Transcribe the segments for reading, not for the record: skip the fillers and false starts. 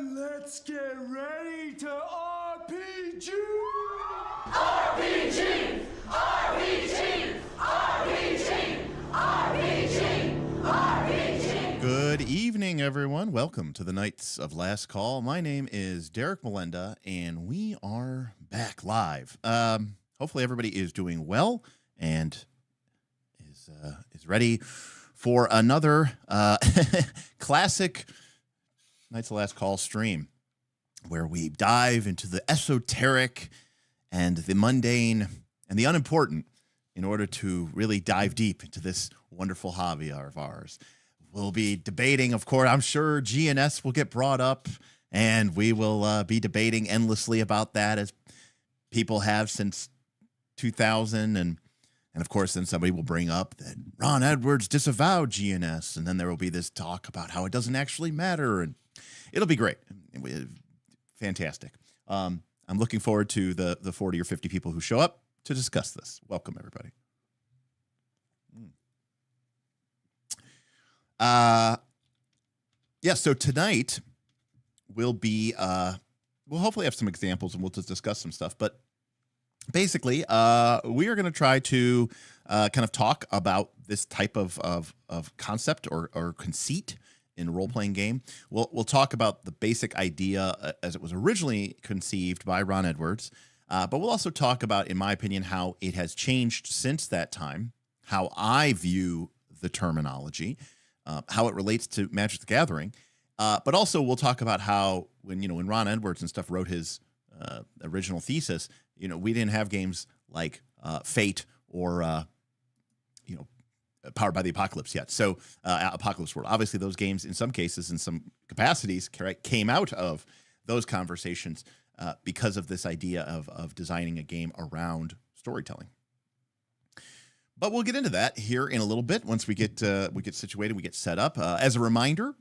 Let's get ready to RPG! RPG! RPG! RPG! RPG! RPG! Good evening, everyone. Welcome to the Knights of Last Call. My name is Derek Melenda, and we are back live. Hopefully everybody is doing well and is ready for another classic Knights of Last Call stream, where we dive into the esoteric and the mundane and the unimportant in order to really dive deep into this wonderful hobby of ours. We'll be debating, of course, I'm sure GNS will get brought up, and we will be debating endlessly about that, as people have since 2000. And of course, then somebody will bring up that Ron Edwards disavowed GNS, and then there will be this talk about how it doesn't actually matter, and it'll be great. Fantastic. I'm looking forward to the 40 or 50 people who show up to discuss this. Welcome, everybody. Yeah, so tonight we'll be, we'll hopefully have some examples and we'll just discuss some stuff. But basically, we are going to try to kind of talk about this type of concept or conceit in a role-playing game. We'll talk about the basic idea as it was originally conceived by Ron Edwards, but we'll also talk about, in my opinion, how it has changed since that time, how I view the terminology, how it relates to Magic the Gathering. But also we'll talk about how when Ron Edwards and stuff wrote his original thesis, we didn't have games like Fate or Powered by the Apocalypse yet. So Apocalypse World. Obviously, those games, in some cases, in some capacities, came out of those conversations because of this idea of designing a game around storytelling. But we'll get into that here in a little bit once we get situated, we get set up. As a reminder,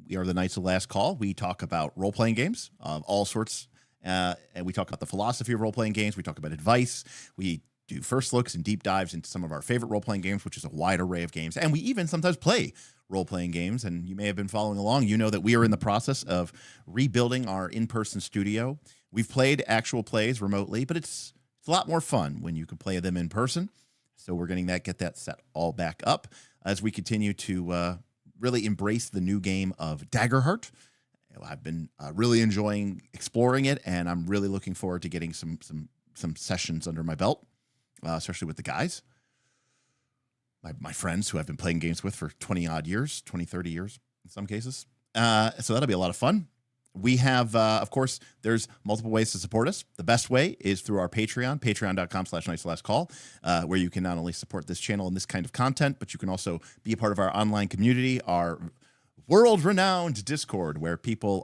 we are the Knights of Last Call. We talk about role-playing games of all sorts, and we talk about the philosophy of role-playing games. We talk about advice. We do first looks and deep dives into some of our favorite role-playing games, which is a wide array of games. And we even sometimes play role-playing games. And you may have been following along. You know that we are in the process of rebuilding our in-person studio. We've played actual plays remotely, but it's a lot more fun when you can play them in person. So we're going to get that set all back up as we continue to really embrace the new game of Daggerheart. I've been really enjoying exploring it, and I'm really looking forward to getting some sessions under my belt. Especially with the guys, my friends who I've been playing games with for 20-odd years, 20, 30 years in some cases. So that'll be a lot of fun. We have, of course, there's multiple ways to support us. The best way is through our Patreon, patreon.com/knightslastcall, where you can not only support this channel and this kind of content, but you can also be a part of our online community, our world-renowned Discord, where people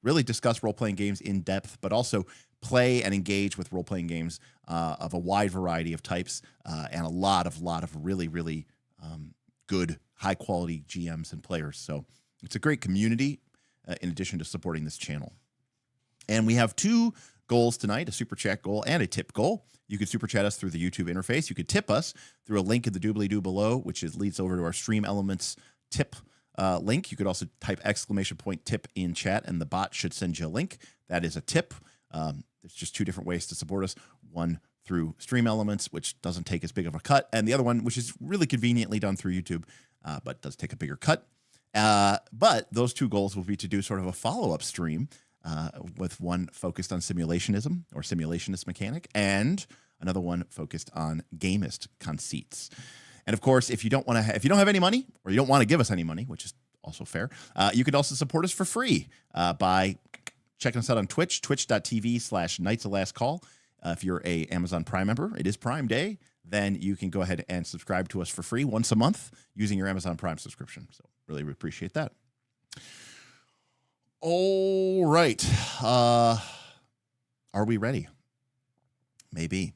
really discuss role-playing games in depth, but also play and engage with role-playing games of a wide variety of types and a lot of really, really good, high-quality GMs and players. So it's a great community in addition to supporting this channel. And we have two goals tonight, a super chat goal and a tip goal. You can super chat us through the YouTube interface. You could tip us through a link in the doobly-doo below, which leads over to our Stream Elements tip link. You could also type !tip in chat, and the bot should send you a link. That is a tip. There's just two different ways to support us. One through Stream Elements, which doesn't take as big of a cut, and the other one, which is really conveniently done through YouTube, but does take a bigger cut. But those two goals will be to do sort of a follow-up stream with one focused on simulationism or simulationist mechanic, and another one focused on gamist conceits. And of course, if you don't have any money, or you don't want to give us any money, which is also fair, you could also support us for free by checking us out on Twitch, twitch.tv/knightsoflastcall. If you're a Amazon Prime member, it is Prime Day, then you can go ahead and subscribe to us for free once a month using your Amazon Prime subscription. So really appreciate that. All right. Are we ready? Maybe.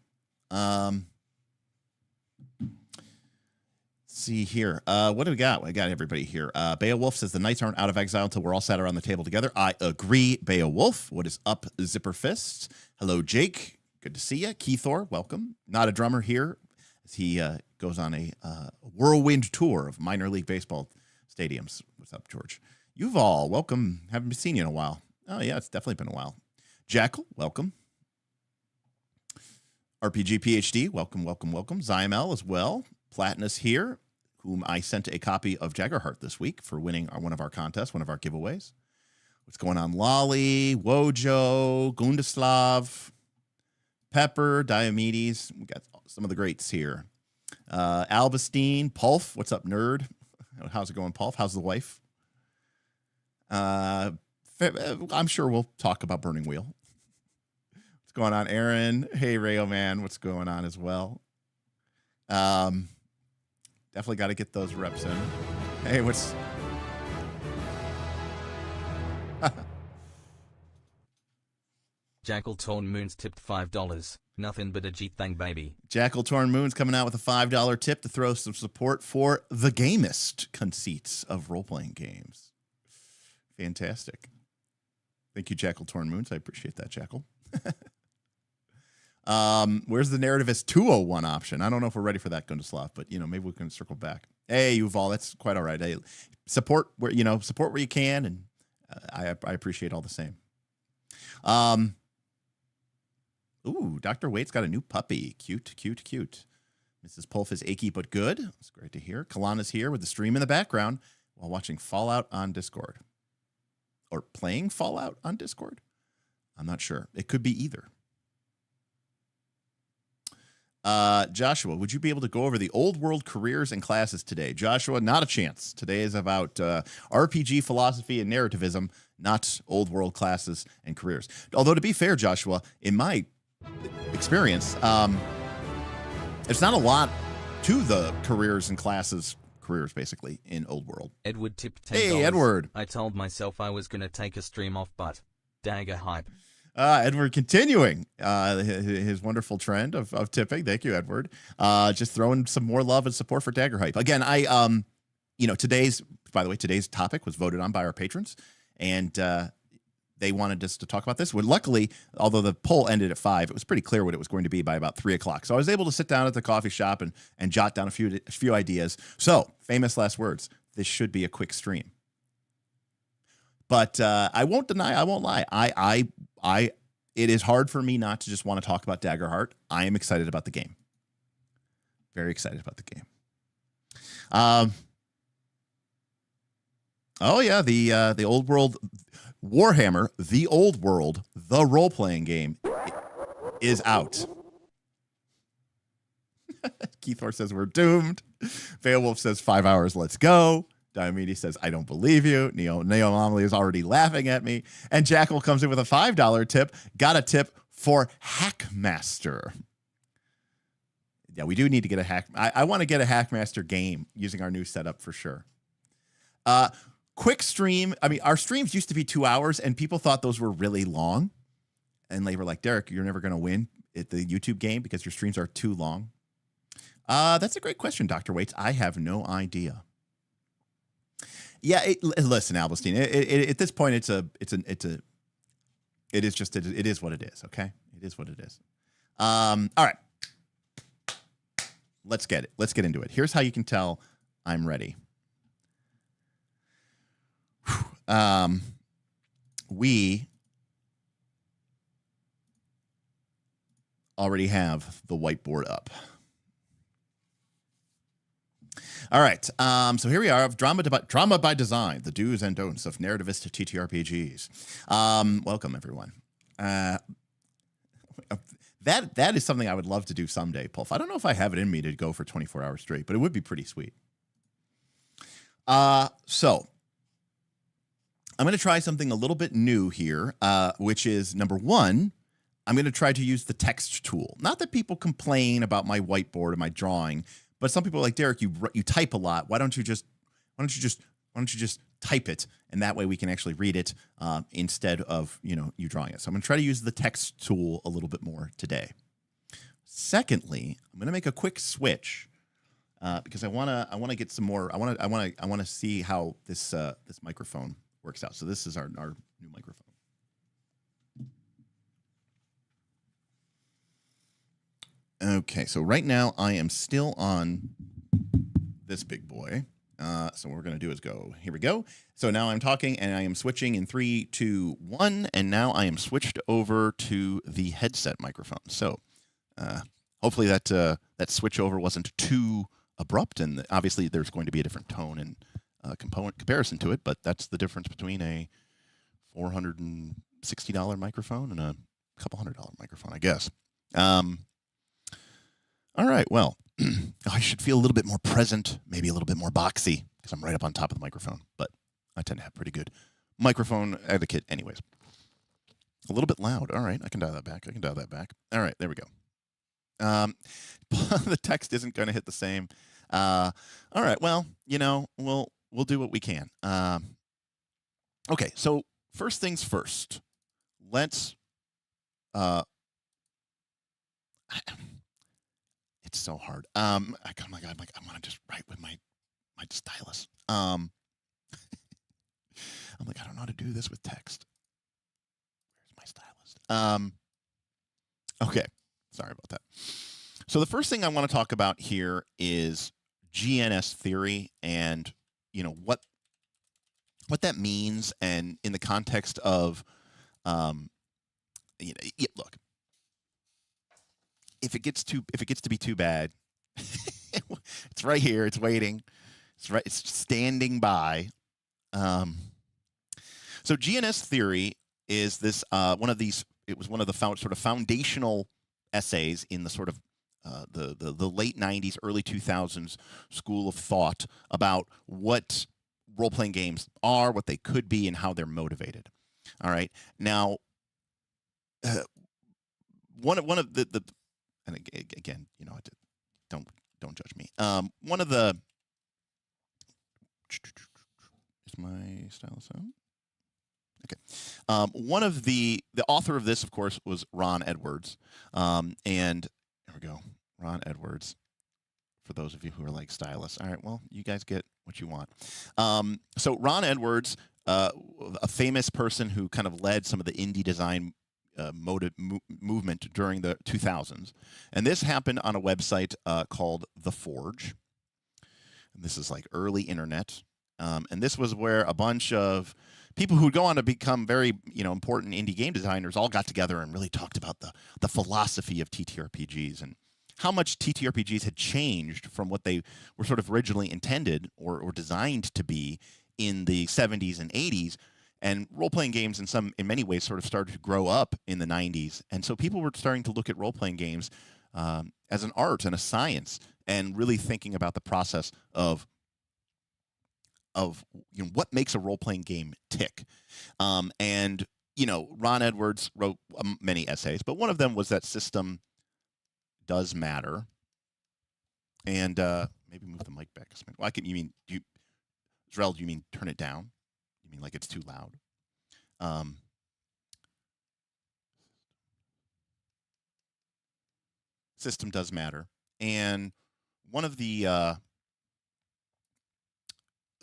See here. What do we got? I got everybody here. Beowulf says the knights aren't out of exile until we're all sat around the table together. I agree, Beowulf. What is up, Zipper Fists? Hello, Jake. Good to see you. Keithor, welcome. Not a drummer here as he goes on a whirlwind tour of minor league baseball stadiums. What's up, George? Yuval, welcome. Haven't seen you in a while. Oh, yeah, it's definitely been a while. Jackal, welcome. RPG PhD, welcome. Zymel as well. Platinus here, whom I sent a copy of Daggerheart this week for winning one of our contests, one of our giveaways. What's going on? Lolly, Wojo, Gundislav, Pepper, Diomedes. We got some of the greats here. Albastine, Pulf. What's up, nerd? How's it going, Pulf? How's the wife? I'm sure we'll talk about Burning Wheel. What's going on, Aaron? Hey, Rayo Man. What's going on as well? Definitely got to get those reps in. Hey, what's... Jackal Torn Moons tipped $5. Nothing but a G-Thang, baby. Jackal Torn Moons coming out with a $5 tip to throw some support for the gamist conceits of role-playing games. Fantastic. Thank you, Jackal Torn Moons. I appreciate that, Jackal. Where's the Narrativist 201 option? I don't know if we're ready for that, Gundislav, but maybe we can circle back. Hey, Yuval, that's quite all right. Hey, support where you can, and I appreciate all the same. Ooh, Dr. Waite's got a new puppy. Cute. Mrs. Pulf is achy but good. It's great to hear. Kalana's here with the stream in the background while watching Fallout on Discord. Or playing Fallout on Discord? I'm not sure. It could be either. Joshua, would you be able to go over the old world careers and classes today? Joshua, not a chance. Today is about RPG philosophy and narrativism, not old world classes and careers. Although, to be fair, Joshua, in my experience, there's not a lot to the careers and classes, basically, in old world. Edward tipped $10. Hey, Edward. I told myself I was going to take a stream off, but dagger hype. Edward continuing his wonderful trend of tipping. Thank you, Edward. Just throwing some more love and support for Dagger Hype. Again, today's topic was voted on by our patrons, and they wanted us to talk about this. Well, luckily, although the poll ended at 5, it was pretty clear what it was going to be by about 3 o'clock. So I was able to sit down at the coffee shop and jot down a few ideas. So, famous last words. This should be a quick stream. But I won't lie. It is hard for me not to just want to talk about Daggerheart. I am excited about the game. Very excited about the game. The old world Warhammer, the old world, the role-playing game is out. Keithor says we're doomed. Beowulf says 5 hours, let's go. Diomedes says, I don't believe you. Neo Anomaly is already laughing at me. And Jackal comes in with a $5 tip. Got a tip for Hackmaster. Yeah, we do need to get a hack. I want to get a Hackmaster game using our new setup for sure. Quick stream. I mean, our streams used to be 2 hours, and people thought those were really long. And they were like, Derek, you're never going to win at the YouTube game because your streams are too long. That's a great question, Dr. Waits. I have no idea. Yeah, listen, Albustine. At this point, it is what it is. Okay, it is what it is. All right, let's get it. Let's get into it. Here's how you can tell I'm ready. We already have the whiteboard up. All right, so here we are, drama by design, the do's and don'ts of narrativist TTRPGs. Welcome, everyone. That is something I would love to do someday, Pulf. I don't know if I have it in me to go for 24 hours straight, but it would be pretty sweet. So I'm going to try something a little bit new here, which is, number one, I'm going to try to use the text tool. Not that people complain about my whiteboard and my drawing, but some people are like, Derek, you type a lot. Why don't you just type it, and that way we can actually read it instead of you drawing it. So I'm going to try to use the text tool a little bit more today. Secondly, I'm going to make a quick switch because I want to get some more. I want to see how this microphone works out. So this is our new microphone. Okay, so right now I am still on this big boy. So what we're going to do is go, here we go. So now I'm talking and I am switching in 3, 2, 1. And now I am switched over to the headset microphone. So hopefully that switch over wasn't too abrupt. And obviously there's going to be a different tone and component comparison to it. But that's the difference between a $460 microphone and a couple $100 microphone, I guess. All right, well, I should feel a little bit more present, maybe a little bit more boxy, because I'm right up on top of the microphone. But I tend to have pretty good microphone etiquette anyways. A little bit loud. All right, I can dial that back. All right, there we go. The text isn't going to hit the same. All right, well, we'll do what we can. Okay, so first things first. Let's... It's so hard. Oh my God, I want to just write with my stylus. I'm like, I don't know how to do this with text. Where's my stylus? Okay, sorry about that. So the first thing I want to talk about here is GNS theory and what that means, and in the context of look. If it gets to be too bad, it's right here. It's waiting. It's standing by. So GNS theory is this one of these. It was one of the sort of foundational essays in the sort of the late 90s, early 2000s school of thought about what role-playing games are, what they could be, and how they're motivated. All right. Now, one of the and again, you know, don't judge me. One of the is my stylus on? Okay. One of the author of this, of course, was Ron Edwards. And there we go, Ron Edwards. For those of you who are like stylists, all right, well, you guys get what you want. So Ron Edwards, a famous person who kind of led some of the indie design movement during the 2000s, and this happened on a website called The Forge. And this is like early internet, and this was where a bunch of people who would go on to become very, you know, important indie game designers all got together and really talked about the philosophy of TTRPGs and how much TTRPGs had changed from what they were sort of originally intended or designed to be in the 70s and 80s. And role-playing games in many ways sort of started to grow up in the 90s. And so people were starting to look at role-playing games as an art and a science, and really thinking about the process of you know, what makes a role-playing game tick. And, you know, Ron Edwards wrote many essays, but one of them was that system does matter. And maybe move the mic back a minute. Well, Zrel, do you mean turn it down? You mean like it's too loud? System does matter. And one of the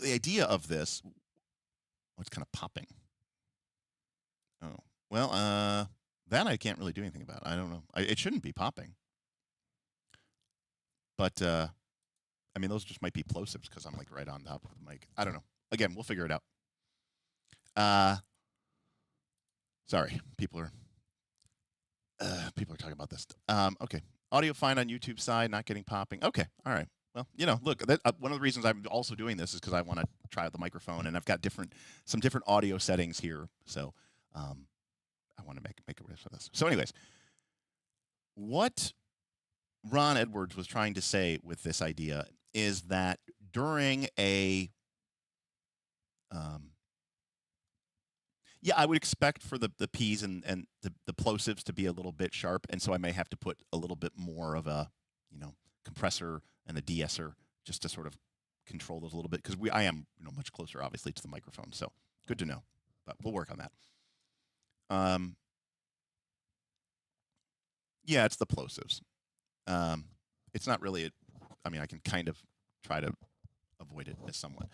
idea of this, it's kind of popping. Oh, well, that I can't really do anything about. I don't know. It shouldn't be popping. But, I mean, those just might be plosives because I'm like right on top of the mic. I don't know. Again, we'll figure it out. Sorry, people are talking about this. Okay, audio fine on YouTube side, not getting popping. Okay, all right. Well, you know, look, one of the reasons I'm also doing this is because I want to try out the microphone, and I've got some different audio settings here. So, I want to make a risk for this. So, anyways, what Ron Edwards was trying to say with this idea is that during a yeah, I would expect for the P's and the plosives to be a little bit sharp, and so I may have to put a little bit more of a, you know, compressor and a de-esser just to sort of control those a little bit, because I am, you know, much closer obviously to the microphone, so good to know. But we'll work on that. Yeah, it's the plosives. It's not really I mean, I can kind of try to avoid it as somewhat.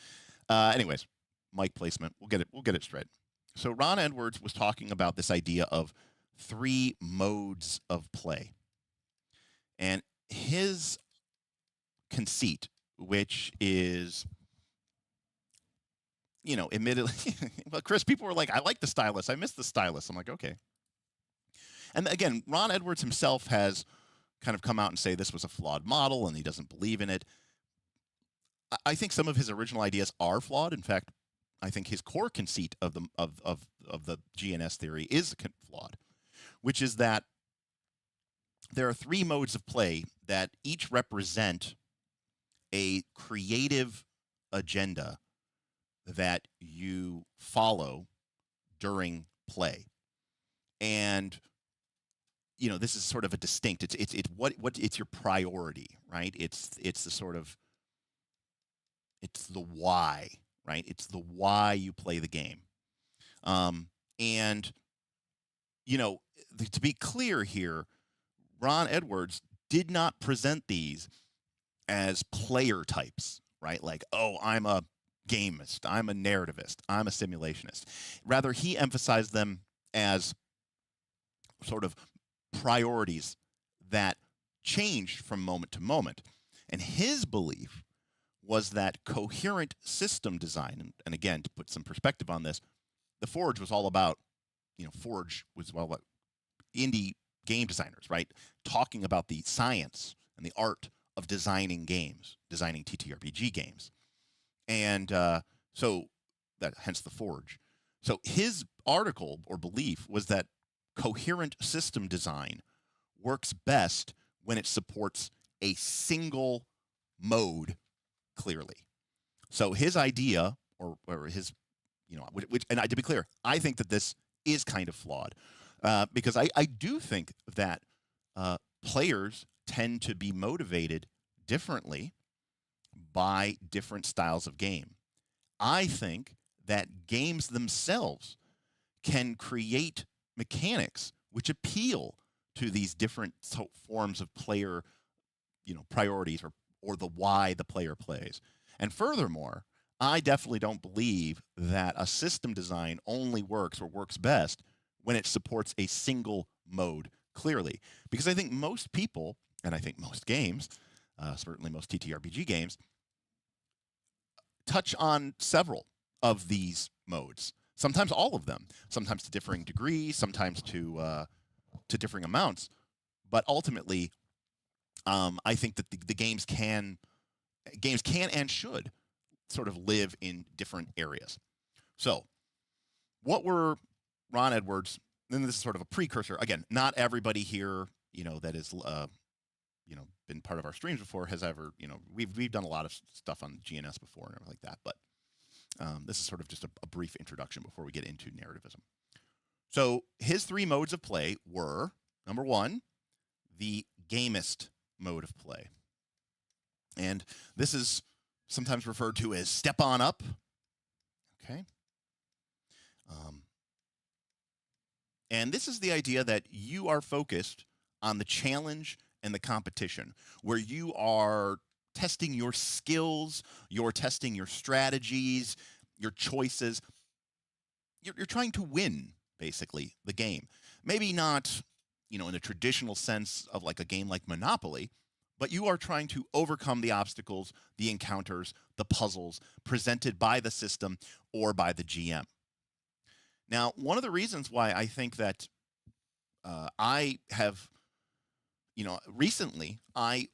Anyways, mic placement. We'll get it straight. So Ron Edwards was talking about this idea of 3 modes of play. And his conceit, which is, you know, admittedly, well, Chris, people were like, I like the stylus. I miss the stylus. I'm like, okay. And again, Ron Edwards himself has kind of come out and say this was a flawed model and he doesn't believe in it. I think some of his original ideas are flawed. In fact, I think his core conceit of the GNS theory is flawed, which is that there are 3 modes of play that each represent a creative agenda that you follow during play. And, you know, this is sort of a distinct, it's your priority, right? It's the sort of, it's the why, right? It's the why you play the game. And, you know, to be clear here, Ron Edwards did not present these as player types, right? Like, oh, I'm a gamist, I'm a narrativist, I'm a simulationist. Rather, he emphasized them as sort of priorities that changed from moment to moment. And his belief was that coherent system design, and again, to put some perspective on this, the Forge was all about, you know, Forge was all about indie game designers, right? Talking about the science and the art of designing games, designing TTRPG games. And so that, hence the Forge. So his article or belief was that coherent system design works best when it supports a single mode clearly. So his idea, or his, which, and to be clear, I think that this is kind of flawed, because I do think that players tend to be motivated differently by different styles of game. I think that games themselves can create mechanics which appeal to these different forms of player, priorities or the why the player plays. And furthermore, I definitely don't believe that a system design only works or works best when it supports a single mode clearly. Because I think most people, and I think most games, certainly most TTRPG games, touch on several of these modes. Sometimes all of them. Sometimes to differing degrees. Sometimes to differing amounts. But ultimately, I think that the games can and should sort of live in different areas. So, what were Ron Edwards? And this is sort of a precursor. Again, not everybody here, that is, been part of our streams before has ever, we've done a lot of stuff on GNS before and everything like that. But this is sort of just a brief introduction before we get into narrativism. So his 3 modes of play were, number 1, the gamist mode of play. And this is sometimes referred to as step on up. Okay. And this is the idea that you are focused on the challenge and the competition, where you are testing your skills, you're testing your strategies, your choices. You're trying to win, basically, the game. Maybe not, in a traditional sense of like a game like Monopoly, but you are trying to overcome the obstacles, the encounters, the puzzles presented by the system or by the GM. Now, one of the reasons why I think that I have, recently,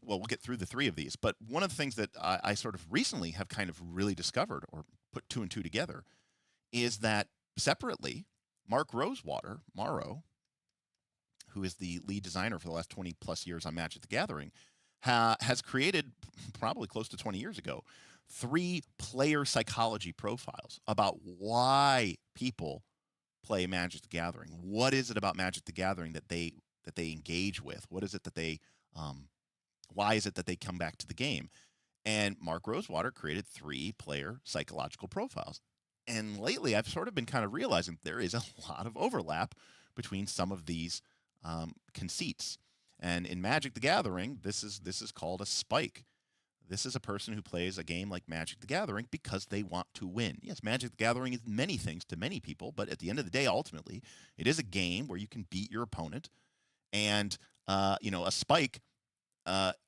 we'll get through the 3 of these, but one of the things that I sort of recently have kind of really discovered or put 2 and 2 together is that separately, Mark Rosewater, Morrow, who is the lead designer for the last 20 plus years on Magic the Gathering, has created, probably close to 20 years ago, 3 player psychology profiles about why people play Magic the Gathering. What is it about Magic the Gathering that they engage with? What is it that they, why is it that they come back to the game? And Mark Rosewater created 3 player psychological profiles. And lately, I've sort of been kind of realizing there is a lot of overlap between some of these conceits. And in Magic the Gathering, this is called a spike. This is a person who plays a game like Magic the Gathering because they want to win. Yes, Magic the Gathering is many things to many people, but at the end of the day, ultimately, it is a game where you can beat your opponent. And, a spike,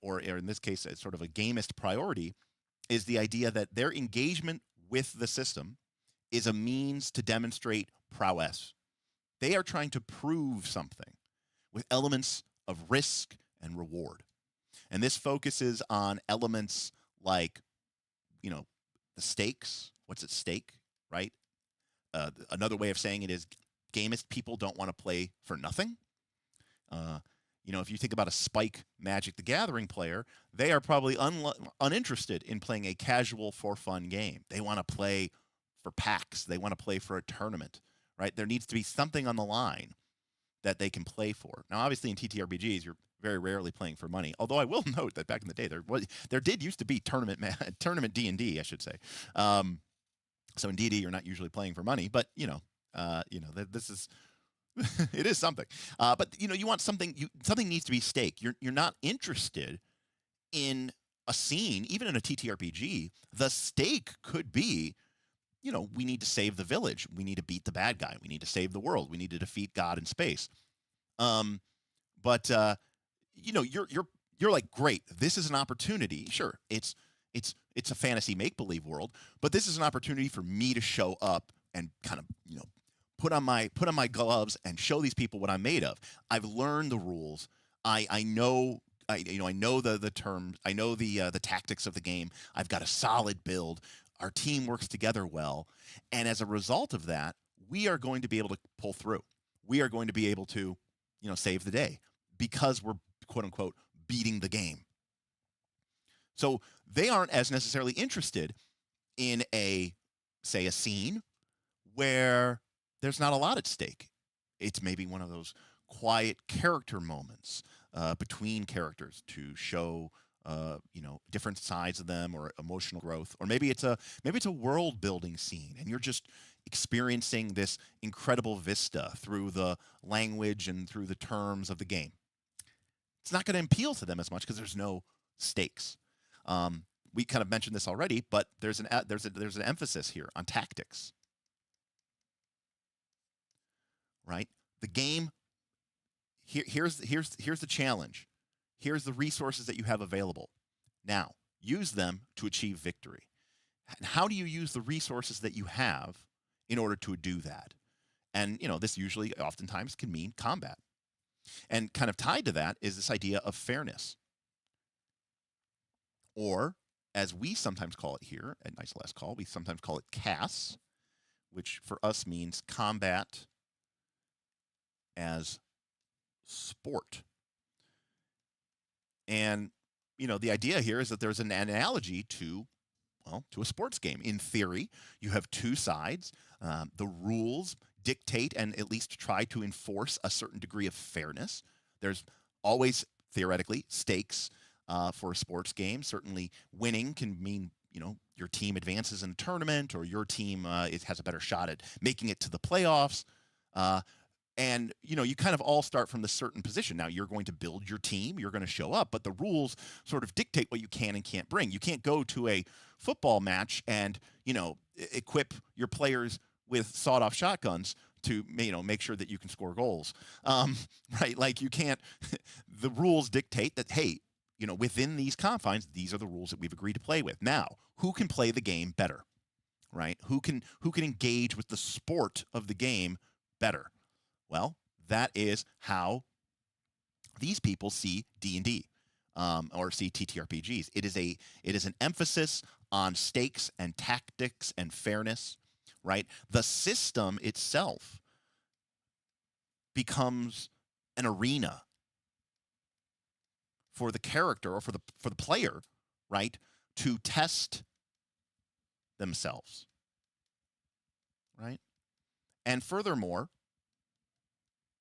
or in this case, it's sort of a gamist priority, is the idea that their engagement with the system is a means to demonstrate prowess. They are trying to prove something with elements of risk and reward. And this focuses on elements like, the stakes. What's at stake, right? Another way of saying it is gamist people don't want to play for nothing. If you think about a spike Magic the Gathering player, they are probably uninterested in playing a casual for fun game. They want to play for packs. They want to play for a tournament, right? There needs to be something on the line that they can play for. Now, obviously, in TTRPGs, you're very rarely playing for money. Although I will note that back in the day, there did used to be tournament D&D, I should say. So in D&D, you're not usually playing for money, but this is it is something. But you want something. Something needs to be stake. You're not interested in a scene, even in a TTRPG. The stake could be, we need to save the village. We need to beat the bad guy. We need to save the world. We need to defeat God in space. But you're like, great. This is an opportunity. Sure, it's a fantasy make-believe world, but this is an opportunity for me to show up and kind of put on my gloves and show these people what I'm made of. I've learned the rules. I know the terms. I know the tactics of the game. I've got a solid build. Our team works together well, and as a result of that, we are going to be able to pull through. We are going to be able to, save the day because we're quote unquote beating the game. So they aren't as necessarily interested in say a scene where there's not a lot at stake. It's maybe one of those quiet character moments between characters to show different sides of them or emotional growth, or maybe it's a world building scene and you're just experiencing this incredible vista through the language and through the terms of the game. It's not going to appeal to them as much because there's no stakes. We kind of mentioned this already, but there's an emphasis here on tactics. Right? The game. Here's the challenge. Here's the resources that you have available. Now, use them to achieve victory. And how do you use the resources that you have in order to do that? And this usually, oftentimes, can mean combat. And kind of tied to that is this idea of fairness. Or, as we sometimes call it here at Night's Last Call, we sometimes call it CAS, which for us means combat as sport. And, the idea here is that there's an analogy to a sports game. In theory, you have two sides. The rules dictate and at least try to enforce a certain degree of fairness. There's always, theoretically, stakes for a sports game. Certainly, winning can mean, your team advances in a tournament or your team has a better shot at making it to the playoffs. And, you kind of all start from this certain position. Now, you're going to build your team. You're going to show up. But the rules sort of dictate what you can and can't bring. You can't go to a football match and, equip your players with sawed-off shotguns to, make sure that you can score goals. Right? Like, you can't – the rules dictate that, hey, within these confines, these are the rules that we've agreed to play with. Now, who can play the game better? Right? Who can engage with the sport of the game better? Well, that is how these people see D&D or see TTRPGs. It is an emphasis on stakes and tactics and fairness, right? The system itself becomes an arena for the character or for the player, right, to test themselves, right? And furthermore,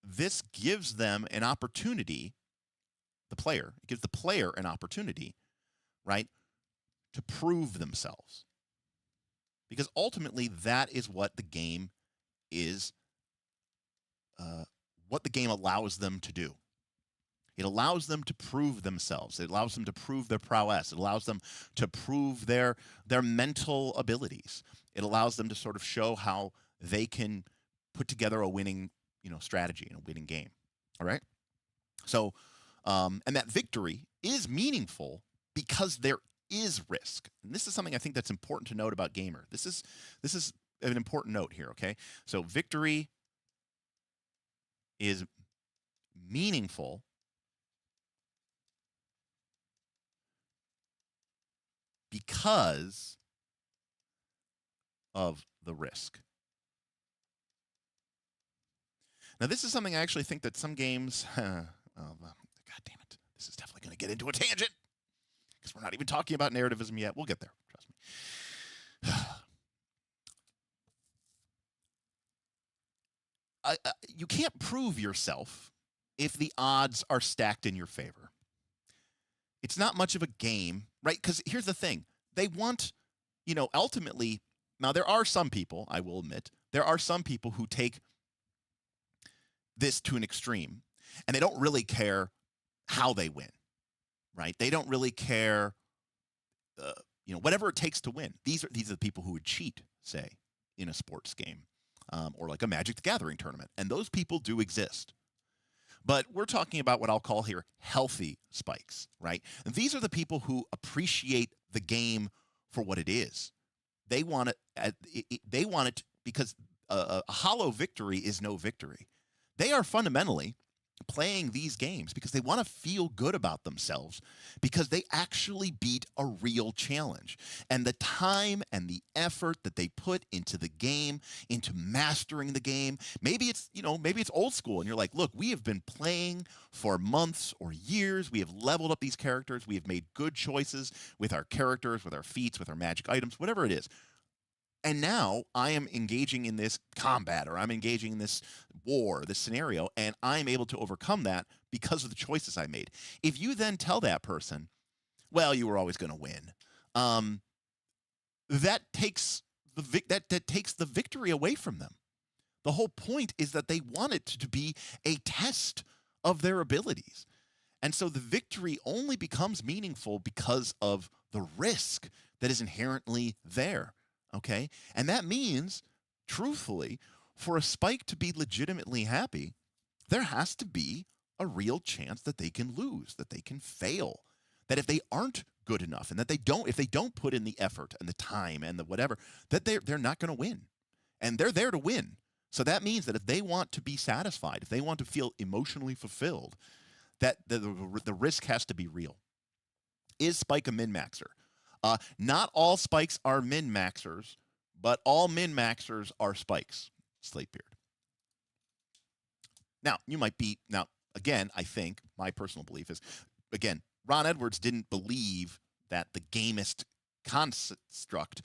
this gives them an opportunity, it gives the player an opportunity, right, to prove themselves. Because ultimately that is what the game is, what the game allows them to do. It allows them to prove themselves. It allows them to prove their prowess. It allows them to prove their mental abilities. It allows them to sort of show how they can put together a winning strategy in a winning game. All right. So, and that victory is meaningful because there is risk. And this is something I think that's important to note about Gamer. This is an important note here. Okay. So victory is meaningful because of the risk. Now, this is something I actually think that some games, God damn it, this is definitely going to get into a tangent because we're not even talking about narrativism yet. We'll get there, trust me. You can't prove yourself if the odds are stacked in your favor. It's not much of a game, right? Because here's the thing. They want, ultimately, now there are some people, I will admit, there are some people who take this to an extreme, and they don't really care how they win, right? They don't really care, whatever it takes to win. These are the people who would cheat, say, in a sports game or like a Magic the Gathering tournament, and those people do exist. But we're talking about what I'll call here healthy spikes, right? And these are the people who appreciate the game for what it is. They want it. They want it because a hollow victory is no victory. They are fundamentally playing these games because they want to feel good about themselves because they actually beat a real challenge. And the time and the effort that they put into the game, into mastering the game, maybe it's old school and you're like, look, we have been playing for months or years. We have leveled up these characters. We have made good choices with our characters, with our feats, with our magic items, whatever it is. And now I am engaging in this combat, or I'm engaging in this war, this scenario, and I'm able to overcome that because of the choices I made. If you then tell that person, well, you were always going to win, that takes the victory away from them. The whole point is that they want it to be a test of their abilities. And so the victory only becomes meaningful because of the risk that is inherently there. Okay? And that means, truthfully, for a Spike to be legitimately happy, there has to be a real chance that they can lose, that they can fail, that if they aren't good enough and that if they don't put in the effort and the time and the whatever, that they're not going to win. And they're there to win. So that means that if they want to be satisfied, if they want to feel emotionally fulfilled, that the risk has to be real. Is Spike a min-maxer? Not all Spikes are min-maxers, but all min-maxers are Spikes. Slatebeard. Now, again, I think my personal belief is, again, Ron Edwards didn't believe that the gamist construct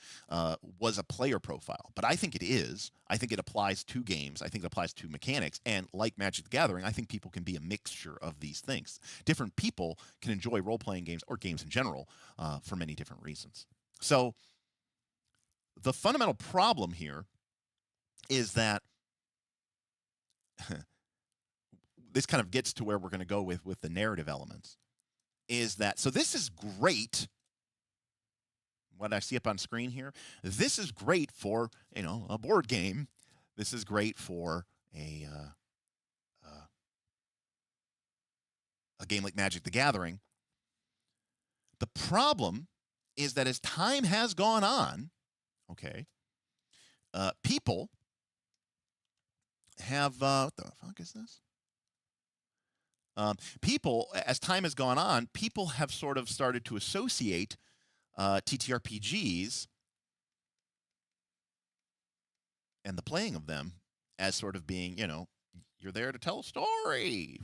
was a player profile, but I think it is. I think it applies to games. I think it applies to mechanics. And like Magic the Gathering, I think people can be a mixture of these things. Different people can enjoy role-playing games or games in general for many different reasons. So the fundamental problem here is that this kind of gets to where we're going to go with the narrative elements, is that, so this is great. What I see up on screen here, this is great for, a board game. This is great for a game like Magic the Gathering. The problem is that as time has gone on, people have, what the fuck is this? People, as time has gone on, people have sort of started to associate TTRPGs and the playing of them as sort of being, you're there to tell a story,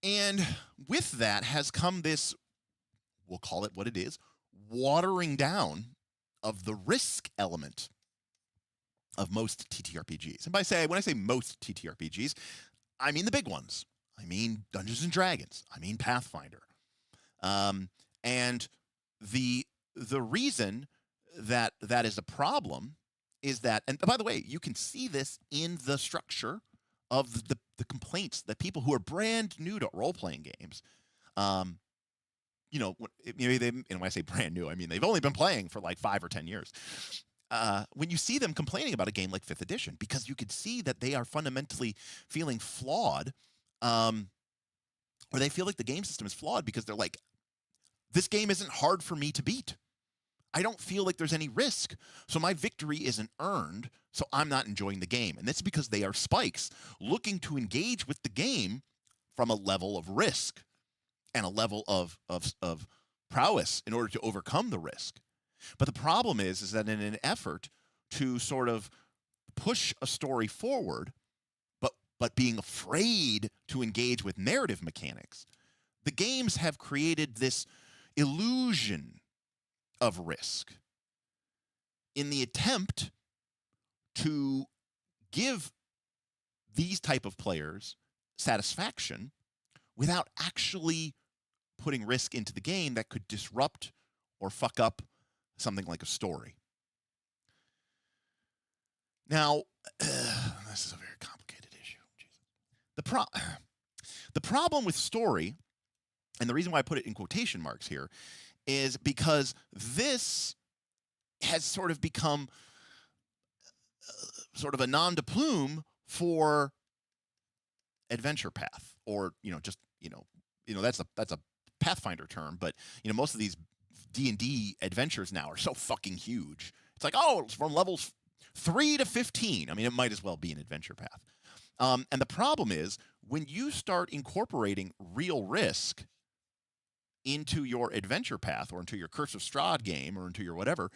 And with that has come this, we'll call it what it is, watering down of the risk element of most TTRPGs. And when I say most TTRPGs, I mean the big ones. I mean Dungeons and Dragons. I mean Pathfinder. And the reason that is a problem is that, and by the way, you can see this in the structure of the complaints that people who are brand new to role-playing games, maybe and when I say brand new, I mean they've only been playing for like 5 or 10 years. When you see them complaining about a game like 5th edition, because you could see that they are fundamentally feeling flawed, or they feel like the game system is flawed because they're like, this game isn't hard for me to beat. I don't feel like there's any risk, so my victory isn't earned, so I'm not enjoying the game. And that's because they are Spikes looking to engage with the game from a level of risk and a level of prowess in order to overcome the risk. But the problem is that in an effort to sort of push a story forward, but being afraid to engage with narrative mechanics, the games have created this illusion of risk in the attempt to give these type of players satisfaction without actually putting risk into the game that could disrupt or fuck up something like a story. Now, this is a very complicated issue. Jesus. The problem with story, and the reason why I put it in quotation marks here, is because this has sort of become sort of a nom de plume for adventure path, or that's a Pathfinder term, but most of these D&D adventures now are so fucking huge. It's like, it's from levels 3 to 15. I mean, it might as well be an adventure path. And the problem is when you start incorporating real risk into your adventure path or into your Curse of Strahd game or into your whatever,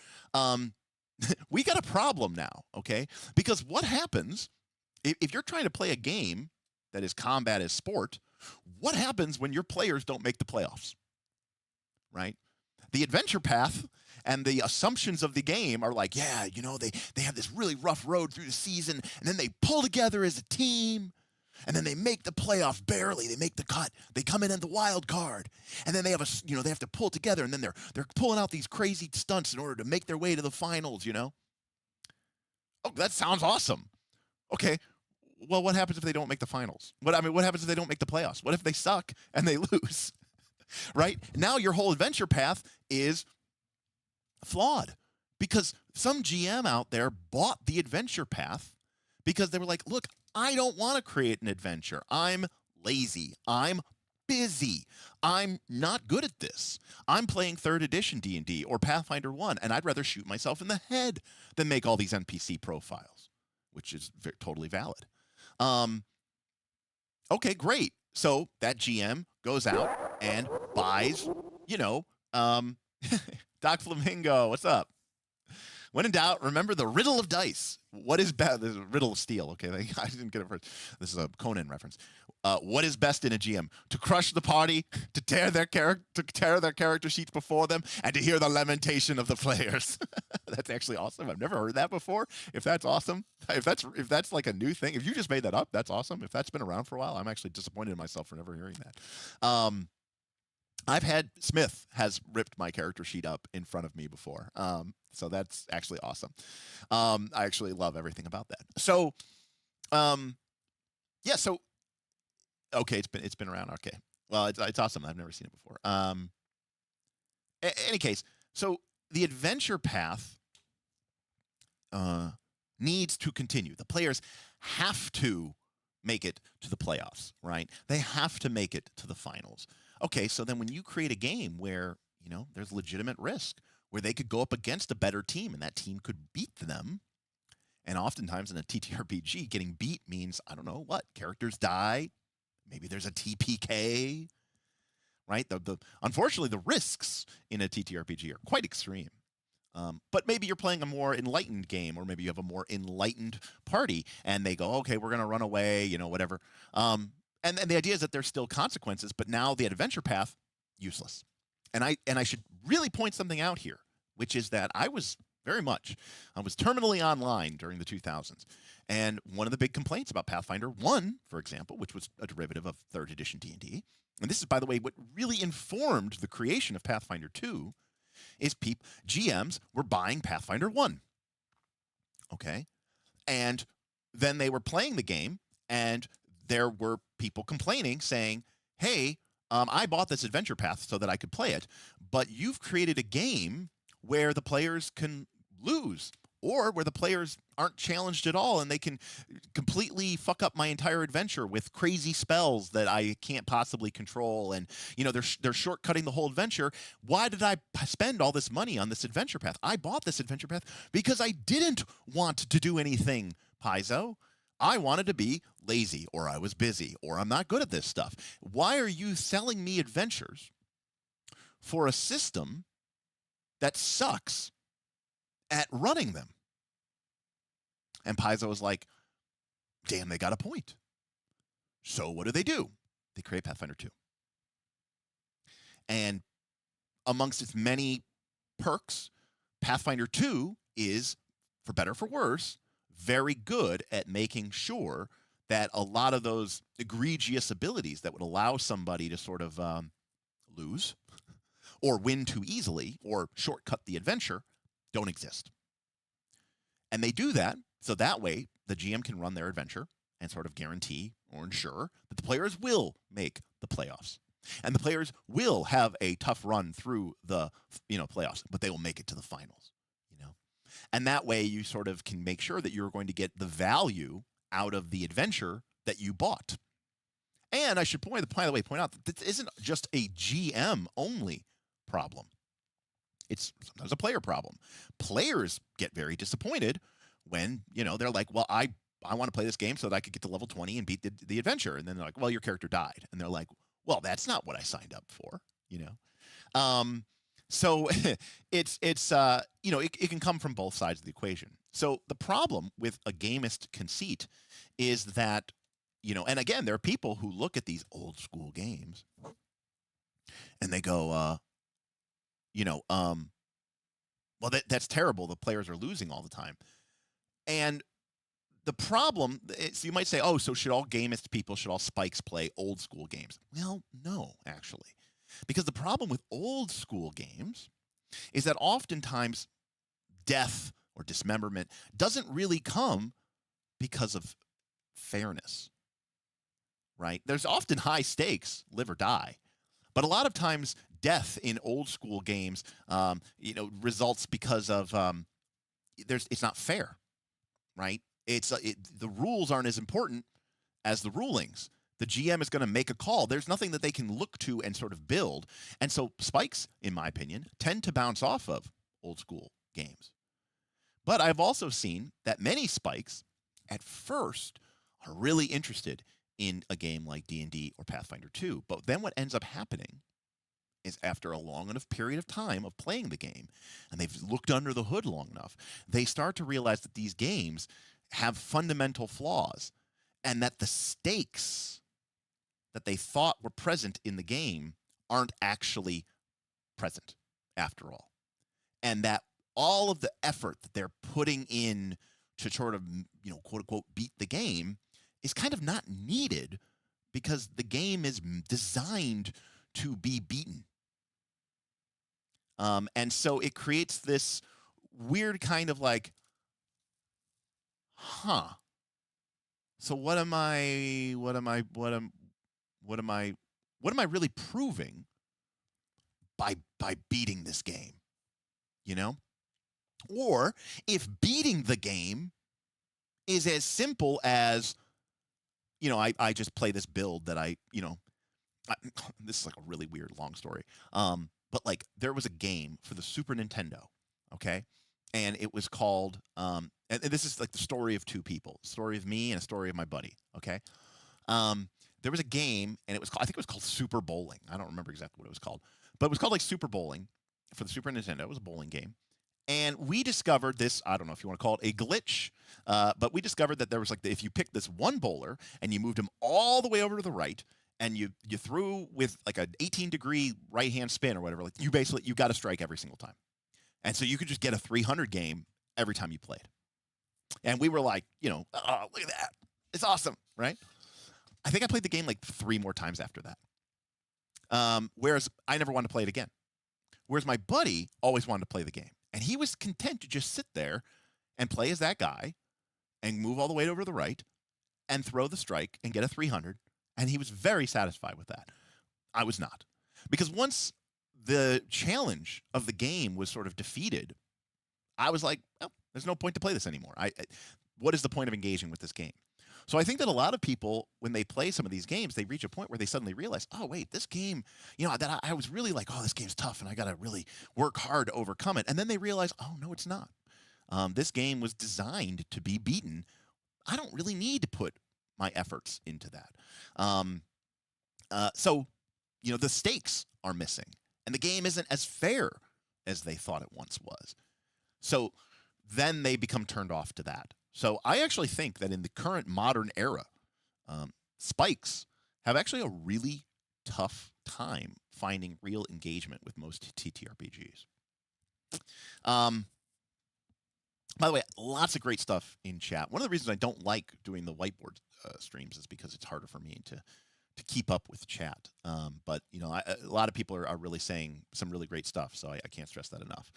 we got a problem now, okay? Because what happens if you're trying to play a game that is combat as sport, what happens when your players don't make the playoffs, right? The adventure path and the assumptions of the game are like, yeah, you know, they have this really rough road through the season, and then they pull together as a team, and then they make the playoff barely. They make the cut. They come in the wild card, and then they have they have to pull together, and then they're pulling out these crazy stunts in order to make their way to the finals. You know, oh, that sounds awesome. Okay, well, what happens if they don't make the finals? What happens if they don't make the playoffs? What if they suck and they lose? Right now, your whole adventure path is flawed because some GM out there bought the adventure path because they were like, look, I don't want to create an adventure. I'm lazy. I'm busy. I'm not good at this. I'm playing 3rd edition D&D or Pathfinder 1, and I'd rather shoot myself in the head than make all these NPC profiles, which is totally valid. Okay, great. So that GM goes out and buys, Doc Flamingo, what's up? When in doubt, remember the riddle of dice. What is best? This is a riddle of steel. Okay, I didn't get it first. This is a Conan reference. What is best in a GM? To crush the party, to tear their character sheets before them, and to hear the lamentation of the players. That's actually awesome. I've never heard that before. If that's awesome, if that's like a new thing, if you just made that up, that's awesome. If that's been around for a while, I'm actually disappointed in myself for never hearing that. I've had Smith has ripped my character sheet up in front of me before. So that's actually awesome. I actually love everything about that. So, yeah. So, okay, it's been around. Okay, well, it's awesome. I've never seen it before. Any case, so the adventure path needs to continue. The players have to make it to the playoffs, right? They have to make it to the finals. Okay, so then when you create a game where, there's legitimate risk, where they could go up against a better team and that team could beat them, and oftentimes in a TTRPG, getting beat means, I don't know what, characters die, maybe there's a TPK, right? Unfortunately, the risks in a TTRPG are quite extreme. But maybe you're playing a more enlightened game, or maybe you have a more enlightened party, and they go, okay, we're going to run away, whatever. And the idea is that there's still consequences, but now the adventure path, useless. And I should really point something out here, which is that I was terminally online during the 2000s. And one of the big complaints about Pathfinder 1, for example, which was a derivative of 3rd edition D&D, and this is, by the way, what really informed the creation of Pathfinder 2, is GMs were buying Pathfinder 1. Okay? And then they were playing the game, and there were people complaining, saying, hey, I bought this adventure path so that I could play it, but you've created a game where the players can lose, or where the players aren't challenged at all and they can completely fuck up my entire adventure with crazy spells that I can't possibly control, and they're shortcutting the whole adventure. Why did I spend all this money on this adventure path? I bought this adventure path because I didn't want to do anything, Paizo. I wanted to be lazy, or I was busy, or I'm not good at this stuff. Why are you selling me adventures for a system that sucks at running them? And Paizo was like, damn, they got a point. So what do? They create Pathfinder 2. And amongst its many perks, Pathfinder 2 is, for better or for worse, very good at making sure that a lot of those egregious abilities that would allow somebody to sort of lose or win too easily or shortcut the adventure don't exist. And they do that so that way the GM can run their adventure and sort of guarantee or ensure that the players will make the playoffs. And the players will have a tough run through the playoffs, but they will make it to the finals. And that way you sort of can make sure that you're going to get the value out of the adventure that you bought. And I should point out that this isn't just a GM only problem. It's sometimes a player problem. Players get very disappointed when, they're like, well, I I want to play this game so that I could get to level 20 and beat the adventure. And then they're like, well, your character died. And they're like, well, that's not what I signed up for, you know? So it can come from both sides of the equation. So the problem with a gamist conceit is that, and again, there are people who look at these old school games and they go, well, that's terrible. The players are losing all the time. And the problem is, you might say, oh, so should all gamist people, should all spikes play old school games? Well, no, actually. Because the problem with old school games is that oftentimes death or dismemberment doesn't really come because of fairness, right? There's often high stakes, live or die. But a lot of times death in old school games, results because of it's not fair, right? The rules aren't as important as the rulings. The GM is going to make a call. There's nothing that they can look to and sort of build. And so spikes, in my opinion, tend to bounce off of old school games. But I've also seen that many spikes at first are really interested in a game like D&D or Pathfinder 2. But then what ends up happening is, after a long enough period of time of playing the game, and they've looked under the hood long enough, they start to realize that these games have fundamental flaws, and that the stakes that they thought were present in the game aren't actually present after all. And that all of the effort that they're putting in to sort of, quote unquote, beat the game is kind of not needed, because the game is designed to be beaten. And so it creates this weird kind of like, so what am I really proving by beating this game? Or if beating the game is as simple as, I just play this build that this is like a really weird long story. But like, there was a game for the Super Nintendo, okay? And it was called, and this is like the story of two people, a story of me and a story of my buddy, okay? There was a game, and I think it was called Super Bowling. I don't remember exactly what it was called, but it was called like Super Bowling for the Super Nintendo. It was a bowling game. And we discovered this, I don't know if you want to call it a glitch, but we discovered that there was if you picked this one bowler and you moved him all the way over to the right, and you threw with like an 18-degree right-hand spin or whatever, you got to strike every single time. And so you could just get a 300 game every time you played. And we were like, oh, look at that. It's awesome, right? I think I played the game like 3 more times after that. Whereas I never wanted to play it again. Whereas my buddy always wanted to play the game. And he was content to just sit there and play as that guy and move all the way over to the right and throw the strike and get a 300. And he was very satisfied with that. I was not. Because once the challenge of the game was sort of defeated, I was like, oh, there's no point to play this anymore. What is the point of engaging with this game? So I think that a lot of people, when they play some of these games, they reach a point where they suddenly realize, oh, wait, this game, that I was really like, oh, this game's tough and I got to really work hard to overcome it. And then they realize, oh, no, it's not. This game was designed to be beaten. I don't really need to put my efforts into that. So the stakes are missing, and the game isn't as fair as they thought it once was. So then they become turned off to that. So I actually think that in the current modern era, spikes have actually a really tough time finding real engagement with most TTRPGs. By the way, lots of great stuff in chat. One of the reasons I don't like doing the whiteboard streams is because it's harder for me to keep up with chat. But a lot of people are really saying some really great stuff, so I can't stress that enough.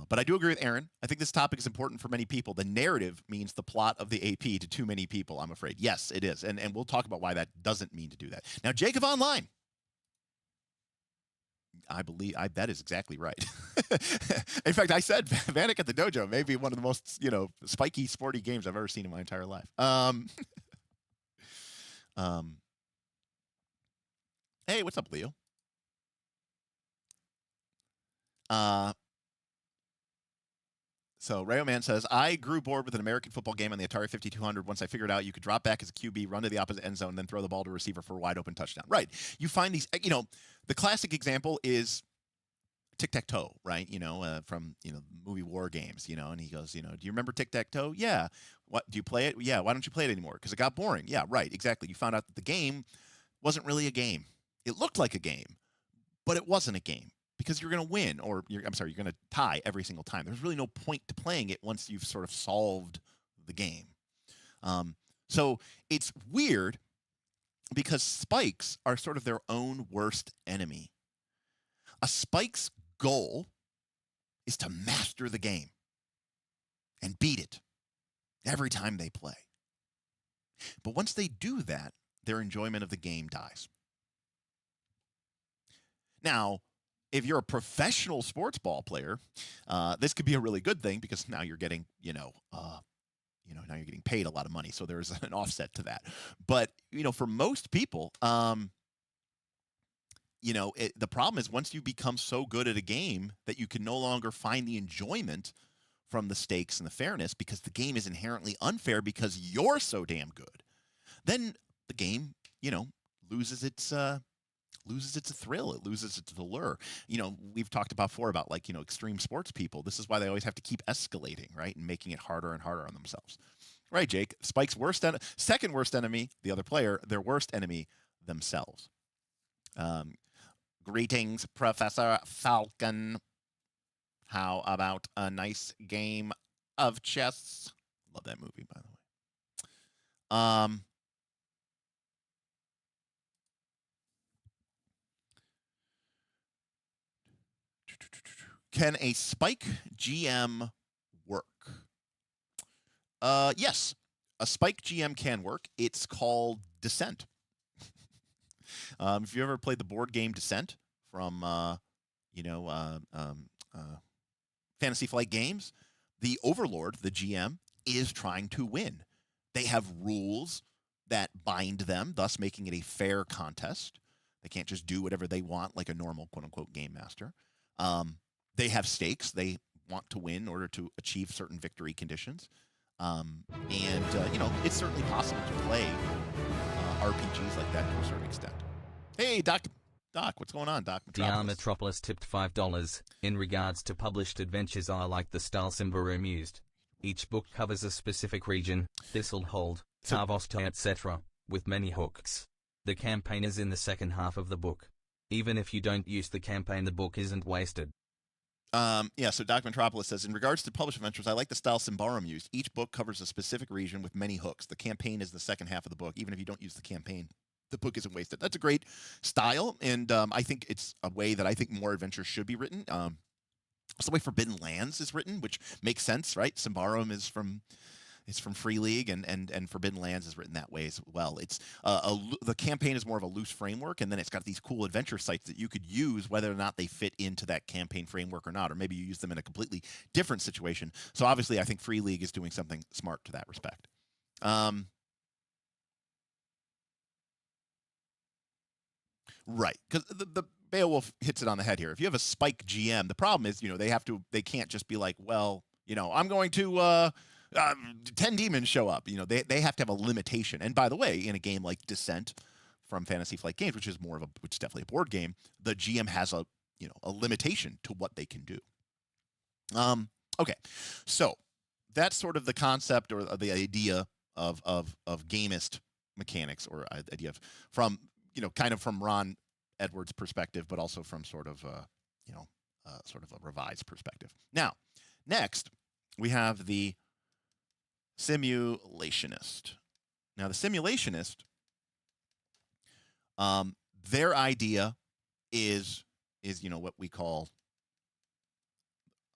But I do agree with Aaron. I think this topic is important for many people. The narrative means the plot of the AP to too many people, I'm afraid. Yes, it is. And we'll talk about why that doesn't mean to do that. Now, Jacob Online. That is exactly right. In fact, I said Vanek at the Dojo may be one of the most, spiky, sporty games I've ever seen in my entire life. Hey, what's up, Leo? So Rayo Man says, I grew bored with an American football game on the Atari 5200 once I figured out you could drop back as a QB, run to the opposite end zone, then throw the ball to a receiver for a wide open touchdown. Right. You find these, the classic example is tic-tac-toe, right? From, movie War Games, and he goes, do you remember tic-tac-toe? Yeah. What, do you play it? Yeah. Why don't you play it anymore? Because it got boring. Yeah, right. Exactly. You found out that the game wasn't really a game. It looked like a game, but it wasn't a game because you're going to win you're going to tie every single time. There's really no point to playing it once you've sort of solved the game. So it's weird because spikes are sort of their own worst enemy. A spike's goal is to master the game and beat it every time they play. But once they do that, their enjoyment of the game dies. Now, if you're a professional sports ball player, this could be a really good thing because now you're getting, now you're getting paid a lot of money. So there's an offset to that. But, for most people, the problem is once you become so good at a game that you can no longer find the enjoyment from the stakes and the fairness because the game is inherently unfair because you're so damn good, then the game, loses its thrill. It loses its allure. We've talked before about extreme sports people. This is why they always have to keep escalating, right, and making it harder and harder on themselves. Right, Jake? Spike's second worst enemy, the other player, their worst enemy, themselves. Greetings, Professor Falcon. How about a nice game of chess? Love that movie, by the way. Can a Spike GM work? Yes, a Spike GM can work. It's called Descent. If you ever played the board game Descent from, Fantasy Flight Games, the Overlord, the GM, is trying to win. They have rules that bind them, thus making it a fair contest. They can't just do whatever they want like a normal quote-unquote game master. They have stakes. They want to win in order to achieve certain victory conditions. It's certainly possible to play RPGs like that to a certain extent. Hey, Doc, what's going on, Doc? Metropolis tipped $5. In regards to published adventures, I like the style Symbaroum used. Each book covers a specific region, Thistlehold, Tarvosta, etc., with many hooks. The campaign is in the second half of the book. Even if you don't use the campaign, the book isn't wasted. So Doc Metropolis says, in regards to published adventures, I like the style Symbaroum used. Each book covers a specific region with many hooks. The campaign is the second half of the book. Even if you don't use the campaign, the book isn't wasted. That's a great style, and I think it's a way that I think more adventures should be written. It's the way Forbidden Lands is written, which makes sense, right? Symbaroum is from Free League, and Forbidden Lands is written that way as well. It's the campaign is more of a loose framework, and then it's got these cool adventure sites that you could use whether or not they fit into that campaign framework or not, or maybe you use them in a completely different situation. So obviously, I think Free League is doing something smart to that respect. Right, because the Beowulf hits it on the head here. If you have a Spike GM, the problem is they can't just be like, well, I'm going to 10 demons show up. They have to have a limitation. And by the way, in a game like Descent from Fantasy Flight Games, which is definitely a board game, the GM has a limitation to what they can do. Okay, so that's sort of the concept or the idea of gamist mechanics, or idea of from kind of from Ron Edwards' perspective, but also from sort of sort of a revised perspective. Now, next we have the simulationist. Now, the simulationist, their idea is what we call,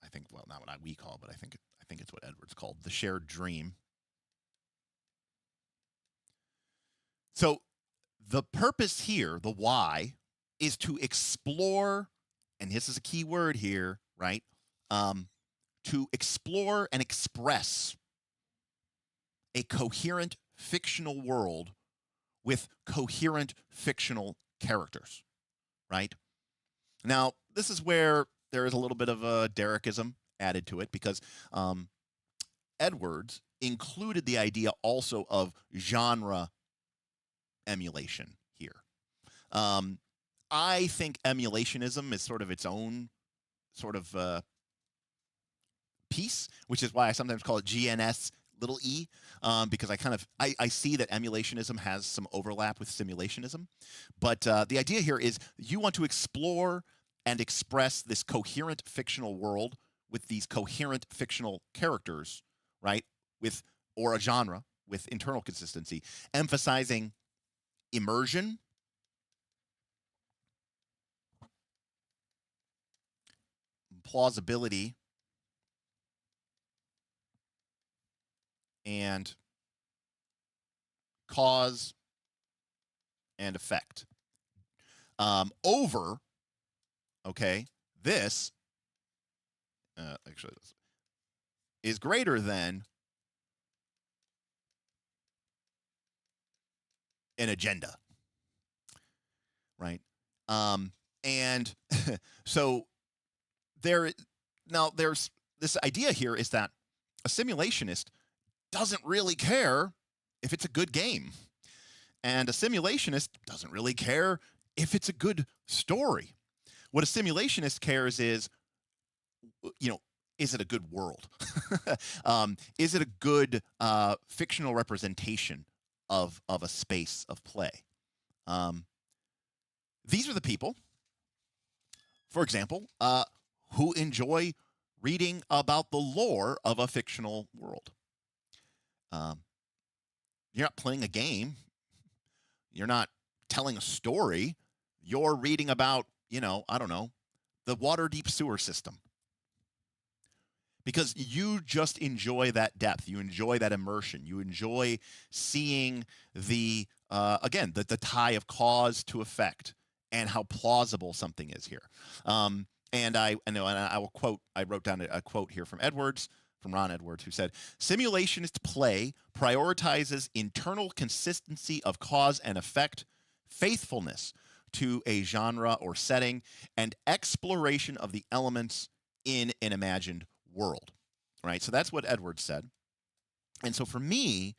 I think, well, not what we call, but I think it's what Edwards called the shared dream. So the purpose here, the why, is to explore, and this is a key word here, right? To explore and express a coherent fictional world with coherent fictional characters, right? Now, this is where there is a little bit of a Derekism, added to it because Edwards included the idea also of genre emulation here. I think emulationism is sort of its own sort of piece, which is why I sometimes call it GNS little e, because I see that emulationism has some overlap with simulationism. But the idea here is you want to explore and express this coherent fictional world with these coherent fictional characters, right? Or a genre with internal consistency, emphasizing immersion, plausibility, and cause and effect. Over, okay, this actually is greater than an agenda, right? And so there's this idea here is that a simulationist doesn't really care if it's a good game, and a simulationist doesn't really care if it's a good story. What a simulationist cares is, is it a good world? Is it a good fictional representation of a space of play? These are the people, for example, who enjoy reading about the lore of a fictional world. You're not playing a game. You're not telling a story. You're reading about, I don't know, the Waterdeep sewer system. Because you just enjoy that depth. You enjoy that immersion. You enjoy seeing the tie of cause to effect and how plausible something is here. And I will quote, I wrote down a quote here from Ron Edwards, who said, "Simulationist play prioritizes internal consistency of cause and effect, faithfulness to a genre or setting, and exploration of the elements in an imagined world." Right? So that's what Edwards said. And so for me,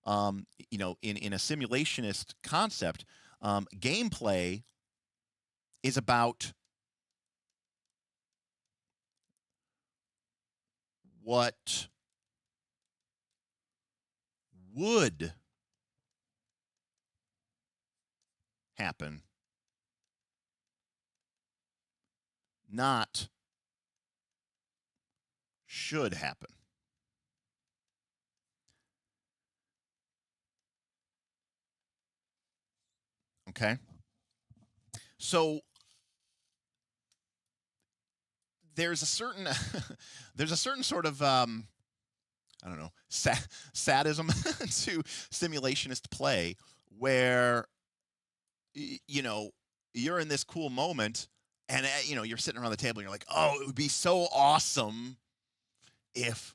in a simulationist concept, gameplay is about what would happen, not should happen. Okay? So there's a certain sort of I don't know, sadism to simulationist play where you're in this cool moment and you're sitting around the table and you're like, oh, it would be so awesome if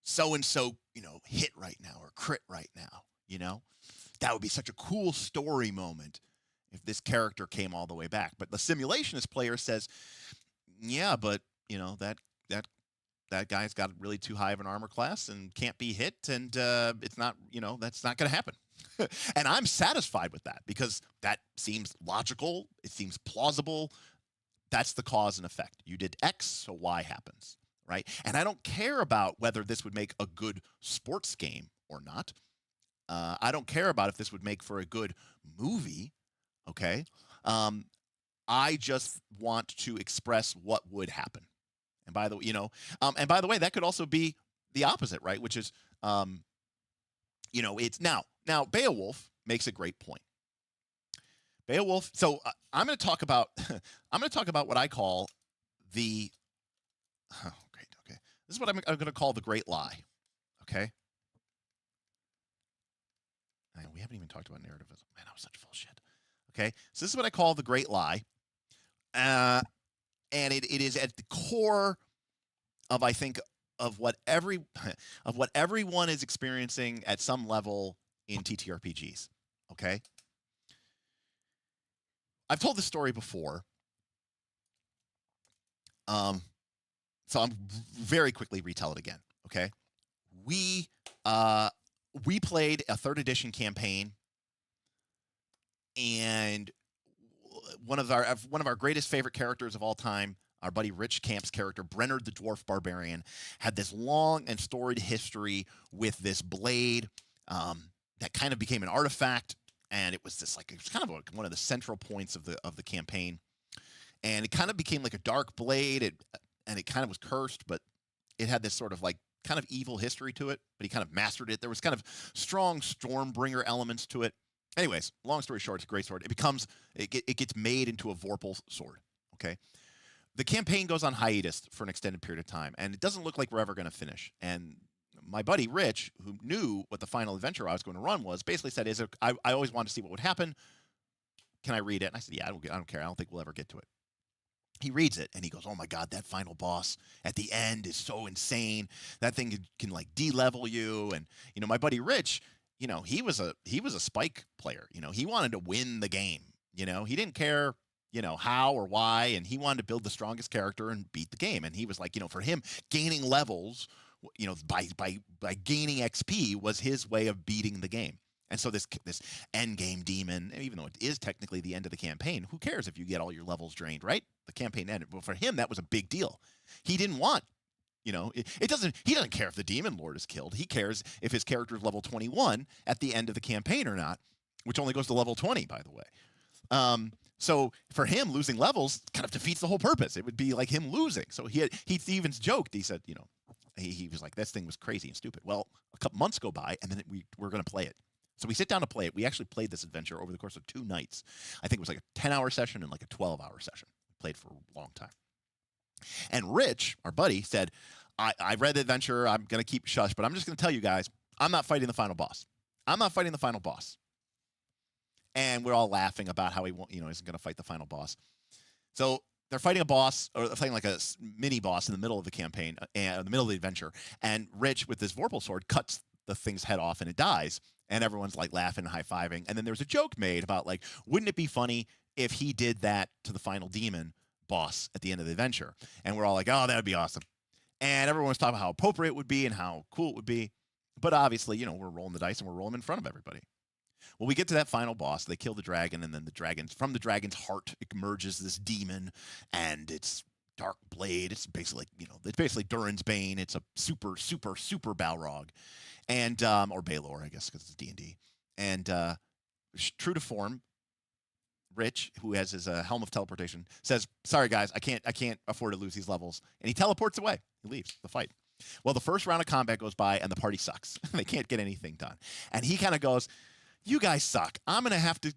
so and so hit right now or crit right now. That would be such a cool story moment if this character came all the way back. But the simulationist player says, yeah, but that guy's got really too high of an armor class and can't be hit, and it's not, that's not going to happen. And I'm satisfied with that because that seems logical. It seems plausible. That's the cause and effect. You did X, so Y happens, right? And I don't care about whether this would make a good sports game or not. I don't care about if this would make for a good movie, okay? I just want to express what would happen. And by the way, that could also be the opposite, right? Which is, it's now Beowulf makes a great point. Beowulf. So I'm going to talk about what I call the. Oh, great. Okay, this is what I'm going to call the great lie. Okay. We haven't even talked about narrativism. Man, that was such bullshit. Okay, so this is what I call the great lie. And it is at the core of, I think, of what everyone is experiencing at some level in TTRPGs. Okay, I've told this story before. So I'm very quickly retell it again. Okay, we played a 3rd edition campaign, and one of our greatest favorite characters of all time, our buddy Rich Camp's character, Brenner the Dwarf Barbarian, had this long and storied history with this blade that kind of became an artifact, and it was kind of one of the central points of the campaign, and it kind of became like a dark blade, and it kind of was cursed, but it had this sort of like kind of evil history to it, but he kind of mastered it. There was kind of strong Stormbringer elements to it. Anyways, long story short, it's a great sword. It gets made into a Vorpal sword. Okay, the campaign goes on hiatus for an extended period of time, and it doesn't look like we're ever going to finish. And my buddy Rich, who knew what the final adventure I was going to run was, basically said, I always wanted to see what would happen. Can I read it? And I said, yeah, I don't care. I don't think we'll ever get to it. He reads it, and he goes, oh my God, that final boss at the end is so insane. That thing can like de-level you. And, my buddy Rich, he was a spike player. He wanted to win the game. He didn't care, how or why, and he wanted to build the strongest character and beat the game. And he was like, for him, gaining levels, by gaining XP was his way of beating the game. And so this end game demon, even though it is technically the end of the campaign, who cares if you get all your levels drained, right? The campaign ended. But for him, that was a big deal. He didn't want, he doesn't care if the demon lord is killed. He cares if his character is level 21 at the end of the campaign or not, which only goes to level 20, by the way. So for him, losing levels kind of defeats the whole purpose. It would be like him losing. So he even joked. He said, he was like, this thing was crazy and stupid. Well, a couple months go by, and then we're going to play it. So we sit down to play it. We actually played this adventure over the course of 2 nights. I think it was like a 10-hour session and like a 12-hour session. We played for a long time. And Rich, our buddy, said, I read the adventure. I'm going to keep shush, but I'm just going to tell you guys, I'm not fighting the final boss. I'm not fighting the final boss. And we're all laughing about how he isn't going to fight the final boss. So they're fighting a boss, or they're fighting like a mini boss in the middle of the campaign, in the middle of the adventure. And Rich, with this Vorpal sword, cuts the thing's head off and it dies. And everyone's like laughing and high-fiving. And then there's a joke made about like, wouldn't it be funny if he did that to the final demon boss at the end of the adventure? And we're all like, oh, that would be awesome. And everyone was talking about how appropriate it would be and how cool it would be. But obviously, we're rolling the dice and we're rolling in front of everybody. Well, we get to that final boss. They kill the dragon, and then from the dragon's heart emerges this demon, and it's dark blade. It's basically, it's basically Durin's Bane. It's a super, super, super Balrog. And or Baelor, I guess, because it's D&D. And true to form, Rich, who has his helm of teleportation, says, "Sorry guys, I can't afford to lose these levels." And he teleports away. He leaves the fight. Well, the first round of combat goes by, and the party sucks. They can't get anything done. And he kind of goes, "You guys suck. I'm gonna have to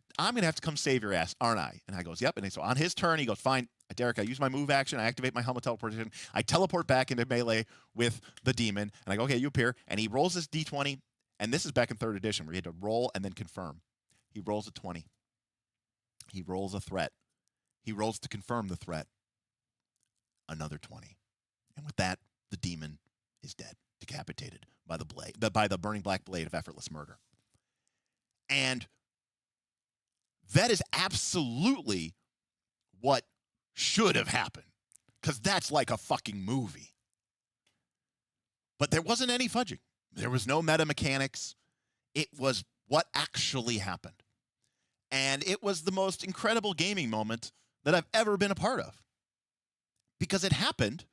come save your ass, aren't I?" And I goes, "Yep." And so on his turn, he goes, "Fine, Derek, I use my move action. I activate my helm of teleportation. I teleport back into melee with the demon." And I go, "Okay, you appear." And he rolls this d20. And this is back in 3rd edition where you had to roll and then confirm. He rolls a 20. He rolls a threat. He rolls to confirm the threat. Another 20. And with that, the demon is dead, decapitated by the burning black blade of effortless murder. And that is absolutely what should have happened, because that's like a fucking movie. But there wasn't any fudging. There was no meta mechanics. It was what actually happened. And it was the most incredible gaming moment that I've ever been a part of, because it happened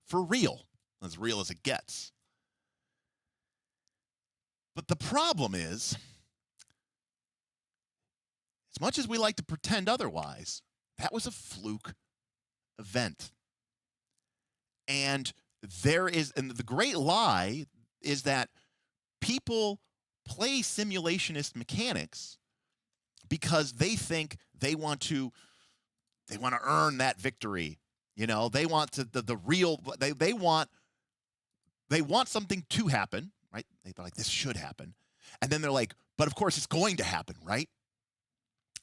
for real as it gets. But the problem is, as much as we like to pretend otherwise, that was a fluke event. And the great lie is that people play simulationist mechanics because they think they want to earn that victory. They want they want something to happen, right? They're like, this should happen. And then they're like, but of course it's going to happen, right?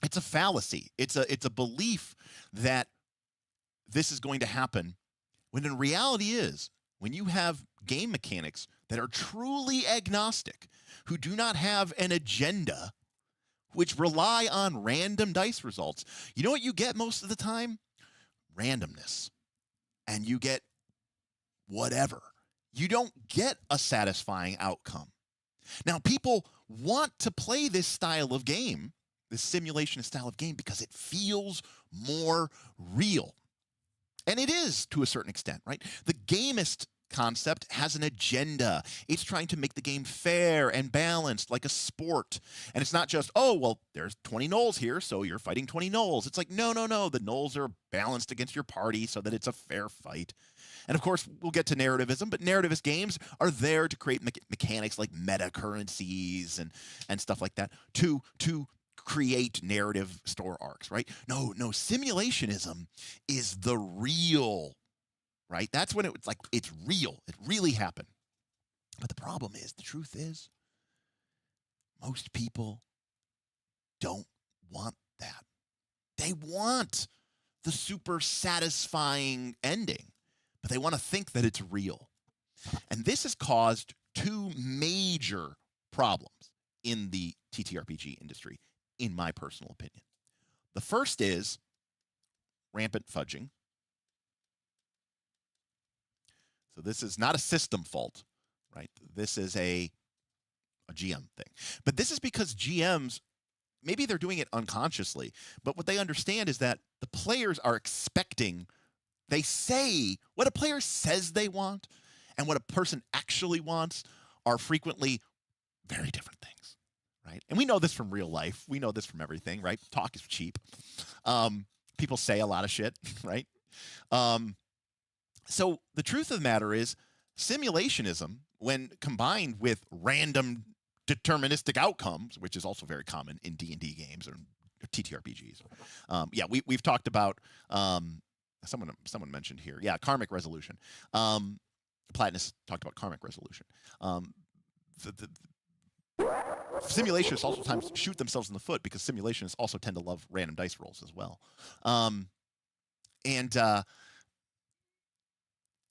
It's a fallacy. It's a belief that this is going to happen, when in reality is, when you have game mechanics that are truly agnostic, who do not have an agenda, which rely on random dice results, you know what you get most of the time? Randomness. and you get whatever. You don't get a satisfying outcome. Now, people want to play this style of game, this simulationist style of game, because it feels more real. And it is to a certain extent, right? The gamist concept has an agenda. It's trying to make the game fair and balanced like a sport. And it's not just, oh, well, there's 20 gnolls here, so you're fighting 20 gnolls. It's like, no. The gnolls are balanced against your party so that it's a fair fight. And of course, we'll get to narrativism, but narrativist games are there to create mechanics like meta currencies and stuff like that to create narrative store arcs, right? No, simulationism is the real, right? That's when it's like, it's real. It really happened. But the problem is, the truth is, most people don't want that. They want the super satisfying ending, but they want to think that it's real. And this has caused two major problems in the TTRPG industry, in my personal opinion. The first is rampant fudging. So this is not a system fault, right? This is a GM thing. But this is because GMs, maybe they're doing it unconsciously, but what they understand is that the players are expecting, they say, what a player says they want and what a person actually wants are frequently very different things, right? And we know this from real life. We know this from everything, right? Talk is cheap. People say a lot of shit, right? So the truth of the matter is, simulationism, when combined with random deterministic outcomes, which is also very common in D&D games or TTRPGs. We've talked about, someone mentioned here, karmic resolution. Platinus talked about karmic resolution. The simulationists also sometimes shoot themselves in the foot because simulationists also tend to love random dice rolls as well.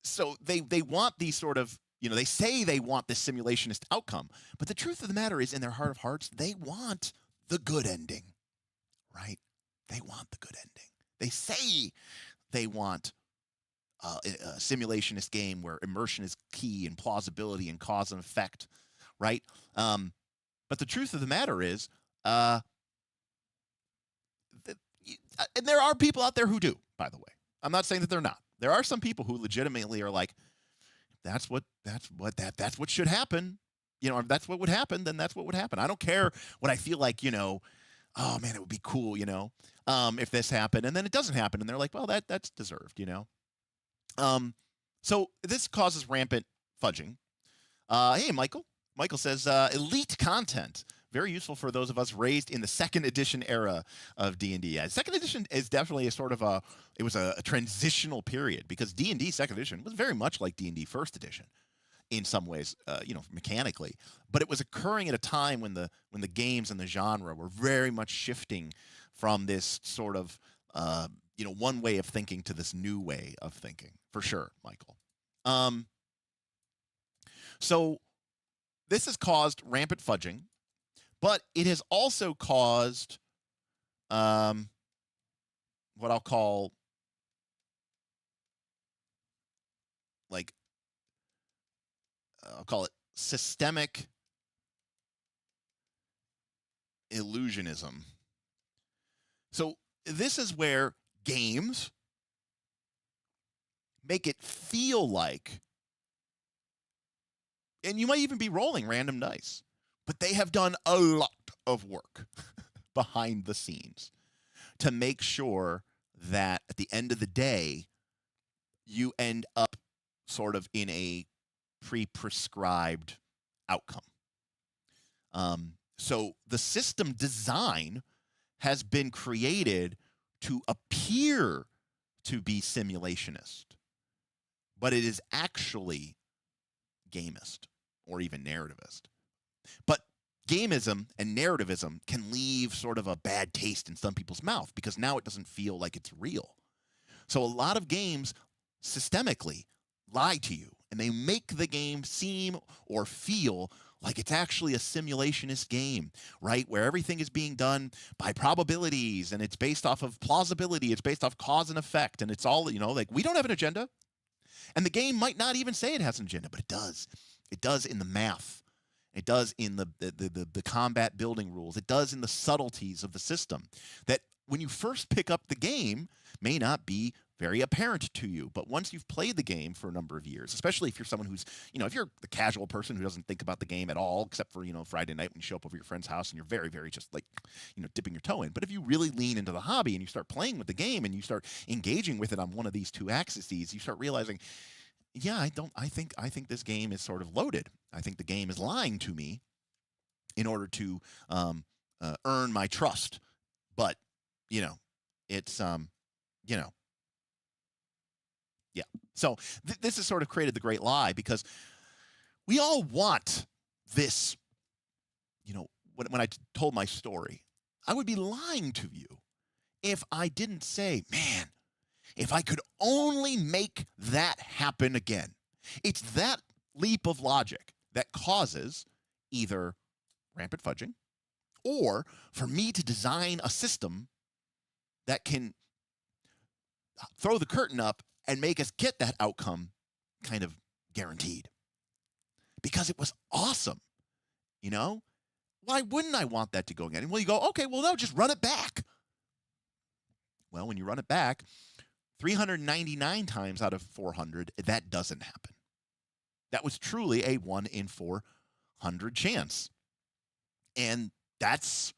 So they want these sort of, they say they want this simulationist outcome, but the truth of the matter is, in their heart of hearts, they want the good ending, right? They want the good ending. They say they want a simulationist game where immersion is key and plausibility and cause and effect, right? But the truth of the matter is, and there are people out there who do, by the way. I'm not saying that they're not. There are some people who legitimately are like, that's what should happen. If that's what would happen, then that's what would happen. I don't care what I feel like, oh man, it would be cool, if this happened, and then it doesn't happen, and they're like, well, that's deserved, So this causes rampant fudging. Hey, Michael. Michael says, elite content. Very useful for those of us raised in the second edition era of D&D. Second edition is definitely it was a transitional period, because D&D second edition was very much like D&D first edition in some ways, mechanically. But it was occurring at a time when the games and the genre were very much shifting from this sort of, one way of thinking to this new way of thinking, for sure, Michael. So this has caused rampant fudging. But it has also caused what I'll call it systemic illusionism. So this is where games make it feel like, and you might even be rolling random dice, but they have done a lot of work behind the scenes to make sure that at the end of the day, you end up sort of in a pre-prescribed outcome. So the system design has been created to appear to be simulationist, but it is actually gamist or even narrativist. But gamism and narrativism can leave sort of a bad taste in some people's mouth, because now it doesn't feel like it's real. So a lot of games systemically lie to you, and they make the game seem or feel like it's actually a simulationist game, right? Where everything is being done by probabilities, and it's based off of plausibility. It's based off cause and effect, and it's all, like, we don't have an agenda. And the game might not even say it has an agenda, but it does. It does in the math. It does in the combat building rules. It does in the subtleties of the system that when you first pick up the game may not be very apparent to you. But once you've played the game for a number of years, especially if you're someone who's, if you're the casual person who doesn't think about the game at all, except for, Friday night when you show up over your friend's house and you're very, very just like, dipping your toe in. But if you really lean into the hobby and you start playing with the game and you start engaging with it on one of these two axes, you start realizing, yeah, I think this game is sort of loaded. I think the game is lying to me in order to earn my trust. But, it's, yeah. So this has sort of created the great lie because we all want this, when I told my story, I would be lying to you if I didn't say, man, if I could only make that happen again. It's that leap of logic that causes either rampant fudging or for me to design a system that can throw the curtain up and make us get that outcome kind of guaranteed. Because it was awesome, Why wouldn't I want that to go again? Well, you go, okay, well, no, just run it back. Well, when you run it back, 399 times out of 400, that doesn't happen. That was truly a 1 in 400 chance. And that's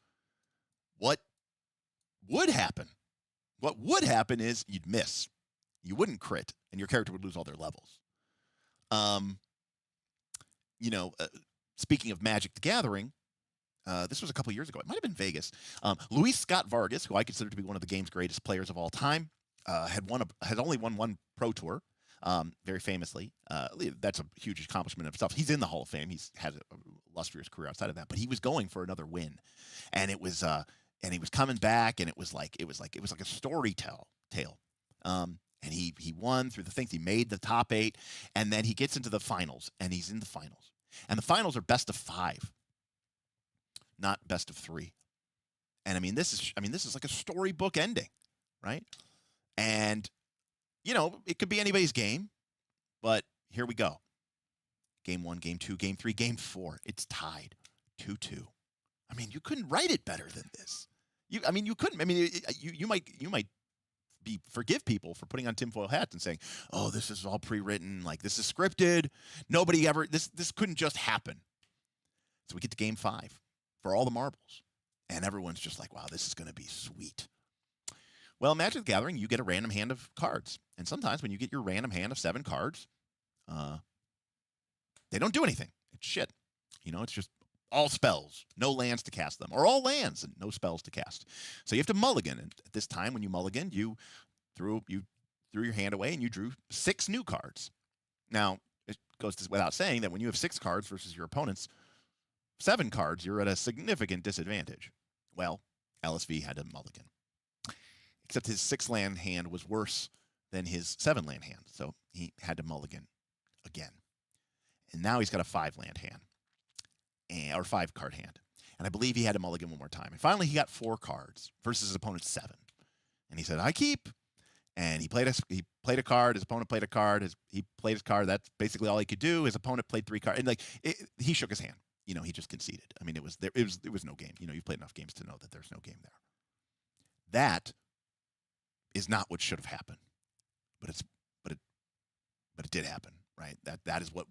what would happen. What would happen is you'd miss. You wouldn't crit, and your character would lose all their levels. Speaking of Magic the Gathering, this was a couple years ago. It might have been Vegas. Luis Scott Vargas, who I consider to be one of the game's greatest players of all time, had only won one Pro Tour, very famously. That's a huge accomplishment of itself. He's in the Hall of Fame. He's had a illustrious career outside of that, but he was going for another win, and it was and he was coming back, and it was like a story tale. And he won through the things. He made the top 8, and then he gets into the finals, and he's in the finals. And the finals are best of 5, not best of 3. And this is like a storybook ending, right? And it could be anybody's game, but here we go. Game 1, game 2, game 3, game 4. It's tied 2-2. You couldn't write it better than this. You couldn't. You might forgive people for putting on tinfoil hats and saying, "Oh, this is all pre-written. Like this is scripted. Nobody ever. This couldn't just happen." So we get to game 5 for all the marbles, and everyone's just like, "Wow, this is going to be sweet." Well, Magic the Gathering, you get a random hand of cards, and sometimes when you get your random hand of 7 cards, they don't do anything. It's shit. It's just all spells, no lands to cast them, or all lands and no spells to cast. So you have to mulligan. And at this time, when you mulligan, you threw your hand away and you drew 6 new cards. Now, it goes without saying that when you have 6 cards versus your opponent's 7 cards, you're at a significant disadvantage. Well, LSV had to mulligan. Except his 6-land hand was worse than his 7-land hand, so he had to mulligan again. And now he's got a 5-land hand. Or 5-card hand. And I believe he had to mulligan one more time. And finally, he got 4 cards versus his opponent's 7. And he said, I keep. And he played a card. His opponent played a card. He played his card. That's basically all he could do. His opponent played 3 cards. And he shook his hand. He just conceded. It was no game. You've played enough games to know that there's no game there. That is not what should have happened. But it did happen, right? That is what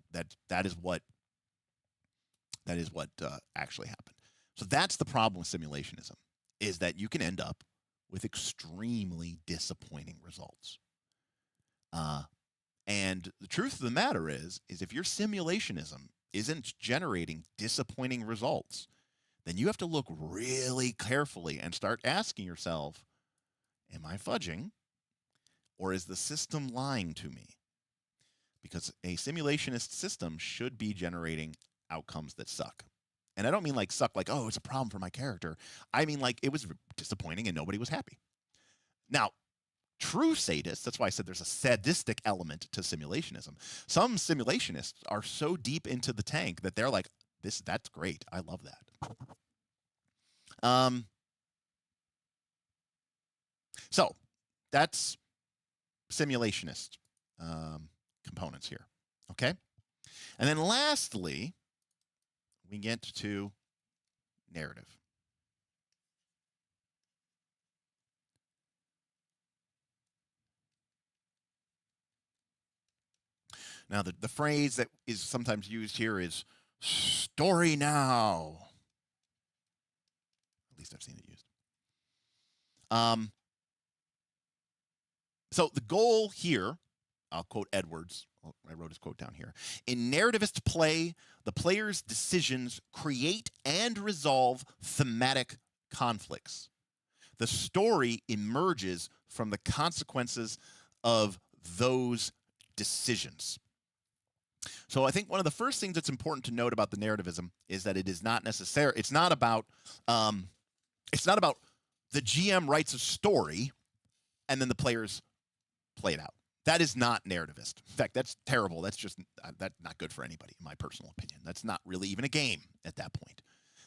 actually happened. So that's the problem with simulationism, is that you can end up with extremely disappointing results. And the truth of the matter is if your simulationism isn't generating disappointing results, then you have to look really carefully and start asking yourself, am I fudging? Or is the system lying to me? Because a simulationist system should be generating outcomes that suck. And I don't mean like suck like, oh, it's a problem for my character. I mean like it was disappointing and nobody was happy. Now, true sadists, that's why I said there's a sadistic element to simulationism. Some simulationists are so deep into the tank that they're like, that's great. I love that. So that's simulationist components here. Okay? And then lastly, we get to narrative. Now, the phrase that is sometimes used here is story now. At least I've seen it used. So the goal here, I'll quote Edwards. I wrote his quote down here. In narrativist play, the player's decisions create and resolve thematic conflicts. The story emerges from the consequences of those decisions. So I think one of the first things that's important to note about the narrativism is that it is not necessary. It's not about the GM writes a story and then the players play it out. That is not narrativist. In fact, that's terrible. That's just that's not good for anybody, in my personal opinion. That's not really even a game at that point.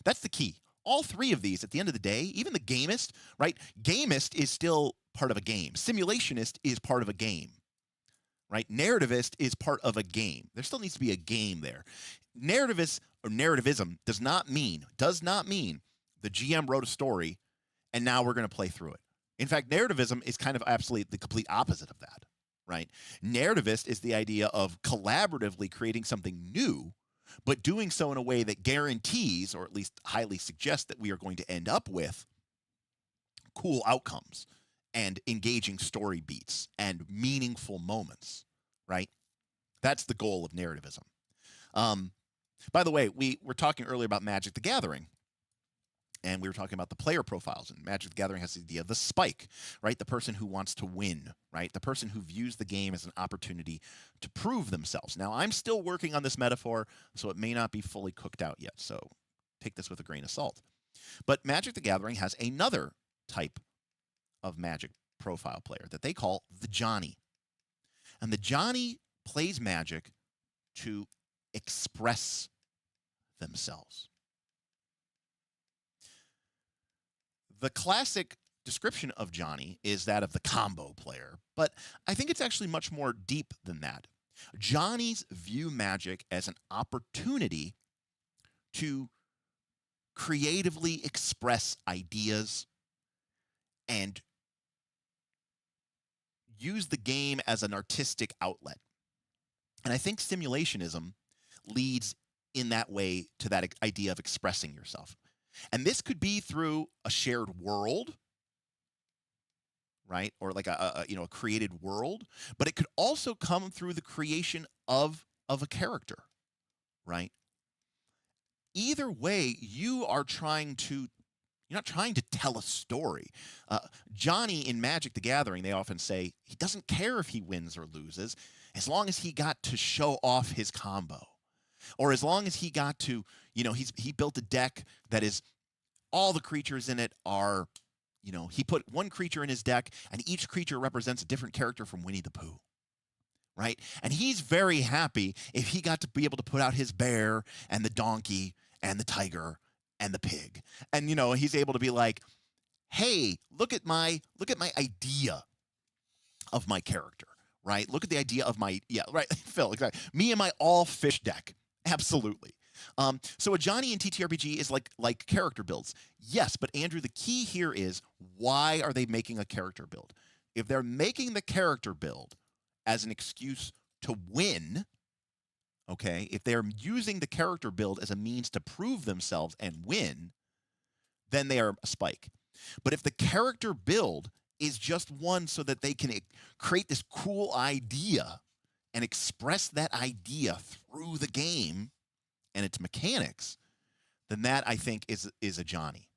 That's the key. All three of these, at the end of the day, even the gamist, right? Gamist is still part of a game. Simulationist is part of a game, right? Narrativist is part of a game. There still needs to be a game there. Narrativist or narrativism does not mean the GM wrote a story and now we're going to play through it. In fact, narrativism is kind of absolutely the complete opposite of that, right? Narrativist is the idea of collaboratively creating something new, but doing so in a way that guarantees, or at least highly suggests, that we are going to end up with cool outcomes and engaging story beats and meaningful moments, right? That's the goal of narrativism. By the way, we were talking earlier about Magic the Gathering, and we were talking about the player profiles, and Magic the Gathering has the idea of the spike, right? The person who wants to win, right? The person who views the game as an opportunity to prove themselves. Now, I'm still working on this metaphor, so it may not be fully cooked out yet, so take this with a grain of salt. But Magic the Gathering has another type of Magic profile player that they call the Johnny. And the Johnny plays Magic to express themselves. The classic description of Johnny is that of the combo player, but I think it's actually much more deep than that. Johnnies view Magic as an opportunity to creatively express ideas and use the game as an artistic outlet. And I think simulationism leads in that way to that idea of expressing yourself. And this could be through a shared world, right? Or like a created world, but it could also come through the creation of a character, right? Either way, you're not trying to tell a story. Johnny in Magic the Gathering, they often say he doesn't care if he wins or loses as long as he got to show off his combo. Or as long as he got to, he built a deck that is all the creatures in it are, he put one creature in his deck and each creature represents a different character from Winnie the Pooh, right? And he's very happy if he got to be able to put out his bear and the donkey and the tiger and the pig. And, he's able to be like, hey, look at my idea of my character, right? Look at the idea of my, right, Phil, exactly. Me and my all fish deck. Absolutely. So a Johnny in TTRPG is like character builds. Yes, but Andrew, the key here is, why are they making a character build? If they're making the character build as an excuse to win, okay, if they're using the character build as a means to prove themselves and win, then they are a spike. But if the character build is just one so that they can create this cool idea and express that idea through the game and its mechanics, then that, I think, is a Johnny.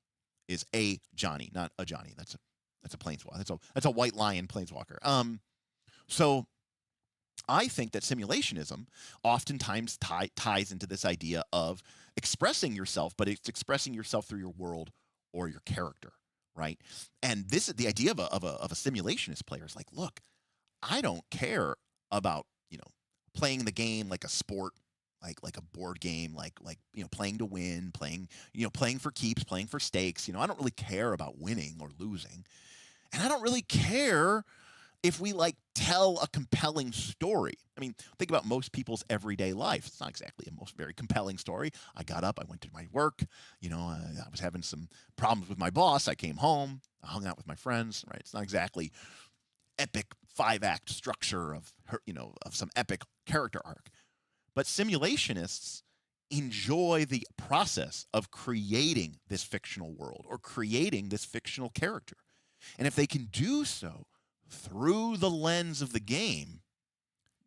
Is a Johnny, not a Johnny. That's a planeswalker. That's a white lion planeswalker. So I think that simulationism oftentimes ties into this idea of expressing yourself, but it's expressing yourself through your world or your character, right? And this is the idea of a simulationist player. Is like, look, I don't care about playing the game like a sport, like a board game, like playing to win, playing for keeps, playing for stakes. I don't really care about winning or losing, and I don't really care if we like tell a compelling story. I mean, think about most people's everyday life. It's not exactly a most very compelling story. I got up, I went to my work, you know, I was having some problems with my boss. I came home, I hung out with my friends, right? It's not exactly epic 5-act structure of her, you know, of some epic character arc. But simulationists enjoy the process of creating this fictional world or creating this fictional character. And if they can do so through the lens of the game,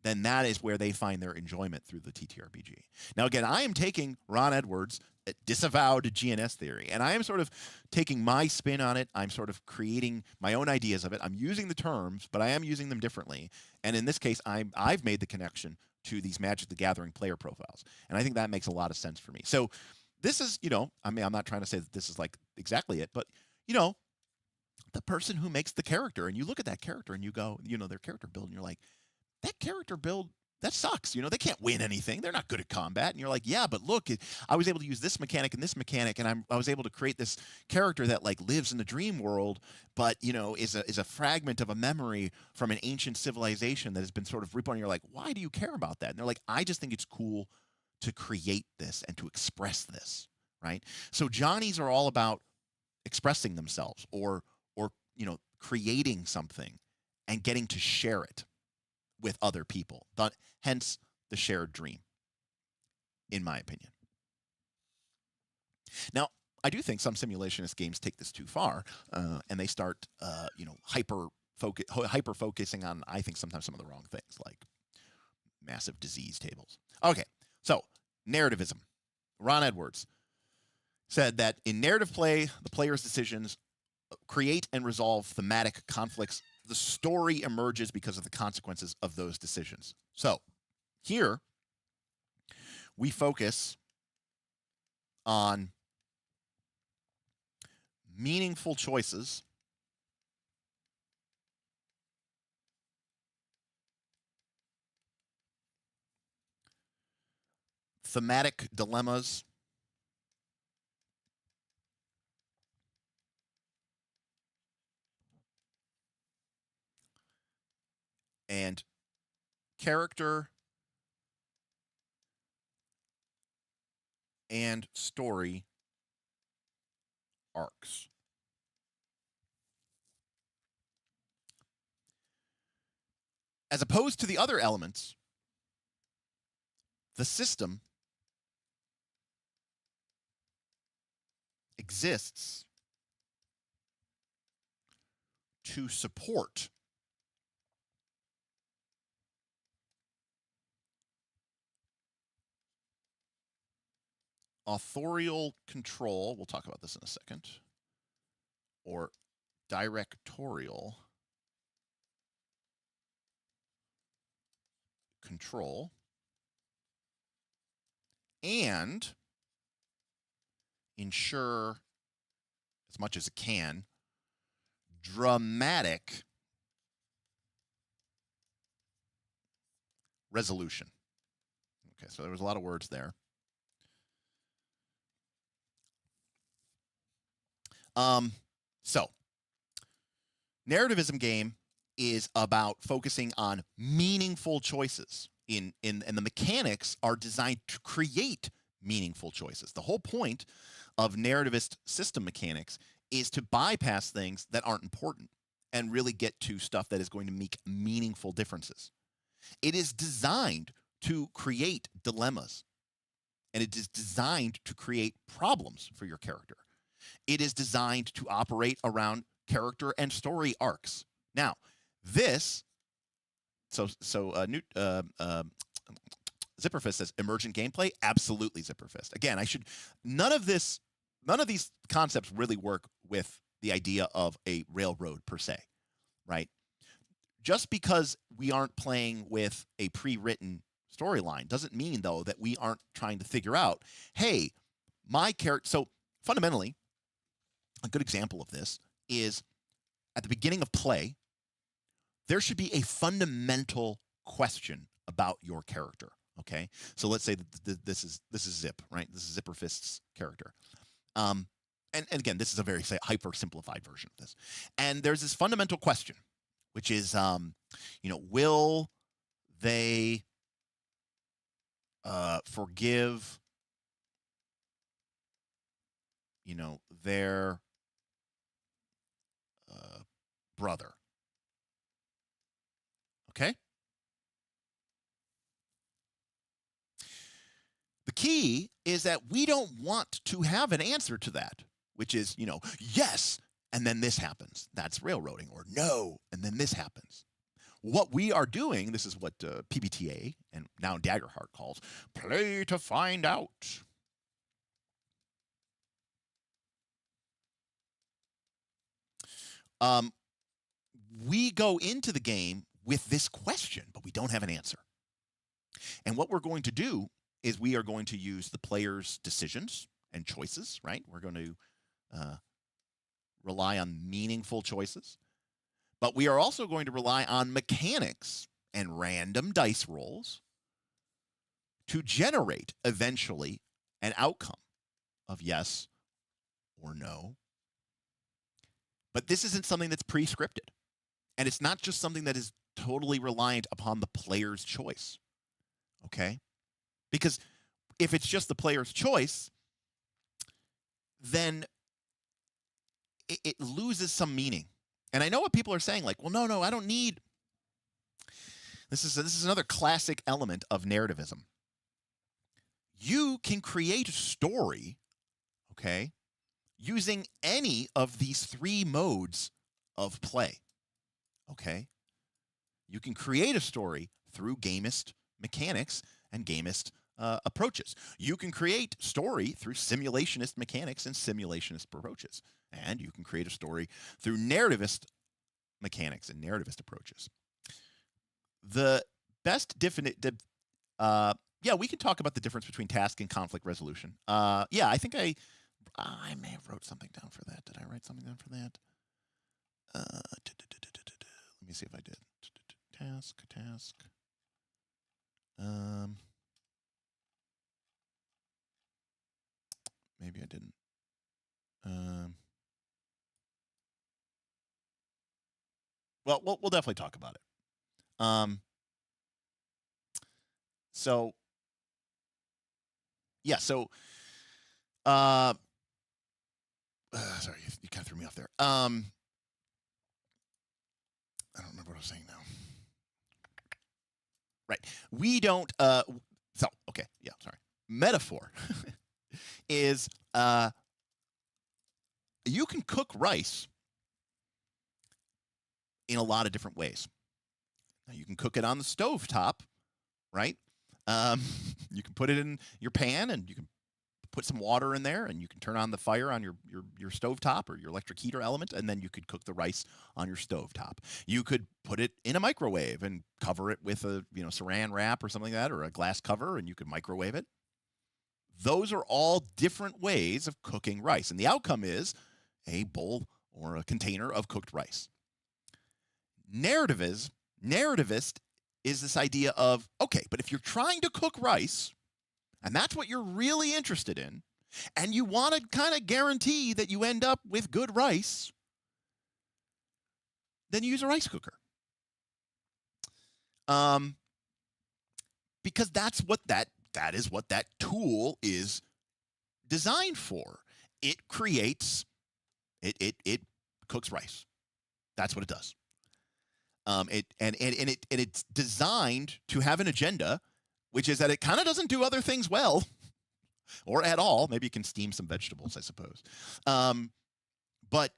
then that is where they find their enjoyment through the TTRPG. Now, again, I am taking Ron Edwards' disavowed GNS theory, and I am sort of taking my spin on it. I'm sort of creating my own ideas of it. I'm using the terms, but I am using them differently. And in this case, I've made the connection to these Magic the Gathering player profiles. And I think that makes a lot of sense for me. So this is, you know, I mean, I'm not trying to say that this is like exactly it, but, you know, the person who makes the character, and you look at that character and you go, you know, their character build, and you're like, that character build, that sucks. You know, they can't win anything. They're not good at combat. And you're like, yeah, but look, I was able to use this mechanic and this mechanic, and I was able to create this character that like lives in the dream world, but, you know, is a fragment of a memory from an ancient civilization that has been sort of reborn. And you're like, why do you care about that? And they're like, I just think it's cool to create this and to express this, right? So Johnnies are all about expressing themselves or you know, creating something and getting to share it with other people. Hence the shared dream, in my opinion. Now, I do think some simulationist games take this too far, and they start, you know, hyper focusing on, I think, sometimes some of the wrong things, like massive disease tables. Okay, so narrativism. Ron Edwards said that in narrative play, the player's decisions create and resolve thematic conflicts. The story emerges because of the consequences of those decisions. So here we focus on meaningful choices thematic dilemmas and character and story arcs. As opposed to the other elements, the system exists to support authorial control, we'll talk about this in a second, or directorial control, and ensure, as much as it can, dramatic resolution. Okay, so there was a lot of words there. So narrativism game is about focusing on meaningful choices and the mechanics are designed to create meaningful choices. The whole point of narrativist system mechanics is to bypass things that aren't important and really get to stuff that is going to make meaningful differences. It is designed to create dilemmas, and it is designed to create problems for your character. It is designed to operate around character and story arcs. Now, this, Zipperfist says emergent gameplay. Absolutely, Zipperfist. Again, none of these concepts really work with the idea of a railroad per se, right? Just because we aren't playing with a pre-written storyline doesn't mean, though, that we aren't trying to figure out, hey, my character. So fundamentally, a good example of this is at the beginning of play, there should be a fundamental question about your character. Okay, so let's say that this is Zip, right? This is Zipperfist's character. And again, this is a very hyper simplified version of this. And there's this fundamental question, which is, will they forgive, their brother? Okay? The key is that we don't want to have an answer to that, which is, yes, and then this happens. That's railroading. Or no, and then this happens. What we are doing, this is what PBTA and now Daggerheart calls play to find out. We go into the game with this question, but we don't have an answer. And what we're going to do is we are going to use the player's decisions and choices, right? We're going to rely on meaningful choices. But we are also going to rely on mechanics and random dice rolls to generate eventually an outcome of yes or no. But this isn't something that's pre-scripted. And it's not just something that is totally reliant upon the player's choice. Okay? Because if it's just the player's choice, then it loses some meaning. And I know what people are saying, like, well, no, I don't need. This is another classic element of narrativism. You can create a story, okay, using any of these three modes of play. Okay? You can create a story through gamist mechanics and gamist approaches. You can create story through simulationist mechanics and simulationist approaches. And you can create a story through narrativist mechanics and narrativist approaches. The best we can talk about the difference between task and conflict resolution. I think I may have wrote something down for that. Did I write something down for that? Let me see if I did. Task. Maybe I didn't. Well, we'll definitely talk about it. Sorry, you kind of threw me off there. I don't remember what I was saying now. Right. We don't, sorry. Metaphor is, you can cook rice in a lot of different ways. Now, you can cook it on the stovetop, right? You can put it in your pan and you can put some water in there and you can turn on the fire on your stovetop or your electric heater element, and then you could cook the rice on your stovetop. You could put it in a microwave and cover it with a saran wrap or something like that, or a glass cover, and you could microwave it. Those are all different ways of cooking rice, and the outcome is a bowl or a container of cooked rice. Narrativist is this idea of, okay, but if you're trying to cook rice, and that's what you're really interested in, and you want to kind of guarantee that you end up with good rice, then you use a rice cooker. Because that is what that tool is designed for. It creates, it cooks rice. That's what it does. It's designed to have an agenda, which is that it kind of doesn't do other things well, or at all. Maybe you can steam some vegetables, I suppose. But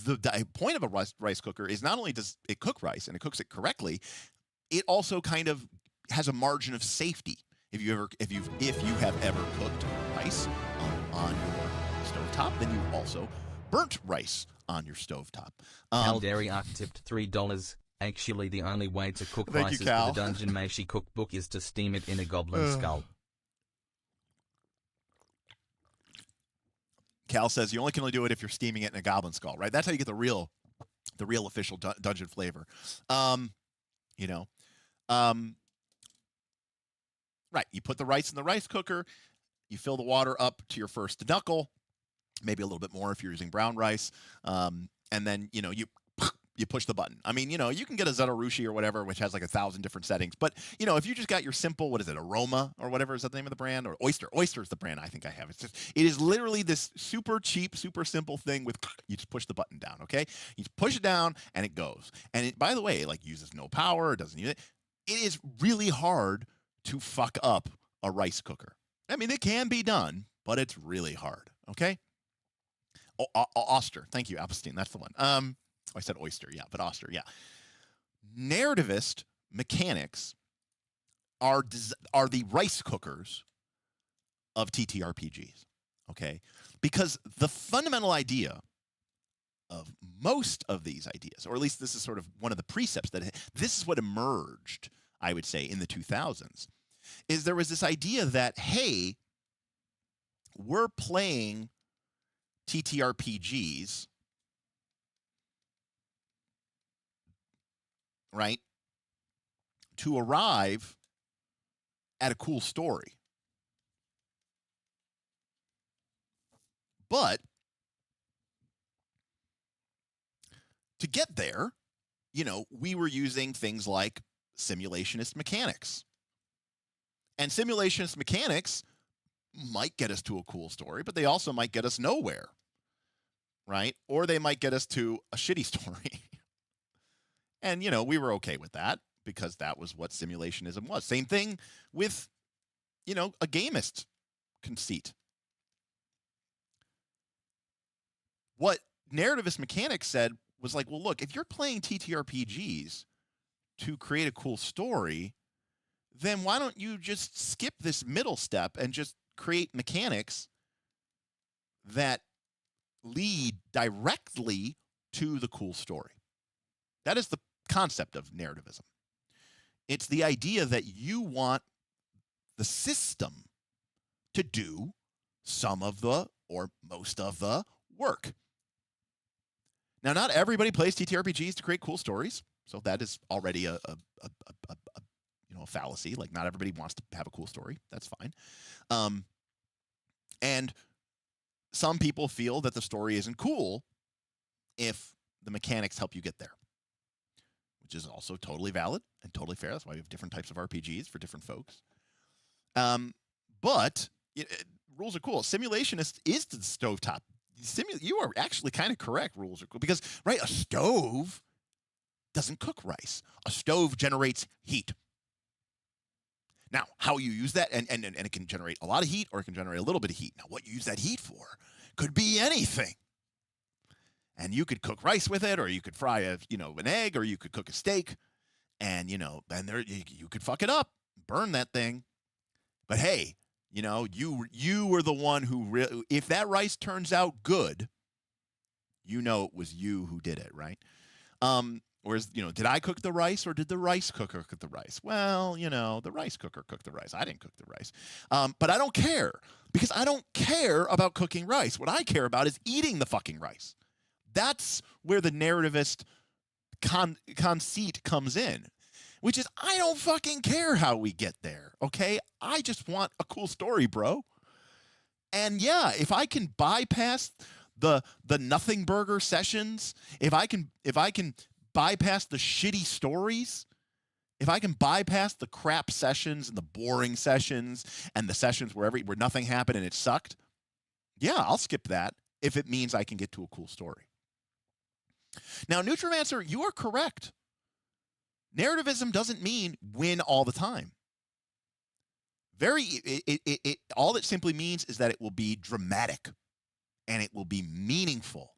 the point of a rice cooker is not only does it cook rice and it cooks it correctly, it also kind of has a margin of safety. If you have ever cooked rice on your stovetop, then you also burnt rice on your stovetop. Alderi Arc tipped $3. Actually, the only way to cook rice for the Dungeon Meshi cookbook is to steam it in a goblin skull. Cal says you can only do it if you're steaming it in a goblin skull, right? That's how you get the real official dungeon flavor. Right. You put the rice in the rice cooker. You fill the water up to your first knuckle, maybe a little bit more if you're using brown rice. And then, you you push the button. I mean, you know, you can get a Zetarushi or whatever, which has like 1,000 different settings. But, you know, if you just got your simple, what is it, Aroma or whatever, is that the name of the brand? Or Oyster. Oyster is the brand I think I have. It is literally this super cheap, super simple thing with, you just push the button down, okay? You just push it down and it goes. And it, by the way, it like uses no power, it doesn't use it. It is really hard to fuck up a rice cooker. I mean, it can be done, but it's really hard, okay? Oster. Thank you, Alpestein. That's the one. I said oyster, yeah, but Oster, yeah. Narrativist mechanics are the rice cookers of TTRPGs, okay? Because the fundamental idea of most of these ideas, or at least this is sort of one of the precepts that this is what emerged, I would say, in the 2000s, is there was this idea that, hey, we're playing TTRPGs, right, to arrive at a cool story. But to get there, you know, we were using things like simulationist mechanics. And simulationist mechanics might get us to a cool story, but they also might get us nowhere, right? Or they might get us to a shitty story. And, you know, we were okay with that because that was what simulationism was. Same thing with, you know, a gamist conceit. What narrativist mechanics said was like, well, look, if you're playing TTRPGs to create a cool story, then why don't you just skip this middle step and just create mechanics that lead directly to the cool story? That is the concept of narrativism. It's the idea that you want the system to do some of the or most of the work. Now, not everybody plays TTRPGs to create cool stories, so that is already a fallacy. Like, not everybody wants to have a cool story. That's fine. And some people feel that the story isn't cool if the mechanics help you get there, which is also totally valid and totally fair. That's why we have different types of RPGs for different folks. But rules are cool. Simulationist is the stovetop. You are actually kind of correct. Rules are cool because, right, a stove doesn't cook rice. A stove generates heat. Now, how you use that, and it can generate a lot of heat or it can generate a little bit of heat. Now, what you use that heat for could be anything. And you could cook rice with it, or you could fry an egg, or you could cook a steak, and you could fuck it up, burn that thing. But hey, you were the one who if that rice turns out good, it was you who did it, right? Whereas, did I cook the rice or did the rice cooker cook the rice? Well, the rice cooker cooked the rice. I didn't cook the rice. But I don't care because I don't care about cooking rice. What I care about is eating the fucking rice. That's where the narrativist conceit comes in, which is I don't fucking care how we get there, okay? I just want a cool story, bro. And yeah, if I can bypass the nothing burger sessions, if I can bypass the shitty stories, if I can bypass the crap sessions and the boring sessions and the sessions where nothing happened and it sucked, yeah, I'll skip that if it means I can get to a cool story. Now, Nutrimancer, you are correct. Narrativism doesn't mean win all the time. All it simply means is that it will be dramatic, and it will be meaningful,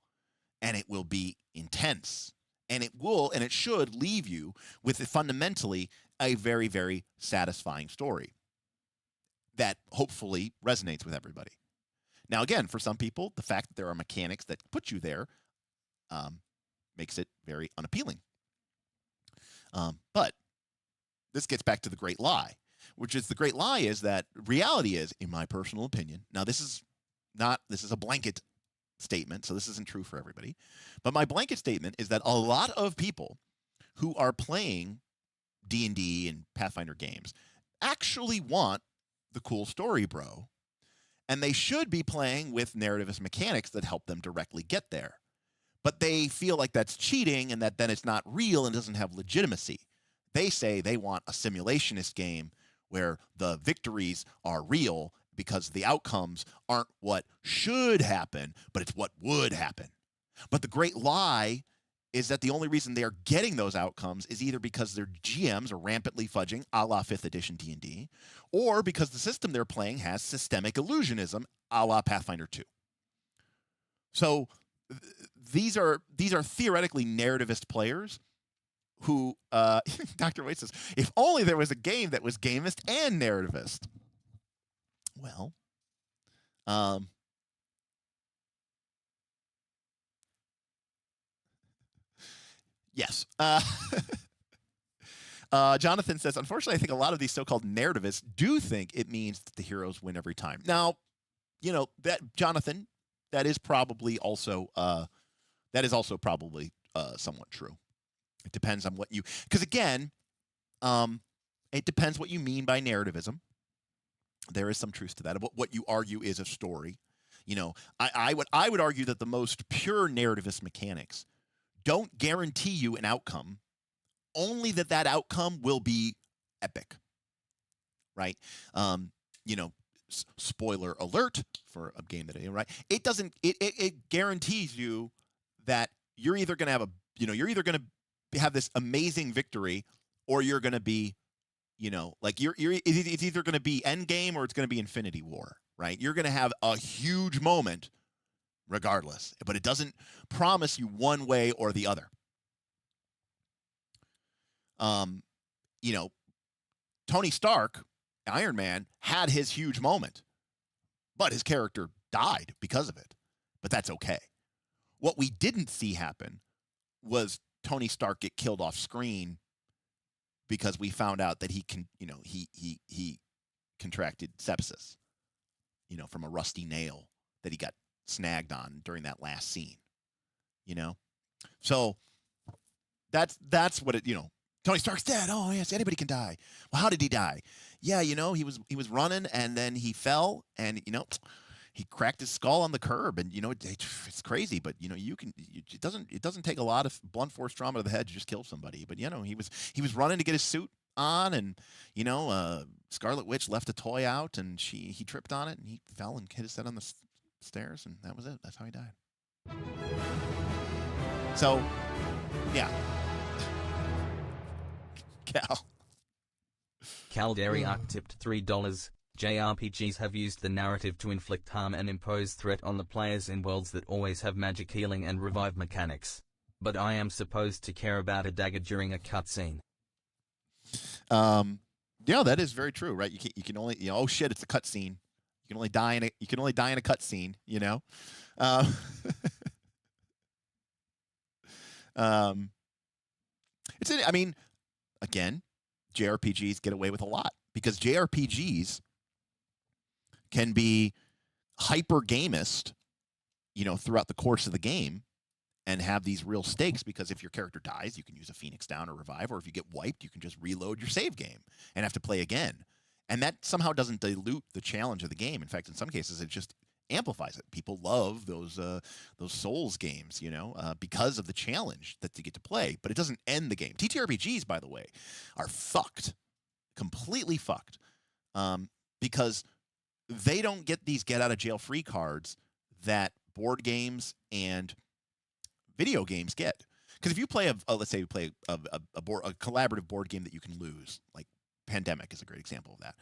and it will be intense, and it should leave you with fundamentally a very, very satisfying story that hopefully resonates with everybody. Now, again, for some people, the fact that there are mechanics that put you there makes it very unappealing. But this gets back to the great lie, which is the great lie is that reality is, in my personal opinion, now this is a blanket statement, so this isn't true for everybody, but my blanket statement is that a lot of people who are playing D&D and Pathfinder games actually want the cool story, bro, and they should be playing with narrativist mechanics that help them directly get there. but they feel like that's cheating and that then it's not real and doesn't have legitimacy. They say they want a simulationist game where the victories are real because the outcomes aren't what should happen, but it's what would happen. But the great lie is that the only reason they are getting those outcomes is either because their GMs are rampantly fudging, a la 5th edition D&D, or because the system they're playing has systemic illusionism, a la Pathfinder 2. So these are theoretically narrativist players who, Dr. Waite says, if only there was a game that was gamist and narrativist. Well, yes. Jonathan says, unfortunately, I think a lot of these so-called narrativists do think it means that the heroes win every time. Now, that, Jonathan, that is probably also somewhat true. It depends on what you, because again, it depends what you mean by narrativism. There is some truth to that. What you argue is a story. I would argue that the most pure narrativist mechanics don't guarantee you an outcome, only that outcome will be epic, right? Spoiler alert for a game that, right? It doesn't. It guarantees you that you're either going to have you're either going to have this amazing victory, or you're going to be, it's either going to be Endgame or it's going to be Infinity War, right? You're going to have a huge moment regardless, but it doesn't promise you one way or the other. Tony Stark, Iron Man, had his huge moment, but his character died because of it. But that's okay. What we didn't see happen was Tony Stark get killed off screen because we found out that he contracted sepsis, from a rusty nail that he got snagged on during that last scene. So that's what it, Tony Stark's dead. Oh yes, anybody can die. Well, how did he die? Yeah, he was running and then he fell and he cracked his skull on the curb and it's crazy, but it doesn't take a lot of blunt force trauma to the head to just kill somebody. But he was running to get his suit on and Scarlet Witch left a toy out and he tripped on it and he fell and hit his head on the stairs and that was it. That's how he died. So, yeah. Calderiac tipped $3. JRPGs have used the narrative to inflict harm and impose threat on the players in worlds that always have magic healing and revive mechanics. But I am supposed to care about a dagger during a cutscene. Yeah, that is very true, right? You can only oh shit, it's a cutscene. You can only die in a cutscene, Again, JRPGs get away with a lot because JRPGs can be hyper gamist, throughout the course of the game and have these real stakes because if your character dies, you can use a Phoenix Down or revive, or if you get wiped, you can just reload your save game and have to play again. And that somehow doesn't dilute the challenge of the game. In fact, in some cases, it just amplifies it. People love those Souls games, because of the challenge that they get to play. But it doesn't end the game. TTRPGs, by the way, are fucked, completely fucked, because they don't get these get out of jail free cards that board games and video games get. Because if you play let's say you play a collaborative board game that you can lose, like Pandemic is a great example of that.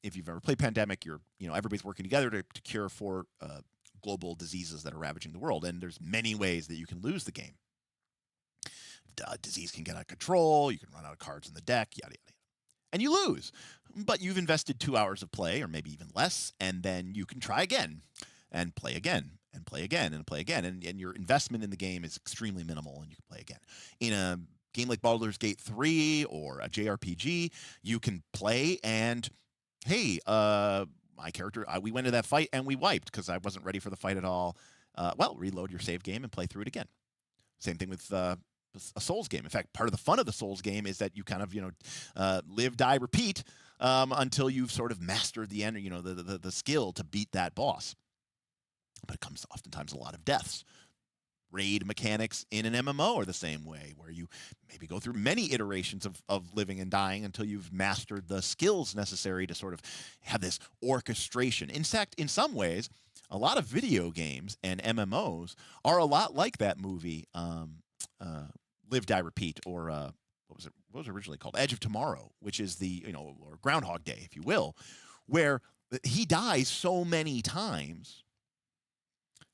If you've ever played Pandemic, everybody's working together to cure for global diseases that are ravaging the world, and there's many ways that you can lose the game. Disease can get out of control. You can run out of cards in the deck. Yada yada, and you lose. But you've invested 2 hours of play, or maybe even less, and then you can try again, and play again, and play again, and play again, and your investment in the game is extremely minimal, and you can play again. In a game like Baldur's Gate 3 or a JRPG, you can play and, hey, my character, we went to that fight and we wiped because I wasn't ready for the fight at all. Well, reload your save game and play through it again. Same thing with a Souls game. In fact, part of the fun of the Souls game is that you kind of, live, die, repeat until you've sort of mastered the end, the skill to beat that boss. But it comes oftentimes a lot of deaths. raid mechanics in an MMO are the same way, where you maybe go through many iterations of living and dying until you've mastered the skills necessary to sort of have this orchestration. In fact, in some ways, a lot of video games and MMOs are a lot like that movie, Live, Die, Repeat, or what was it originally called? Edge of Tomorrow, which is or Groundhog Day, if you will, where he dies so many times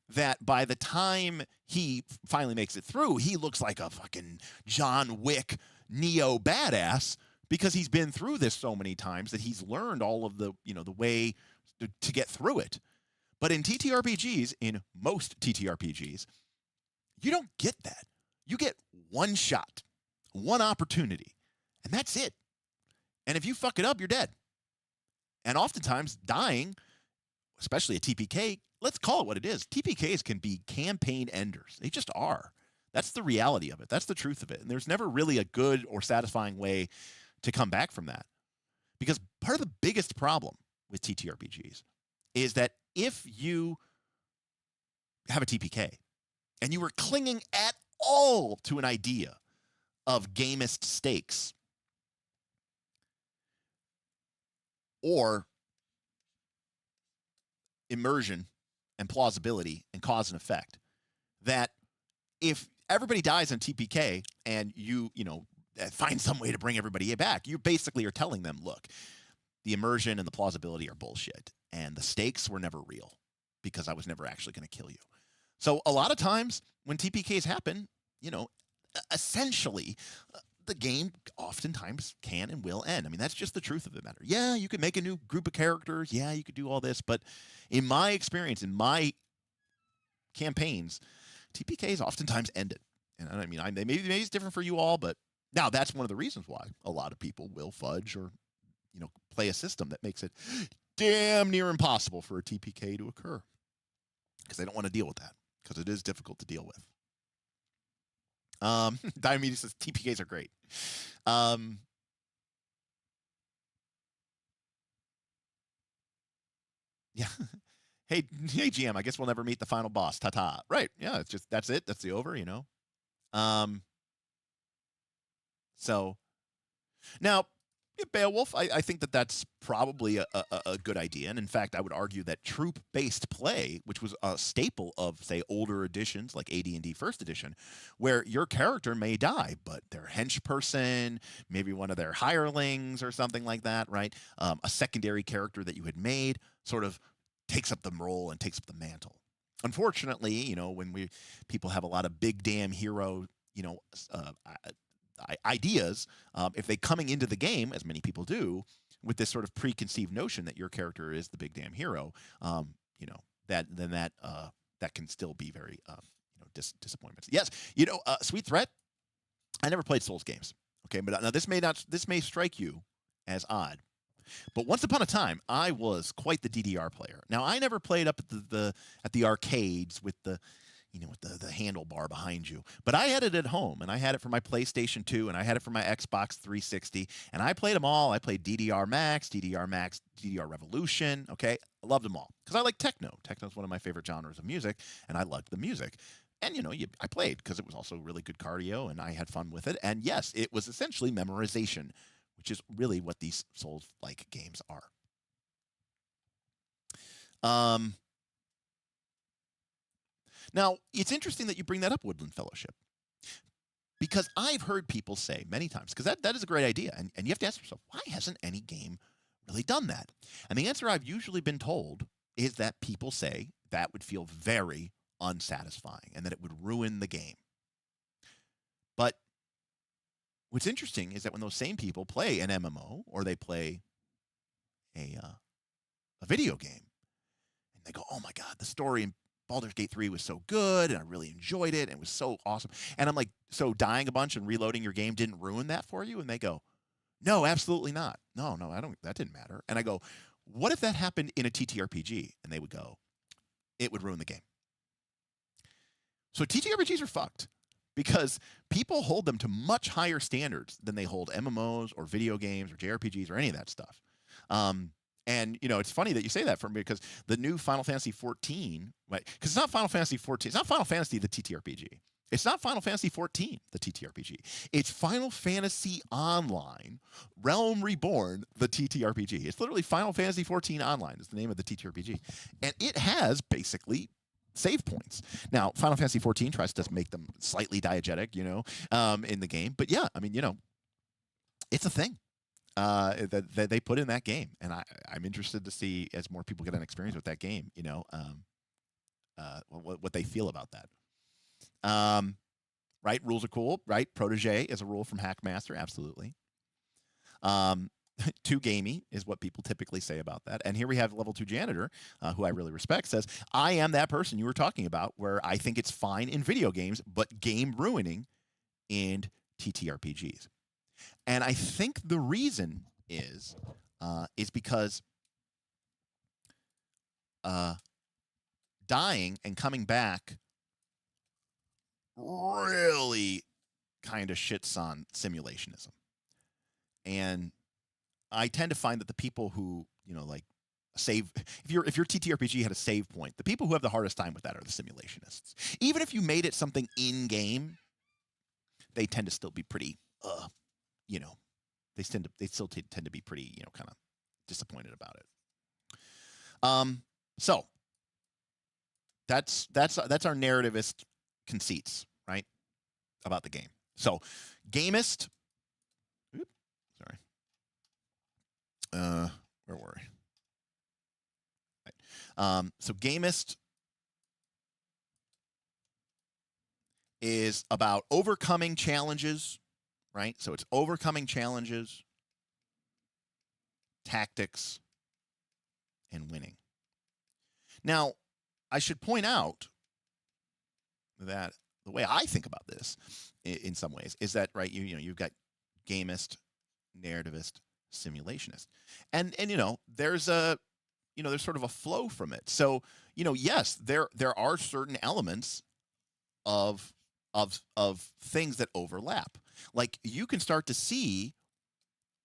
that by the time he finally makes it through, he looks like a fucking John Wick Neo badass, because he's been through this so many times that he's learned all of the way to get through it. But in TTRPGs, in most TTRPGs, you don't get that. You get one shot, one opportunity, and that's it. And if you fuck it up, you're dead. And oftentimes dying, especially a TPK, let's call it what it is. TPKs can be campaign enders. They just are. That's the reality of it. That's the truth of it. And there's never really a good or satisfying way to come back from that. Because part of the biggest problem with TTRPGs is that if you have a TPK and you were clinging at all to an idea of gamist stakes or immersion and plausibility and cause and effect, that if everybody dies on TPK and you find some way to bring everybody back, you basically are telling them, look, the immersion and the plausibility are bullshit, and the stakes were never real because I was never actually going to kill you. So a lot of times when TPKs happen, essentially the game oftentimes can and will end. I mean, that's just the truth of the matter. Yeah, you could make a new group of characters. Yeah, you could do all this. But in my experience, in my campaigns, TPKs oftentimes end it. And I mean, maybe it's different for you all, but now that's one of the reasons why a lot of people will fudge or, play a system that makes it damn near impossible for a TPK to occur, because they don't want to deal with that, because it is difficult to deal with. Diomedes says TPKs are great. Yeah. Hey, GM, I guess we'll never meet the final boss. Ta-ta. Right. Yeah, it's just, that's it. That's the over, So now, Beowulf, I think that's probably a good idea. And in fact, I would argue that troop-based play, which was a staple of, say, older editions like AD&D First Edition, where your character may die, but their hench person, maybe one of their hirelings or something like that, right? A secondary character that you had made sort of takes up the role and takes up the mantle. Unfortunately, when people have a lot of big damn hero, ideas, if they coming into the game, as many people do, with this sort of preconceived notion that your character is the big damn hero, that can still be very disappointments. Yes, Sweet Threat. I never played Souls games. Okay, but now this may strike you as odd, but once upon a time I was quite the DDR player. Now I never played up at the arcades with the the handlebar behind you. But I had it at home, and I had it for my PlayStation 2, and I had it for my Xbox 360, and I played them all. I played DDR Max, DDR Revolution, okay? I loved them all, because I like techno. Techno is one of my favorite genres of music, and I loved the music. And, I played, because it was also really good cardio, and I had fun with it. And yes, it was essentially memorization, which is really what these Souls-like games are. Now, it's interesting that you bring that up, Woodland Fellowship, because I've heard people say many times, because that is a great idea, and you have to ask yourself, why hasn't any game really done that? And the answer I've usually been told is that people say that would feel very unsatisfying and that it would ruin the game. But what's interesting is that when those same people play an MMO or they play a video game, and they go, oh my God, the story in Baldur's Gate 3 was so good, and I really enjoyed it, and it was so awesome. And I'm like, so dying a bunch and reloading your game didn't ruin that for you? And they go, no, absolutely not. No, that didn't matter. And I go, what if that happened in a TTRPG? And they would go, it would ruin the game. So TTRPGs are fucked, because people hold them to much higher standards than they hold MMOs or video games or JRPGs or any of that stuff. And And it's funny that you say that for me, because the new Final Fantasy 14, right? Because it's not Final Fantasy 14, it's not Final Fantasy the TTRPG. It's not Final Fantasy 14 the TTRPG. It's Final Fantasy Online, Realm Reborn the TTRPG. It's literally Final Fantasy 14 Online is the name of the TTRPG, and it has basically save points. Now, Final Fantasy 14 tries to make them slightly diegetic, in the game, but yeah, I mean, it's a thing that they put in that game, and I'm interested to see, as more people get an experience with that game, what they feel about that. Right, rules are cool, right? Protege is a rule from Hackmaster, absolutely. Too gamey is what people typically say about that. And here we have Level 2 Janitor, who I really respect, says, I am that person you were talking about, where I think it's fine in video games, but game ruining in TTRPGs. And I think the reason is because dying and coming back really kind of shits on simulationism. And I tend to find that the people who, like save, if your TTRPG had a save point, the people who have the hardest time with that are the simulationists. Even if you made it something in game, they tend to still be pretty, they still tend to be pretty, kind of disappointed about it. So that's our narrativist conceits, right, about the game. So gamist, where were we? Right. So gamist is about overcoming challenges, right? So it's overcoming challenges, tactics, and winning. Now, I should point out that the way I think about this, in some ways, is that, right, you've got gamist, narrativist, simulationist, and there's there's sort of a flow from it. So yes, there are certain elements of things that overlap. Like, you can start to see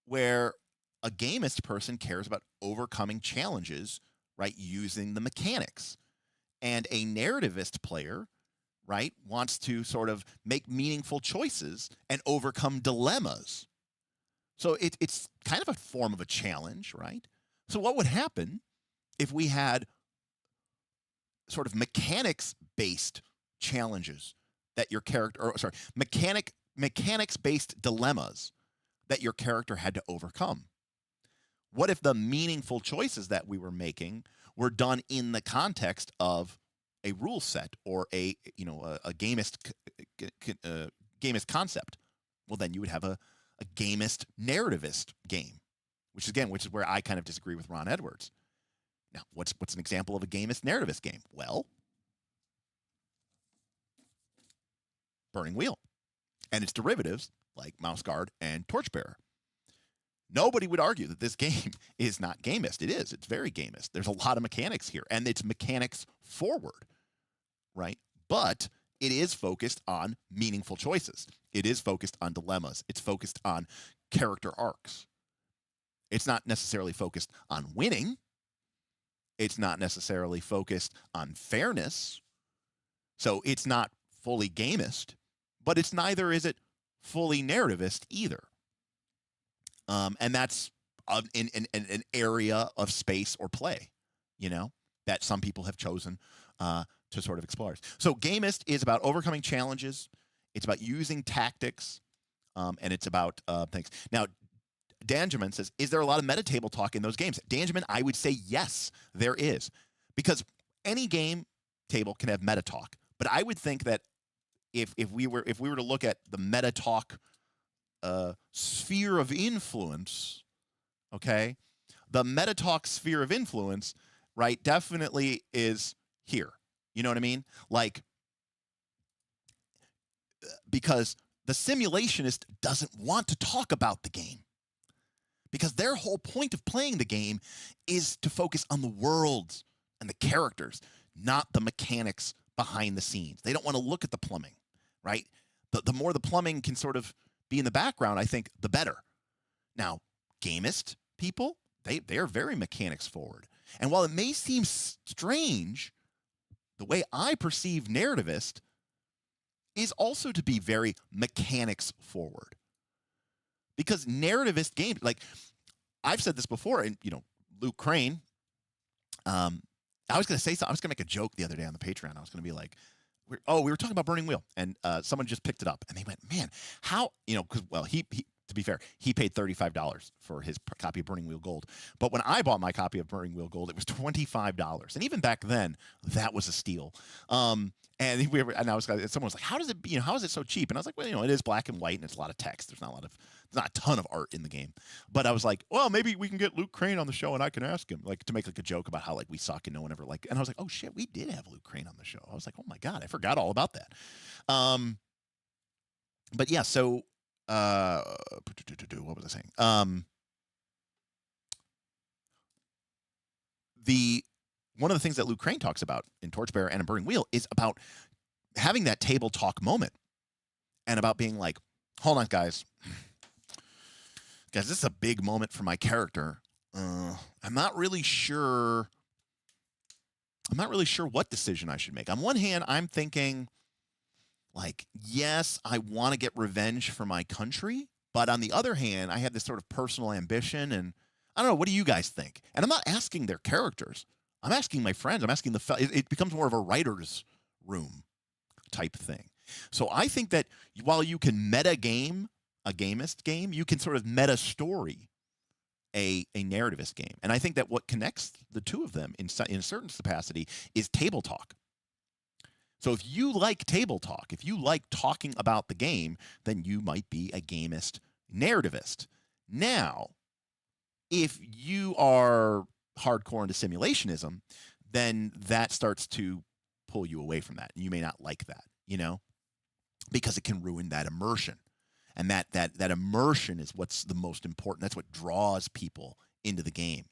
where a gamist person cares about overcoming challenges, right, using the mechanics, and a narrativist player, right, wants to sort of make meaningful choices and overcome dilemmas. So it's kind of a form of a challenge, right? So what would happen if we had sort of mechanics-based challenges that your character, or sorry, mechanics-based dilemmas that your character had to overcome? What if the meaningful choices that we were making were done in the context of a rule set or a gamist concept? Well, then you would have a gamist narrativist game, which is where I kind of disagree with Ron Edwards. Now, what's an example of a gamist narrativist game? Well, Burning Wheel and its derivatives like Mouse Guard and Torchbearer. Nobody would argue that this game is not gamist. It is. It's very gamist. There's a lot of mechanics here, and it's mechanics forward, right? But it is focused on meaningful choices. It is focused on dilemmas. It's focused on character arcs. It's not necessarily focused on winning. It's not necessarily focused on fairness. So it's not fully gamist, but it's neither is it fully narrativist either. And that's in an area of space or play, that some people have chosen to sort of explore. So gamist is about overcoming challenges. It's about using tactics, and it's about things. Now, Danjamin says, is there a lot of meta table talk in those games? Danjamin, I would say yes, there is. Because any game table can have meta talk. But I would think that if we were to look at the meta talk sphere of influence, okay, the meta talk sphere of influence, right, definitely is here. You know what I mean? Like, because the simulationist doesn't want to talk about the game, because their whole point of playing the game is to focus on the worlds and the characters, not the mechanics behind the scenes. They don't want to look at the plumbing, right? The more the plumbing can sort of be in the background, I think, the better. Now, gamist people, they are very mechanics forward. And while it may seem strange, the way I perceive narrativist is also to be very mechanics forward. Because narrativist games, like I've said this before, and Luke Crane, I was going to say something. I was going to make a joke the other day on the Patreon. I was going to be like, we were talking about Burning Wheel, and someone just picked it up, and they went, man, how, because, well, he to be fair, he paid $35 for his copy of Burning Wheel Gold. But when I bought my copy of Burning Wheel Gold, it was $25. And even back then, that was a steal. And someone was like, how does it, how is it so cheap? And I was like, well, it is black and white and it's a lot of text. There's not a ton of art in the game. But I was like, well, maybe we can get Luke Crane on the show and I can ask him, like, to make like a joke about how like we suck and no one ever like. And I was like, oh shit, we did have Luke Crane on the show. I was like, oh my God, I forgot all about that. But yeah, so what was I saying? One of the things that Luke Crane talks about in Torchbearer and in Burning Wheel is about having that table talk moment and about being like, hold on, guys, this is a big moment for my character. I'm not really sure what decision I should make. On one hand, I'm thinking, like, yes, I want to get revenge for my country, but on the other hand, I have this sort of personal ambition, and I don't know, what do you guys think? And I'm not asking their characters. I'm asking my friends. I'm asking it becomes more of a writer's room type thing. So I think that while you can meta game a gamist game, you can sort of meta story a narrativist game. And I think that what connects the two of them in a certain capacity is table talk. So if you like table talk, if you like talking about the game, then you might be a gamist narrativist. Now, if you are hardcore into simulationism, then that starts to pull you away from that. And you may not like that, because it can ruin that immersion. And that immersion is what's the most important. That's what draws people into the game,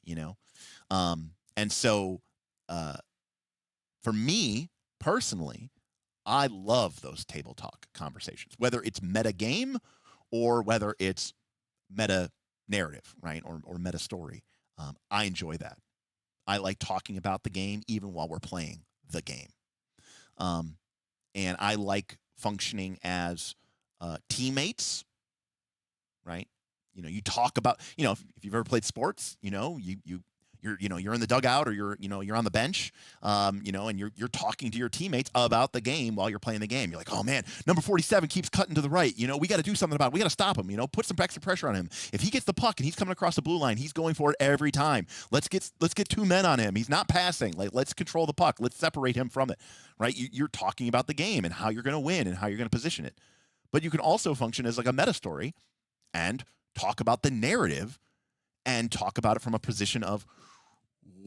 And so for me, personally, I love those table talk conversations, whether it's meta game or whether it's meta narrative, right? Or meta story. I enjoy that. I like talking about the game even while we're playing the game. And I like functioning as teammates, right? You talk about, if you've ever played sports, you're in the dugout or you're on the bench, and you're talking to your teammates about the game while you're playing the game. You're like, oh man, number 47 keeps cutting to the right. We got to do something about it. We got to stop him. Put some extra pressure on him. If he gets the puck and he's coming across the blue line, he's going for it every time. Let's get 2 men on him. He's not passing. Like, let's control the puck. Let's separate him from it. Right? You're talking about the game and how you're going to win and how you're going to position it. But you can also function as like a meta story and talk about the narrative and talk about it from a position of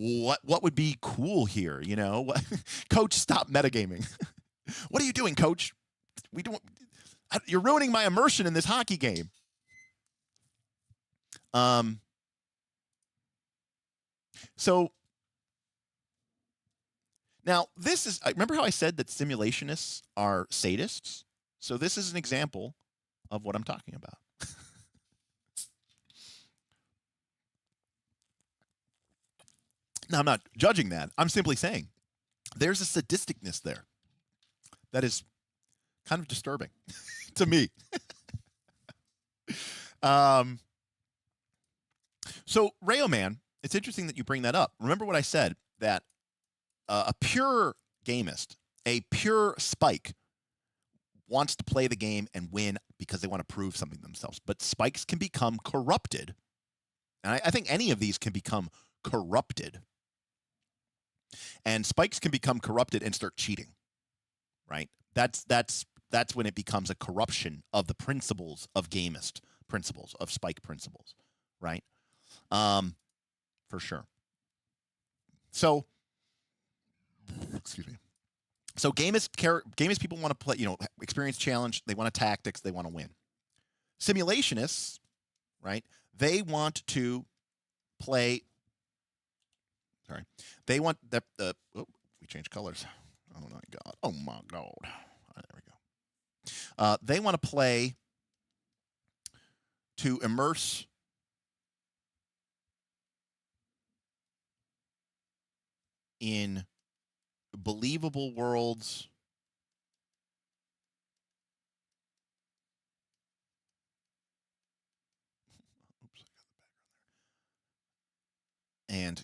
what would be cool here, Coach, stop metagaming. What are you doing, Coach? You're ruining my immersion in this hockey game. So now this is, remember how I said that simulationists are sadists? So this is an example of what I'm talking about. Now, I'm not judging that. I'm simply saying there's a sadisticness there that is kind of disturbing to me. So, Rayoman, it's interesting that you bring that up. Remember what I said, that a pure gamist, a pure spike, wants to play the game and win because they want to prove something themselves. But spikes can become corrupted. And I think any of these can become corrupted. And spikes can become corrupted and start cheating, right? That's when it becomes a corruption of the principles of gamist principles, of spike principles, right? For sure. So, excuse me. So gamist people want to play, experience challenge. They want tactics. They want to win. Simulationists, right? They want to play. Sorry, they want we changed colors. Oh my god! Oh my god! All right, there we go. They want to play to immerse in believable worlds and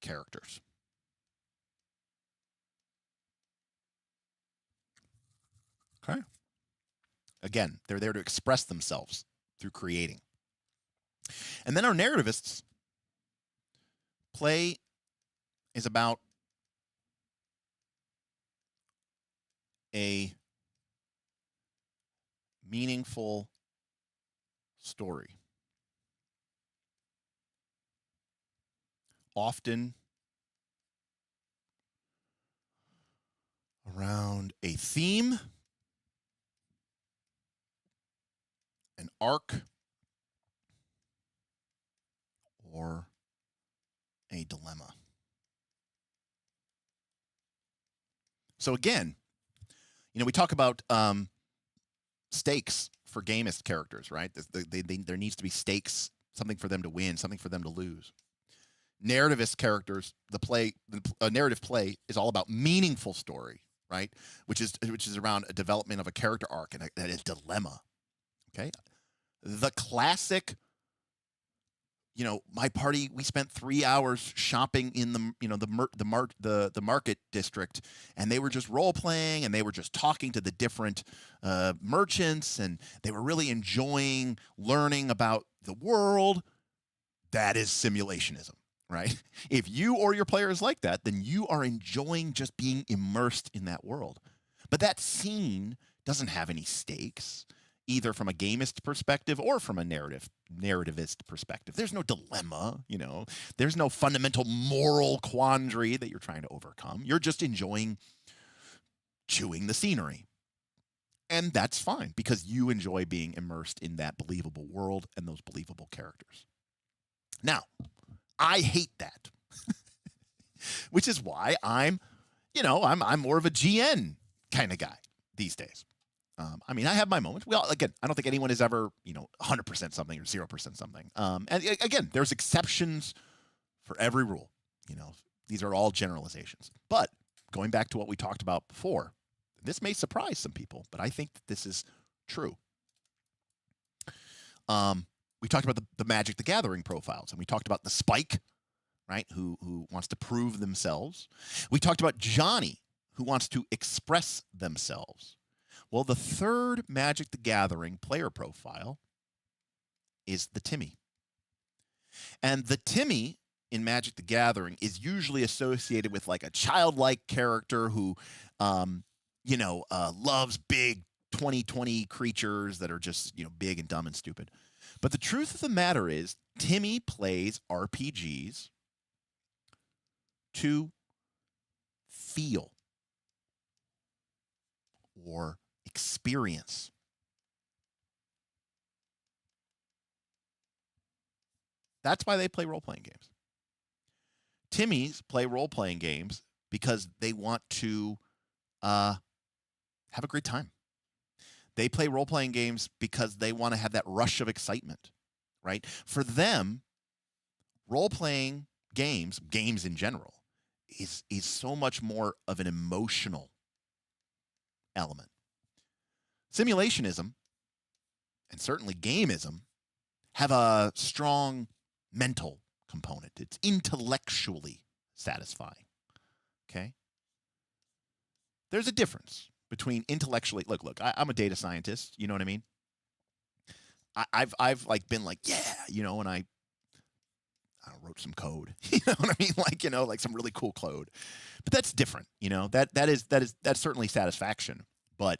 characters. Okay. Again, they're there to express themselves through creating. And then our narrativists play is about a meaningful story. Often around a theme, an arc, or a dilemma. So again, we talk about stakes for gamist characters, right? There needs to be stakes, something for them to win, something for them to lose. Narrativist characters, narrative play is all about meaningful story, right? Which is around a development of a character arc and a dilemma. Okay, the classic. My party, we spent 3 hours shopping in the market district, and they were just role playing, and they were just talking to the different merchants, and they were really enjoying learning about the world. That is simulationism, right? If you or your player is like that, then you are enjoying just being immersed in that world. But that scene doesn't have any stakes, either from a gamist perspective or from a narrativist perspective. There's no dilemma, there's no fundamental moral quandary that you're trying to overcome. You're just enjoying chewing the scenery. And that's fine because you enjoy being immersed in that believable world and those believable characters. Now, I hate that, which is why I'm more of a GN kind of guy these days. I have my moments. Well, again, I don't think anyone is ever, 100% something or 0% something. And again, there's exceptions for every rule. These are all generalizations. But going back to what we talked about before, this may surprise some people, but I think that this is true. We talked about the Magic the Gathering profiles, and we talked about the Spike, right, who wants to prove themselves. We talked about Johnny, who wants to express themselves. Well, the third Magic the Gathering player profile is the Timmy. And the Timmy in Magic the Gathering is usually associated with like a childlike character who, loves big 2020 creatures that are just, big and dumb and stupid. But the truth of the matter is, Timmy plays RPGs to feel or experience. That's why they play role-playing games. Timmys play role-playing games because they want to have a great time. They play role-playing games because they want to have that rush of excitement, right? For them, role-playing games in general, is so much more of an emotional element. Simulationism, and certainly gamism, have a strong mental component. It's intellectually satisfying. Okay? There's a difference between intellectually. Look. I'm a data scientist. You know what I mean? I've been like, yeah, and I wrote some code. You know what I mean? Like some really cool code. But that's different. That's certainly satisfaction. But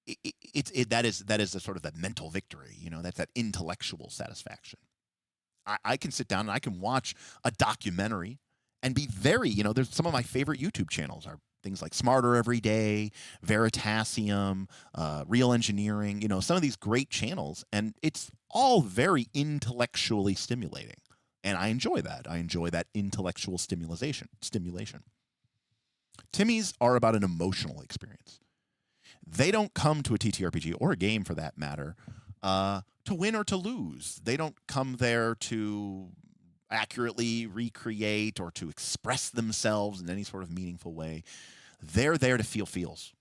that is a sort of that mental victory. That's that intellectual satisfaction. I can sit down and I can watch a documentary and be very, there's some of my favorite YouTube channels are things like Smarter Every Day, Veritasium, Real Engineering, some of these great channels, and it's all very intellectually stimulating. And I enjoy that. I enjoy that intellectual stimulation. Timmys are about an emotional experience. They don't come to a TTRPG, or a game for that matter, to win or to lose. They don't come there to accurately recreate or to express themselves in any sort of meaningful way. They're there to feel feels.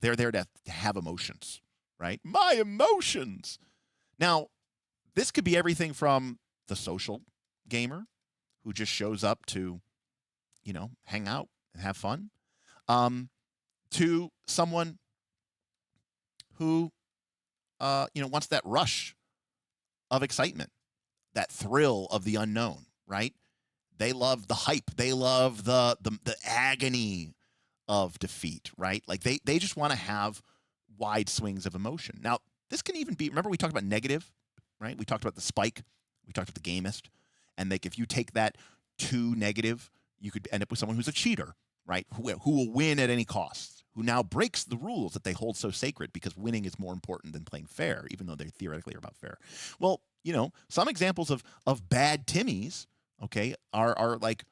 They're there to have emotions, right? My emotions. Now, this could be everything from the social gamer who just shows up to, hang out and have fun, to someone who, wants that rush of excitement, that thrill of the unknown, right? They love the hype. They love the agony of defeat, right? Like they just want to have wide swings of emotion. Now, this can even be, remember we talked about negative, right? We talked about the spike. We talked about the gamist. And like if you take that too negative, you could end up with someone who's a cheater, right? Who will win at any cost, who now breaks the rules that they hold so sacred because winning is more important than playing fair, even though they theoretically are about fair. Well, some examples of bad Timmies, okay, are like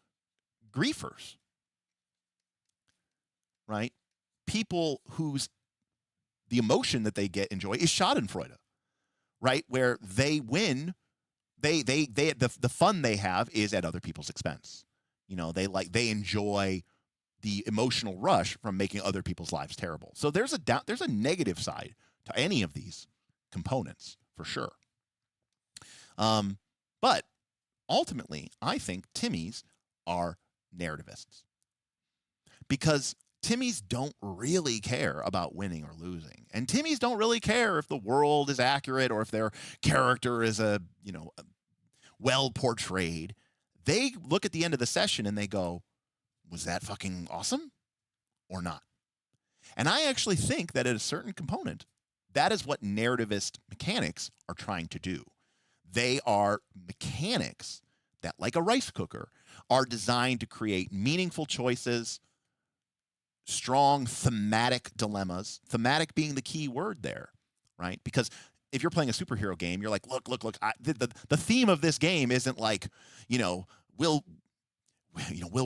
griefers, right? People whose the emotion that they enjoy is Schadenfreude, right? Where they win, the fun they have is at other people's expense. They enjoy the emotional rush from making other people's lives terrible. So there's a negative side to any of these components for sure. But ultimately, I think Timmies are narrativists because Timmies don't really care about winning or losing. And Timmies don't really care if the world is accurate or if their character is well portrayed. They look at the end of the session and they go, was that fucking awesome or not? And I actually think that at a certain component, that is what narrativist mechanics are trying to do. They are mechanics that, like a rice cooker, are designed to create meaningful choices, strong thematic dilemmas, thematic being the key word there, right? Because if you're playing a superhero game, you're like, look, the theme of this game isn't like, will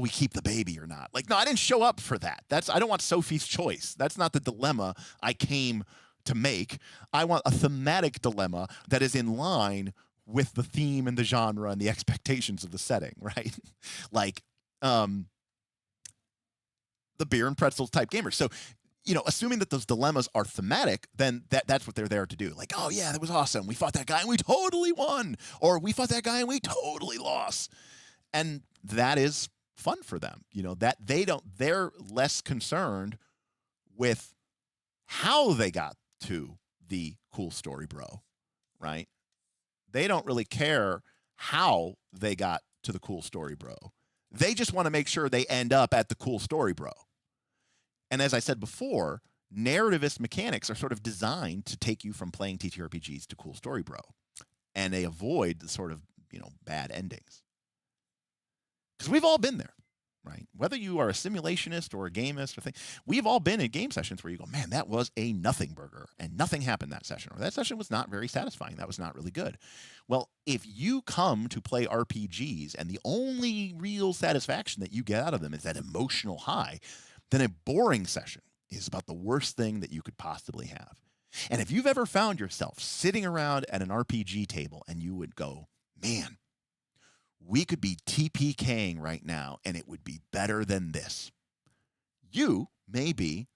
we keep the baby or not? Like, no, I didn't show up for that. I don't want Sophie's choice. That's not the dilemma I came to make. I want a thematic dilemma that is in line with the theme and the genre and the expectations of the setting, right? Like, the beer and pretzels type gamers. So, assuming that those dilemmas are thematic, then that's what they're there to do. Like, oh yeah, that was awesome. We fought that guy and we totally won. Or we fought that guy and we totally lost. And that is fun for them. They're less concerned with how they got to the cool story, bro, right? They don't really care how they got to the cool story, bro. They just want to make sure they end up at the cool story, bro. And as I said before, narrativist mechanics are sort of designed to take you from playing TTRPGs to cool story, bro. And they avoid the sort of, bad endings. Because we've all been there, right? Whether you are a simulationist or a gamist we've all been in game sessions where you go, man, that was a nothing burger and nothing happened that session, or that session was not very satisfying. That was not really good. Well, if you come to play RPGs and the only real satisfaction that you get out of them is that emotional high, then a boring session is about the worst thing that you could possibly have. And if you've ever found yourself sitting around at an RPG table and you would go, man, we could be TPKing right now and it would be better than this. You may be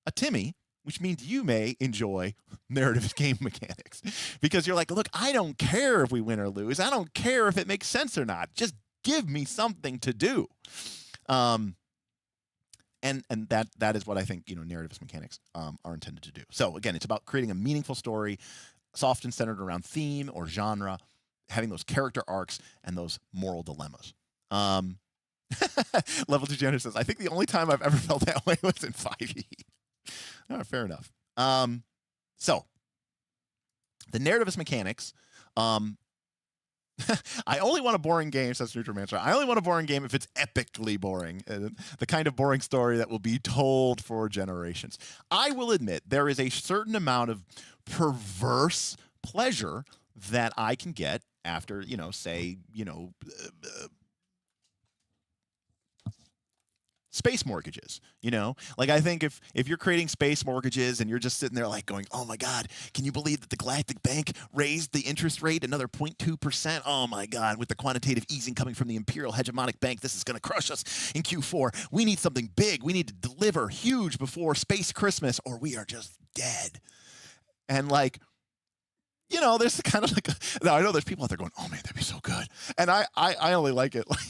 a Timmy, which means you may enjoy narrative game mechanics because you're like, look, I don't care if we win or lose. I don't care if it makes sense or not. Just give me something to do. And that is what I think, narrativist mechanics are intended to do. So again, it's about creating a meaningful story. It's often centered around theme or genre, having those character arcs and those moral dilemmas. Level 2 Janitor says, I think the only time I've ever felt that way was in 5e. Fair enough. So the narrativist mechanics, I only want a boring game, says Neutromancer. I only want a boring game if it's epically boring. The kind of boring story that will be told for generations. I will admit there is a certain amount of perverse pleasure that I can get after, space mortgages. You know, like I think if you're creating space mortgages and you're just sitting there like going, oh my God, can you believe that the Galactic Bank raised the interest rate another 0.2%? Oh my God, with the quantitative easing coming from the Imperial Hegemonic Bank, this is going to crush us in Q4. We need something big. We need to deliver huge before Space Christmas, or we are just dead. And like, you know, there's kind of like, now I know there's people out there going, oh man, that'd be so good. And I only like it. Like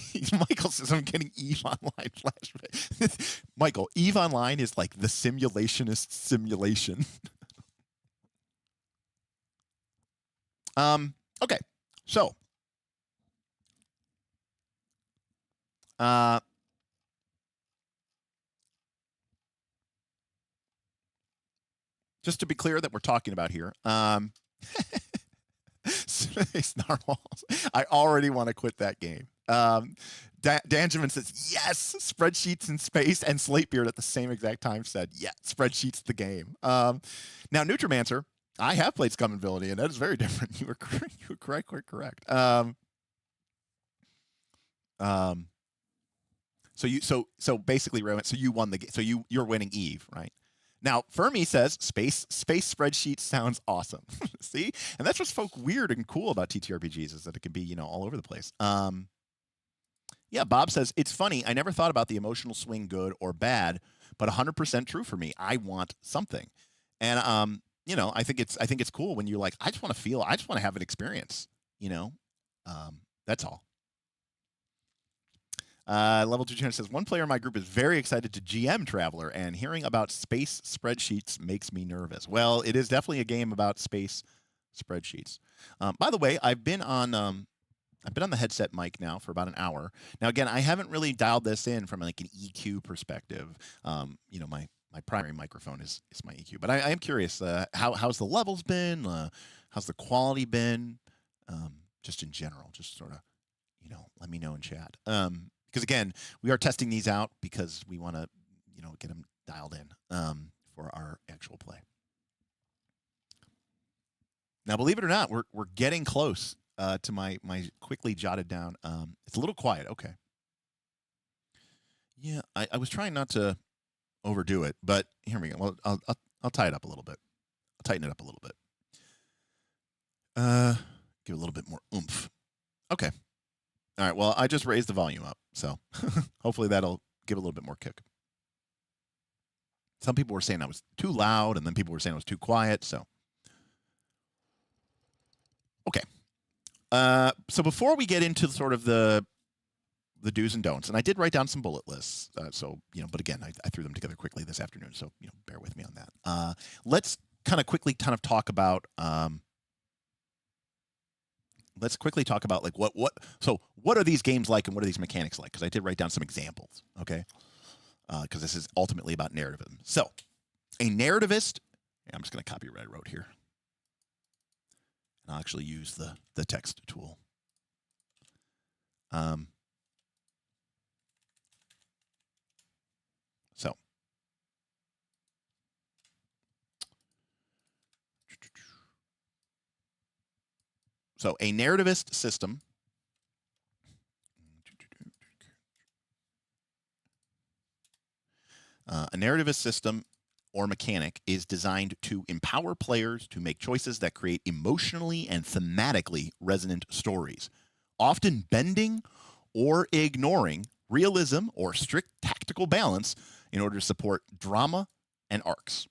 Michael says, I'm getting EVE Online flashback. Michael, EVE Online is like the simulationist simulation. Okay, so just to be clear that we're talking about here, Space Narwhals. I already want to quit that game. Danjamin says, yes, spreadsheets in space, and Slatebeard at the same exact time said, yeah, spreadsheets the game. Now, Nutrimancer, I have played Scum and Villainy, and that is very different. You were quite correct. So basically, Rowan, so you won the game. So you're winning EVE, right? Now, Fermi says, space spreadsheet sounds awesome. See? And that's what's folk weird and cool about TTRPGs, is that it can be, you know, all over the place. Yeah, Bob says, it's funny. I never thought about the emotional swing good or bad, but 100% true for me. I want something. And, you know, I think it's cool when you're like, I just want to feel, I just want to have an experience, you know? That's all. Level 2 Channel says, one player in my group is very excited to GM Traveler, and hearing about space spreadsheets makes me nervous. Well, it is definitely a game about space spreadsheets. By the way, I've been on the headset mic now for about an hour. Now, again, I haven't really dialed this in from like an EQ perspective. You know, my primary microphone is my EQ, but I am curious, how's the levels been? How's the quality been? Just in general, just sort of, you know, let me know in chat. Because again, we are testing these out because we want to, you know, get them dialed in for our actual play. Now, believe it or not, we're getting close to my quickly jotted down. It's a little quiet. Okay. Yeah, I was trying not to overdo it, but here we go. Well, I'll tie it up a little bit. I'll tighten it up a little bit. Give it a little bit more oomph. Okay. All right, well, I just raised the volume up, so hopefully that'll give a little bit more kick. Some people were saying I was too loud, and then people were saying I was too quiet, so. Okay. So before we get into sort of the do's and don'ts, and I did write down some bullet lists, so, you know, but again, I threw them together quickly this afternoon, so, you know, bear with me on that. Let's kind of quickly talk about like what are these games like and what are these mechanics like? Because I did write down some examples, okay? Because this is ultimately about narrativism. So, a narrativist, I'm just going to copy what I wrote here. And I'll actually use the text tool. So a narrativist system or mechanic is designed to empower players to make choices that create emotionally and thematically resonant stories, often bending or ignoring realism or strict tactical balance in order to support drama and arcs,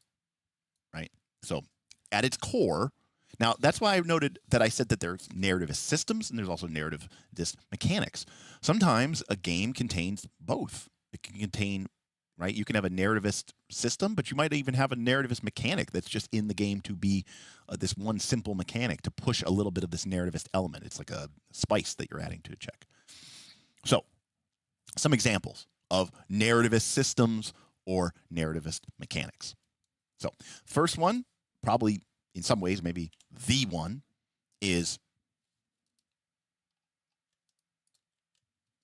right? So at its core, now, that's why I noted that I said that there's narrativist systems and there's also narrativist mechanics. Sometimes a game contains both. It can contain, right? You can have a narrativist system, but you might even have a narrativist mechanic that's just in the game to be this one simple mechanic to push a little bit of this narrativist element. It's like a spice that you're adding to a check. So, some examples of narrativist systems or narrativist mechanics. So, first one, probably in some ways, maybe the one, is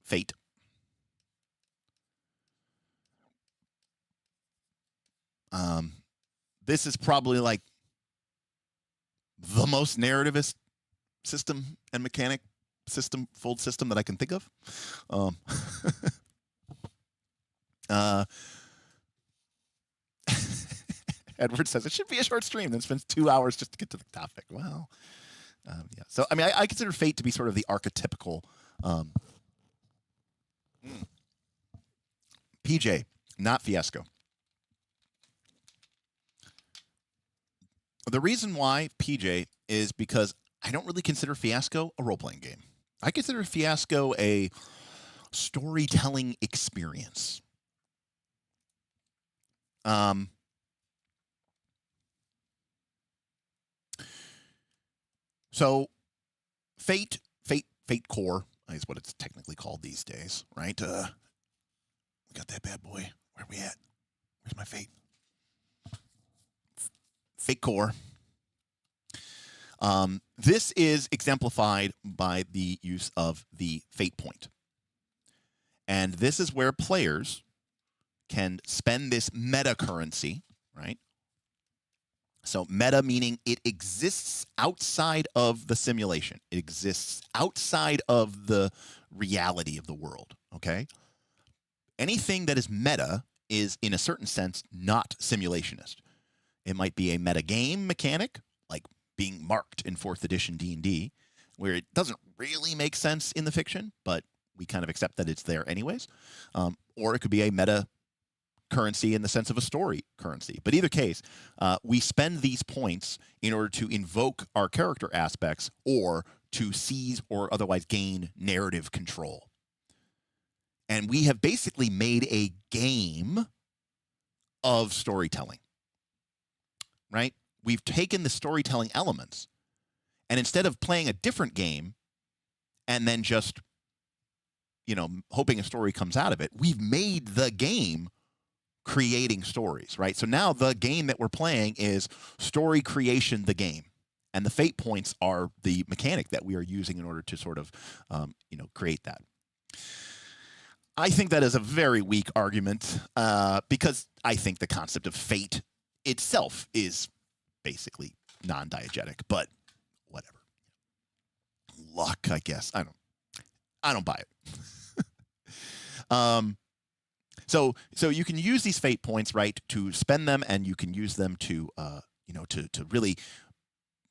fate. This is probably like the most narrativist system and mechanic system, fold system that I can think of. Edward says it should be a short stream, then spends 2 hours just to get to the topic. Well, yeah. So, I mean, I consider Fate to be sort of the archetypical PJ, not Fiasco. The reason why PJ is because I don't really consider Fiasco a role-playing game. I consider Fiasco a storytelling experience. So Fate Core is what it's technically called these days, right? We got that bad boy. Where are we at? Where's my Fate? Fate Core. This is exemplified by the use of the Fate point. And this is where players can spend this meta currency, right? So meta meaning it exists outside of the simulation. It exists outside of the reality of the world, okay? Anything that is meta is, in a certain sense, not simulationist. It might be a meta game mechanic, like being marked in 4th edition D&D, where it doesn't really make sense in the fiction, but we kind of accept that it's there anyways. Or it could be a meta currency in the sense of a story currency. But either case, we spend these points in order to invoke our character aspects or to seize or otherwise gain narrative control. And we have basically made a game of storytelling, right? We've taken the storytelling elements, and instead of playing a different game and then just, hoping a story comes out of it, we've made the game creating stories, right? So now the game that we're playing is story creation, the game. And the Fate points are the mechanic that we are using in order to sort of, create that. I think that is a very weak argument because I think the concept of Fate itself is basically non-diegetic, but whatever. Luck, I guess. I don't buy it. So you can use these Fate points, right, to spend them, and you can use them to, to really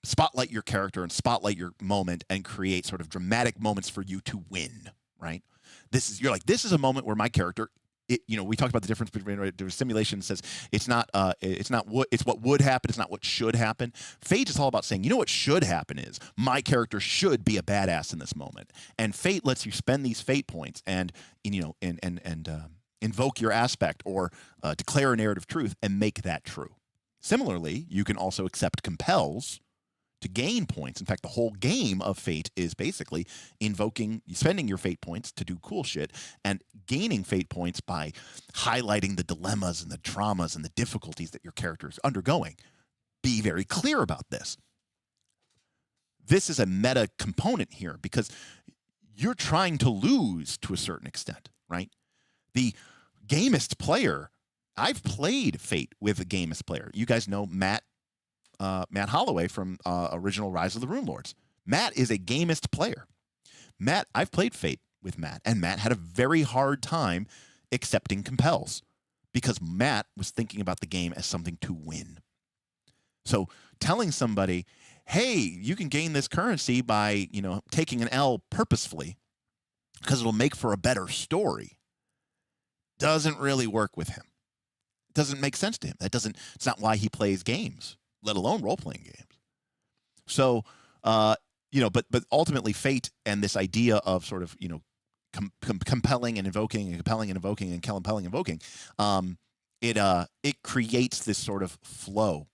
spotlight your character and spotlight your moment and create sort of dramatic moments for you to win, right? This is a moment where my character, we talked about the difference between, right, the simulation says it's what would happen, it's not what should happen. Fate is all about saying, what should happen is my character should be a badass in this moment, and Fate lets you spend these Fate points and invoke your aspect or declare a narrative truth and make that true. Similarly, you can also accept compels to gain points. In fact, the whole game of Fate is basically spending your Fate points to do cool shit and gaining Fate points by highlighting the dilemmas and the traumas and the difficulties that your character is undergoing. Be very clear about this. This is a meta component here because you're trying to lose to a certain extent, right? The gamist player, I've played Fate with a gamist player. You guys know Matt Holloway from original Rise of the Rune Lords. Matt is a gamist player. I've played Fate with Matt, and Matt had a very hard time accepting compels because Matt was thinking about the game as something to win. So telling somebody, hey, you can gain this currency by, taking an L purposefully because it'll make for a better story, doesn't really work with him. It doesn't make sense to him. It's not why he plays games, let alone role-playing games. So, but ultimately Fate and this idea of sort of, compelling and invoking and compelling and invoking and compelling and invoking, it creates this sort of flow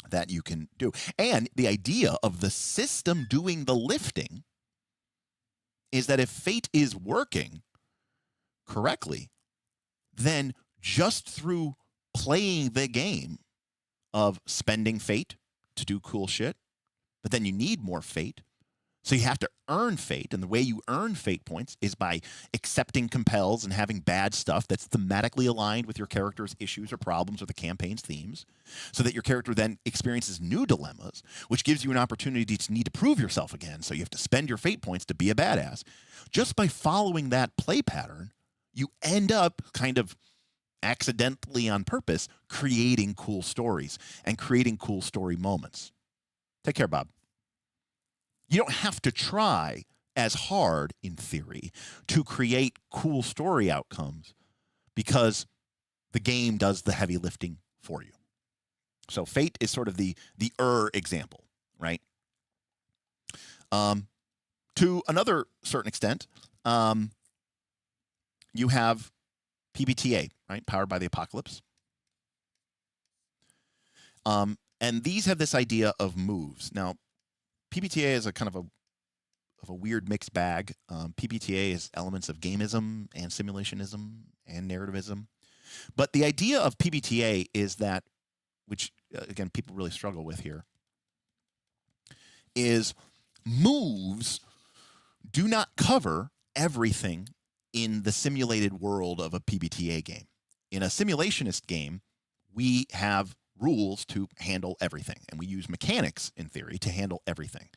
that you can do. And the idea of the system doing the lifting is that if Fate is working correctly, then just through playing the game of spending Fate to do cool shit, but then you need more Fate. So you have to earn Fate, and the way you earn Fate points is by accepting compels and having bad stuff that's thematically aligned with your character's issues or problems or the campaign's themes, so that your character then experiences new dilemmas, which gives you an opportunity to need to prove yourself again, so you have to spend your Fate points to be a badass. Just by following that play pattern, you end up kind of accidentally on purpose creating cool stories and creating cool story moments. Take care, Bob. You don't have to try as hard, in theory, to create cool story outcomes because the game does the heavy lifting for you. So Fate is sort of the example, right? To another certain extent, you have PBTA, right? Powered by the Apocalypse. And these have this idea of moves. Now, PBTA is a kind of a weird mixed bag. PBTA is elements of gamism and simulationism and narrativism. But the idea of PBTA is that, which, again, people really struggle with here, is moves do not cover everything in the simulated world of a PBTA game. In a simulationist game, we have rules to handle everything, and we use mechanics, in theory, to handle everything.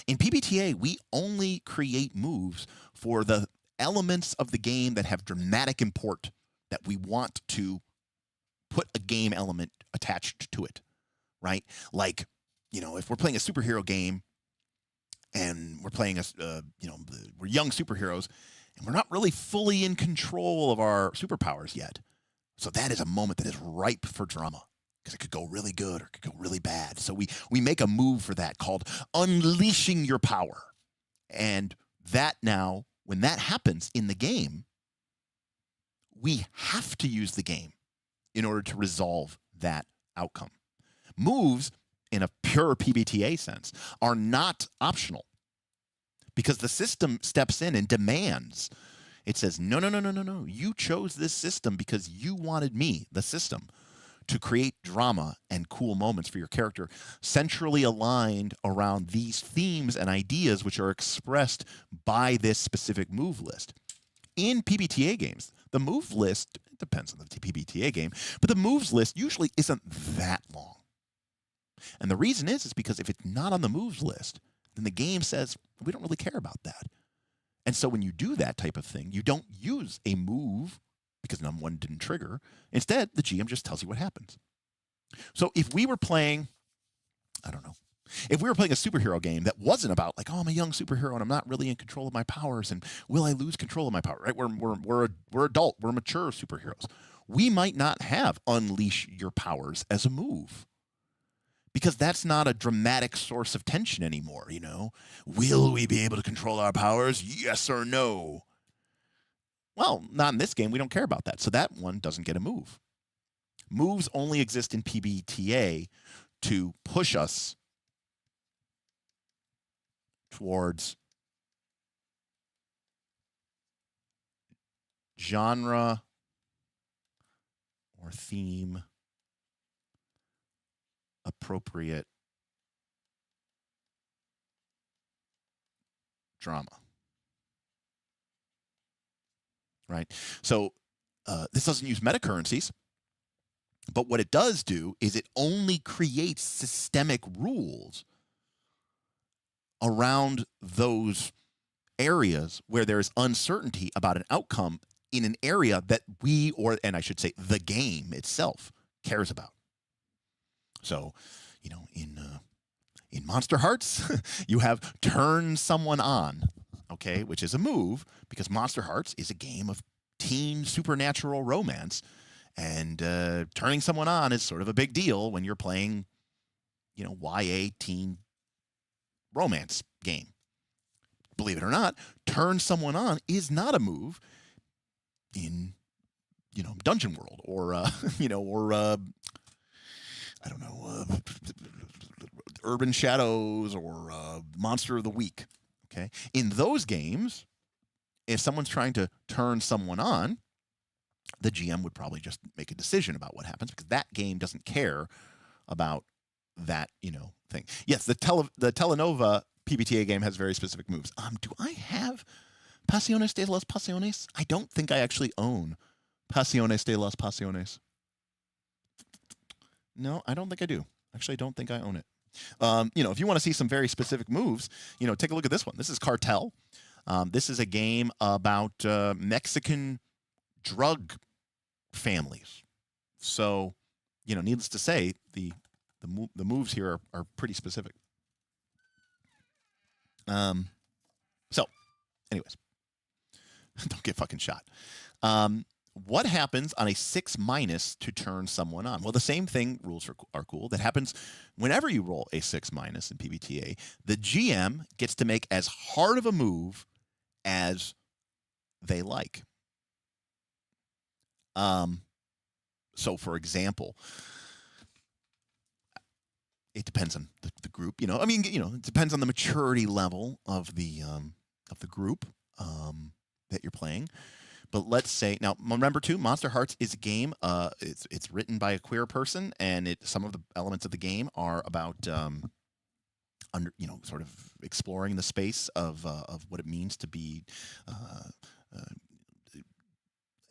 In PBTA, we only create moves for the elements of the game that have dramatic import, that we want to put a game element attached to it, right? Like, if we're playing a superhero game and we're playing we're young superheroes and we're not really fully in control of our superpowers yet. So that is a moment that is ripe for drama because it could go really good or it could go really bad. So we make a move for that called unleashing your power. And that now, when that happens in the game, we have to use the game in order to resolve that outcome. Moves, in a pure PBTA sense, are not optional because the system steps in and demands. It says, no. You chose this system because you wanted me, the system, to create drama and cool moments for your character, centrally aligned around these themes and ideas which are expressed by this specific move list. In PBTA games, the move list, it depends on the PBTA game, but the moves list usually isn't that long. And the reason is because if it's not on the moves list, then the game says, we don't really care about that. And so when you do that type of thing, you don't use a move because number one didn't trigger. Instead, the GM just tells you what happens. So if we were playing, if we were playing a superhero game that wasn't about like, oh, I'm a young superhero and I'm not really in control of my powers and will I lose control of my power, right? We're adult, we're mature superheroes. We might not have unleash your powers as a move because that's not a dramatic source of tension anymore, Will we be able to control our powers? Yes or no? Well, not in this game. We don't care about that. So that one doesn't get a move. Moves only exist in PBTA to push us towards genre or theme appropriate drama. Right? So this doesn't use meta currencies, but what it does do is it only creates systemic rules around those areas where there's uncertainty about an outcome in an area that the game itself cares about. So, in Monsterhearts, you have turn someone on, okay, which is a move because Monsterhearts is a game of teen supernatural romance, and turning someone on is sort of a big deal when you're playing, YA teen romance game. Believe it or not, turn someone on is not a move in, Dungeon World or Urban Shadows or Monster of the Week. Okay, in those games, if someone's trying to turn someone on, the GM would probably just make a decision about what happens because that game doesn't care about that, thing. Yes, the Telenova PBTA game has very specific moves. Do I have Pasiones de las Pasiones? I don't think I actually own Pasiones de las Pasiones. No, I don't think I do. Actually, I don't think I own it. If you want to see some very specific moves, take a look at this one. This is Cartel. This is a game about Mexican drug families. So, needless to say, the moves here are pretty specific. So, anyways, don't get fucking shot. What happens on a 6- to turn someone on? Well, the same thing, rules are cool. That happens whenever you roll a 6- in PBTA. The GM gets to make as hard of a move as they like. So, for example, it depends on the group. It depends on the maturity level of the group that you're playing. But let's say now, remember too, Monsterhearts is a game. It's written by a queer person, and some of the elements of the game are about sort of exploring the space of what it means to be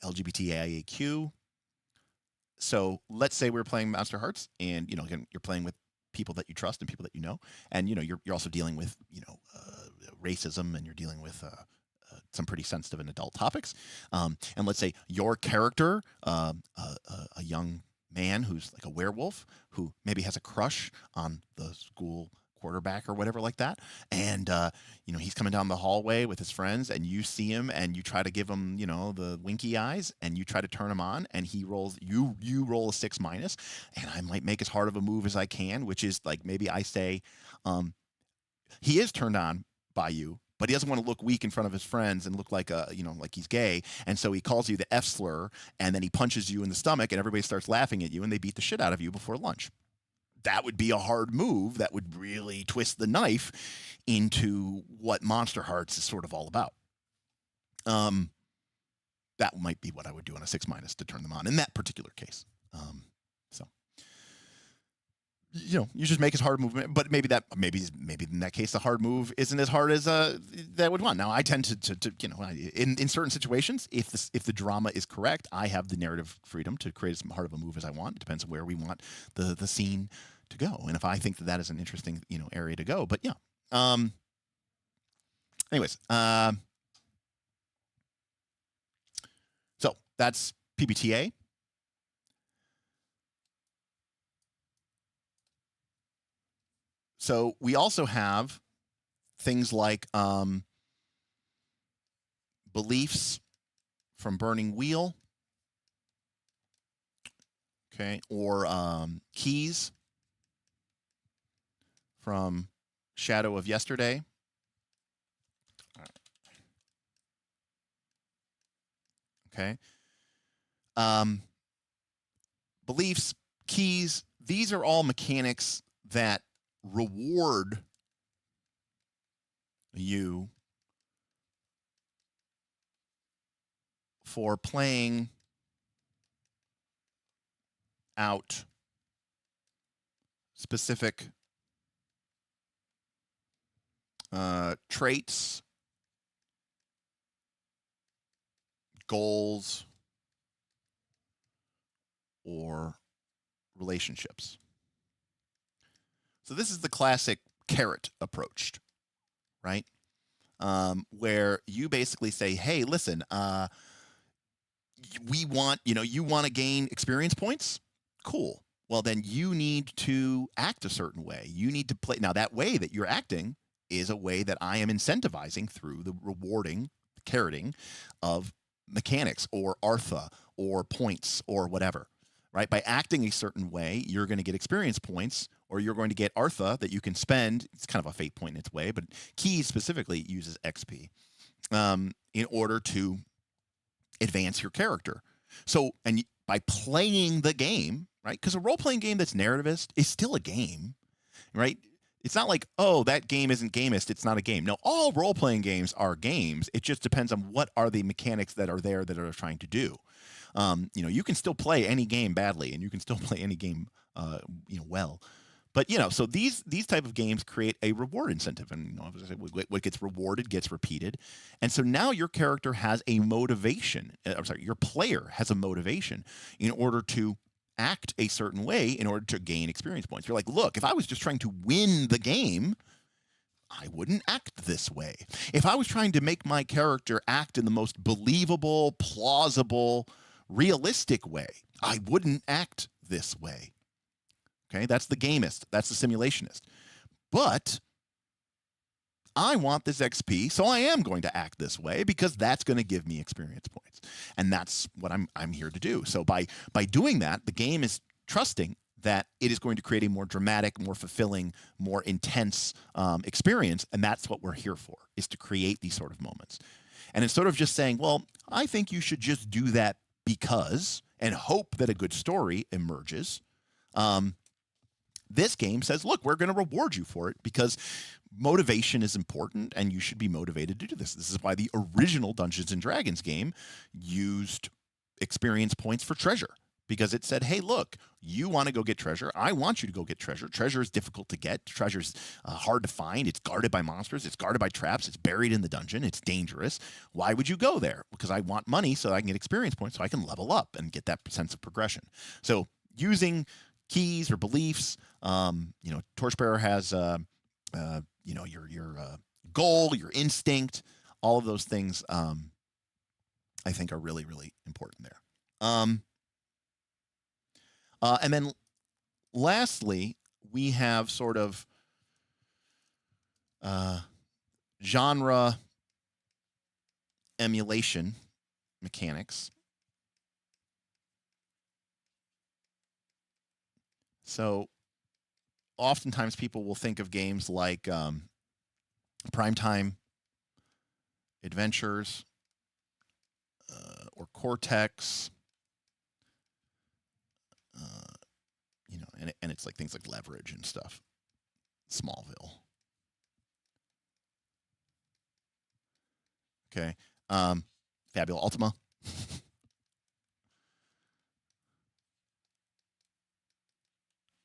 LGBTIAQ. So let's say we're playing Monsterhearts, and again, you're playing with people that you trust and people that you know, and you're also dealing with racism, and you're dealing with some pretty sensitive and adult topics. And let's say your character, a young man who's like a werewolf, who maybe has a crush on the school quarterback or whatever like that, and he's coming down the hallway with his friends, and you see him, and you try to give him the winky eyes, and you try to turn him on, and he rolls, you roll a 6-, and I might make as hard of a move as I can, which is like, maybe I say he is turned on by you, but he doesn't want to look weak in front of his friends and look like like he's gay, and so he calls you the F slur, and then he punches you in the stomach, and everybody starts laughing at you, and they beat the shit out of you before lunch. That would be a hard move that would really twist the knife into what Monsterhearts is sort of all about. That might be what I would do on a 6- to turn them on in that particular case. So you just make as hard a movement, but maybe in that case the hard move isn't as hard as that would want. Now I tend to in certain situations, if the drama is correct, I have the narrative freedom to create as hard of a move as I want. It depends on where we want the scene to go, and if I think that is an interesting area to go. But yeah. Anyways, so that's PBTA. So we also have things like beliefs from Burning Wheel, okay, or keys from Shadow of Yesterday. Okay. Beliefs, keys, these are all mechanics that reward you for playing out specific traits, goals, or relationships. So this is the classic carrot approach, right? Where you basically say, hey, listen, we want, you want to gain experience points? Cool. Well, then you need to act a certain way. You need to play. Now, that way that you're acting is a way that I am incentivizing through the rewarding, carroting of mechanics or artha or points or whatever, right? By acting a certain way, you're going to get experience points, or you're going to get artha that you can spend. It's kind of a fate point in its way, but keys specifically uses XP in order to advance your character. So, and by playing the game, right? Because a role-playing game that's narrativist is still a game, right? It's not like, oh, that game isn't gamist, it's not a game. No, all role-playing games are games. It just depends on what are the mechanics that are there that are trying to do. You can still play any game badly, and you can still play any game, well. But so these type of games create a reward incentive, and what gets rewarded gets repeated, and so now your character has a motivation. Your player has a motivation in order to act a certain way in order to gain experience points. You're like, look, if I was just trying to win the game, I wouldn't act this way. If I was trying to make my character act in the most believable, plausible, realistic way, I wouldn't act this way. Okay, that's the gamist. That's the simulationist. But I want this XP, so I am going to act this way because that's going to give me experience points. And that's what I'm here to do. So by doing that, the game is trusting that it is going to create a more dramatic, more fulfilling, more intense experience. And that's what we're here for, is to create these sort of moments. And instead of just saying, well, I think you should just do that because, and hope that a good story emerges, this game says, look, we're going to reward you for it because motivation is important and you should be motivated to do this. This is why the original Dungeons and Dragons game used experience points for treasure, because it said, hey, look, you want to go get treasure. I want you to go get treasure. Treasure is difficult to get. Treasure is hard to find. It's guarded by monsters. It's guarded by traps. It's buried in the dungeon. It's dangerous. Why would you go there? Because I want money so I can get experience points so I can level up and get that sense of progression. So using keys or beliefs, Torchbearer has, your goal, your instinct, all of those things, I think are really, really important there. And then lastly, we have sort of genre emulation mechanics. So oftentimes people will think of games like Primetime Adventures or Cortex, and it's like things like Leverage and stuff, Smallville. Okay, Fabula Ultima.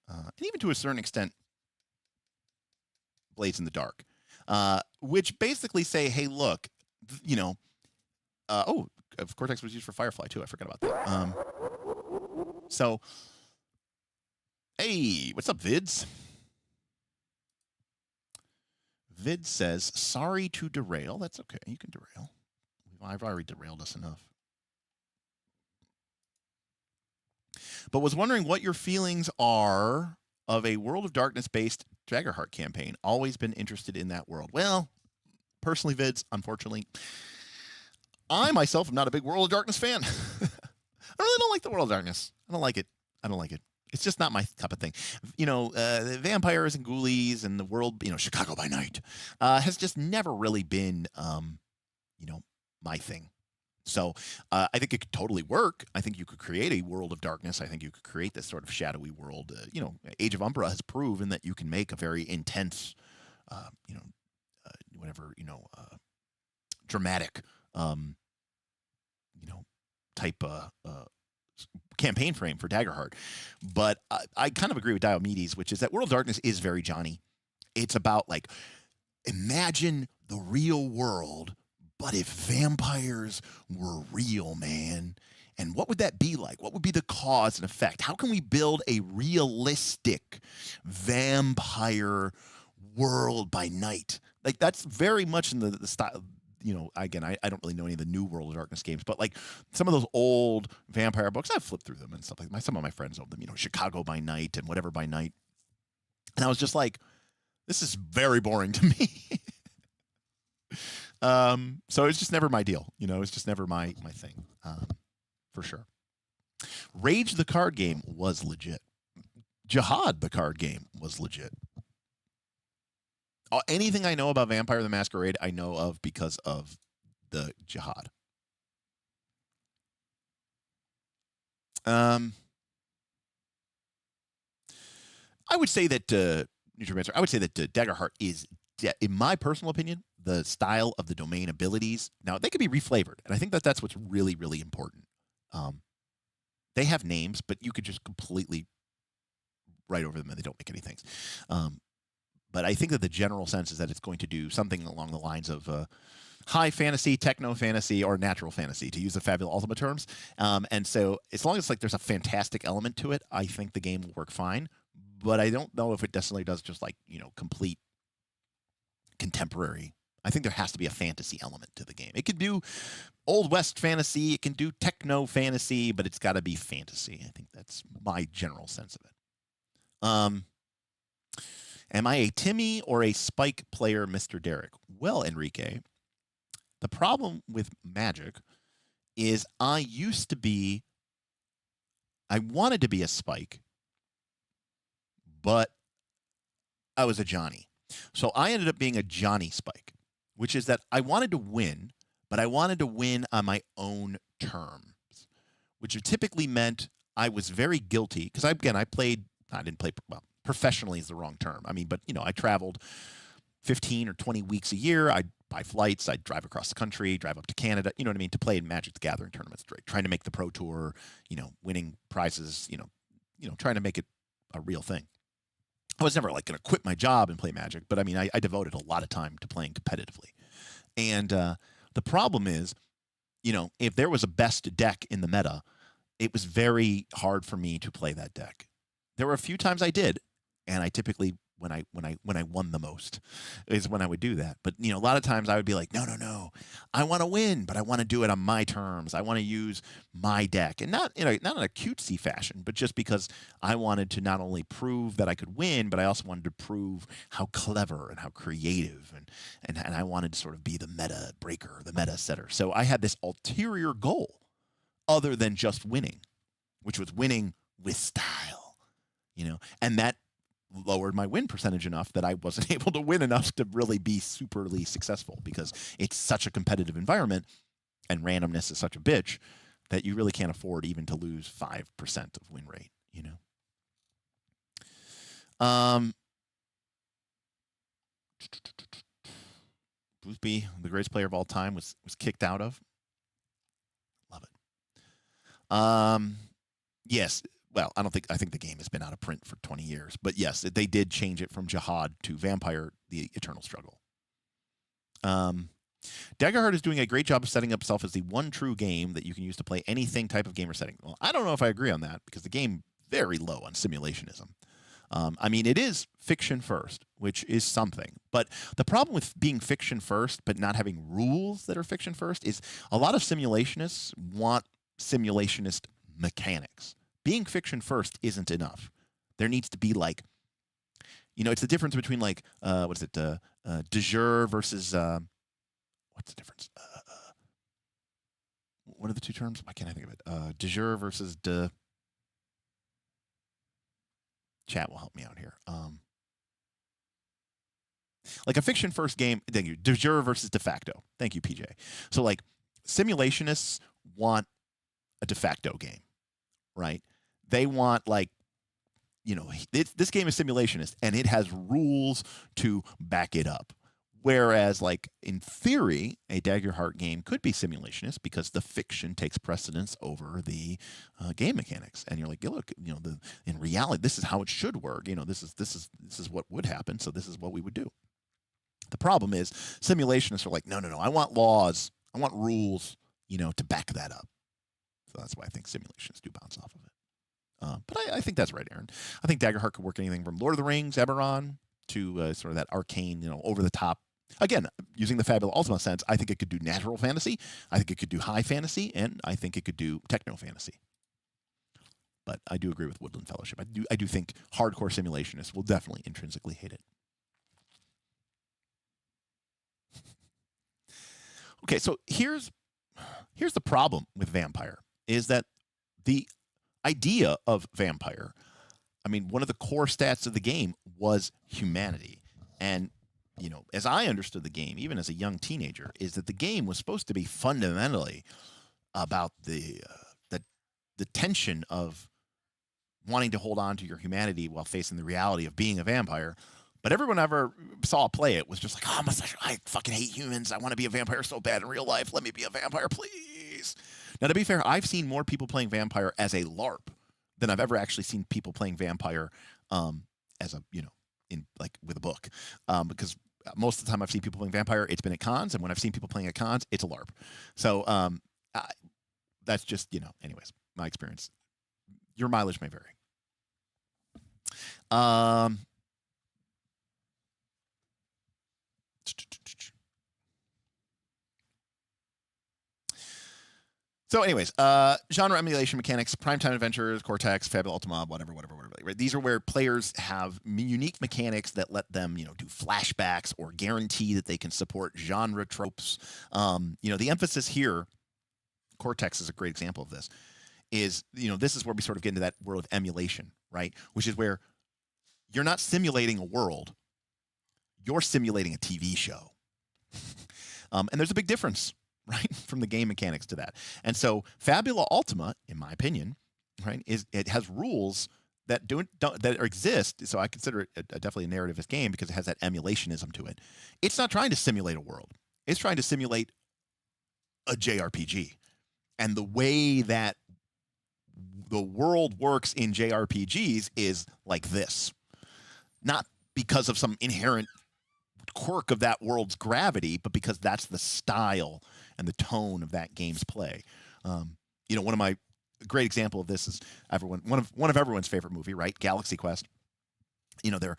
And even to a certain extent, Blades in the Dark, which basically say, hey, look, Cortex was used for Firefly too. I forgot about that. So, hey, what's up, Vids? Vid says, sorry to derail. That's okay. You can derail. I've already derailed us enough. But was wondering what your feelings are of a World of Darkness-based Daggerheart campaign. Always been interested in that world. Well, personally, Vids, unfortunately, I myself am not a big World of Darkness fan. I really don't like the World of Darkness. I don't like it. It's just not my cup of thing. The vampires and ghoulies and the world, Chicago by Night, has just never really been, my thing. So I think it could totally work. I think you could create a World of Darkness. I think you could create this sort of shadowy world. Age of Umbra has proven that you can make a very intense, dramatic, type campaign frame for Daggerheart. But I kind of agree with Diomedes, which is that World of Darkness is very Johnny. It's about, like, imagine the real world, but if vampires were real, man, and what would that be like? What would be the cause and effect? How can we build a realistic vampire world by night? Like, that's very much in the style. Again, I don't really know any of the new World of Darkness games, but like some of those old vampire books, I've flipped through them and stuff like that. Some of my friends own them, Chicago by Night and whatever by Night. And I was just like, this is very boring to me. So it's just never my deal. It's just never my thing, for sure. Rage the card game was legit. Jihad the card game was legit. Anything I know about Vampire the Masquerade, I know of because of the Jihad. I would say that Daggerheart is, in my personal opinion, the style of the domain abilities. Now, they could be reflavored, and I think that's what's really, really important. They have names, but you could just completely write over them, and they don't make any things. But I think that the general sense is that it's going to do something along the lines of high fantasy, techno fantasy, or natural fantasy, to use the Fabula Ultima terms. And so as long as there's a fantastic element to it, I think the game will work fine. But I don't know if it necessarily does just complete contemporary. I think there has to be a fantasy element to the game. It could do Old West fantasy, it can do techno fantasy, but it's got to be fantasy. I think that's my general sense of it. Am I a Timmy or a Spike player, Mr. Derek? Well, Enrique, the problem with Magic is I wanted to be a Spike, but I was a Johnny. So I ended up being a Johnny Spike, which is that I wanted to win, but I wanted to win on my own terms, which typically meant I was very guilty because I didn't play, well, professionally is the wrong term. I mean, but, I traveled 15 or 20 weeks a year. I'd buy flights. I'd drive across the country, drive up to Canada, you know what I mean, to play in Magic the Gathering tournaments, trying to make the Pro Tour, winning prizes, trying to make it a real thing. I was never going to quit my job and play Magic, but I mean, I devoted a lot of time to playing competitively. And the problem is, if there was a best deck in the meta, it was very hard for me to play that deck. There were a few times I did, and I typically, when I won the most, is when I would do that. But a lot of times I would be like, no, I want to win, but I want to do it on my terms. I want to use my deck, and not in a cutesy fashion, but just because I wanted to not only prove that I could win, but I also wanted to prove how clever and how creative, and I wanted to sort of be the meta breaker, the meta setter. So I had this ulterior goal, other than just winning, which was winning with style, and that lowered my win percentage enough that I wasn't able to win enough to really be superly successful, because it's such a competitive environment and randomness is such a bitch that you really can't afford even to lose 5% of win rate, Boothby, the greatest player of all time, was kicked out of. Love it. Yes. Well, I think the game has been out of print for 20 years. But yes, they did change it from Jihad to Vampire, the Eternal Struggle. Daggerheart is doing a great job of setting up itself as the one true game that you can use to play anything type of game or setting. Well, I don't know if I agree on that, because the game very low on simulationism. I mean, it is fiction first, which is something. But the problem with being fiction first but not having rules that are fiction first is a lot of simulationists want simulationist mechanics. Being fiction first isn't enough. There needs to be it's the difference between de jure versus what's the difference? What are the two terms? Why can't I think of it? De jure versus de. Chat will help me out here. Like a fiction first game. Thank you. De jure versus de facto. Thank you, PJ. So simulationists want a de facto game, right? They want this game is simulationist and it has rules to back it up. Whereas, in theory, a Daggerheart game could be simulationist because the fiction takes precedence over the game mechanics. And you're like, look, in reality, this is how it should work. This is what would happen. So this is what we would do. The problem is simulationists are like, no, I want laws, I want rules, to back that up. So that's why I think simulations do bounce off of it. But I think that's right, Aaron. I think Daggerheart could work anything from Lord of the Rings, Eberron, to sort of that arcane, over the top. Again, using the Fabula Ultima sense, I think it could do natural fantasy. I think it could do high fantasy, and I think it could do techno fantasy. But I do agree with Woodland Fellowship. I do think hardcore simulationists will definitely intrinsically hate it. Okay, so here's the problem with Vampire, is that the idea of Vampire, I mean, one of the core stats of the game was humanity. And, as I understood the game, even as a young teenager, is that the game was supposed to be fundamentally about the tension of wanting to hold on to your humanity while facing the reality of being a vampire. But everyone I ever saw play it was just like, oh, I fucking hate humans. I want to be a vampire so bad in real life. Let me be a vampire, please. Now, to be fair, I've seen more people playing vampire as a LARP than I've ever actually seen people playing vampire as a, with a book. Because most of the time I've seen people playing vampire, it's been at cons. And when I've seen people playing at cons, it's a LARP. So that's just, anyways, my experience. Your mileage may vary. So, anyways, genre emulation mechanics, primetime adventures, Cortex, Fabula Ultima, whatever. Right? These are where players have unique mechanics that let them, do flashbacks or guarantee that they can support genre tropes. The emphasis here, Cortex is a great example of this, is, this is where we sort of get into that world of emulation, right? Which is where you're not simulating a world, you're simulating a TV show. And there's a big difference, right, from the game mechanics to that. And so Fabula Ultima, in my opinion, right, it has rules that that exist. So I consider it definitely a narrativist game because it has that emulationism to it. It's not trying to simulate a world. It's trying to simulate a JRPG. And the way that the world works in JRPGs is like this. Not because of some inherent quirk of that world's gravity, but because that's the style and the tone of that game's play. One of my great example of this is one of everyone's favorite movie, right? Galaxy Quest. They're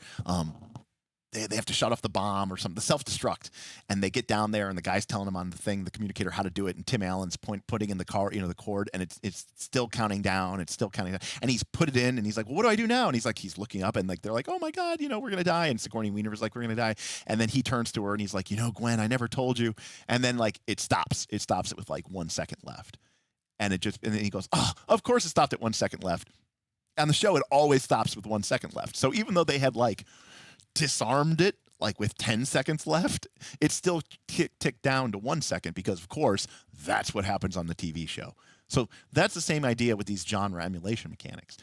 they have to shut off the bomb or something, the self-destruct, and they get down there, and the guy's telling them on the communicator, how to do it, and Tim Allen's putting in the cord, and it's still counting down, and he's put it in, and he's like, well, what do I do now? And he's looking up, and they're like, oh my God, we're gonna die, and Sigourney Weaver's like, we're gonna die, and then he turns to her, and he's like, Gwen, I never told you, and then it stops it with 1 second left, and then he goes, oh, of course it stopped at 1 second left. On the show, it always stops with 1 second left. So even though they had disarmed it with 10 seconds left, it still ticked down to 1 second because, of course, that's what happens on the TV show. So that's the same idea with these genre emulation mechanics.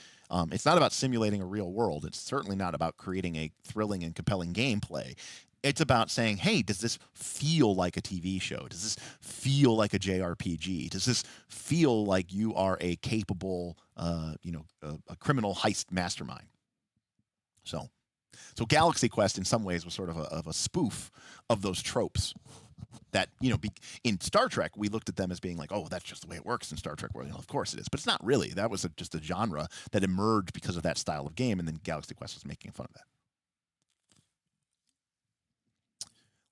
It's not about simulating a real world. It's certainly not about creating a thrilling and compelling gameplay. It's about saying, hey, does this feel like a TV show? Does this feel like a JRPG? Does this feel like you are a capable, a criminal heist mastermind? So Galaxy Quest, in some ways, was sort of a spoof of those tropes that, in Star Trek, we looked at them as being like, oh, that's just the way it works in Star Trek world. Of course it is. But it's not really. That was just a genre that emerged because of that style of game, and then Galaxy Quest was making fun of that.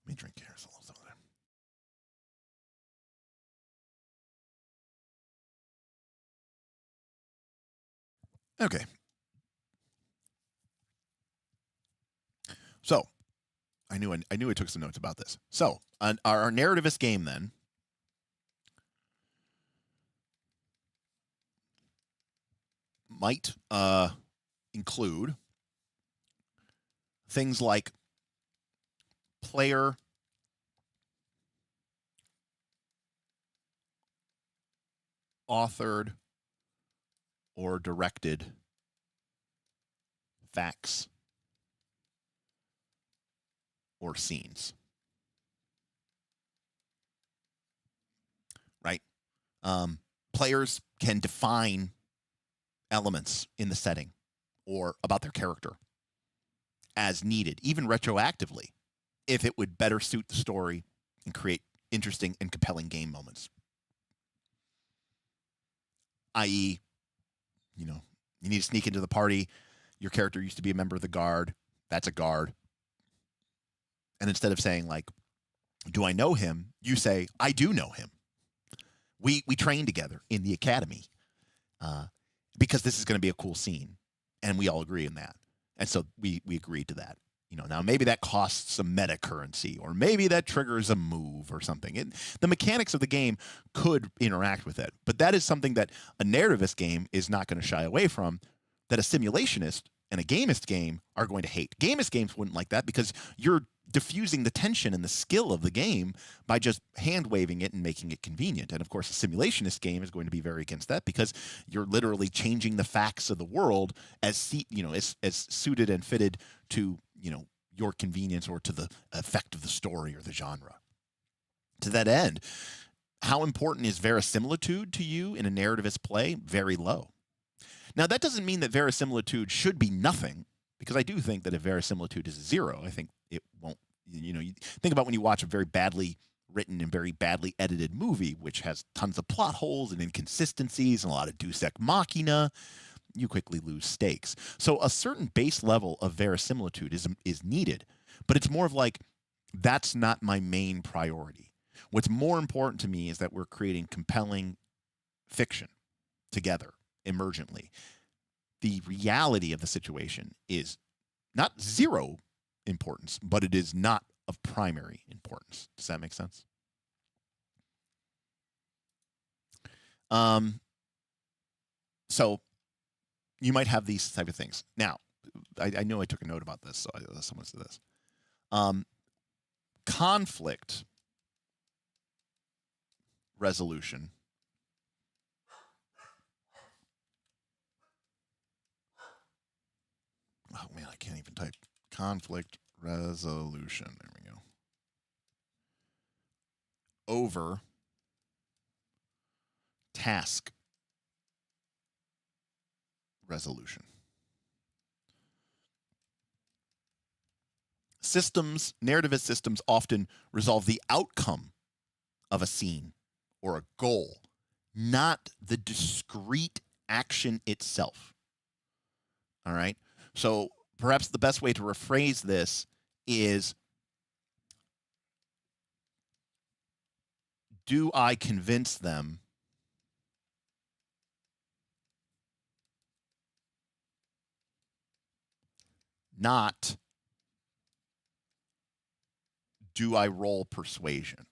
Let me drink here. Okay. So, I knew I took some notes about this. So, our narrativist game then might include things like player authored or directed facts or scenes, right? Players can define elements in the setting or about their character as needed, even retroactively, if it would better suit the story and create interesting and compelling game moments. I.e., you need to sneak into the party. Your character used to be a member of the guard. That's a guard. And instead of saying, do I know him? You say, I do know him. We trained together in the academy because this is going to be a cool scene. And we all agree on that. And so we agreed to that. Now maybe that costs some meta currency, or maybe that triggers a move or something. The mechanics of the game could interact with it. But that is something that a narrativist game is not going to shy away from, that a simulationist and a gamist game are going to hate. Gamist games wouldn't like that because you're diffusing the tension and the skill of the game by just hand-waving it and making it convenient. And of course, a simulationist game is going to be very against that because you're literally changing the facts of the world as suited and fitted to, your convenience or to the effect of the story or the genre. To that end, how important is verisimilitude to you in a narrativist play? Very low. Now, that doesn't mean that verisimilitude should be nothing, because I do think that if verisimilitude is 0, I think it won't, you think about when you watch a very badly written and very badly edited movie, which has tons of plot holes and inconsistencies and a lot of deus ex machina, you quickly lose stakes. So a certain base level of verisimilitude is needed, but it's more of that's not my main priority. What's more important to me is that we're creating compelling fiction together emergently. The reality of the situation is not zero importance, but it is not of primary importance. Does that make sense? So you might have these type of things. Now, I know I took a note about this, so someone said this. Conflict resolution oh man, I can't even type. Conflict resolution. There we go. Over task resolution. Systems, narrativist systems often resolve the outcome of a scene or a goal, not the discrete action itself. All right? So perhaps the best way to rephrase this is, do I convince them not do I roll persuasion?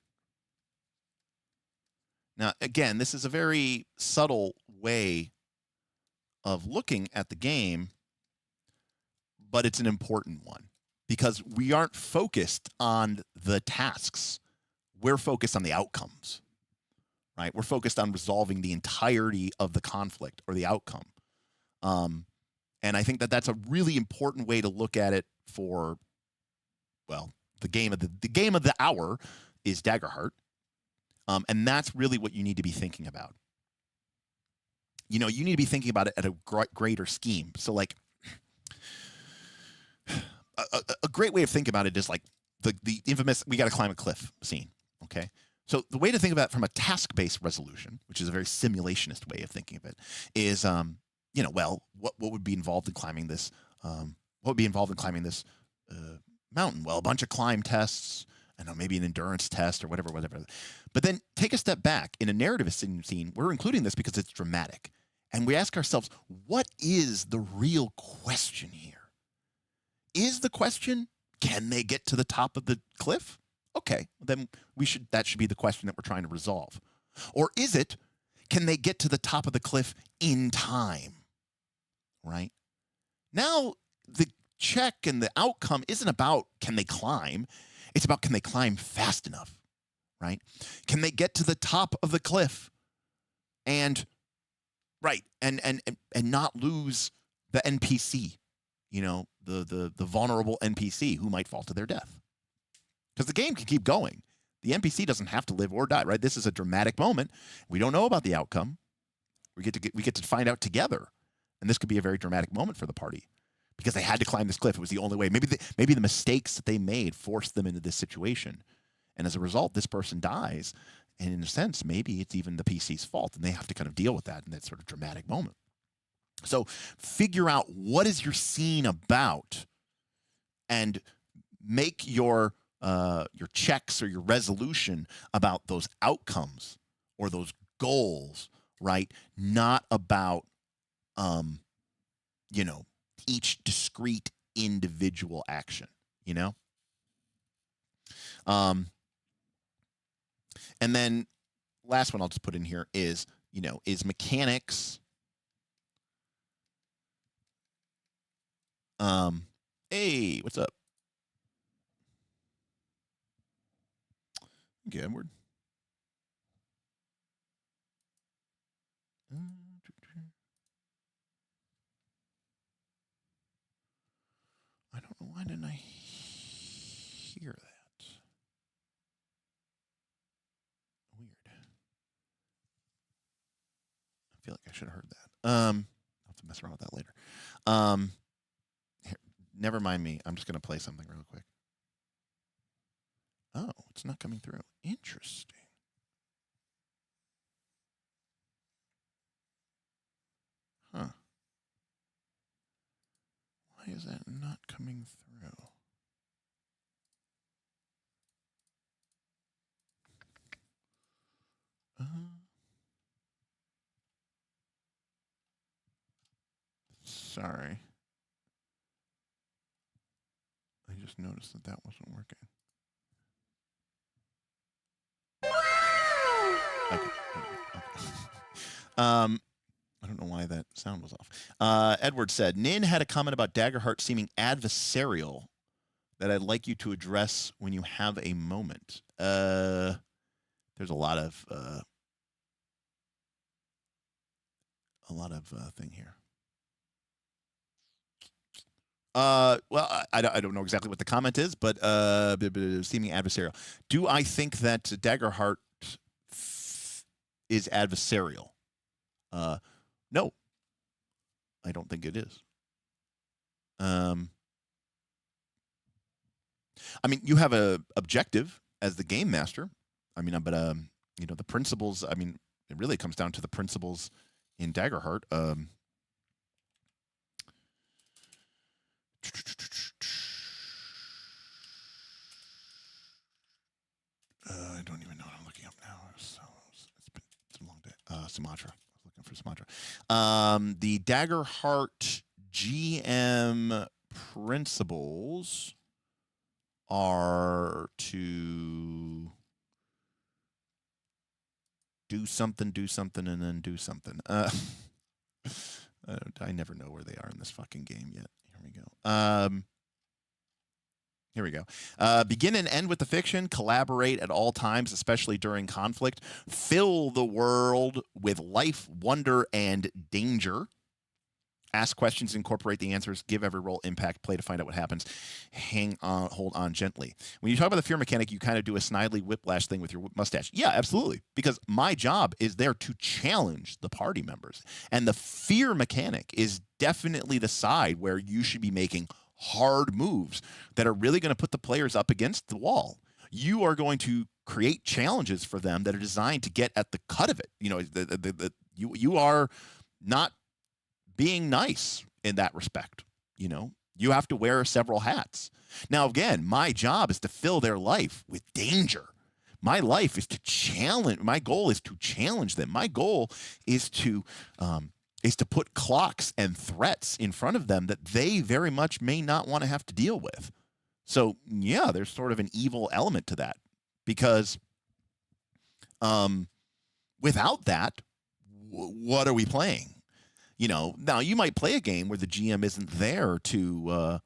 Now, again, this is a very subtle way of looking at the game, but it's an important one because we aren't focused on the tasks. We're focused on the outcomes, right? We're focused on resolving the entirety of the conflict or the outcome. And I think that that's a really important way to look at it for, well, the game of the hour is Daggerheart. And that's really what you need to be thinking about. You know, you need to be thinking about it at a greater scheme. So, like, a great way of thinking about it is like the infamous "we got to climb a cliff" scene. Okay, so the way to think about it from a task-based resolution, which is a very simulationist way of thinking of it, is you know, well, what would be involved in climbing this? What would be involved in climbing this mountain? Well, a bunch of climb tests. I don't know, maybe an endurance test or whatever. But then take a step back. In a narrativist scene, we're including this because it's dramatic. And we ask ourselves, what is the real question here? Is the question, can they get to the top of the cliff? Okay, then that should be the question that we're trying to resolve. Or is it, can they get to the top of the cliff in time? Right? Now, the check and the outcome isn't about can they climb. It's about can they climb fast enough, right? Can they get to the top of the cliff and not lose the NPC, you know, the vulnerable NPC who might fall to their death. Because the game can keep going. The NPC doesn't have to live or die, right? This is a dramatic moment. We don't know about the outcome. We get to find out together. And this could be a very dramatic moment for the party. Because they had to climb this cliff. It was the only way. Maybe the mistakes that they made forced them into this situation. And as a result, this person dies. And in a sense, maybe it's even the PC's fault. And they have to kind of deal with that in that sort of dramatic moment. So figure out what is your scene about and make your checks or your resolution about those outcomes or those goals, right? Not about, you know, each discrete individual action, you know? And then last one I'll just put in here is, you know, is mechanics. Hey, what's up? Okay, Edward. I don't know, why didn't I hear that? Weird. I feel like I should have heard that. I'll have to mess around with that later. Here, never mind me. I'm just going to play something real quick. Oh, it's not coming through. Interesting. Huh. Why is that not coming through? Sorry. I just noticed that that wasn't working. Okay. I don't know why that sound was off. Edward said, Nin had a comment about Daggerheart seeming adversarial that I'd like you to address when you have a moment. There's a lot of thing here. Well, I don't know exactly what the comment is, but seeming adversarial. Do I think that Daggerheart is adversarial? No, I don't think it is. I mean, you have a objective as the game master. I mean, but you know, the principles. I mean, it really comes down to the principles in Daggerheart. I don't even know what I'm looking up now. It's been a long day. Sumatra. I was looking for Sumatra. The Daggerheart GM principles are to do something, and then do something. I never know where they are in this fucking game yet. Here we go. Here we go. Begin and end with the fiction. Collaborate at all times, especially during conflict. Fill the world with life, wonder, and danger. Ask questions, incorporate the answers, give every role impact, play to find out what happens. Hang on, hold on gently. When you talk about the fear mechanic, you kind of do a snidely whiplash thing with your mustache. Yeah, absolutely. Because my job is there to challenge the party members. And the fear mechanic is definitely the side where you should be making hard moves that are really going to put the players up against the wall. You are going to create challenges for them that are designed to get at the cut of it. You know, you are not being nice in that respect. You know, you have to wear several hats. Now, again, my job is to fill their life with danger. My life is to challenge. My goal is to challenge them. My goal is to put clocks and threats in front of them that they very much may not want to have to deal with. So, yeah, there's sort of an evil element to that because without that, what are we playing? You know, now you might play a game where the GM isn't there to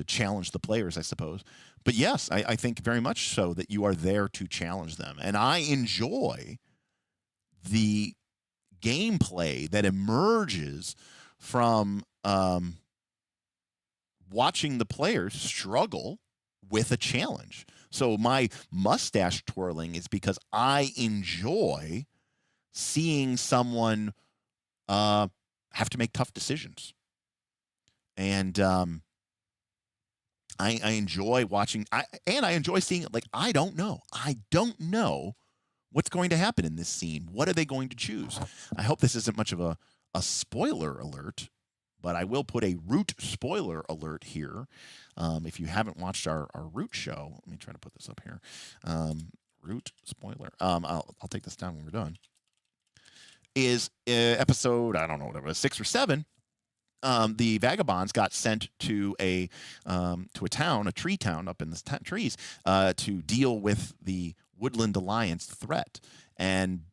challenge the players, I suppose. But yes, I think very much so that you are there to challenge them. And I enjoy the gameplay that emerges from watching the players struggle with a challenge. So my mustache twirling is because I enjoy seeing someone have to make tough decisions. And I enjoy watching, I enjoy seeing it. Like, I don't know what's going to happen in this scene. What are they going to choose? I hope this isn't much of a spoiler alert, but I will put a root spoiler alert here. If you haven't watched our root show, let me try to put this up here. Root spoiler. I'll take this down when we're done. Is episode, I don't know, whatever, 6 or 7. The vagabonds got sent to a town, a tree town up in the trees, to deal with the Woodland Alliance threat. And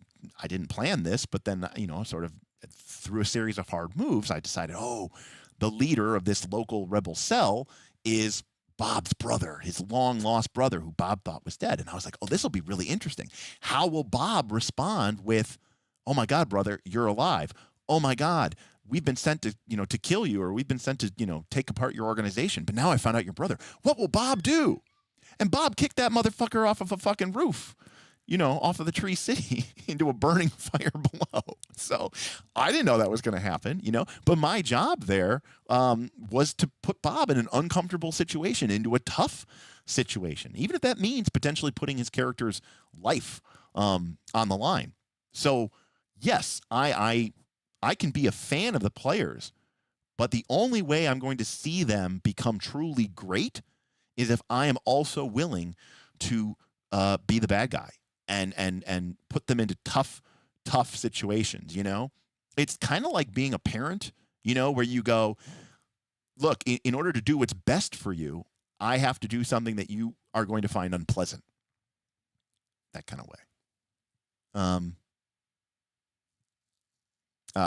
I didn't plan this, but then, you know, sort of through a series of hard moves, I decided, the leader of this local rebel cell is Bob's brother, his long-lost brother, who Bob thought was dead. And I was like, this will be really interesting. How will Bob respond with, oh, my God, brother, you're alive. Oh, my God, we've been sent to, to kill you, or we've been sent to, take apart your organization. But now I found out your brother. What will Bob do? And Bob kicked that motherfucker off of a fucking roof, off of the Tree City into a burning fire below. So I didn't know that was going to happen, But my job there was to put Bob in an uncomfortable situation, into a tough situation, even if that means potentially putting his character's life on the line. So, yes, I can be a fan of the players, but the only way I'm going to see them become truly great is if I am also willing to be the bad guy and put them into tough situations. It's kind of like being a parent You know, where you go, look, in order to do what's best for you, I have to do something that you are going to find unpleasant. That kind of way.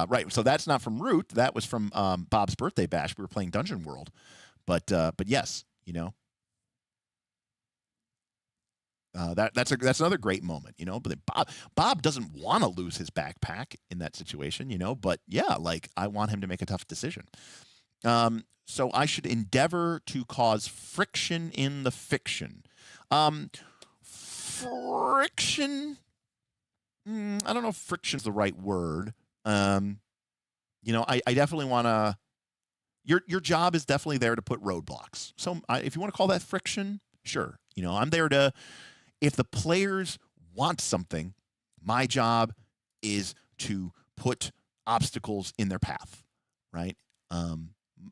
Right. So that's not from Root. That was from Bob's Birthday Bash. We were playing Dungeon World, but yes, you know, that's another great moment, you know. But Bob doesn't want to lose his backpack in that situation, you know. But yeah, like I want him to make a tough decision. So I should endeavor to cause friction in the fiction. Friction. I don't know if friction's the right word. You know, I definitely want to. Your job is definitely there to put roadblocks. So if you want to call that friction, sure. You know, I'm there to. If the players want something, my job is to put obstacles in their path, right?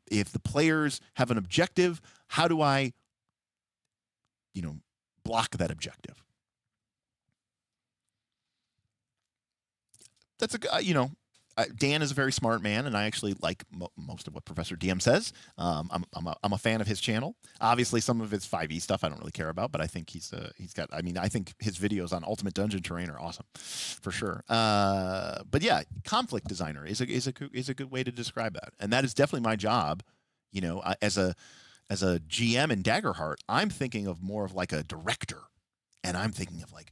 If the players have an objective, how do I, you know, block that objective? That's you know, Dan is a very smart man, and I actually like most of what Professor DM says. I'm a fan of his channel. Obviously, some of his 5e stuff I don't really care about, but I think he's got. I mean, I think his videos on Ultimate Dungeon Terrain are awesome, for sure. But yeah, conflict designer is a good way to describe that, and that is definitely my job. You know, as a GM in Daggerheart, I'm thinking of more of like a director, and I'm thinking of like,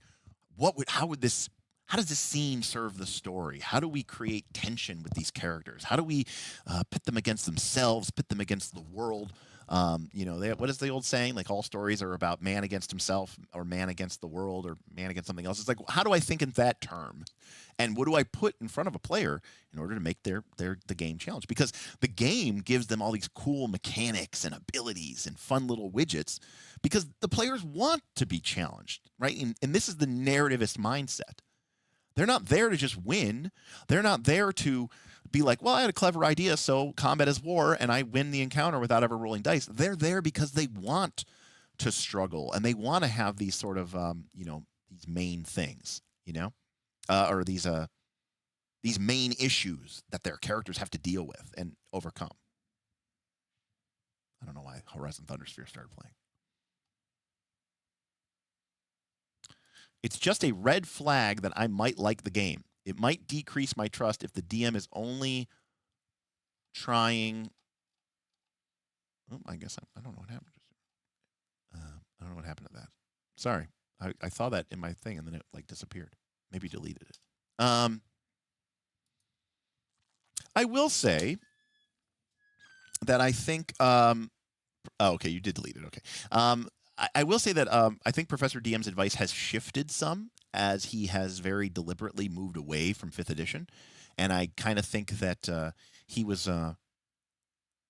how does this scene serve the story? How do we create tension with these characters? How do we pit them against themselves, pit them against the world? You know, what is the old saying? Like all stories are about man against himself, or man against the world, or man against something else. It's like, how do I think in that term? And what do I put in front of a player in order to make the game challenge? Because the game gives them all these cool mechanics and abilities and fun little widgets because the players want to be challenged, right? And this is the narrativist mindset. They're not there to just win. They're not there to be like, well, I had a clever idea, so combat is war, and I win the encounter without ever rolling dice. They're there because they want to struggle, and they want to have these sort of, you know, these main things, you know, or these main issues that their characters have to deal with and overcome. I don't know why Horizon Thundersphere started playing. It's just a red flag that I might like the game. It might decrease my trust if the DM is only trying. Oh, I guess I don't know what happened. I don't know what happened to that. Sorry, I saw that in my thing and then it like disappeared. Maybe deleted it. I will say that I think. Oh, okay, you did delete it. Okay. I will say that I think Professor DM's advice has shifted some as he has very deliberately moved away from 5th edition. And I kind of think that he was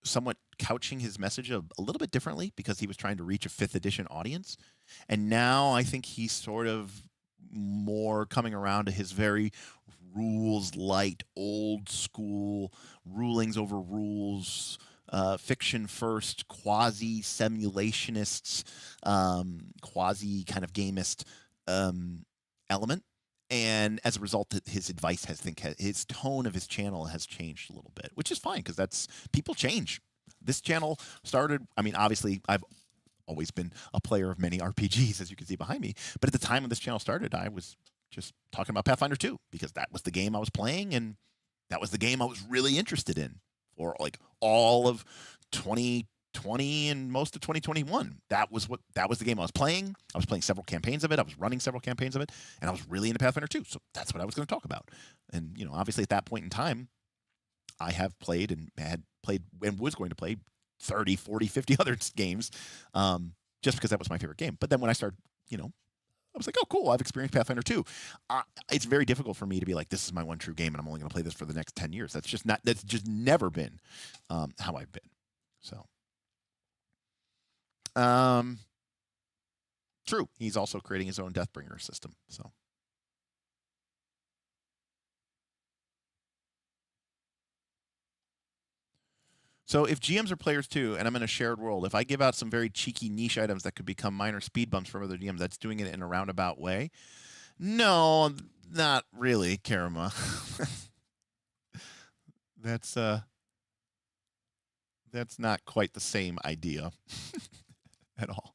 somewhat couching his message a little bit differently because he was trying to reach a 5th edition audience. And now I think he's sort of more coming around to his very rules light, old school rulings over rules, fiction first, quasi simulationists, quasi kind of gamist element. And as a result, his advice his tone of his channel has changed a little bit, which is fine because that's people change. This channel started. I mean, obviously, I've always been a player of many RPGs, as you can see behind me. But at the time when this channel started, I was just talking about Pathfinder 2 because that was the game I was playing, and that was the game I was really interested in for like all of 2020 and most of 2021. That was the game I was playing. I was playing several campaigns of it. I was running several campaigns of it, and I was really into Pathfinder 2. So that's what I was going to talk about. And you know, obviously at that point in time, I have played and had played and was going to play 30, 40, 50 other games just because that was my favorite game. But then when I started, you know, I was like, oh, cool, I've experienced Pathfinder 2. It's very difficult for me to be like, this is my one true game, and I'm only going to play this for the next 10 years. That's just never been how I've been. So, true. He's also creating his own Deathbringer system. So if GMs are players too, and I'm in a shared world, if I give out some very cheeky niche items that could become minor speed bumps for other GMs, that's doing it in a roundabout way. No, not really, Karama. That's That's not quite the same idea at all.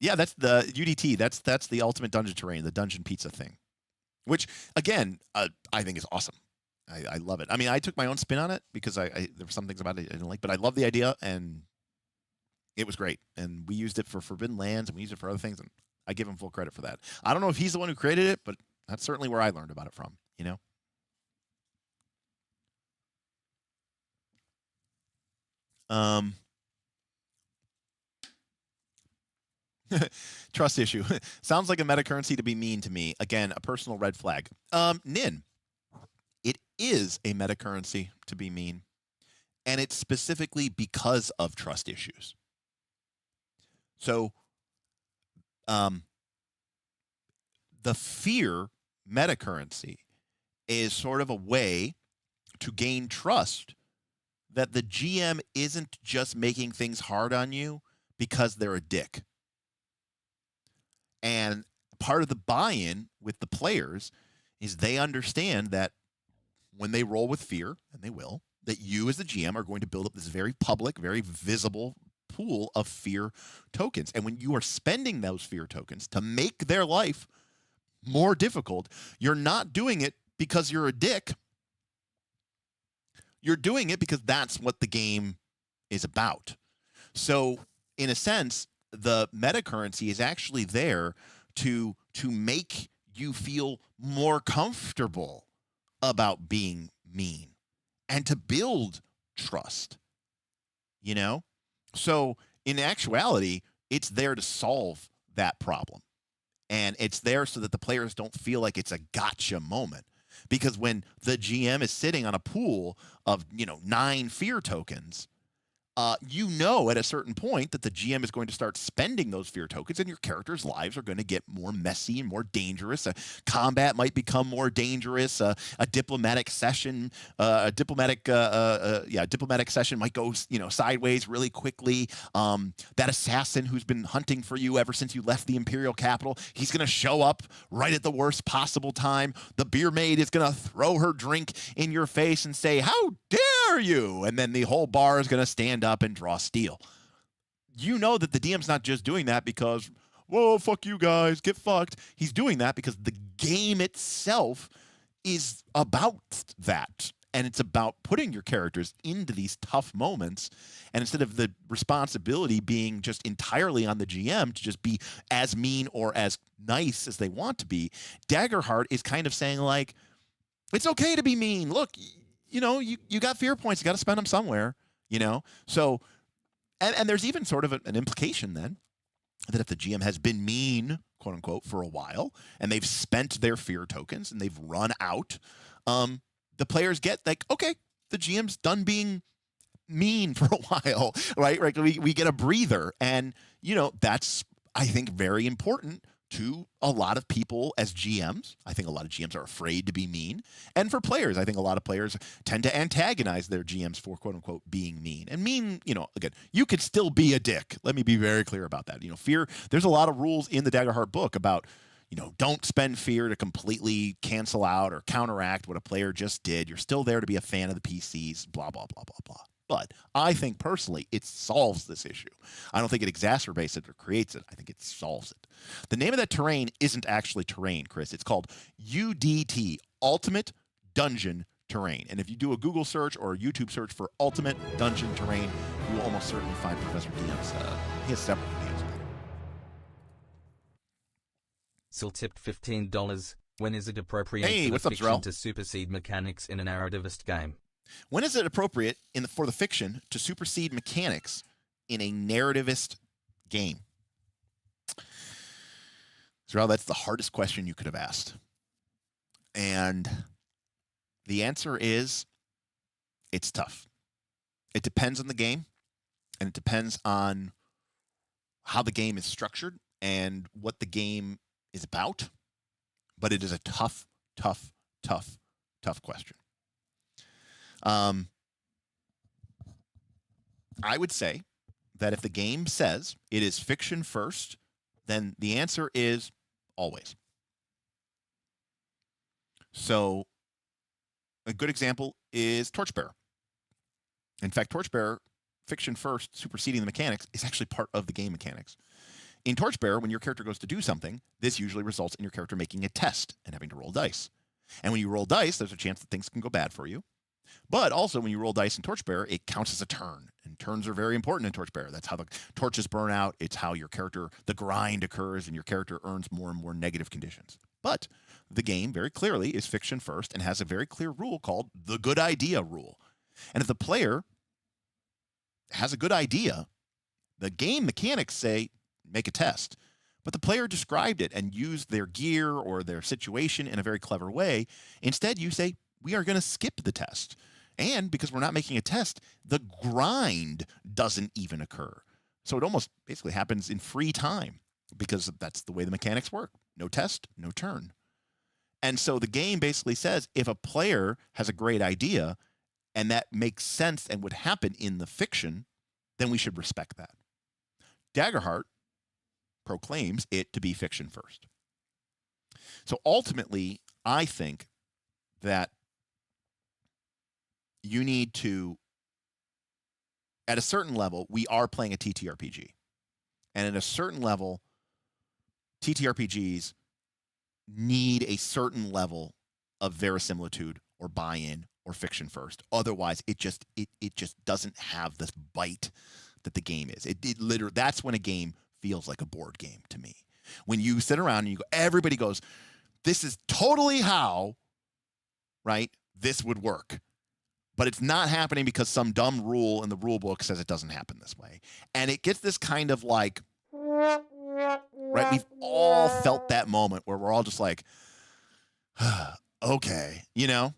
Yeah, that's the UDT. That's the ultimate dungeon terrain, the dungeon pizza thing, which again I think is awesome. I love it. I mean, I took my own spin on it because there were some things about it I didn't like, but I love the idea and it was great. And we used it for Forbidden Lands and we used it for other things, and I give him full credit for that. I don't know if he's the one who created it, but that's certainly where I learned about it from. You know. Trust issue. Sounds like a meta currency to be mean to me. Again, a personal red flag. Nin, it is a meta currency to be mean, and it's specifically because of trust issues. So, the fear meta currency is sort of a way to gain trust that the GM isn't just making things hard on you because they're a dick. And part of the buy-in with the players is they understand that when they roll with fear, and they will, that you as the GM are going to build up this very public, very visible pool of fear tokens. And when you are spending those fear tokens to make their life more difficult, you're not doing it because you're a dick. You're doing it because that's what the game is about. So, in a sense, the meta currency is actually there to make you feel more comfortable about being mean and to build trust. You know? So, in actuality, it's there to solve that problem. And it's there so that the players don't feel like it's a gotcha moment. Because when the GM is sitting on a pool of, 9 fear tokens, at a certain point that the GM is going to start spending those fear tokens, and your characters' lives are going to get more messy and more dangerous. Combat might become more dangerous. A diplomatic session, diplomatic session might go, sideways really quickly. That assassin who's been hunting for you ever since you left the Imperial capital, he's going to show up right at the worst possible time. The beer maid is going to throw her drink in your face and say, "How dare you?" And then the whole bar is going to stand up and draw steel. You know that the DM's not just doing that because, whoa, fuck you guys, get fucked. He's doing that because the game itself is about that. And it's about putting your characters into these tough moments. And instead of the responsibility being just entirely on the GM to just be as mean or as nice as they want to be, Daggerheart is kind of saying, like, it's okay to be mean. Look, you got fear points. You got to spend them somewhere. So, and there's even sort of an implication then that if the GM has been mean, quote unquote, for a while, and they've spent their fear tokens and they've run out, the players get like, okay, the GM's done being mean for a while, right? Right? We get a breather, and that's, I think, very important to a lot of people as GMs. I think a lot of GMs are afraid to be mean. And for players, I think a lot of players tend to antagonize their GMs for, quote unquote, being mean. And mean, again, you could still be a dick. Let me be very clear about that. Fear, there's a lot of rules in the Daggerheart book about, don't spend fear to completely cancel out or counteract what a player just did. You're still there to be a fan of the PCs, blah, blah, blah, blah, blah. But I think personally it solves this issue. I don't think it exacerbates it or creates it. I think it solves it. The name of that terrain isn't actually terrain, Chris. It's called UDT, Ultimate Dungeon Terrain. And if you do a Google search or a YouTube search for Ultimate Dungeon Terrain, you will almost certainly find Professor DM's. He has several videos. Still tipped $15. When is it appropriate Hey, for what's the up, fiction Drell? to supersede mechanics in a narrativist game? When is it appropriate for the fiction to supersede mechanics in a narrativist game? So that's the hardest question you could have asked. And the answer is, it's tough. It depends on the game, and it depends on how the game is structured and what the game is about. But it is a tough, tough, tough, tough question. I would say that if the game says it is fiction first, then the answer is always. So a good example is Torchbearer. In fact, Torchbearer, fiction first, superseding the mechanics, is actually part of the game mechanics. In Torchbearer, when your character goes to do something, this usually results in your character making a test and having to roll dice. And when you roll dice, there's a chance that things can go bad for you. But also, when you roll dice in Torchbearer, it counts as a turn. And turns are very important in Torchbearer. That's how the torches burn out. It's how your character, the grind occurs, and your character earns more and more negative conditions. But the game, very clearly, is fiction first and has a very clear rule called the good idea rule. And if the player has a good idea, the game mechanics say, make a test. But the player described it and used their gear or their situation in a very clever way. Instead, you say, we are going to skip the test. And because we're not making a test, the grind doesn't even occur. So it almost basically happens in free time because that's the way the mechanics work. No test, no turn. And so the game basically says if a player has a great idea and that makes sense and would happen in the fiction, then we should respect that. Daggerheart proclaims it to be fiction first. So ultimately, I think that you need to, at a certain level, we are playing a TTRPG. And at a certain level, TTRPGs need a certain level of verisimilitude or buy-in or fiction first. Otherwise, it just doesn't have this bite that the game is. It literally, that's when a game feels like a board game to me. When you sit around and you go, everybody goes, this is totally how, right, this would work. But it's not happening because some dumb rule in the rule book says it doesn't happen this way. And it gets this kind of like, right, we've all felt that moment where we're all just like, okay, you know?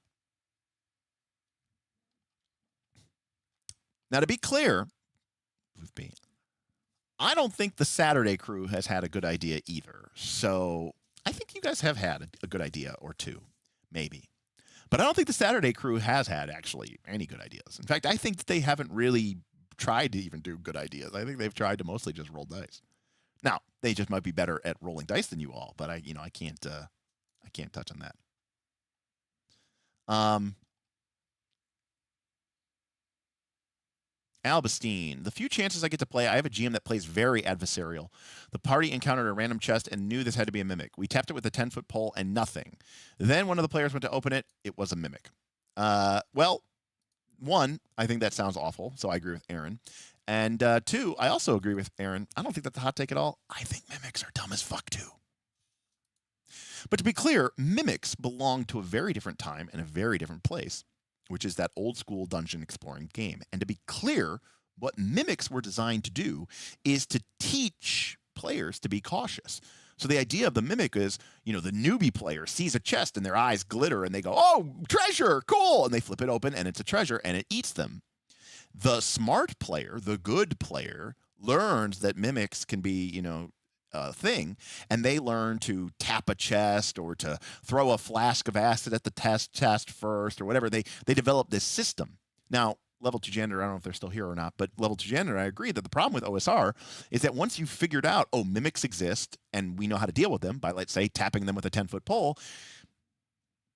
Now, to be clear, with me, I don't think the Saturday crew has had a good idea either. So I think you guys have had a good idea or two, maybe. But I don't think the Saturday crew has had actually any good ideas. In fact, I think that they haven't really tried to even do good ideas. I think they've tried to mostly just roll dice. Now, they just might be better at rolling dice than you all, but I can't touch on that. Albastine, the few chances I get to play, I have a GM that plays very adversarial. The party encountered a random chest and knew this had to be a mimic. We tapped it with a 10-foot pole and nothing. Then one of the players went to open it. It was a mimic. Well, one, I think that sounds awful, so I agree with Aaron. And two, I also agree with Aaron. I don't think that's a hot take at all. I think mimics are dumb as fuck, too. But to be clear, mimics belong to a very different time and a very different place, which is that old school dungeon exploring game. And to be clear, what mimics were designed to do is to teach players to be cautious. So the idea of the mimic is, the newbie player sees a chest and their eyes glitter and they go, oh, treasure, cool. And they flip it open and it's a treasure and it eats them. The smart player, the good player, learns that mimics can be, thing, and they learn to tap a chest or to throw a flask of acid at the chest first or whatever. They develop this system. Now, Level 2 Janitor, I don't know if they're still here or not, but Level 2 Janitor, I agree that the problem with OSR is that once you've figured out, mimics exist and we know how to deal with them by, let's say, tapping them with a 10-foot pole,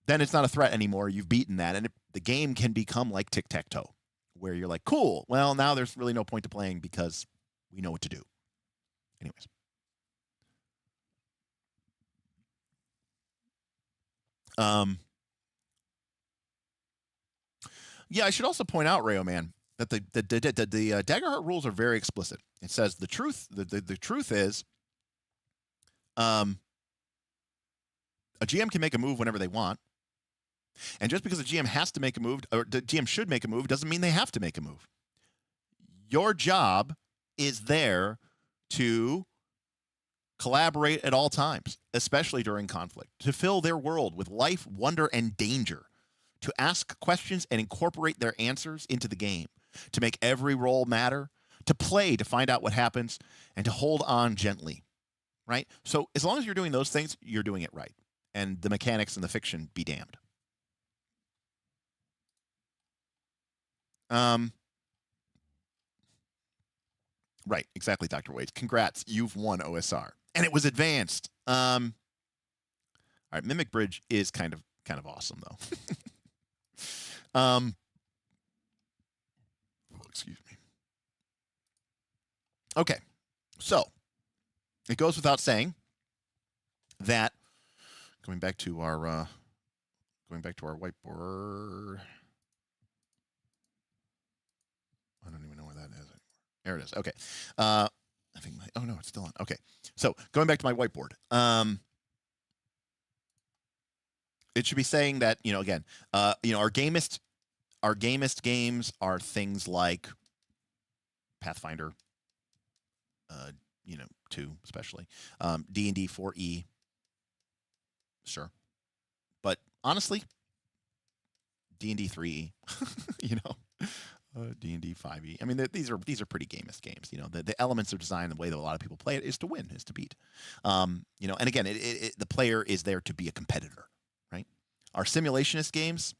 then it's not a threat anymore. You've beaten that, and the game can become like tic-tac-toe, where you're like, cool, well, now there's really no point to playing because we know what to do. Anyways. Yeah, I should also point out, Rayo Man, that the Daggerheart rules are very explicit. It says the truth. The truth is, a GM can make a move whenever they want, and just because a GM has to make a move or the GM should make a move doesn't mean they have to make a move. Your job is there to collaborate at all times, especially during conflict, to fill their world with life, wonder, and danger, to ask questions and incorporate their answers into the game, to make every roll matter, to play to find out what happens, and to hold on gently, right? So as long as you're doing those things, you're doing it right. And the mechanics and the fiction be damned. Right, exactly, Dr. Wade. Congrats, you've won OSR. And it was advanced. All right, Mimic Bridge is kind of awesome, though. Excuse me. Okay, so it goes without saying that going back to our whiteboard. I don't even know where that is. There it is. Okay. I think oh no, it's still on. Okay. So going back to my whiteboard. It should be saying that, again, our gamist games are things like Pathfinder, 2 especially, D&D 4E, sure, but honestly, D&D 3E, D&D 5E. I mean, these are pretty gamist games. The elements are designed the way that a lot of people play it is to win, is to beat. And again, the player is there to be a competitor, right? Our simulationist games,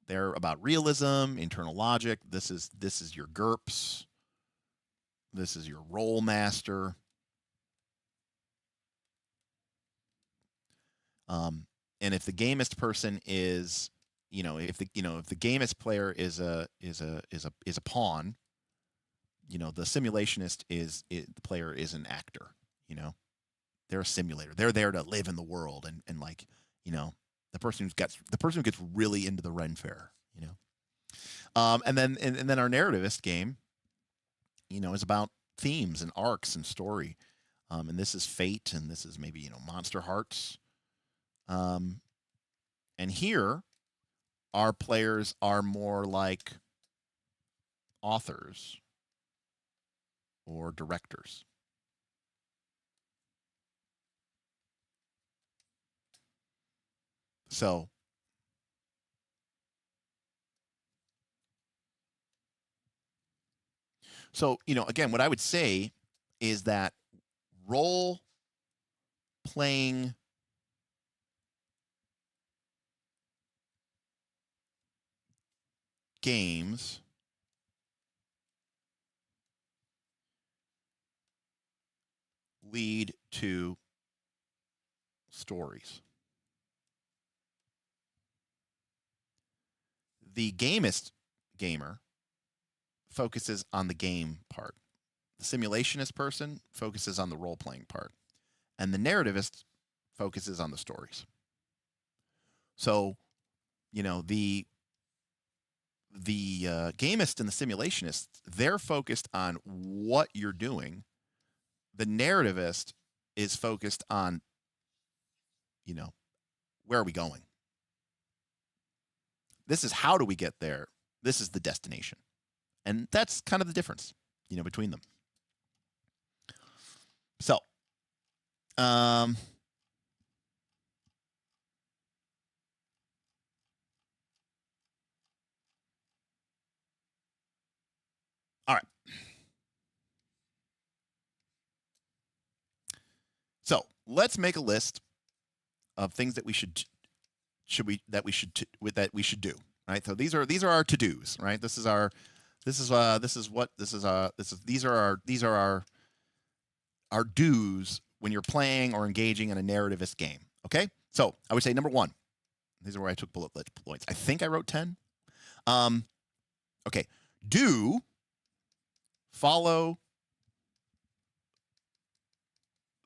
they're about realism, internal logic. This is your GURPS. This is your role master. And if the gamist person is, if the gamist player is a pawn, the simulationist the player is an actor. They're a simulator. They're there to live in the world and the person who gets really into the Ren Fair. And then our narrativist game, is about themes and arcs and story. And this is Fate, and this is maybe Monsterhearts. And here, our players are more like authors or directors. So again, what I would say is that role-playing games lead to stories. The gamist gamer focuses on the game part. The simulationist person focuses on the role-playing part. And the narrativist focuses on the stories. So, the gamist and the simulationist, they're focused on what you're doing. The narrativist is focused on, where are we going? This is how do we get there? This is the destination. And that's kind of the difference, between them. So, all right. So let's make a list of things that we should do. Right. So these are our to-dos. Right. These are our do's when you're playing or engaging in a narrativist game. Okay. So I would say number 1. These are where I took bullet points. I think I wrote 10. Okay. Do follow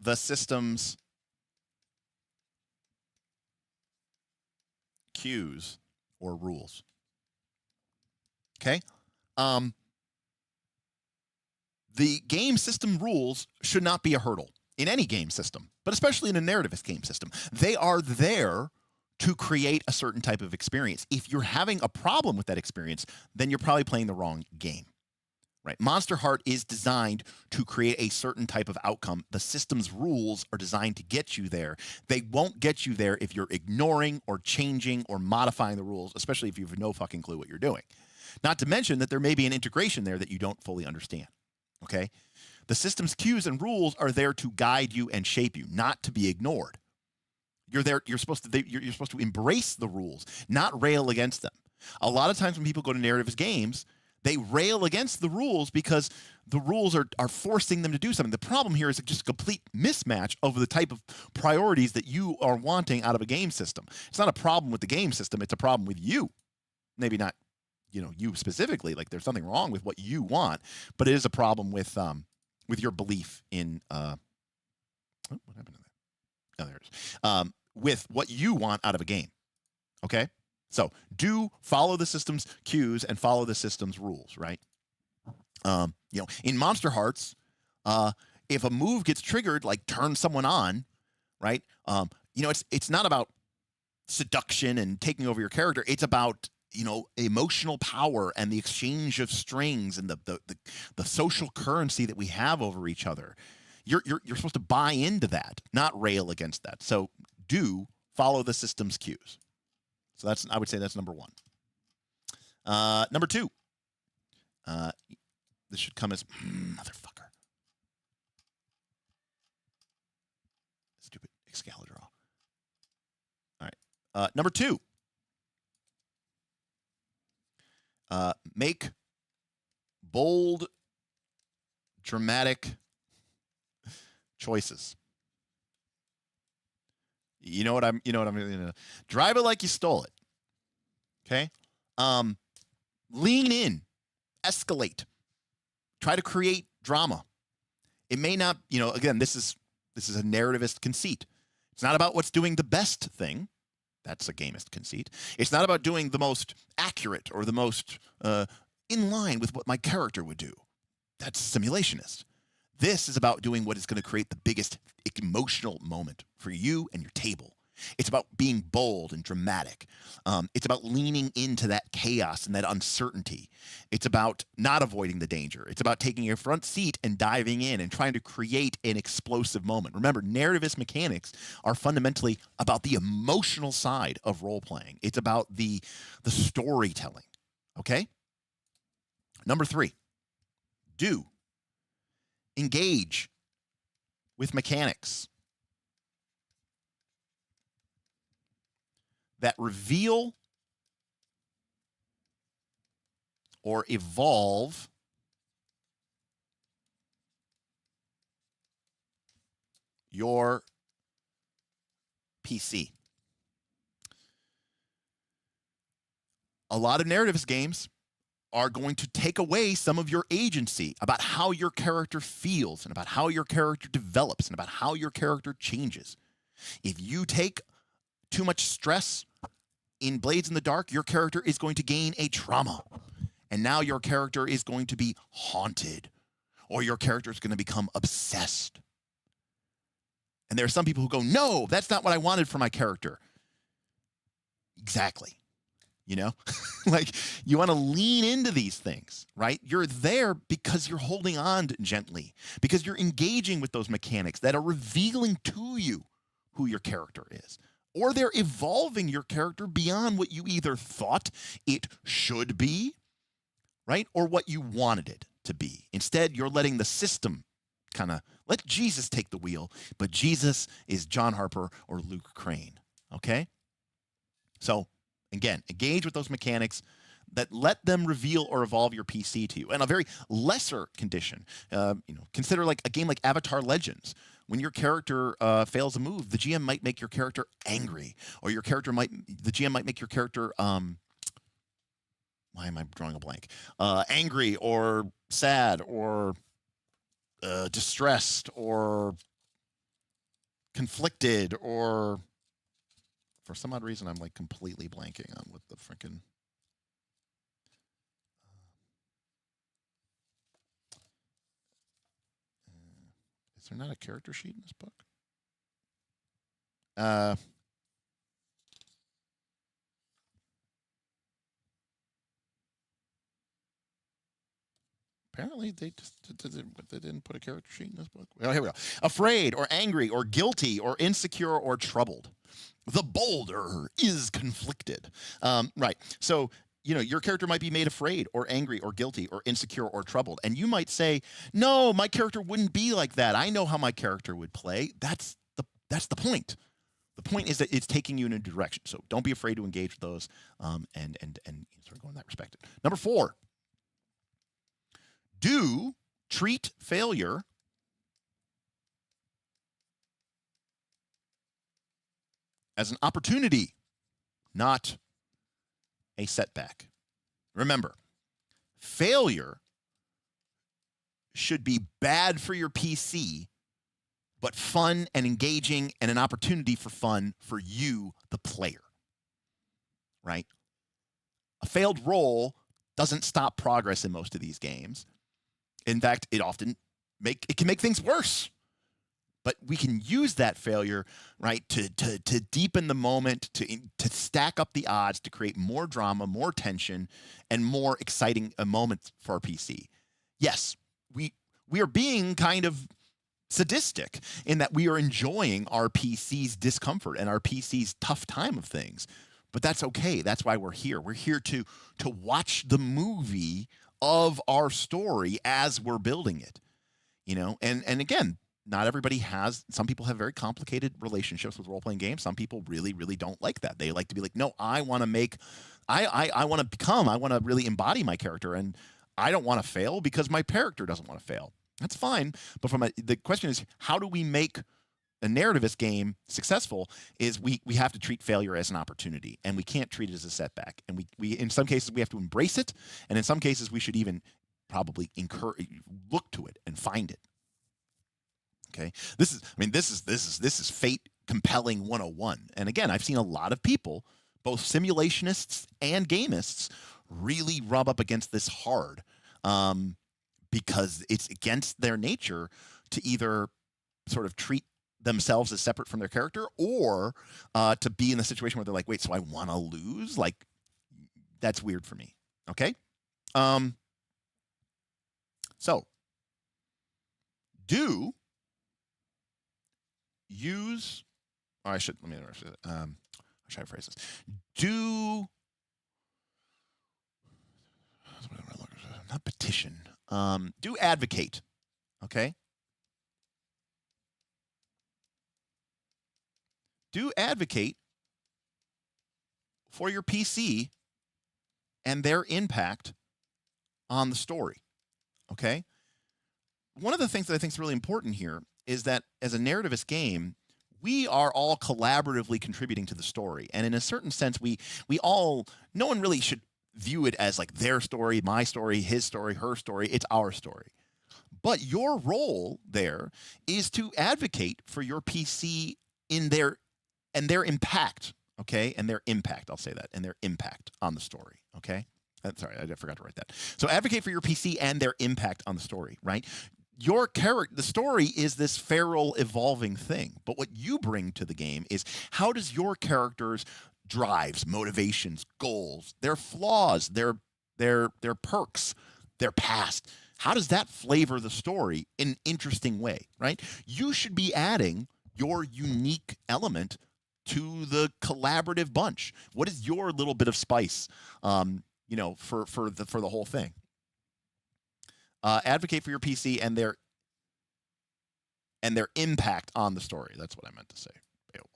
the system's cues or rules. Okay? The game system rules should not be a hurdle in any game system, but especially in a narrativist game system. They are there to create a certain type of experience. If you're having a problem with that experience, then you're probably playing the wrong game. Right? Monsterheart is designed to create a certain type of outcome. The system's rules are designed to get you there. They won't get you there if you're ignoring or changing or modifying the rules, especially if you have no fucking clue what you're doing. Not to mention that there may be an integration there that you don't fully understand. Okay? The system's cues and rules are there to guide you and shape you, not to be ignored. You're supposed to embrace the rules, not rail against them. A lot of times when people go to narrativist games, they rail against the rules because the rules are forcing them to do something. The problem here is just a complete mismatch of the type of priorities that you are wanting out of a game system. It's not a problem with the game system. It's a problem with you. Maybe not you specifically. Like there's something wrong with what you want, but it is a problem with your belief in what happened to that? Oh, there it is. With what you want out of a game. Okay, so do follow the system's cues and follow the system's rules, right? In Monsterhearts, if a move gets triggered, like turn someone on, right? It's not about seduction and taking over your character. It's about emotional power and the exchange of strings and the social currency that we have over each other. You're supposed to buy into that, not rail against that. So do follow the system's cues. So I would say that's number one. Number two. This should come as motherfucker. Stupid Excalibur. All right. Number two. Make bold, dramatic choices. You know what I'm going to drive it like you stole it. Okay? Lean in, escalate, try to create drama. It may not, again, this is a narrativist conceit. It's not about what's doing the best thing. That's a gamist conceit. It's not about doing the most accurate or the most in line with what my character would do. That's simulationist. This is about doing what is going to create the biggest emotional moment for you and your table. It's about being bold and dramatic. It's about leaning into that chaos and that uncertainty. It's about not avoiding the danger. It's about taking a front seat and diving in and trying to create an explosive moment. Remember, narrativist mechanics are fundamentally about the emotional side of role-playing. It's about the storytelling, okay? Number three, do engage with mechanics that reveal or evolve your PC. A lot of narrativist games are going to take away some of your agency about how your character feels and about how your character develops and about how your character changes. If you take too much stress in Blades in the Dark, your character is going to gain a trauma. And now your character is going to be haunted, or your character is going to become obsessed. And there are some people who go, no, that's not what I wanted for my character. Exactly. Like you want to lean into these things, right? You're there because you're holding on gently, because you're engaging with those mechanics that are revealing to you who your character is. Or they're evolving your character beyond what you either thought it should be, right? Or what you wanted it to be. Instead, you're letting the system kind of let Jesus take the wheel, but Jesus is John Harper or Luke Crane, okay? So, again, engage with those mechanics that let them reveal or evolve your PC to you. And a very lesser condition, consider like a game like Avatar Legends. When your character fails a move, the GM might make your character angry, or the GM might make your character, why am I drawing a blank? Angry or sad or distressed or conflicted, or for some odd reason, I'm like completely blanking on what the freaking. Is there not a character sheet in this book? Apparently, they didn't put a character sheet in this book. Oh, here we go. Afraid or angry or guilty or insecure or troubled. The boulder is conflicted. Right. So, your character might be made afraid or angry or guilty or insecure or troubled. And you might say, no, my character wouldn't be like that. I know how my character would play. That's the point. The point is that it's taking you in a direction. So don't be afraid to engage with those and sort of go in that respect. Number 4, do treat failure as an opportunity, not a setback. Remember, failure should be bad for your PC, but fun and engaging and an opportunity for fun for you, the player, right? A failed roll doesn't stop progress in most of these games. In fact, it can make things worse. But we can use that failure, right, to deepen the moment, to stack up the odds, to create more drama, more tension, and more exciting moments for our PC. Yes, we are being kind of sadistic in that we are enjoying our PC's discomfort and our PC's tough time of things. But that's okay. That's why we're here. We're here to watch the movie of our story as we're building it. You know, and again, not everybody has. Some people have very complicated relationships with role-playing games. Some people really, really don't like that. They like to be like, no, I want to really embody my character, and I don't want to fail because my character doesn't want to fail. That's fine. But the question is, how do we make a narrativist game successful? Is we have to treat failure as an opportunity, and we can't treat it as a setback. And we in some cases we have to embrace it, and in some cases we should even probably look to it and find it. Okay, this is fate compelling 101. And again, I've seen a lot of people, both simulationists and gamists, really rub up against this hard, because it's against their nature to either sort of treat themselves as separate from their character, or to be in the situation where they're like, wait, so I want to lose? Like, that's weird for me. Okay. So do use, or I should, let me, how should I phrase this? Not petition, do advocate, okay? Do advocate for your PC and their impact on the story, okay? One of the things that I think is really important here is that as a narrativist game, we are all collaboratively contributing to the story. And in a certain sense, no one really should view it as like their story, my story, his story, her story. It's our story. But your role there is to advocate for your PC and their impact, okay? And their impact, I'll say that, and their impact on the story, okay? Sorry, I forgot to write that. So advocate for your PC and their impact on the story, right? Your character, the story is this feral, evolving thing. But what you bring to the game is, how does your character's drives, motivations, goals, their flaws, their perks, their past, how does that flavor the story in an interesting way, right? You should be adding your unique element to the collaborative bunch. What is your little bit of spice, for the whole thing? Advocate for your PC and their impact on the story. That's what I meant to say. Beowulf.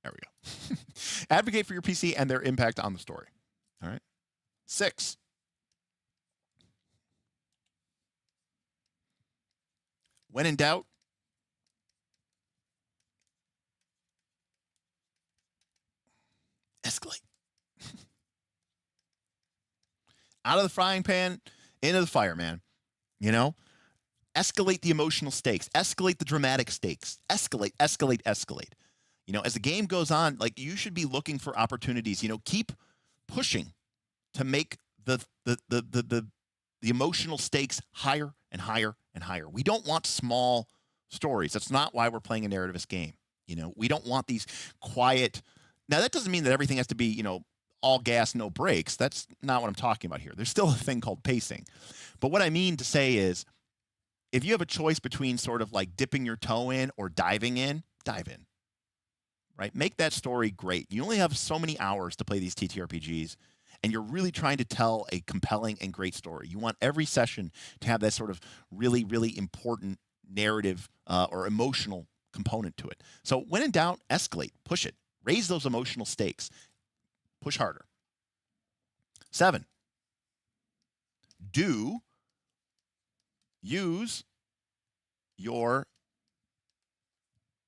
There we go. Advocate for your PC and their impact on the story. All right. 6. When in doubt, escalate. Out of the frying pan, into the fire, man. You know? Escalate the emotional stakes. Escalate the dramatic stakes. Escalate, escalate, escalate. You know, as the game goes on, like, you should be looking for opportunities. You know, keep pushing to make the emotional stakes higher and higher and higher. We don't want small stories. That's not why we're playing a narrativist game. You know, we don't want these quiet. Now, that doesn't mean that everything has to be, all gas, no brakes. That's not what I'm talking about here. There's still a thing called pacing. But what I mean to say is, if you have a choice between sort of like dipping your toe in or diving in, dive in. Right? Make that story great. You only have so many hours to play these TTRPGs, and you're really trying to tell a compelling and great story. You want every session to have that sort of really, really important narrative or emotional component to it. So when in doubt, escalate, push it, raise those emotional stakes, push harder. 7, do use your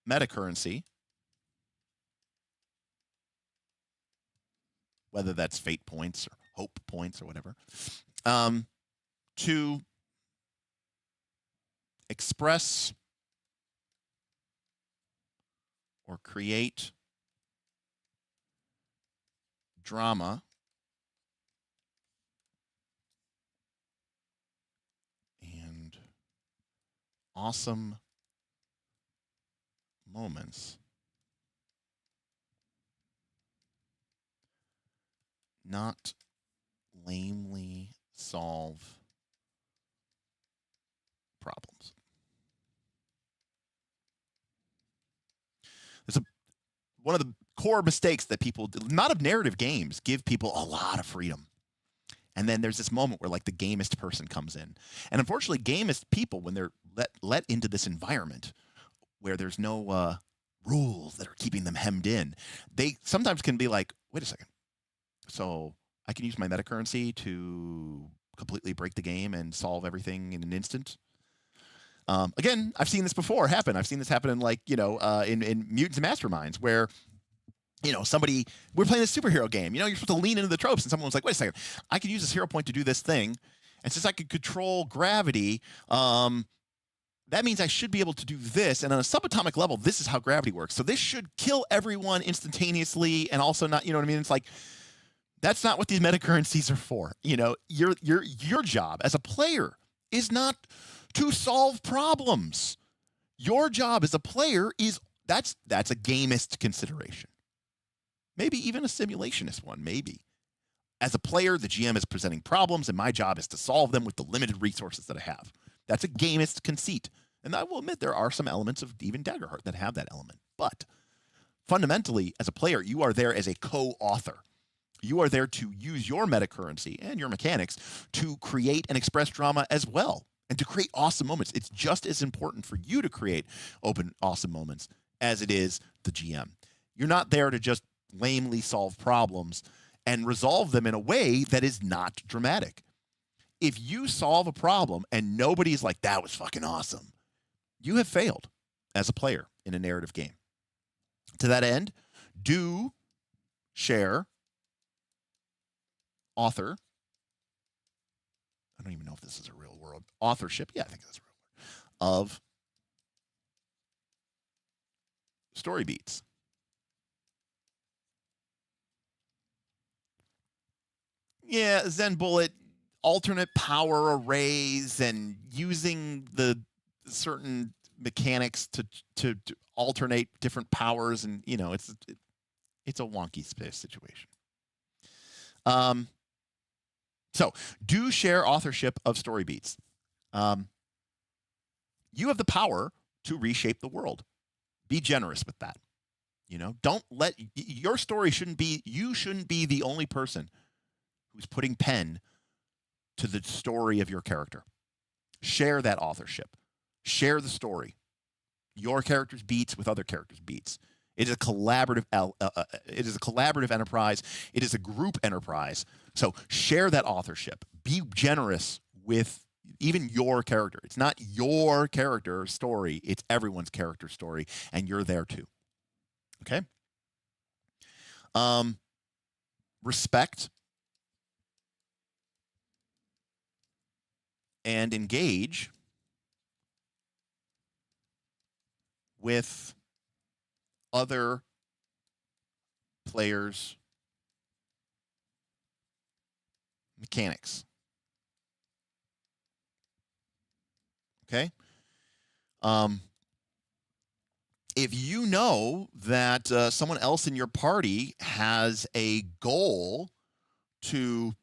meta currency, whether that's fate points or hope points or whatever, to express or create drama and awesome moments, not lamely solve problems. One of the core mistakes that people do, not of narrative games, give people a lot of freedom. And then there's this moment where like the gamist person comes in. And unfortunately, gamist people, when they're let into this environment where there's no rules that are keeping them hemmed in, they sometimes can be like, wait a second. So I can use my meta currency to completely break the game and solve everything in an instant. Again, I've seen this before happen. I've seen this happen in like, in Mutants and Masterminds where, we're playing a superhero game. You're supposed to lean into the tropes, and someone was like, wait a second, I can use this hero point to do this thing. And since I can control gravity, that means I should be able to do this. And on a subatomic level, this is how gravity works. So this should kill everyone instantaneously and also not, It's like, that's not what these meta currencies are for. Your job as a player is not to solve problems. Your job as a player is that's a gamist consideration. Maybe even a simulationist one, maybe. As a player, the GM is presenting problems, and my job is to solve them with the limited resources that I have. That's a gamist conceit. And I will admit there are some elements of even Daggerheart that have that element. But fundamentally, as a player, you are there as a co-author. You are there to use your meta currency and your mechanics to create and express drama as well, and to create awesome moments. It's just as important for you to create awesome moments as it is the GM. You're not there to just lamely solve problems and resolve them in a way that is not dramatic. If you solve a problem and nobody's like, that was fucking awesome, you have failed as a player in a narrative game. To that end, do share author. I don't even know if this is a real word. Authorship. Yeah, I think that's a real word. Of story beats. Yeah, Zen Bullet, alternate power arrays and using the certain mechanics to alternate different powers, and it's a wonky space situation. So do share authorship of story beats. You have the power to reshape the world. Be generous with that. Don't let your story you shouldn't be the only person who's putting pen to the story of your character. Share that authorship. Share the story. Your character's beats with other characters' beats. It is a collaborative. It is a collaborative enterprise. It is a group enterprise. So share that authorship. Be generous with even your character. It's not your character story. It's everyone's character story, and you're there too. Okay. Respect and engage with other players' mechanics. Okay? If you know that someone else in your party has a goal to,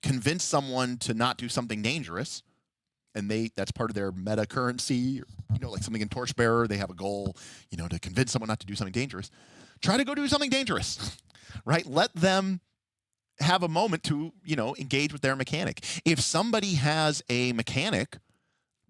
convince someone to not do something dangerous, and that's part of their meta currency, like something in Torchbearer, they have a goal, to convince someone not to do something dangerous. Try to go do something dangerous, right? Let them have a moment to, engage with their mechanic. If somebody has a mechanic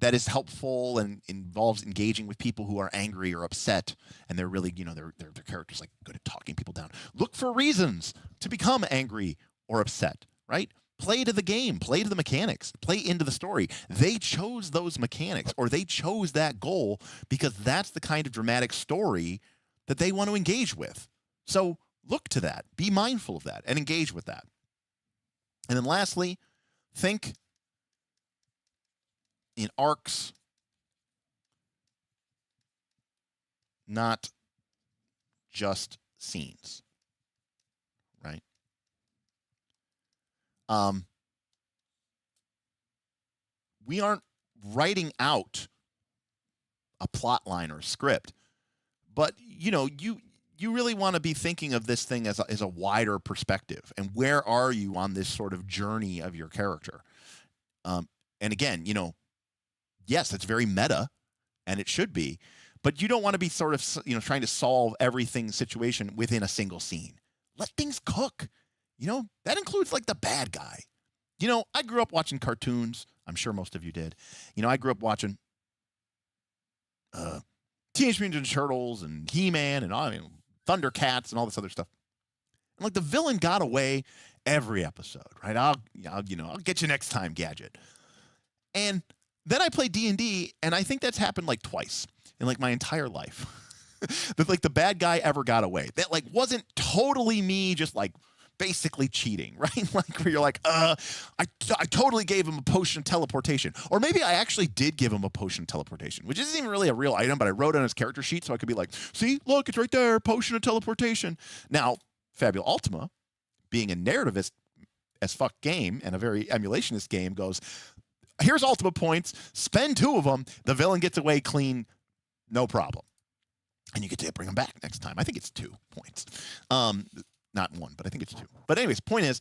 that is helpful and involves engaging with people who are angry or upset, and they're really, their character's like good at talking people down, look for reasons to become angry or upset, right? play to the game, play to the mechanics, play into the story. They chose those mechanics, or they chose that goal because that's the kind of dramatic story that they want to engage with. So look to that, be mindful of that, and engage with that. And then lastly, think in arcs, not just scenes, right? We aren't writing out a plot line or a script, but you really want to be thinking of this thing as a wider perspective. And where are you on this sort of journey of your character? And again, yes, it's very meta, and it should be, but you don't want to be sort of, trying to solve everything situation within a single scene. Let things cook. That includes like the bad guy. I grew up watching cartoons. I'm sure most of you did. I grew up watching Teenage Mutant Ninja Turtles and He-Man and Thundercats and all this other stuff. And like the villain got away every episode, right? I'll get you next time, Gadget. And then I played D&D, and I think that's happened like twice in like my entire life. That like the bad guy ever got away. That like wasn't totally me just like basically cheating, right? Like where you're like, I totally gave him a potion of teleportation. Or maybe I actually did give him a potion of teleportation, which isn't even really a real item, but I wrote it on his character sheet so I could be like, see, look, it's right there, potion of teleportation. Now, Fabula Ultima, being a narrativist as fuck game and a very emulationist game, goes, here's Ultima points, spend 2 of them, the villain gets away clean, no problem. And you get to bring him back next time. I think it's 2 points. Not 1, but I think it's 2. But anyways, point is,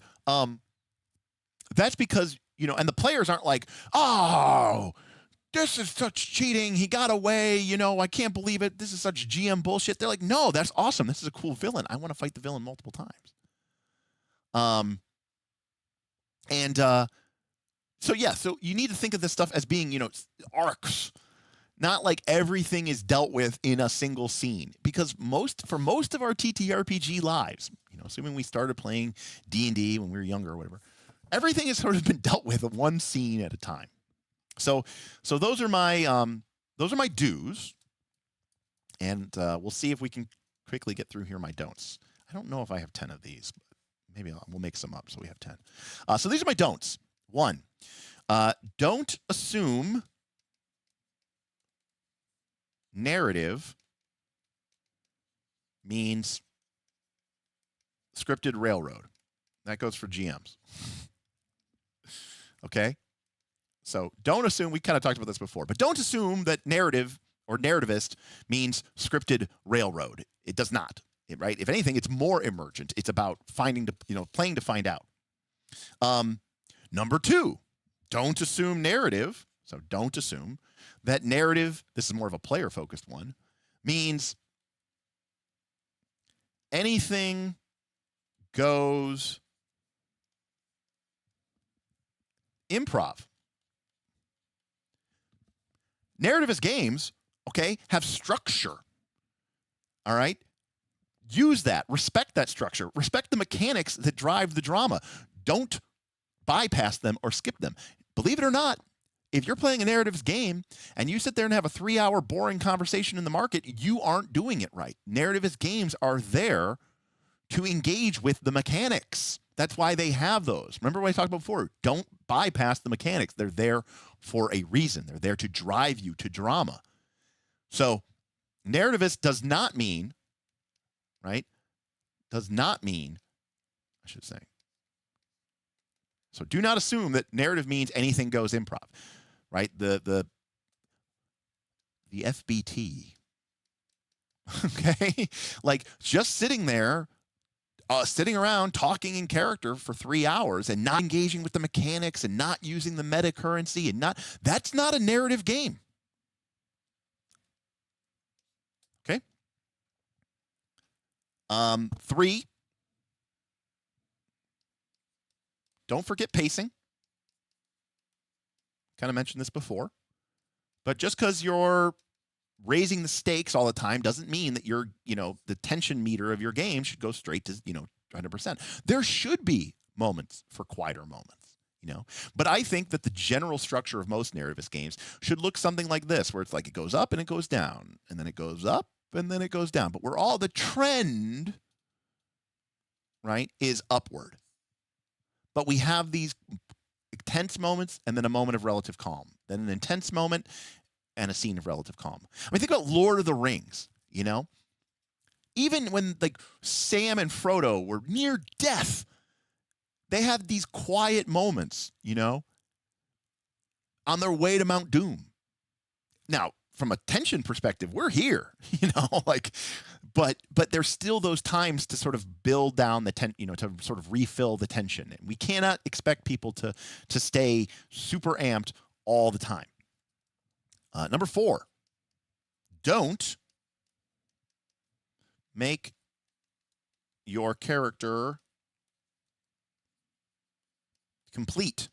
that's because, and the players aren't like, oh, this is such cheating. He got away. I can't believe it. This is such GM bullshit. They're like, no, that's awesome. This is a cool villain. I want to fight the villain multiple times. So you need to think of this stuff as being, arcs. Not like everything is dealt with in a single scene, because for most of our TTRPG lives, assuming we started playing D&D when we were younger or whatever, everything has sort of been dealt with one scene at a time. So those are my do's, and we'll see if we can quickly get through here my don'ts. I don't know if I have 10 of these, but maybe we'll make some up so we have 10. So these are my don'ts. 1, don't assume narrative means scripted railroad. That goes for GMs. Okay? So don't assume, we kind of talked about this before, but don't assume that narrative or narrativist means scripted railroad. It does not, right? If anything, it's more emergent. It's about playing to find out. Number 2, don't assume narrative. So don't assume that narrative, this is more of a player-focused one, means anything goes improv. Narrativist games, okay, have structure. All right? Use that. Respect that structure. Respect the mechanics that drive the drama. Don't bypass them or skip them. Believe it or not, if you're playing a narrative game and you sit there and have a 3-hour boring conversation in the market, you aren't doing it right. Narrativist games are there to engage with the mechanics. That's why they have those. Remember what I talked about before? Don't bypass the mechanics. They're there for a reason. They're there to drive you to drama. So narrativist does not mean, right? Does not mean, I should say. So do not assume that narrative means anything goes improv, right? The FBT, okay? Like just sitting there, sitting around talking in character for 3 hours and not engaging with the mechanics and not using the meta currency and that's not a narrative game. Okay? 3, don't forget pacing. Kind of mentioned this before. But just because you're raising the stakes all the time doesn't mean that the tension meter of your game should go straight to, 100%. There should be moments for quieter moments. But I think that the general structure of most narrativist games should look something like this, where it's like it goes up and it goes down, and then it goes up and then it goes down. But where all the trend, right, is upward. But we have these intense moments and then a moment of relative calm, then an intense moment and a scene of relative calm. I mean, think about Lord of the Rings, Even when like Sam and Frodo were near death, they had these quiet moments, on their way to Mount Doom. Now, from a tension perspective, we're here, but there's still those times to sort of build down the to sort of refill the tension. And we cannot expect people to stay super amped all the time. Number 4, don't make your character complete.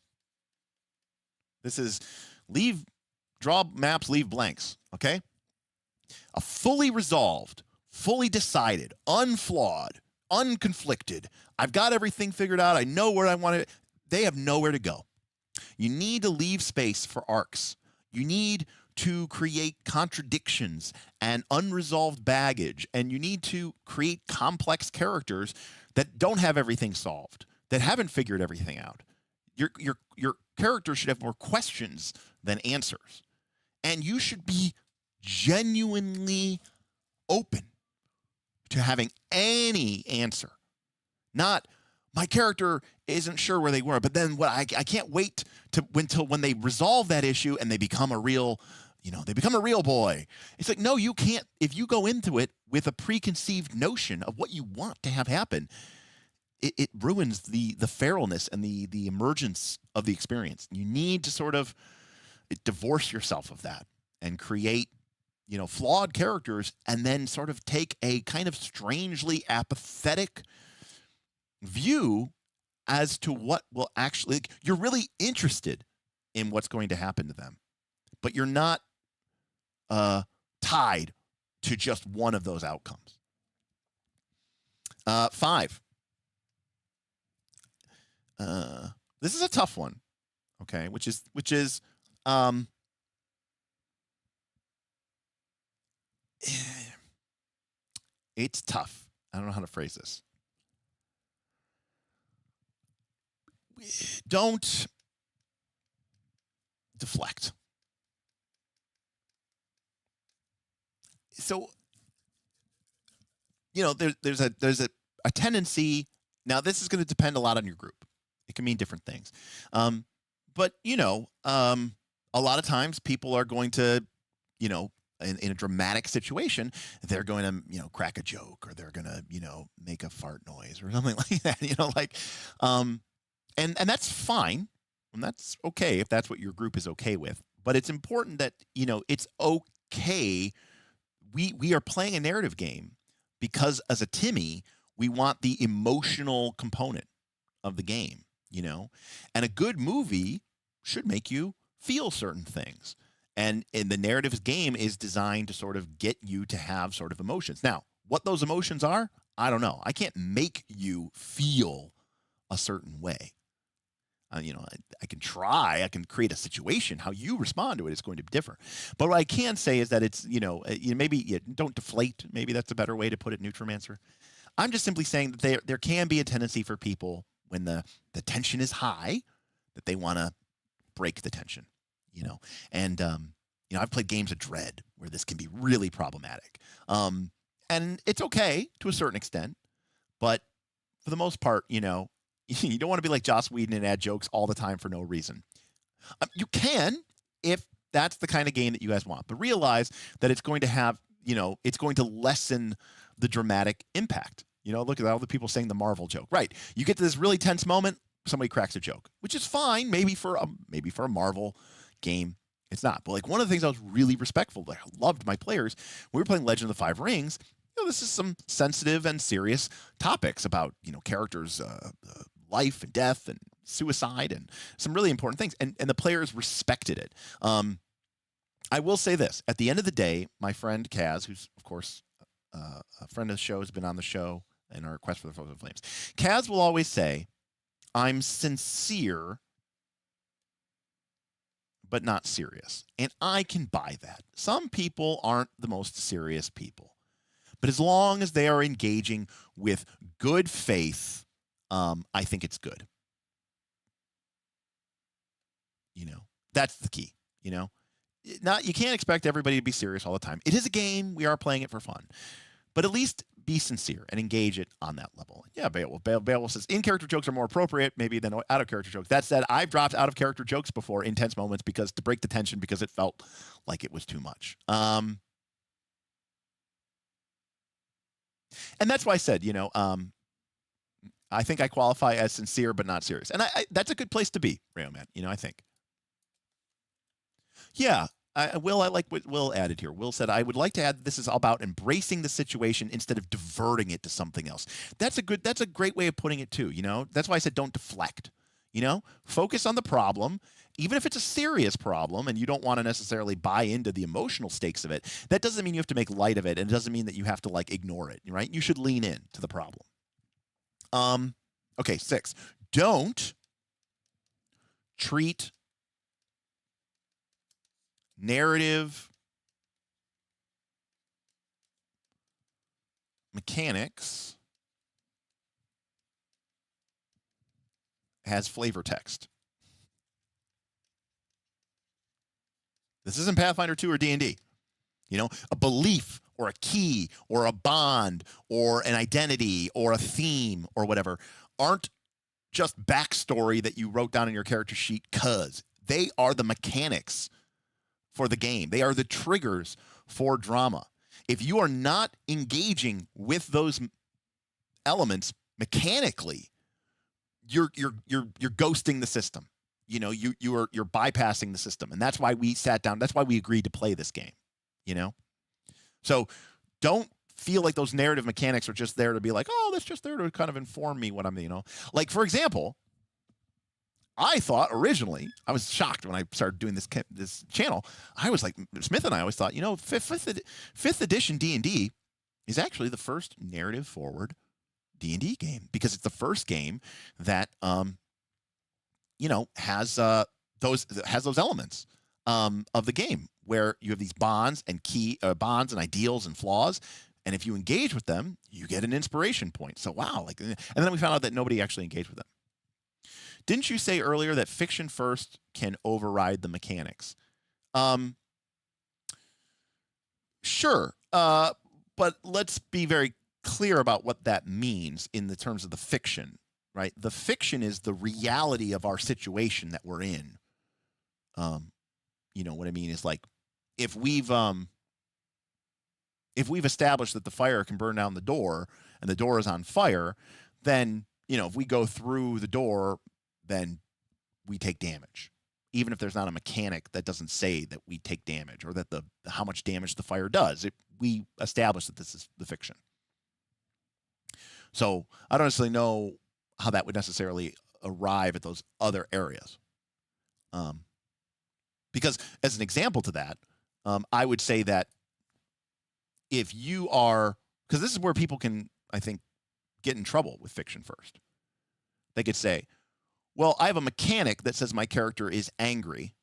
This is draw maps, leave blanks, okay? A fully resolved, fully decided, unflawed, unconflicted, I've got everything figured out, I know where I want it, they have nowhere to go. You need to leave space for arcs. You need to create contradictions and unresolved baggage, and you need to create complex characters that don't have everything solved, that haven't figured everything out. Your character should have more questions than answers. And you should be genuinely open to having any answer. Not, my character isn't sure where they were, but then I can't wait until when they resolve that issue and they become a real, they become a real boy. It's like, no, you can't. If you go into it with a preconceived notion of what you want to have happen, it ruins the feralness and the emergence of the experience. You need to sort of divorce yourself of that and create, flawed characters, and then sort of take a kind of strangely apathetic view as to what will actually, you're really interested in what's going to happen to them, but you're not tied to just one of those outcomes. 5. This is a tough one, okay, which is it's tough. I don't know how to phrase this. Don't deflect. So, there's a tendency. Now, this is going to depend a lot on your group. It can mean different things. But, a lot of times people are going to, in a dramatic situation, they're going to, crack a joke, or they're going to, make a fart noise or something like that, and that's fine. And that's okay if that's what your group is okay with. But it's important that, it's okay. We are playing a narrative game because as a Timmy, we want the emotional component of the game, and a good movie should make you feel certain things. And the narrative game is designed to sort of get you to have sort of emotions. Now, what those emotions are, I don't know. I can't make you feel a certain way. I can try. I can create a situation. How you respond to it is going to differ. But what I can say is that it's, maybe don't deflate. Maybe that's a better way to put it, Nutrimancer. I'm just simply saying that there can be a tendency for people when the tension is high that they want to break the tension, And, I've played games of dread where this can be really problematic. And it's okay to a certain extent, but for the most part, you don't want to be like Joss Whedon and add jokes all the time for no reason. You can if that's the kind of game that you guys want, but realize that it's going to have, it's going to lessen the dramatic impact. Look at all the people saying the Marvel joke. Right. You get to this really tense moment, somebody cracks a joke, which is fine, maybe for a Marvel game. It's not. But like one of the things I was really respectful that I loved my players, when we were playing Legend of the Five Rings, this is some sensitive and serious topics about, characters' life and death and suicide and some really important things. And the players respected it. I will say this. At the end of the day, my friend Kaz, who's, of course, a friend of the show, has been on the show in our Quest for the Frozen Flames. Kaz will always say, I'm sincere but not serious. And I can buy that. Some people aren't the most serious people. But as long as they are engaging with good faith, I think it's good. You know, that's the key, you know. You can't expect everybody to be serious all the time. It is a game. We are playing it for fun. But at least be sincere and engage it on that level. Yeah, Beowulf says, in-character jokes are more appropriate maybe than out-of-character jokes. That said, I've dropped out-of-character jokes before in tense moments because to break the tension because it felt like it was too much. And that's why I said, you know, I think I qualify as sincere but not serious. And that's a good place to be, Rayo Man, you know, I think. Yeah, I like what Will added here. Will said, I would like to add this is about embracing the situation instead of diverting it to something else. That's a great way of putting it too, you know? That's why I said don't deflect, you know? Focus on the problem, even if it's a serious problem and you don't want to necessarily buy into the emotional stakes of it. That doesn't mean you have to make light of it, and it doesn't mean that you have to, like, ignore it, right? You should lean in to the problem. Okay, 6. Don't treat narrative mechanics as flavor text. This isn't Pathfinder 2 or D&D. You know, a belief or a key or a bond or an identity or a theme or whatever aren't just backstory that you wrote down in your character sheet because they are the mechanics for the game. They are the triggers for drama. If you are not engaging with those elements mechanically, you're ghosting the system. You know, you're bypassing the system, and that's why we sat down. That's why we agreed to play this game. You know, so don't feel like those narrative mechanics are just there to be like, oh, that's just there to kind of inform me what I'm, you know, like for example. I thought originally, I was shocked when I started doing this channel. I was like, Smith and I always thought, you know, fifth edition D&D is actually the first narrative forward D&D game because it's the first game that, you know, has those elements of the game where you have these bonds and bonds and ideals and flaws. And if you engage with them, you get an inspiration point. So, wow. Like, and then we found out that nobody actually engaged with them. Didn't you say earlier that fiction first can override the mechanics? Sure, but let's be very clear about what that means in the terms of the fiction, right? The fiction is the reality of our situation that we're in. You know what I mean is like if we've established that the fire can burn down the door and the door is on fire, then you know if we go through the door, then we take damage. Even if there's not a mechanic that doesn't say that we take damage or that how much damage the fire does, we establish that this is the fiction. So I don't necessarily know how that would necessarily arrive at those other areas. Because as an example to that, I would say that if you are, because this is where people can, I think, get in trouble with fiction first. They could say, well, I have a mechanic that says my character is angry.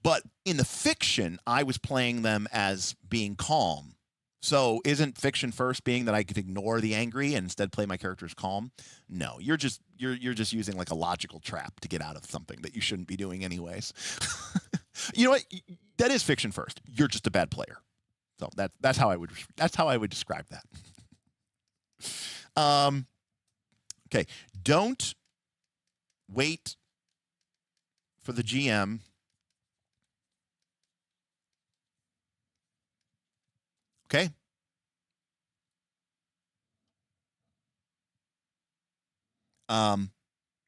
But in the fiction, I was playing them as being calm. So isn't fiction first being that I could ignore the angry and instead play my character as calm? No, you're just using like a logical trap to get out of something that you shouldn't be doing anyways. You know what? That is fiction first. You're just a bad player. So that's how I would describe that. Okay, don't wait for the GM okay?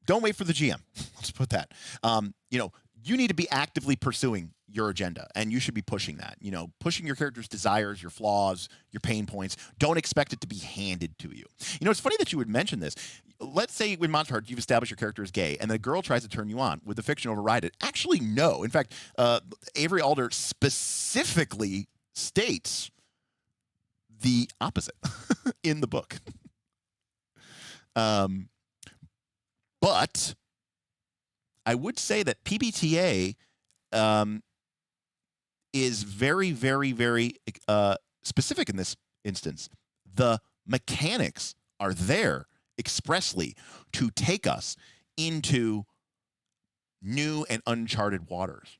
Don't wait for the GM. Let's put that. You know, you need to be actively pursuing your agenda, and you should be pushing that. You know, pushing your character's desires, your flaws, your pain points. Don't expect it to be handed to you. You know, it's funny that you would mention this. Let's say with Monsterhearts, you've established your character as gay, and the girl tries to turn you on. Would the fiction override it? Actually, no. In fact, Avery Alder specifically states the opposite in the book. But I would say that PBTA is very, very, very specific in this instance. The mechanics are there expressly to take us into new and uncharted waters.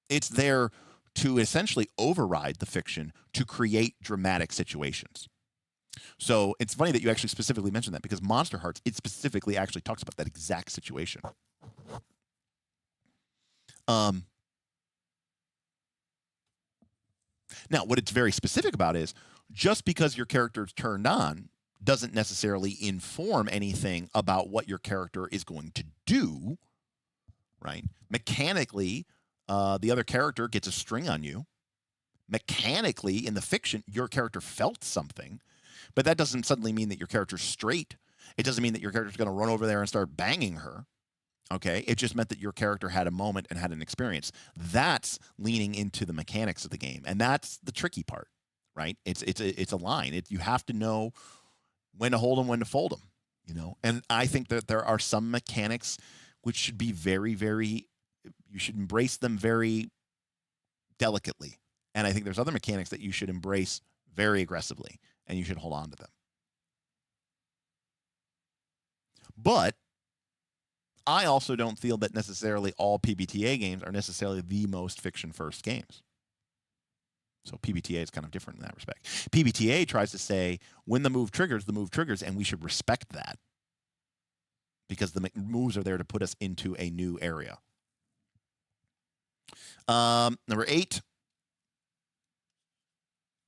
It's there to essentially override the fiction to create dramatic situations. So it's funny that you actually specifically mentioned that, because Monsterhearts, it specifically actually talks about that exact situation. Now, what it's very specific about is just because your character's turned on doesn't necessarily inform anything about what your character is going to do, right? Mechanically, the other character gets a string on you. Mechanically, in the fiction, your character felt something, but that doesn't suddenly mean that your character's straight. It doesn't mean that your character's going to run over there and start banging her. Okay, it just meant that your character had a moment and had an experience. That's leaning into the mechanics of the game, and that's the tricky part, right? It's a line. You have to know when to hold them, when to fold them, you know. And I think that there are some mechanics which should be very, very. You should embrace them very delicately, and I think there's other mechanics that you should embrace very aggressively, and you should hold on to them. But I also don't feel that necessarily all PBTA games are necessarily the most fiction-first games. So PBTA is kind of different in that respect. PBTA tries to say, when the move triggers, and we should respect that, because the moves are there to put us into a new area. Number 8,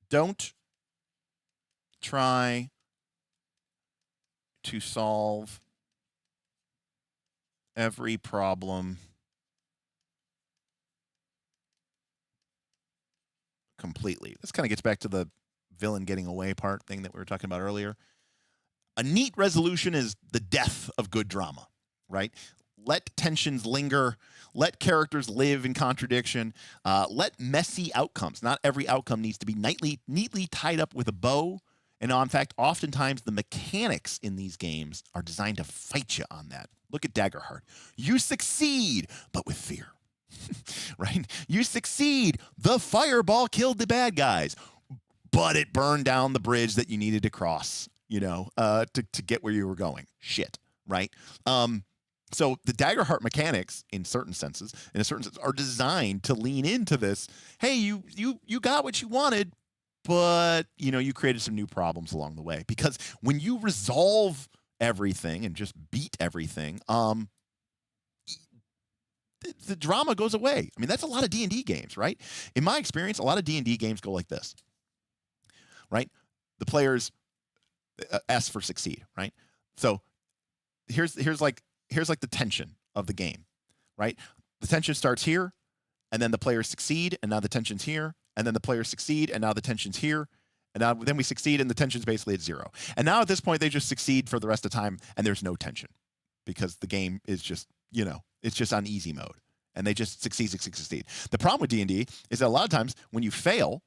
don't try to solve every problem completely. This kind of gets back to the villain getting away part thing that we were talking about earlier. A neat resolution is the death of good drama, right? Let tensions linger. Let characters live in contradiction. Let messy outcomes. Not every outcome needs to be neatly tied up with a bow. And in fact, oftentimes the mechanics in these games are designed to fight you on that. Look at Daggerheart. You succeed, but with fear, right? You succeed. The fireball killed the bad guys, but it burned down the bridge that you needed to cross, you know, to get where you were going. Shit, right? So the Daggerheart mechanics, in a certain sense, are designed to lean into this. Hey, you got what you wanted, but you know, you created some new problems along the way. Because when you resolve everything and just beat everything, the drama goes away. I mean, that's a lot of D&D games, right? In my experience, a lot of D&D games go like this, right? The players ask for succeed, right? So here's like the tension of the game, right? The tension starts here, and then the players succeed, and now the tension's here, and then the players succeed, and now the tension's here, and now then we succeed, and the tension's basically at 0. And now at this point, they just succeed for the rest of the time, and there's no tension, because the game is just, you know, it's just on easy mode, and they just succeed. The problem with D&D is that a lot of times when you fail,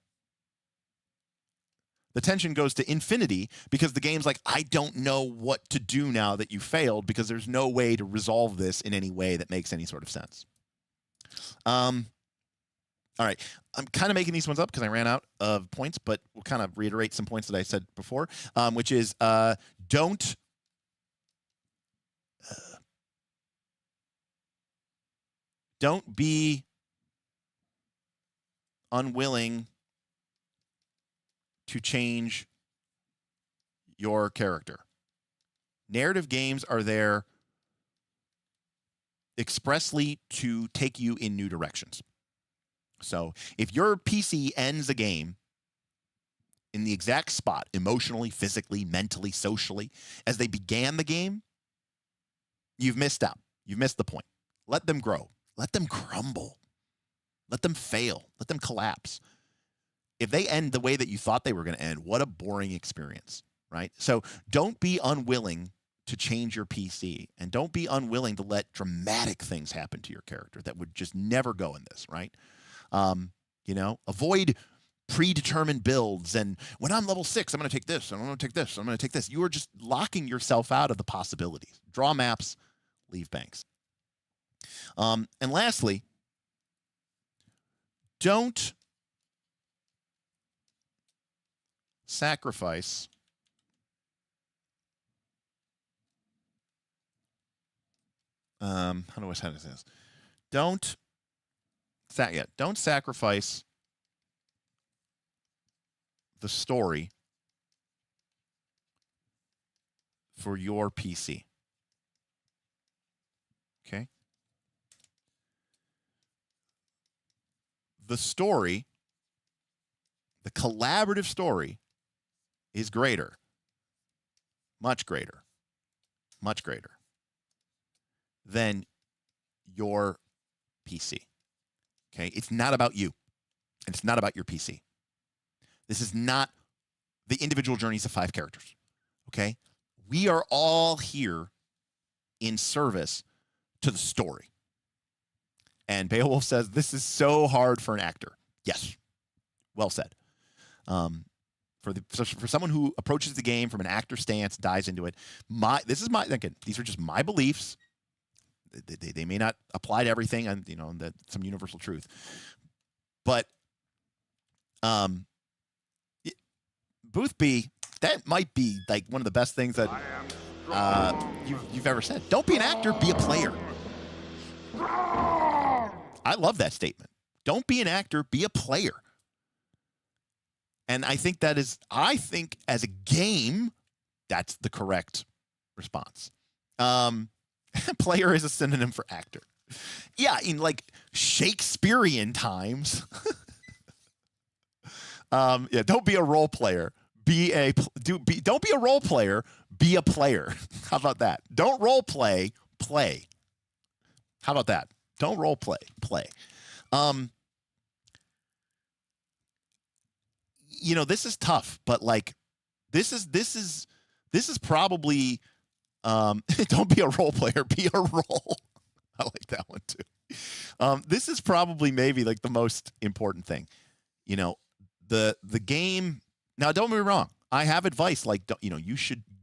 the tension goes to infinity, because the game's like, I don't know what to do now that you failed, because there's no way to resolve this in any way that makes any sort of sense. All right, I'm kind of making these ones up because I ran out of points, but we'll kind of reiterate some points that I said before, which is don't be unwilling to change your character. Narrative games are there expressly to take you in new directions. So if your PC ends a game in the exact spot, emotionally, physically, mentally, socially, as they began the game, you've missed out. You've missed the point. Let them grow. Let them crumble. Let them fail. Let them collapse. If they end the way that you thought they were going to end, what a boring experience, right? So don't be unwilling to change your PC, and don't be unwilling to let dramatic things happen to your character that would just never go in this, right? You know, avoid predetermined builds, and when I'm level 6, I'm going to take this, and I'm going to take this, I'm going to take this. You are just locking yourself out of the possibilities. Draw maps, leave banks. And lastly, don't sacrifice how do I say this? Don't sacrifice the story for your PC. Okay? The story, the collaborative story, is greater. Much greater than your PC. Okay? It's not about you. And it's not about your PC. This is not the individual journeys of 5 characters. Okay? We are all here in service to the story. And Beowulf says, this is so hard for an actor. Yes. Well said. For someone who approaches the game from an actor stance, dives into it, again, these are just my beliefs. They may not apply to everything, and some universal truth. But Booth B, that might be like one of the best things that you've ever said. Don't be an actor, be a player. I love that statement. Don't be an actor, be a player. And I think as a game, that's the correct response. Player is a synonym for actor. Yeah, in like Shakespearean times. Don't be a role player. Don't be a role player, be a player. How about that? Don't role play, play. How about that? Don't role play, play. This is tough, but like this is probably don't be a role player, be a role. I like that one too. This is probably maybe like the most important thing. The game. Now, don't get me wrong. I have advice like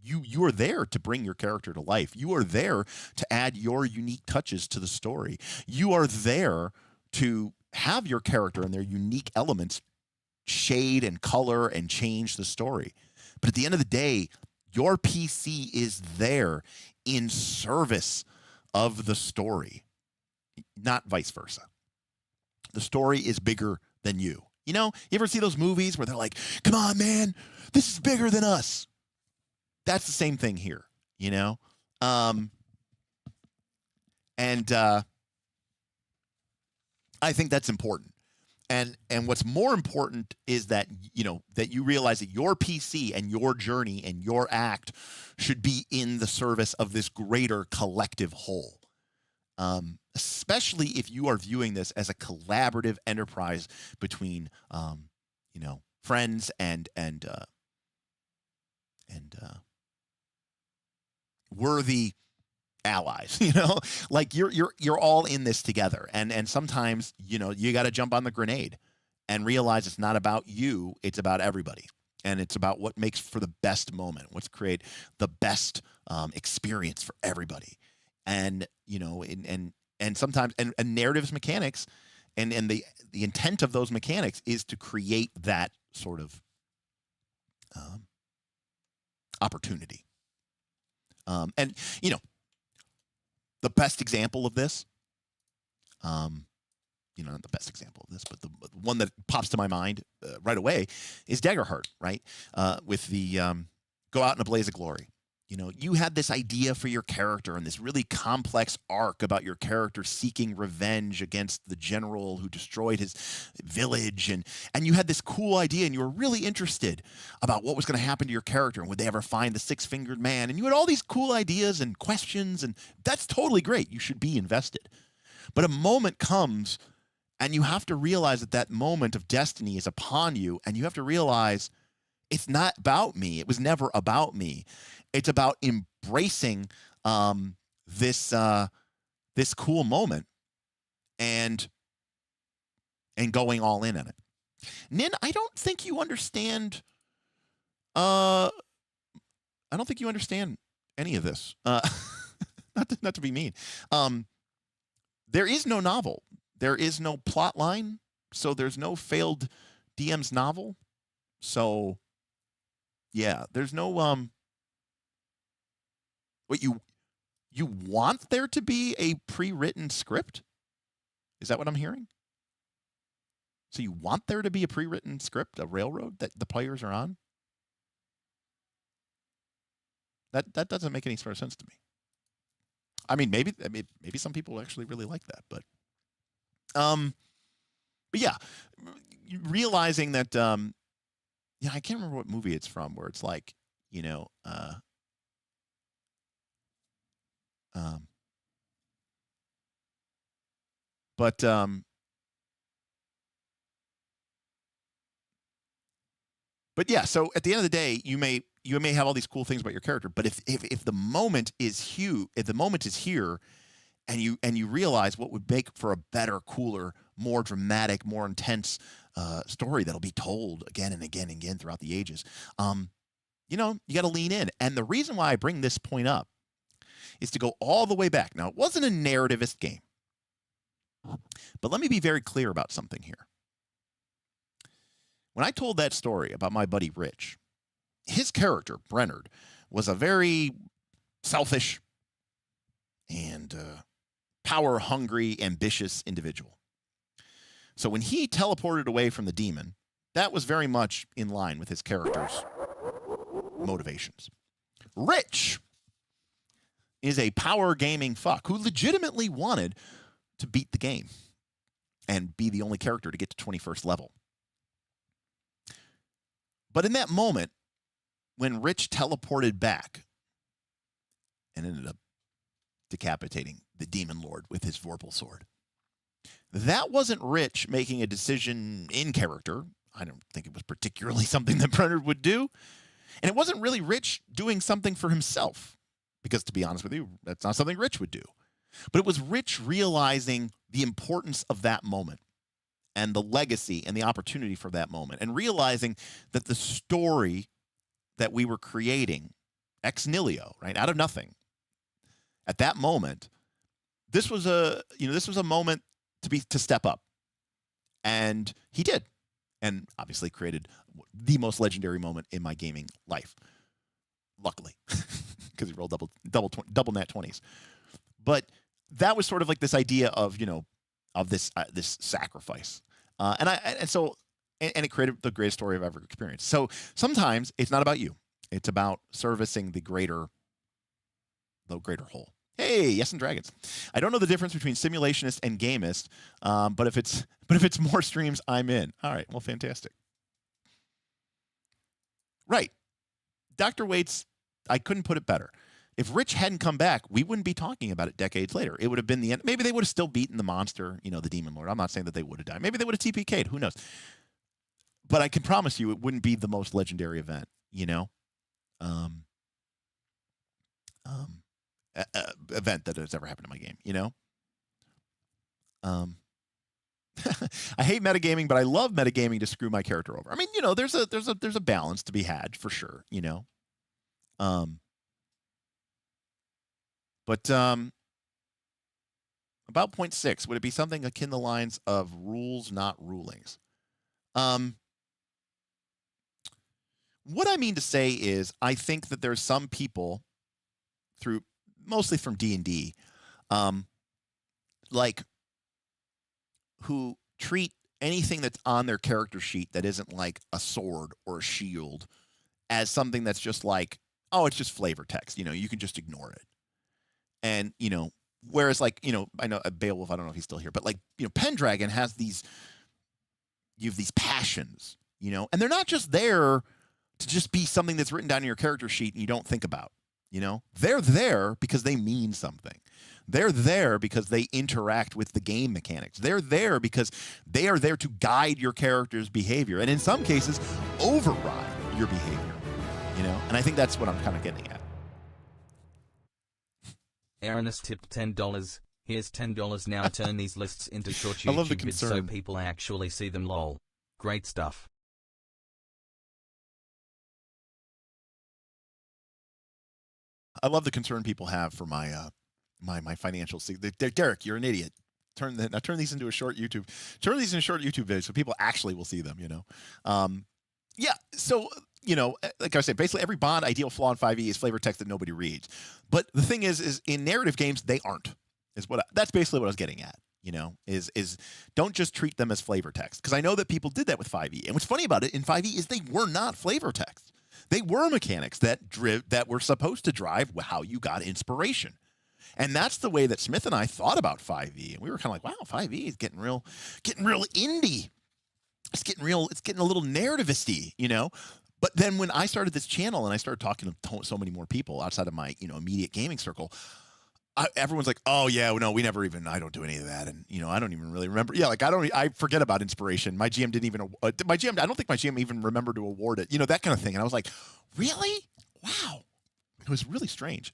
you are there to bring your character to life. You are there to add your unique touches to the story. You are there to have your character and their unique elements shade and color and change the story. But at the end of the day, your PC is there in service of the story, not vice versa. The story is bigger than you. You ever see those movies where they're like, come on, man, this is bigger than us? That's the same thing here, And I think that's important. And what's more important is that, that you realize that your PC and your journey and your act should be in the service of this greater collective whole. Especially if you are viewing this as a collaborative enterprise between, friends and worthy allies. Like you're all in this together, and sometimes you got to jump on the grenade and realize it's not about you, it's about everybody, and it's about what makes for the best moment, what's create the best experience for everybody. And and sometimes and narratives mechanics and the intent of those mechanics is to create that sort of opportunity. And the best example of this, not the best example of this, but the one that pops to my mind right away is Daggerheart, right? With the Go Out in a Blaze of Glory. You had this idea for your character and this really complex arc about your character seeking revenge against the general who destroyed his village. And you had this cool idea and you were really interested about what was going to happen to your character and would they ever find the 6-fingered man? And you had all these cool ideas and questions, and that's totally great. You should be invested. But a moment comes and you have to realize that moment of destiny is upon you, and you have to realize it's not about me. It was never about me. It's about embracing this cool moment and going all in on it. Nin, I don't think you understand. I don't think you understand any of this. Not to be mean. there is no novel. There is no plot line. So there's no failed DM's novel. So yeah, there's no what you want there to be a pre-written script? Is that what I'm hearing? So you want there to be a pre-written script, a railroad that the players are on? That doesn't make any sort of sense to me. I mean, maybe some people actually really like that, but yeah, realizing that yeah, I can't remember what movie it's from, where it's like, you know, but yeah, so at the end of the day, you may have all these cool things about your character, but if the moment is here, and you realize what would make for a better, cooler, more dramatic, more intense story that'll be told again and again and again throughout the ages, you know, you got to lean in. And the reason why I bring this point up is to go all the way back. Now, it wasn't a narrativist game, but let me be very clear about something here. When I told that story about my buddy Rich, his character, Brennard, was a very selfish and power-hungry, ambitious individual. So when he teleported away from the demon, that was very much in line with his character's motivations. Rich is a power gaming fuck who legitimately wanted to beat the game and be the only character to get to 21st level. But in that moment, when Rich teleported back and ended up decapitating the demon lord with his vorpal sword, that wasn't Rich making a decision in character. I don't think it was particularly something that Brennard would do. And it wasn't really Rich doing something for himself, because to be honest with you, that's not something Rich would do. But it was Rich realizing the importance of that moment and the legacy and the opportunity for that moment, and realizing that the story that we were creating ex nihilo, right, out of nothing, at that moment, this was a moment to step up, and he did, and obviously created the most legendary moment in my gaming life. Luckily, because he rolled double nat 20s, but that was sort of like this idea of, you know, of this sacrifice, and it created the greatest story I've ever experienced. So sometimes it's not about you; it's about servicing the greater whole. Hey, yes, and dragons. I don't know the difference between simulationist and gamist, but if it's more streams, I'm in. All right, well, fantastic. Right, Dr. Waits. I couldn't put it better. If Rich hadn't come back, we wouldn't be talking about it decades later. It would have been the end. Maybe they would have still beaten the monster, you know, the demon lord. I'm not saying that they would have died. Maybe they would have TPK'd. Who knows? But I can promise you, it wouldn't be the most legendary event, you know, event that has ever happened in my game, you know. I hate metagaming, but I love metagaming to screw my character over. I mean, you know, there's a balance to be had for sure, you know. But about point 6, would it be something akin to the lines of rules, not rulings? What I mean to say is, I think that there's some people, mostly from D&D, like, who treat anything that's on their character sheet that isn't like a sword or a shield as something that's just like, oh, it's just flavor text. You know, you can just ignore it. And, you know, whereas, like, you know, I know Beowulf, I don't know if he's still here, but, like, you know, Pendragon has you have these passions, you know, and they're not just there to just be something that's written down in your character sheet and you don't think about, you know. They're there because they mean something. They're there because they interact with the game mechanics. They're there because they are there to guide your character's behavior, and in some cases, override your behavior, you know. And I think that's what I'm kind of getting at. Aaron has tipped $10. Here's $10 now. Turn these lists into short YouTube I love the vids so concern. people actually see them. Lol. Great stuff. I love the concern people have for my my financial. Derek, you're an idiot. turn these into a short YouTube. Turn these into short YouTube videos so people actually will see them. Yeah. So like I said, basically every Bond ideal flaw in 5e is flavor text that nobody reads. But the thing is in narrative games they aren't. That's basically what I was getting at. Is don't just treat them as flavor text, because I know that people did that with 5e. And what's funny about it in 5e is they were not flavor text. They were mechanics that were supposed to drive how you got inspiration. And that's the way that Smith and I thought about 5e. And we were kind of like, wow, 5e is getting real indie. It's getting a little narrativist-y, But then when I started this channel and I started talking to so many more people outside of my, immediate gaming circle, everyone's like, oh yeah, no, I don't do any of that. And, I don't even really remember. Yeah. Like I forget about inspiration. My GM didn't even, I don't think my GM even remembered to award it, that kind of thing. And I was like, really? Wow. It was really strange.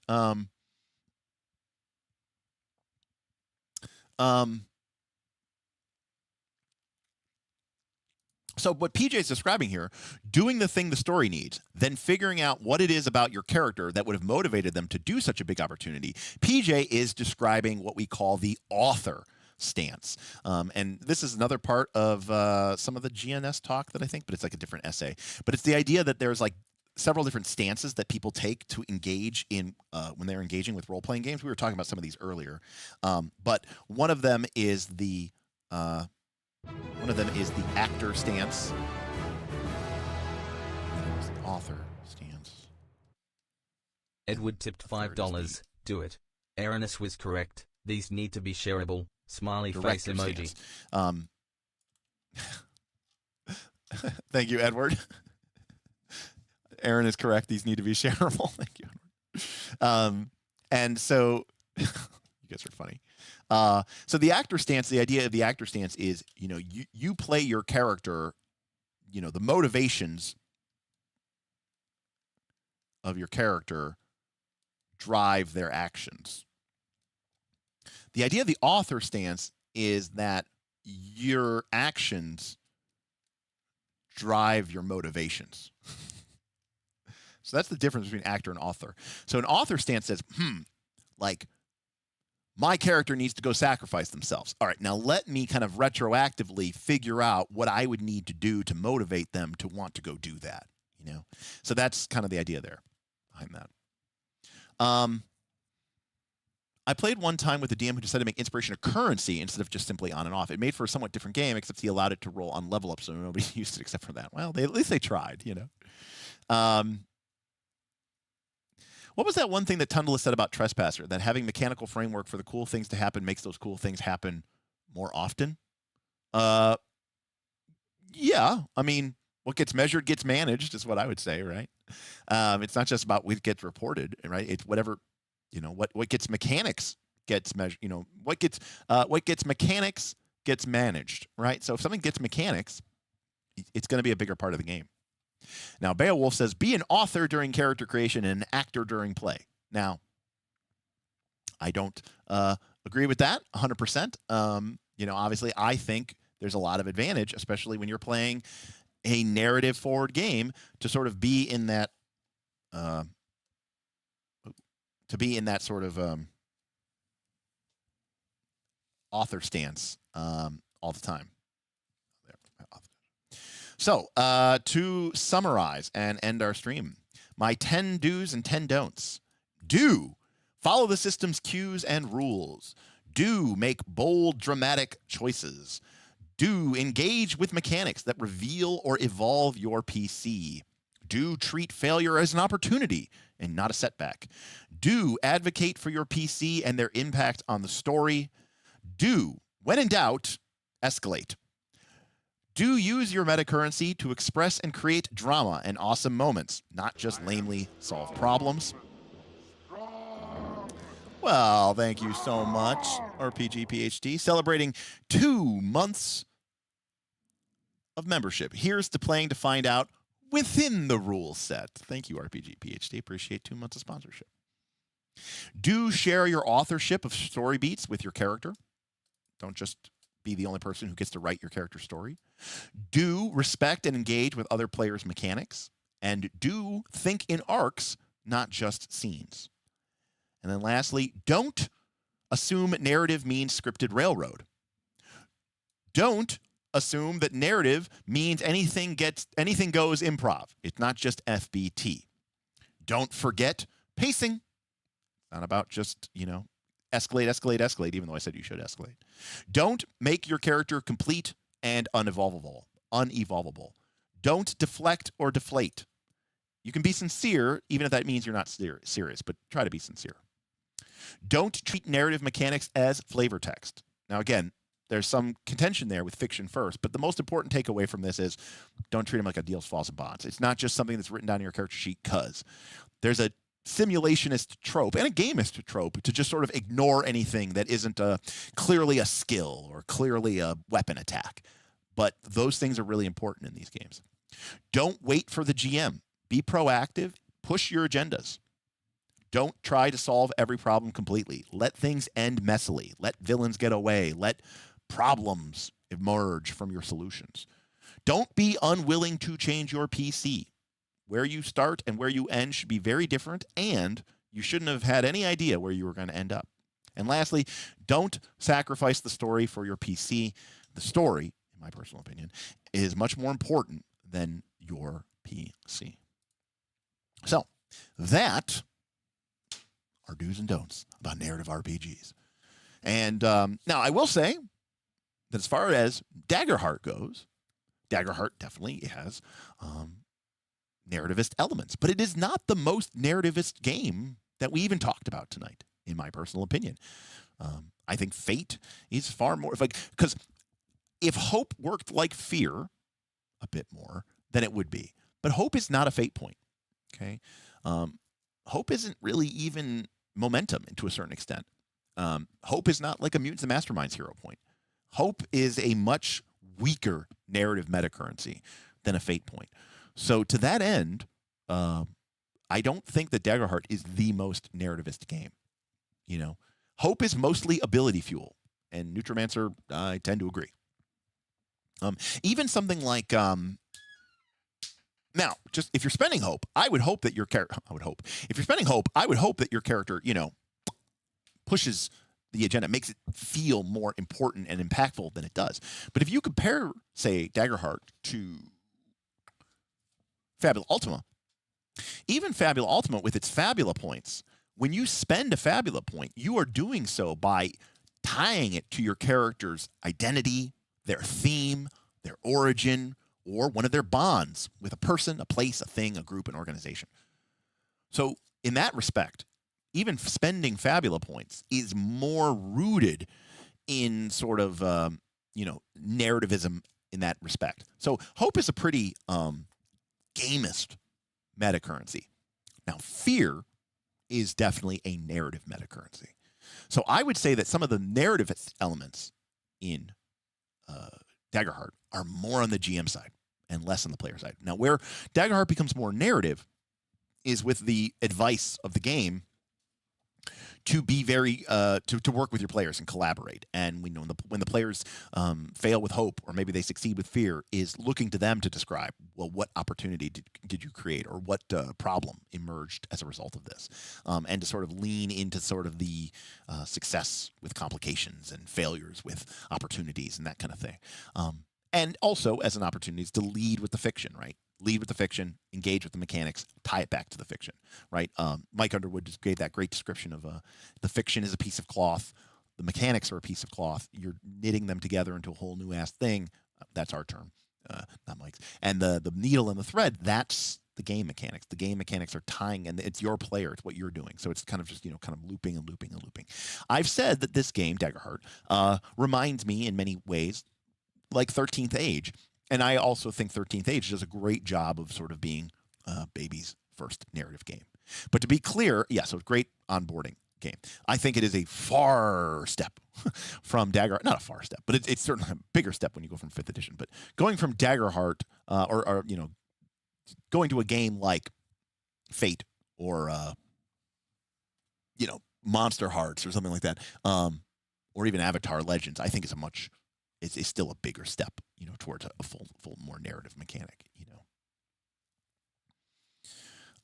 So what PJ is describing here, doing the thing the story needs, then figuring out what it is about your character that would have motivated them to do such a big opportunity. PJ is describing what we call the author stance. And this is another part of some of the GNS talk that I think, but it's like a different essay. But it's the idea that there's like several different stances that people take to engage in when they're engaging with role-playing games. We were talking about some of these earlier. But one of them is the actor stance. The author stance. Edward tipped $5. Do it. Aranis was correct. These need to be shareable. Smiley face emoji. Thank you, Edward. Aaron is correct. These need to be shareable. Thank you. And so, you guys are funny. So the actor stance, the idea of the actor stance is, you play your character, the motivations of your character drive their actions. The idea of the author stance is that your actions drive your motivations. So that's the difference between actor and author. So an author stance says, my character needs to go sacrifice themselves. All right, now let me kind of retroactively figure out what I would need to do to motivate them to want to go do that, So that's kind of the idea there behind that. I played one time with a DM who decided to make inspiration a currency instead of just simply on and off. It made for a somewhat different game, except he allowed it to roll on level up, so nobody used it except for that. Well, at least they tried, What was that one thing that Tundla said about Trespasser? That having mechanical framework for the cool things to happen makes those cool things happen more often? Yeah. I mean, what gets measured gets managed is what I would say, right? It's not just about what gets reported, right? It's whatever, what gets mechanics gets measured, what gets mechanics gets managed, right? So if something gets mechanics, it's going to be a bigger part of the game. Now, Beowulf says, be an author during character creation and an actor during play. Now, I don't agree with that 100%. Obviously, I think there's a lot of advantage, especially when you're playing a narrative-forward game, to sort of be in that, sort of author stance all the time. So, to summarize and end our stream, my 10 do's and 10 don'ts. Do follow the system's cues and rules. Do make bold, dramatic choices. Do engage with mechanics that reveal or evolve your PC. Do treat failure as an opportunity and not a setback. Do advocate for your PC and their impact on the story. Do, when in doubt, escalate. Do use your meta currency to express and create drama and awesome moments, not just lamely solve problems. Well, thank you so much, RPG PhD, celebrating 2 months of membership. Here's to playing to find out within the rule set. Thank you, RPG PhD. Appreciate 2 months of sponsorship. Do share your authorship of story beats with your character. Don't just be the only person who gets to write your character story. Do respect and engage with other players' mechanics. And do think in arcs, not just scenes. And then lastly, don't assume narrative means scripted railroad. Don't assume that narrative means anything goes improv. It's not just FBT. Don't forget pacing. It's not about just, escalate, even though I said you should escalate. Don't make your character complete and unevolvable. Don't deflect or deflate. You can be sincere, even if that means you're not serious, but try to be sincere. Don't treat narrative mechanics as flavor text. Now, again, there's some contention there with fiction first, but the most important takeaway from this is don't treat them like a deals, falls, and bonds. It's not just something that's written down in your character sheet because there's a simulationist trope and a gamist trope to just sort of ignore anything that isn't clearly a skill or clearly a weapon attack. But those things are really important in these games. Don't wait for the GM. Be proactive. Push your agendas. Don't try to solve every problem completely. Let things end messily. Let villains get away. Let problems emerge from your solutions. Don't be unwilling to change your PC. Where you start and where you end should be very different, and you shouldn't have had any idea where you were going to end up. And lastly, don't sacrifice the story for your PC. The story, in my personal opinion, is much more important than your PC. So, that are do's and don'ts about narrative RPGs. And now I will say that as far as Daggerheart goes, Daggerheart definitely has narrativist elements, but it is not the most narrativist game that we even talked about tonight, in my personal opinion. I think Fate is far more, because if Hope worked like Fear a bit more, then it would be. But Hope is not a fate point, okay? Hope isn't really even momentum to a certain extent. Hope is not like a Mutants and Masterminds hero point. Hope is a much weaker narrative metacurrency than a fate point. So to that end, I don't think that Daggerheart is the most narrativist game. Hope is mostly ability fuel, and Neutromancer, I tend to agree. Even something like now, just if you're spending hope, I would hope that your character. If you're spending hope, I would hope that your character, pushes the agenda, makes it feel more important and impactful than it does. But if you compare, say, Daggerheart to Fabula Ultima, even Fabula Ultima with its Fabula points, when you spend a Fabula point, you are doing so by tying it to your character's identity, their theme, their origin, or one of their bonds with a person, a place, a thing, a group, an organization. So in that respect, even spending Fabula points is more rooted in sort of, narrativism in that respect. So Hope is a pretty gamist metacurrency. Now, Fear is definitely a narrative metacurrency. So I would say that some of the narrative elements in Daggerheart are more on the GM side and less on the player side. Now, where Daggerheart becomes more narrative is with the advice of the game to be very to work with your players and collaborate. And we know when the players fail with Hope, or maybe they succeed with Fear, is looking to them to describe, well, what opportunity did you create, or what problem emerged as a result of this, and to sort of lean into sort of the success with complications and failures with opportunities and that kind of thing. And also as an opportunity is to lead with the fiction, right? Lead with the fiction, engage with the mechanics, tie it back to the fiction, right? Mike Underwood just gave that great description of the fiction is a piece of cloth, the mechanics are a piece of cloth. You're knitting them together into a whole new ass thing. That's our term, not Mike's. And the needle and the thread, that's the game mechanics. The game mechanics are tying, and it's your player. It's what you're doing. So it's kind of just kind of looping and looping and looping. I've said that this game, Daggerheart, reminds me in many ways like 13th Age. And I also think 13th Age does a great job of sort of being baby's first narrative game. But to be clear, so great onboarding game. I think it is a far step from Daggerheart. Not a far step, but it's certainly a bigger step when you go from 5th edition. But going from Daggerheart, or going to a game like Fate or Monsterhearts or something like that, or even Avatar Legends, I think is still a bigger step, towards a full more narrative mechanic,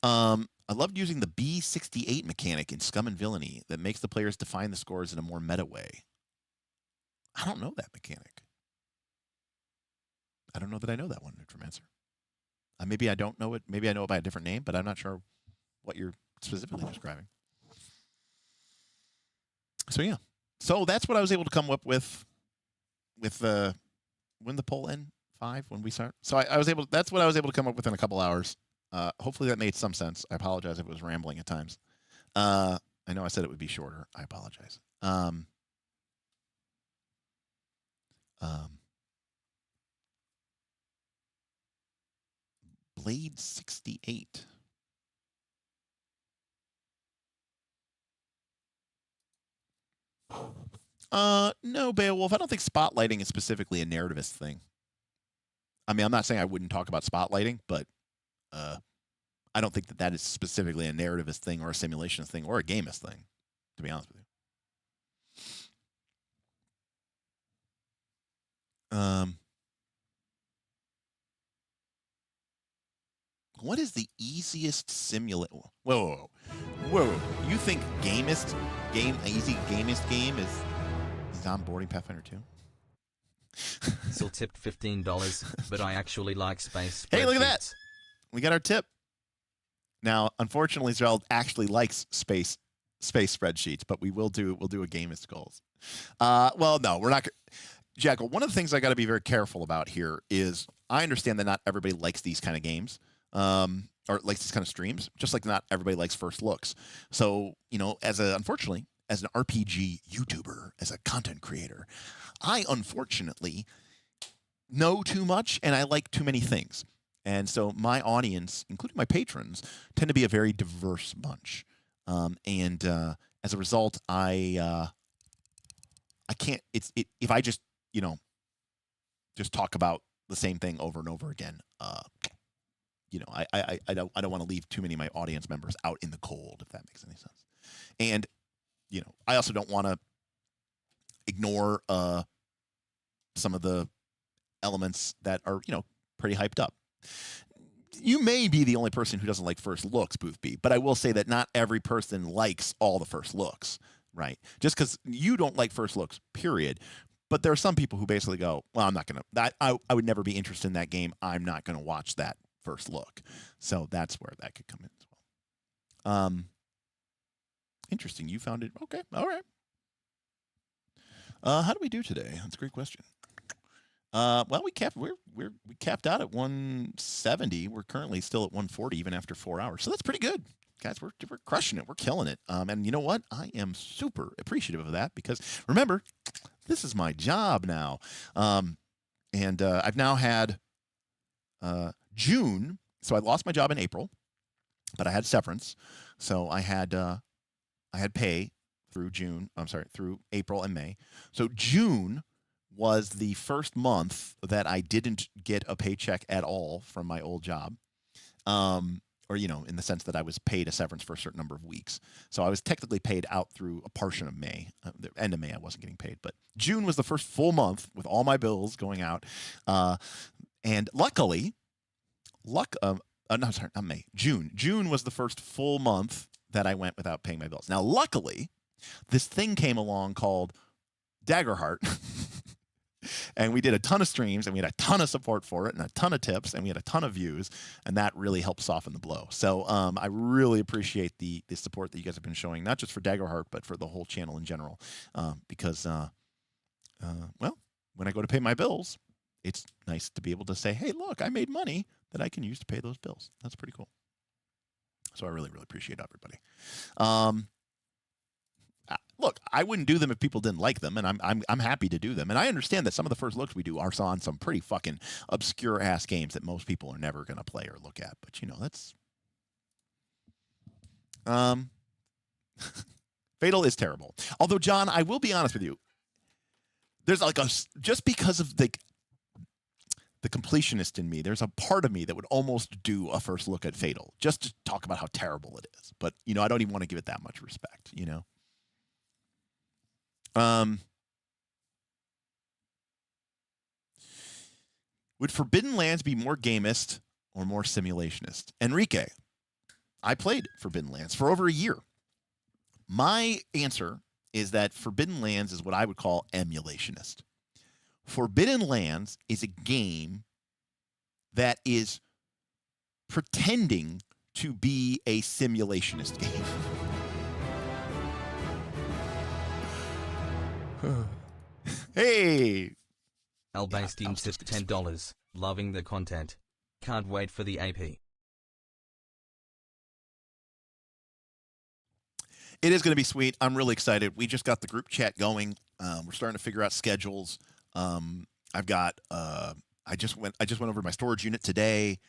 I loved using the B68 mechanic in Scum and Villainy that makes the players define the scores in a more meta way. I don't know that mechanic. I don't know that I know that one, Neutromancer. Maybe I don't know it. Maybe I know it by a different name, but I'm not sure what you're specifically describing. So yeah, so that's what I was able to come up with when the poll end 5 when we start. So I was able. That's what I was able to come up with in a couple hours. Hopefully that made some sense. I apologize if it was rambling at times. I know I said it would be shorter. I apologize. Blade 68. No, Beowulf. I don't think spotlighting is specifically a narrativist thing. I mean, I'm not saying I wouldn't talk about spotlighting, but I don't think that is specifically a narrativist thing or a simulationist thing or a gamist thing, to be honest with you. What is the easiest simulate? Whoa. You think easy gamist game is onboarding Pathfinder 2? Still tipped $15, but I actually like space. Hey, look at that! We got our tip. Now, unfortunately, Zreld actually likes space spreadsheets, but we'll do a gamist goals. Well, no, we're not. Jackal, one of the things I got to be very careful about here is I understand that not everybody likes these kind of games. Or likes these kind of streams, just like not everybody likes first looks. So, unfortunately, as an RPG YouTuber, as a content creator, I unfortunately know too much and I like too many things. And so my audience, including my patrons, tend to be a very diverse bunch. And as a result, I can't, if I just talk about the same thing over and over again, I don't want to leave too many of my audience members out in the cold, if that makes any sense. And, I also don't want to ignore some of the elements that are, pretty hyped up. You may be the only person who doesn't like first looks, Boothby, but I will say that not every person likes all the first looks, right? Just because you don't like first looks, period. But there are some people who basically go, well, I'm not going to, I would never be interested in that game. I'm not going to watch that first look. So that's where that could come in as well. Interesting. You found it. Okay. All right. How do we do today? That's a great question. Well, we capped out at 170. We're currently still at 140 even after 4 hours. So that's pretty good. Guys, we're crushing it. We're killing it. And you know what? I am super appreciative of that because remember, this is my job now. And I've now had June. So I lost my job in April, but I had severance. So I had pay through through April and May. So June was the first month that I didn't get a paycheck at all from my old job. Or, in the sense that I was paid a severance for a certain number of weeks. So I was technically paid out through a portion of May. The end of May, I wasn't getting paid. But June was the first full month with all my bills going out. And luckily, not May. June was the first full month that I went without paying my bills. Now, luckily, this thing came along called Daggerheart. And we did a ton of streams, and we had a ton of support for it, and a ton of tips, and we had a ton of views, and that really helped soften the blow. So I really appreciate the support that you guys have been showing, not just for Daggerheart, but for the whole channel in general. Because, well, when I go to pay my bills, it's nice to be able to say, hey, look, I made money that I can use to pay those bills. That's pretty cool. So I really, really appreciate everybody. Look, I wouldn't do them if people didn't like them, and I'm happy to do them. And I understand that some of the first looks we do are on some pretty fucking obscure ass games that most people are never going to play or look at. But that's Fatal is terrible. Although, John, I will be honest with you. There's just because of the completionist in me, there's a part of me that would almost do a first look at Fatal just to talk about how terrible it is. But I don't even want to give it that much respect. Would Forbidden Lands be more gamist or more simulationist? Enrique, I played Forbidden Lands for over a year. My answer is that Forbidden Lands is what I would call emulationist. Forbidden Lands is a game that is pretending to be a simulationist game. Hey! Albastein tipped $10. Loving the content. Can't wait for the AP. It is going to be sweet. I'm really excited. We just got the group chat going. We're starting to figure out schedules. I've got. I just went over my storage unit today.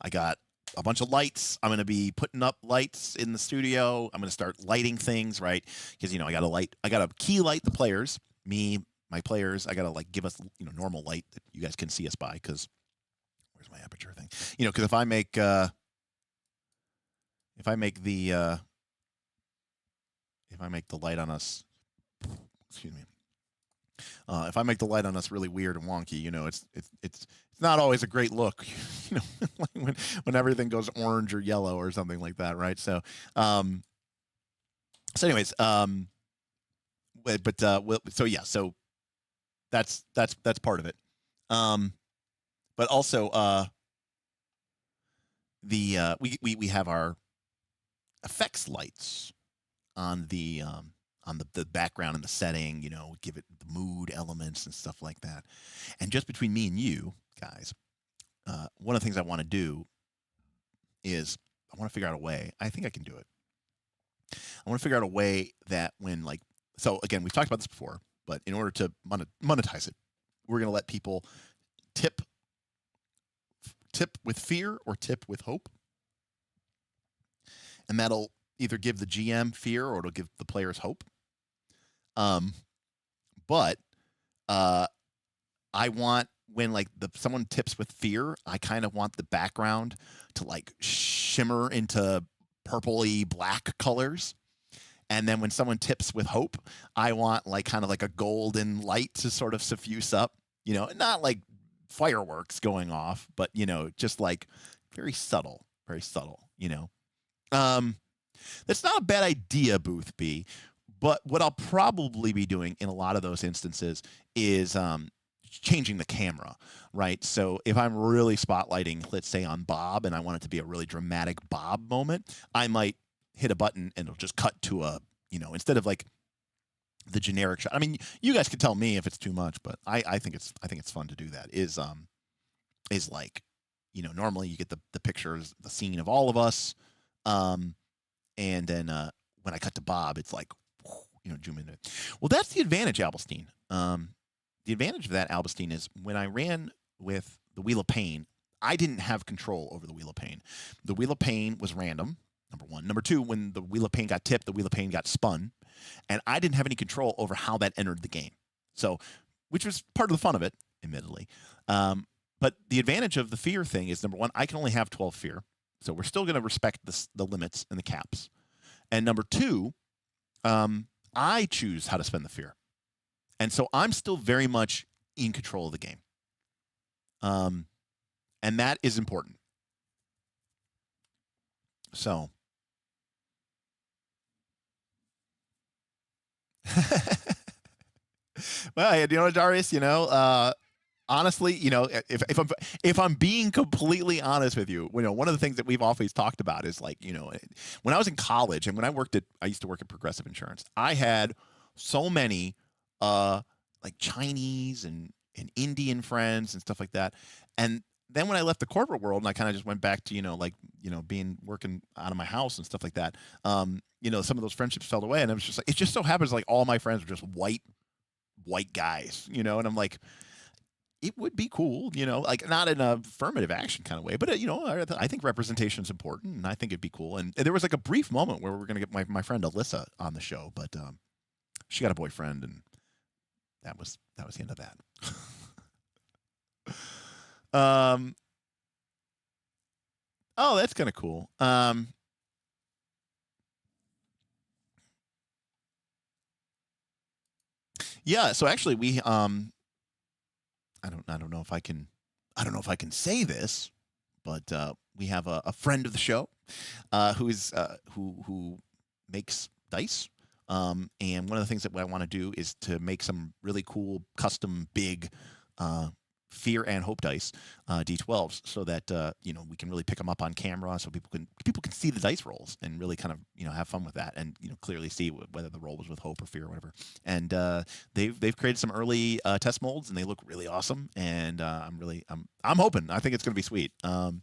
I got a bunch of lights. I'm going to be putting up lights in the studio. I'm going to start lighting things, right? Because I got to light. I got to key light the players. My players. I got to give us normal light that you guys can see us by. Because where's my aperture thing? Because if I make the light on us, excuse me. If I make the light on us really weird and wonky, it's not always a great look, like when everything goes orange or yellow or something like that, right? So, anyways, so that's part of it. But also, we have our effects lights on the background and the setting, give it the mood elements and stuff like that. And just between me and you guys, one of the things I want to do is I want to figure out a way. I think I can do it. I want to figure out a way that so again, we've talked about this before, but in order to monetize it, we're going to let people tip with fear or tip with hope. And that'll either give the GM fear or it'll give the players hope. But I want when someone tips with fear, I kind of want the background to shimmer into purpley black colors. And then when someone tips with hope, I want kind of a golden light to sort of suffuse up, not like fireworks going off, but just very subtle, That's not a bad idea, Booth B. But what I'll probably be doing in a lot of those instances is changing the camera, right? So if I'm really spotlighting, let's say on Bob, and I want it to be a really dramatic Bob moment, I might hit a button and it'll just cut to instead of the generic shot. I mean, you guys can tell me if it's too much, but I think it's fun to do that. Normally you get the pictures, the scene of all of us. And then when I cut to Bob, it's zoom into it. Well, that's the advantage, Albastein. The advantage of that, Albastein, is when I ran with the Wheel of Pain, I didn't have control over the Wheel of Pain. The Wheel of Pain was random, number one. Number two, when the Wheel of Pain got tipped, the Wheel of Pain got spun, and I didn't have any control over how that entered the game. So, which was part of the fun of it, admittedly. But the advantage of the fear thing is, number one, I can only have 12 fear. So we're still going to respect the limits and the caps. And number two, I choose how to spend the fear. And so I'm still very much in control of the game. And that is important. So. Well, Darius, honestly, if I'm being completely honest with you, one of the things that we've always talked about is when I was in college and when I used to work at Progressive Insurance, I had so many Chinese and Indian friends and stuff like that. And then when I left the corporate world and I kind of just went back to, working out of my house and stuff like that, some of those friendships fell away. And it was just it just so happens all my friends were just white guys, and I'm it would be cool, not in a affirmative action kind of way, but I think representation is important, and I think it'd be cool. And there was a brief moment where we were going to get my friend Alyssa on the show, but she got a boyfriend, and that was the end of that. Oh, that's kind of cool. Yeah, so actually we I don't know if I can say this, but we have a friend of the show who makes dice. And one of the things that I want to do is to make some really cool custom big fear and hope dice, D12s, so that we can really pick them up on camera, so people can see the dice rolls and really kind of have fun with that, and clearly see whether the roll was with hope or fear or whatever. And they've created some early test molds, and they look really awesome. And I'm hoping. I think it's going to be sweet. Now,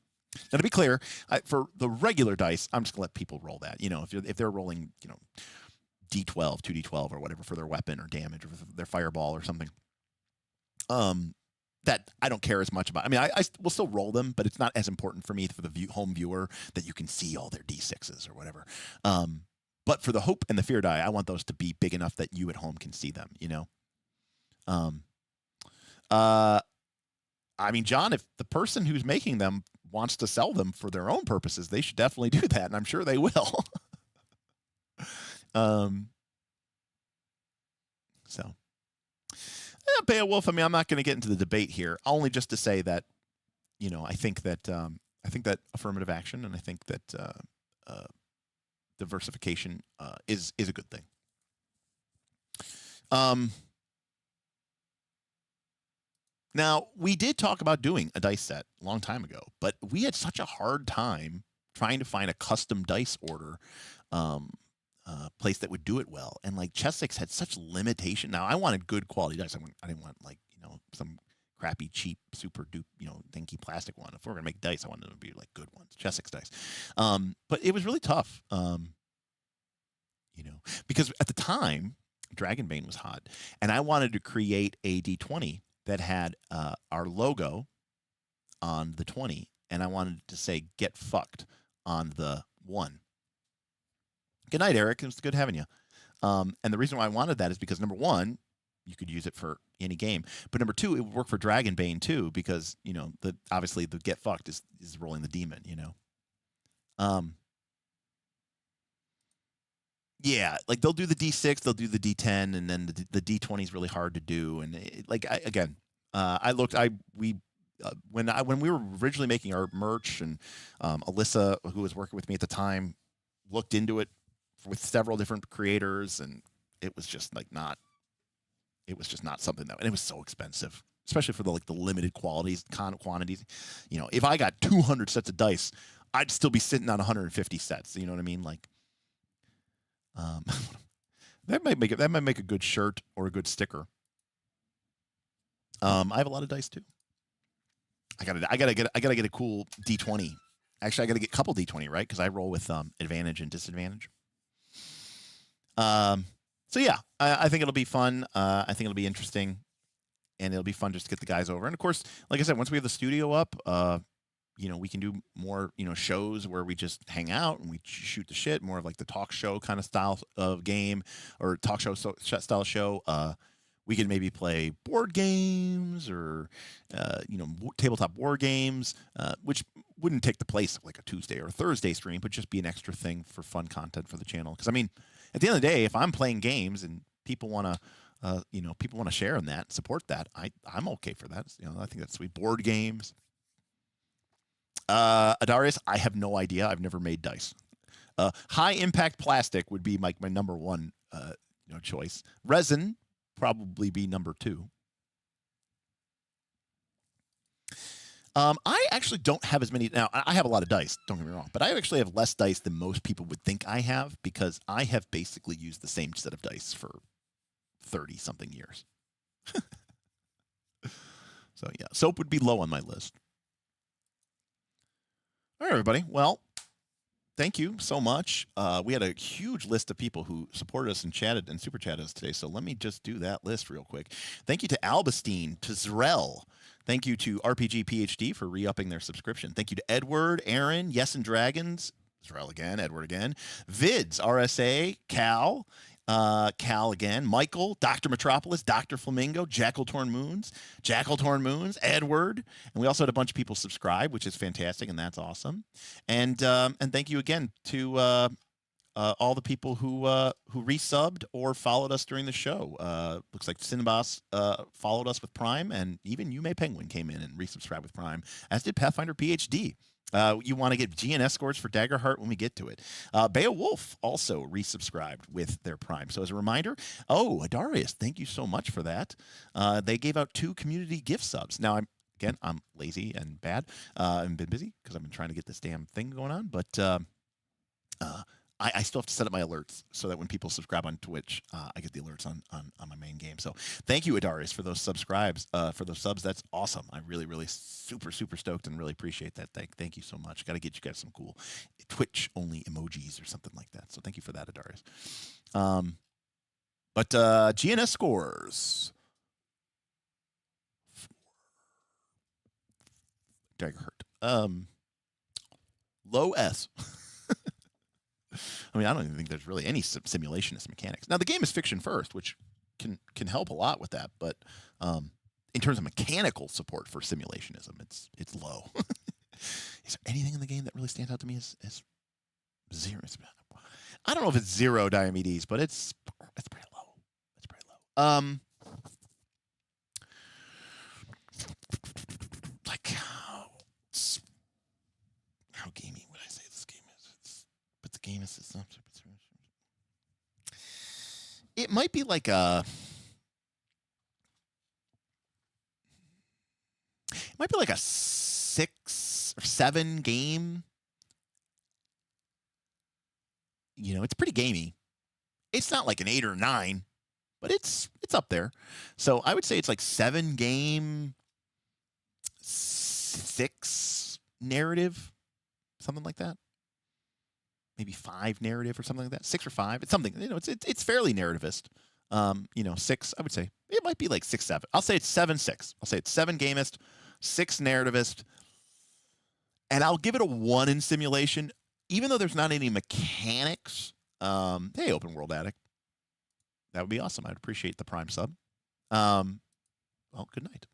to be clear, for the regular dice, I'm just going to let people roll that. If they're rolling D12, 2D12 or whatever for their weapon or damage or their fireball or something. That I don't care as much about. I mean, I will still roll them, but it's not as important for me for the home viewer that you can see all their D6s or whatever. But for the hope and the fear die, I want those to be big enough that you at home can see them, I mean, John, if the person who's making them wants to sell them for their own purposes, they should definitely do that, and I'm sure they will. So. Beowulf, I mean, I'm not going to get into the debate here, only just to say that, I think that affirmative action, and I think that diversification is a good thing. Now, we did talk about doing a dice set a long time ago, but we had such a hard time trying to find a custom dice order place that would do it well, and like Chessex had such limitation. Now, I wanted good quality dice. I didn't want some crappy, cheap, super dupe, dinky plastic one. If we're gonna make dice, I wanted them to be like good ones, Chessex dice. But it was really tough, because at the time Dragonbane was hot, and I wanted to create a D20 that had our logo on the 20, and I wanted to say "Get fucked" on the 1. Good night, Eric. It was good having you. And the reason why I wanted that is because, number one, you could use it for any game. But number two, it would work for Dragonbane, too, because, obviously the get fucked is rolling the demon, Yeah, like they'll do the D6, they'll do the D10, and then the D20 is really hard to do. And when we were originally making our merch, and Alyssa, who was working with me at the time, looked into it with several different creators, and it was just not something and it was so expensive, especially for the limited quantities. If I got 200 sets of dice, I'd still be sitting on 150 sets. You know what I mean? Like, that might make a good shirt or a good sticker. I have a lot of dice too. I gotta get a cool D20. Actually, I got to get a couple D20, right? Because I roll with advantage and disadvantage. So yeah, I think it'll be fun. I think it'll be interesting, and it'll be fun just to get the guys over. And of course, like I said, once we have the studio up, we can do more, shows where we just hang out and we shoot the shit, more of like the talk show kind of style of game, or talk show style show. We could maybe play board games or, tabletop war games, which wouldn't take the place of like a Tuesday or a Thursday stream, but just be an extra thing for fun content for the channel. Because I mean, at the end of the day, if I'm playing games and people want to share in that, support that, I'm okay for that. I think that's sweet. Board games. Adarius, I have no idea. I've never made dice. High impact plastic would be my number one choice. Resin probably be number 2. I actually don't have as many. Now, I have a lot of dice, don't get me wrong, but I actually have less dice than most people would think I have, because I have basically used the same set of dice for 30-something years. So, yeah, soap would be low on my list. All right, everybody. Well, thank you so much. We had a huge list of people who supported us and chatted and super chatted us today. So let me just do that list real quick. Thank you to Albastine, to Zrel. Thank you to RPG PhD for re-upping their subscription. Thank you to Edward, Aaron, Yes and Dragons, Zrel again, Edward again, Vids, RSA, Cal again, Michael, Dr. Metropolis, Dr. Flamingo, Jackal Torn Moons, Edward, and we also had a bunch of people subscribe, which is fantastic, and that's awesome. And thank you again to all the people who resubbed or followed us during the show. Looks like Cinnabos followed us with Prime, and even You May Penguin came in and resubscribed with Prime, as did Pathfinder PhD. You want to get GNS scores for Daggerheart when we get to it. Beowulf also resubscribed with their Prime. So as a reminder, Adarius, thank you so much for that. They gave out 2 community gift subs. Now, Again, I'm lazy and bad. I've been busy because I've been trying to get this damn thing going on. But I still have to set up my alerts so that when people subscribe on Twitch, I get the alerts on my main game. So thank you, Adarius, for those for those subs. That's awesome. I'm really, really super stoked and really appreciate that. Thank you so much. Got to get you guys some cool Twitch-only emojis or something like that. So thank you for that, Adarius. But GNS scores. Dagger hurt. Low S. I mean, I don't even think there's really any simulationist mechanics. Now, the game is fiction first, which can help a lot with that. But in terms of mechanical support for simulationism, it's low. Is there anything in the game that really stands out to me as zero? I don't know if it's 0 Diomedes, but it's pretty low. It's pretty low. Like how gamey would I say this game is? But the game is not. It might be like a. It might be like a 6 or 7 game. You know, it's pretty gamey. It's not like an 8 or 9, but it's up there. So I would say it's like 7 game, 6 narrative, something like that. Maybe 5 narrative or something like that. 6 or 5. It's something. You know, it's fairly narrativist. You know, 6. I would say it might be like 6, 7. I'll say it's 7, 6. I'll say it's 7 gamist, 6 narrativist, and I'll give it a 1 in simulation. Even though there's not any mechanics, hey, Open World Addict, that would be awesome. I'd appreciate the Prime sub. Well, good night.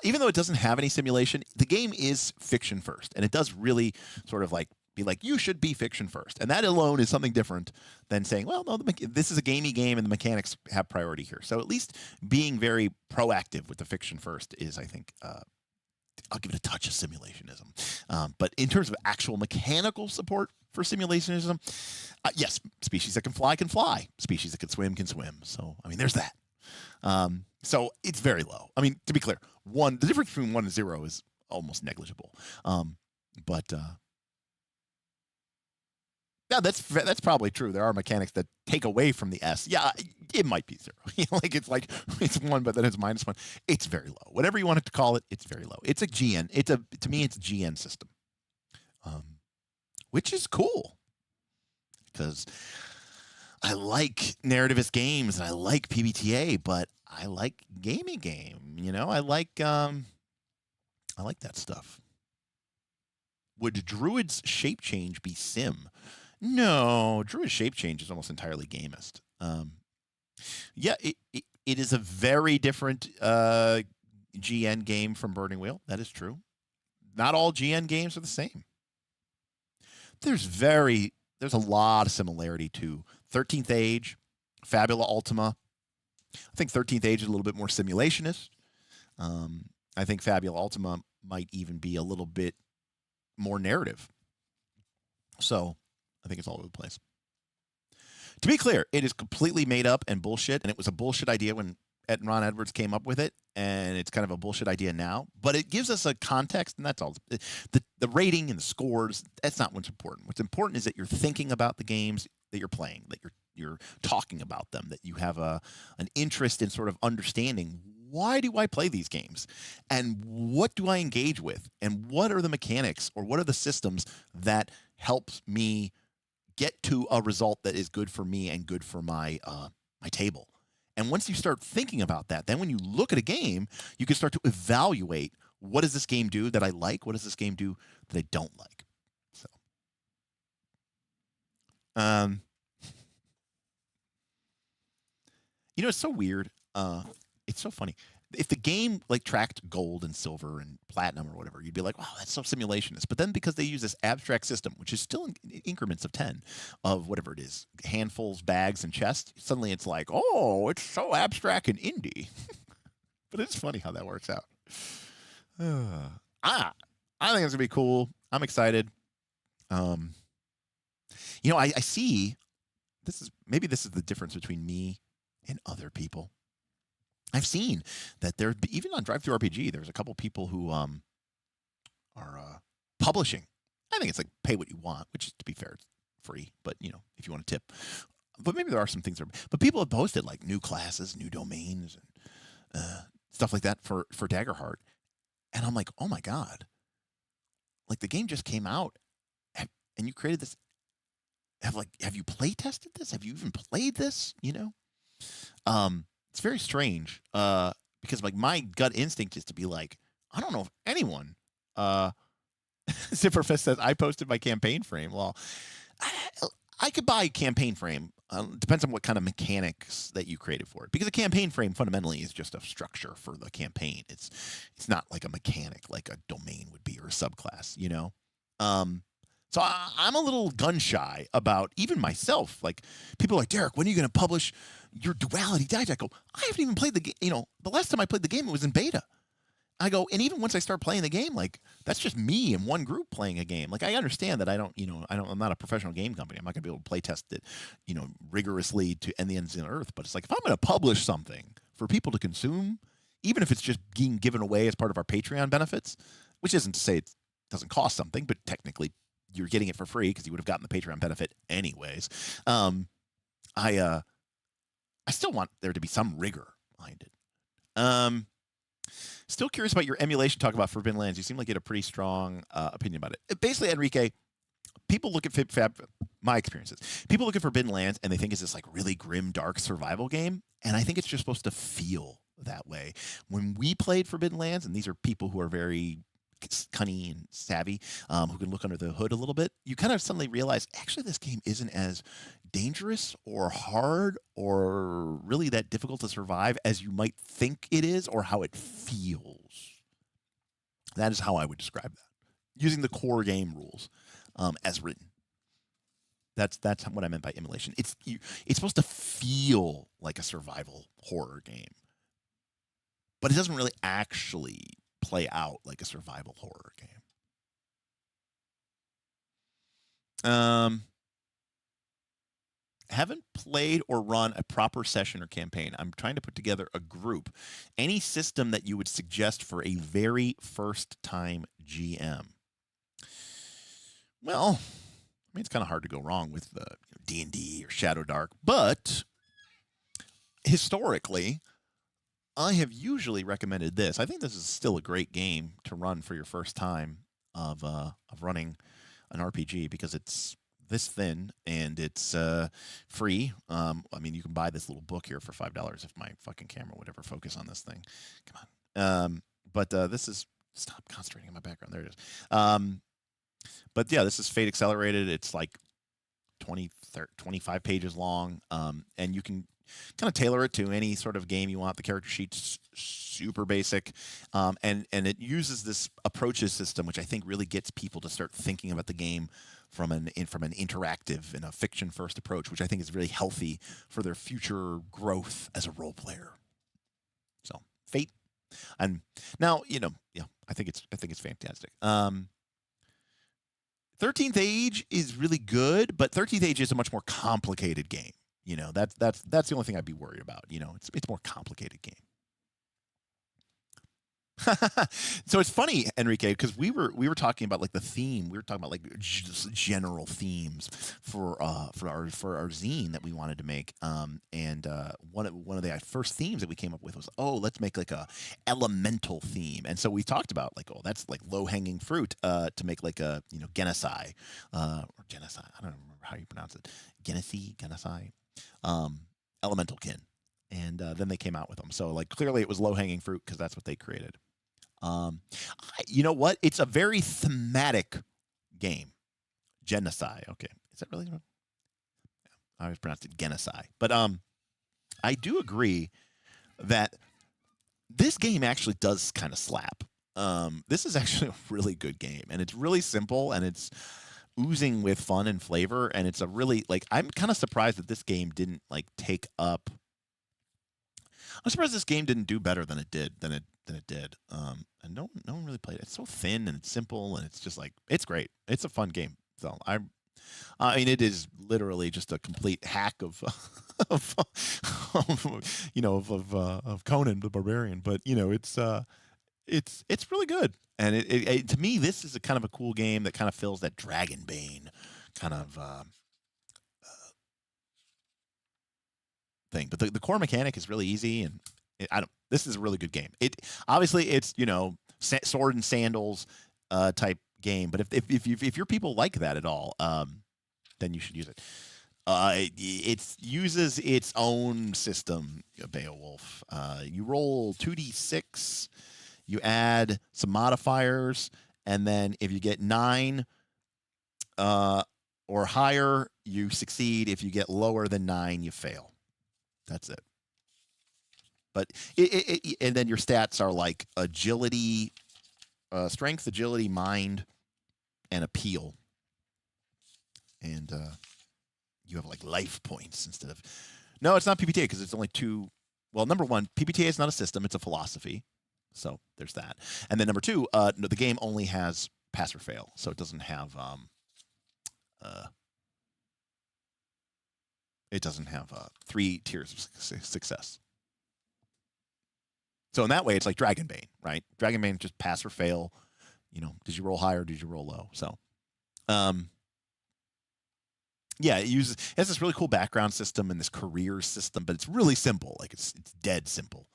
Even though it doesn't have any simulation, the game is fiction first, and it does really sort of like be like, you should be fiction first, and that alone is something different than saying, well, no, this is a gamey game, and the mechanics have priority here. So at least being very proactive with the fiction first is, I think. I'll give it a touch of simulationism. But in terms of actual mechanical support for simulationism, yes, species that can fly. Species that can swim. So, I mean, there's that. So it's very low. I mean, to be clear, the difference between 1 and 0 is almost negligible. But yeah, that's probably true. There are mechanics that take away from the S. Yeah, it might be 0. You know, like it's 1, but then it's -1. It's very low. Whatever you want it to call it, it's very low. It's a GN. To me, it's a GN system, which is cool because I like narrativist games and I like PBTA, but I like gamey game. You know, I like that stuff. Would Druid's shape change be sim? No, Druid's shape change is almost entirely gamist. Yeah, it is a very different GN game from Burning Wheel. That is true. Not all GN games are the same. There's a lot of similarity to 13th Age, Fabula Ultima. I think 13th Age is a little bit more simulationist. I think Fabula Ultima might even be a little bit more narrative. So I think it's all over the place. To be clear, it is completely made up and bullshit, and it was a bullshit idea when Ron Edwards came up with it, and it's kind of a bullshit idea now. But it gives us a context, and that's all. The rating and the scores, that's not what's important. What's important is that you're thinking about the games that you're playing, that you're talking about them, that you have an interest in sort of understanding, why do I play these games? And what do I engage with? And what are the mechanics or what are the systems that helps me get to a result that is good for me and good for my my table? And once you start thinking about that, then when you look at a game, you can start to evaluate, what does this game do that I like? What does this game do that I don't like? So, you know, it's so weird. It's so funny. If the game like tracked gold and silver and platinum or whatever, you'd be like, wow, that's so simulationist. But then because they use this abstract system, which is still in increments of 10 of whatever it is, handfuls, bags, and chests, suddenly it's like, oh, it's so abstract and indie. But it's funny how that works out. I think it's gonna be cool. I'm excited. You know, I see this is the difference between me and other people. I've seen that there, even on Drive-Thru RPG, there's a couple people who are publishing. I think it's like pay what you want, which is, to be fair, it's free. But if you want to tip, but maybe there are some things. But people have posted like new classes, new domains, and stuff like that for Daggerheart, and I'm like, oh my god, like the game just came out, and you created this. Have you play tested this? Have you even played this? It's very strange because like my gut instinct is to be like, I don't know if anyone. Zipperfest says I posted my campaign frame. Well, I could buy a campaign frame. Depends on what kind of mechanics that you created for it. Because a campaign frame fundamentally is just a structure for the campaign. It's not like a mechanic like a domain would be or a subclass. So I'm a little gun shy about even myself. Like people are like, Derek, when are you going to publish your Duality Digest? I go, I haven't even played the game. The last time I played the game, it was in beta. I go, and even once I start playing the game, like that's just me and one group playing a game. Like I understand that I'm not a professional game company. I'm not going to be able to play test it, rigorously to end the ends of the earth. But it's like if I'm going to publish something for people to consume, even if it's just being given away as part of our Patreon benefits, which isn't to say it doesn't cost something, but technically you're getting it for free because you would have gotten the Patreon benefit anyways. I still want there to be some rigor behind it. Still curious about your emulation talk about Forbidden Lands. You seem like you had a pretty strong opinion about it. Basically, Enrique, people look at my experiences. People look at Forbidden Lands and they think it's this like really grim, dark survival game. And I think it's just supposed to feel that way. When we played Forbidden Lands, and these are people who are very cunning and savvy, who can look under the hood a little bit, you kind of suddenly realize, actually, this game isn't as dangerous or hard or really that difficult to survive as you might think it is or how it feels. That is how I would describe that, using the core game rules as written. That's what I meant by emulation. It's supposed to feel like a survival horror game, but it doesn't really actually play out like a survival horror game. Haven't played or run a proper session or campaign. I'm trying to put together a group. Any system that you would suggest for a very first time GM? Well, I mean, it's kind of hard to go wrong with D&D or Shadow Dark, but historically, I have usually recommended this. I think this is still a great game to run for your first time of running an RPG because it's this thin and it's free. I mean, you can buy this little book here for $5 if my fucking camera would ever focus on this thing. Come on. But this is... Stop concentrating on my background. There it is. But yeah, this is Fate Accelerated. It's like 25 pages long, and you can kind of tailor it to any sort of game you want. The character sheet's super basic, and it uses this approaches system, which I think really gets people to start thinking about the game from an interactive and a fiction first approach, which I think is really healthy for their future growth as a role player. So Fate, and now I think it's fantastic. 13th Age is really good, but 13th Age is a much more complicated game. That's the only thing I'd be worried about. It's a more complicated game. So it's funny, Enrique, because we were talking about like the theme. We were talking about like general themes for our zine that we wanted to make. And one of the first themes that we came up with was, let's make like a elemental theme. And so we talked about like, that's like low hanging fruit to make like a genocide or genocide. I don't remember how you pronounce it. Genocide. Elemental kin. And then they came out with them. So like clearly it was low hanging fruit because that's what they created. You know what? It's a very thematic game. Genocide. Okay. Is that really? I always pronounced it genocide. But I do agree that this game actually does kind of slap. This is actually a really good game, and it's really simple, and it's oozing with fun and flavor, and it's a really I'm kind of surprised that this game didn't take up. I'm surprised this game didn't do better than it did. And no one really played it. It's so thin and it's simple and it's just it's great. It's a fun game. So I mean, it is literally just a complete hack of, of, of Conan the Barbarian. But it's really good, and to me, this is a kind of a cool game that kind of fills that Dragonbane kind of thing. But the core mechanic is really easy, and this is a really good game. It obviously it's sword and sandals type game, but if your people like that at all, then you should use it. It uses its own system, Beowulf. You roll 2d6, you add some modifiers, and then if you get 9 or higher, you succeed. If you get lower than 9, you fail. That's it. But and then your stats are like agility, strength, agility, mind, and appeal. And you have like life points instead of. No, it's not PBTA because it's only 2. Well, number 1, PBTA is not a system; it's a philosophy. So there's that. And then number 2, no, the game only has pass or fail, so it doesn't have it doesn't have 3 tiers of success. So in that way, it's like Dragonbane, right? Dragonbane just pass or fail. Did you roll high or did you roll low? So, yeah, it has this really cool background system and this career system, but it's really simple. Like it's dead simple.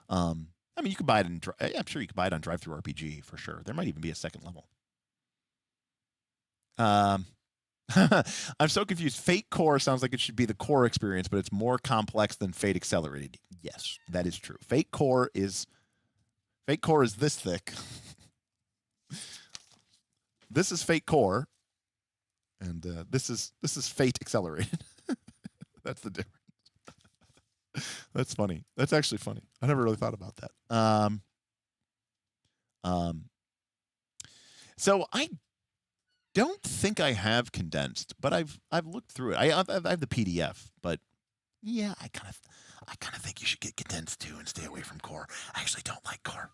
I mean, you could buy it I'm sure you could buy it on Drive-Thru RPG for sure. There might even be a second level. I'm so confused. Fate Core sounds like it should be the core experience, but it's more complex than Fate Accelerated. Yes, that is true. Fate Core is this thick. This is Fate Core, and this is Fate Accelerated. That's the difference. That's funny. That's actually funny. I never really thought about that. So I don't think I have condensed, but I've looked through it. I have the PDF, but yeah, I kind of think you should get condensed too and stay away from core. I actually don't like core.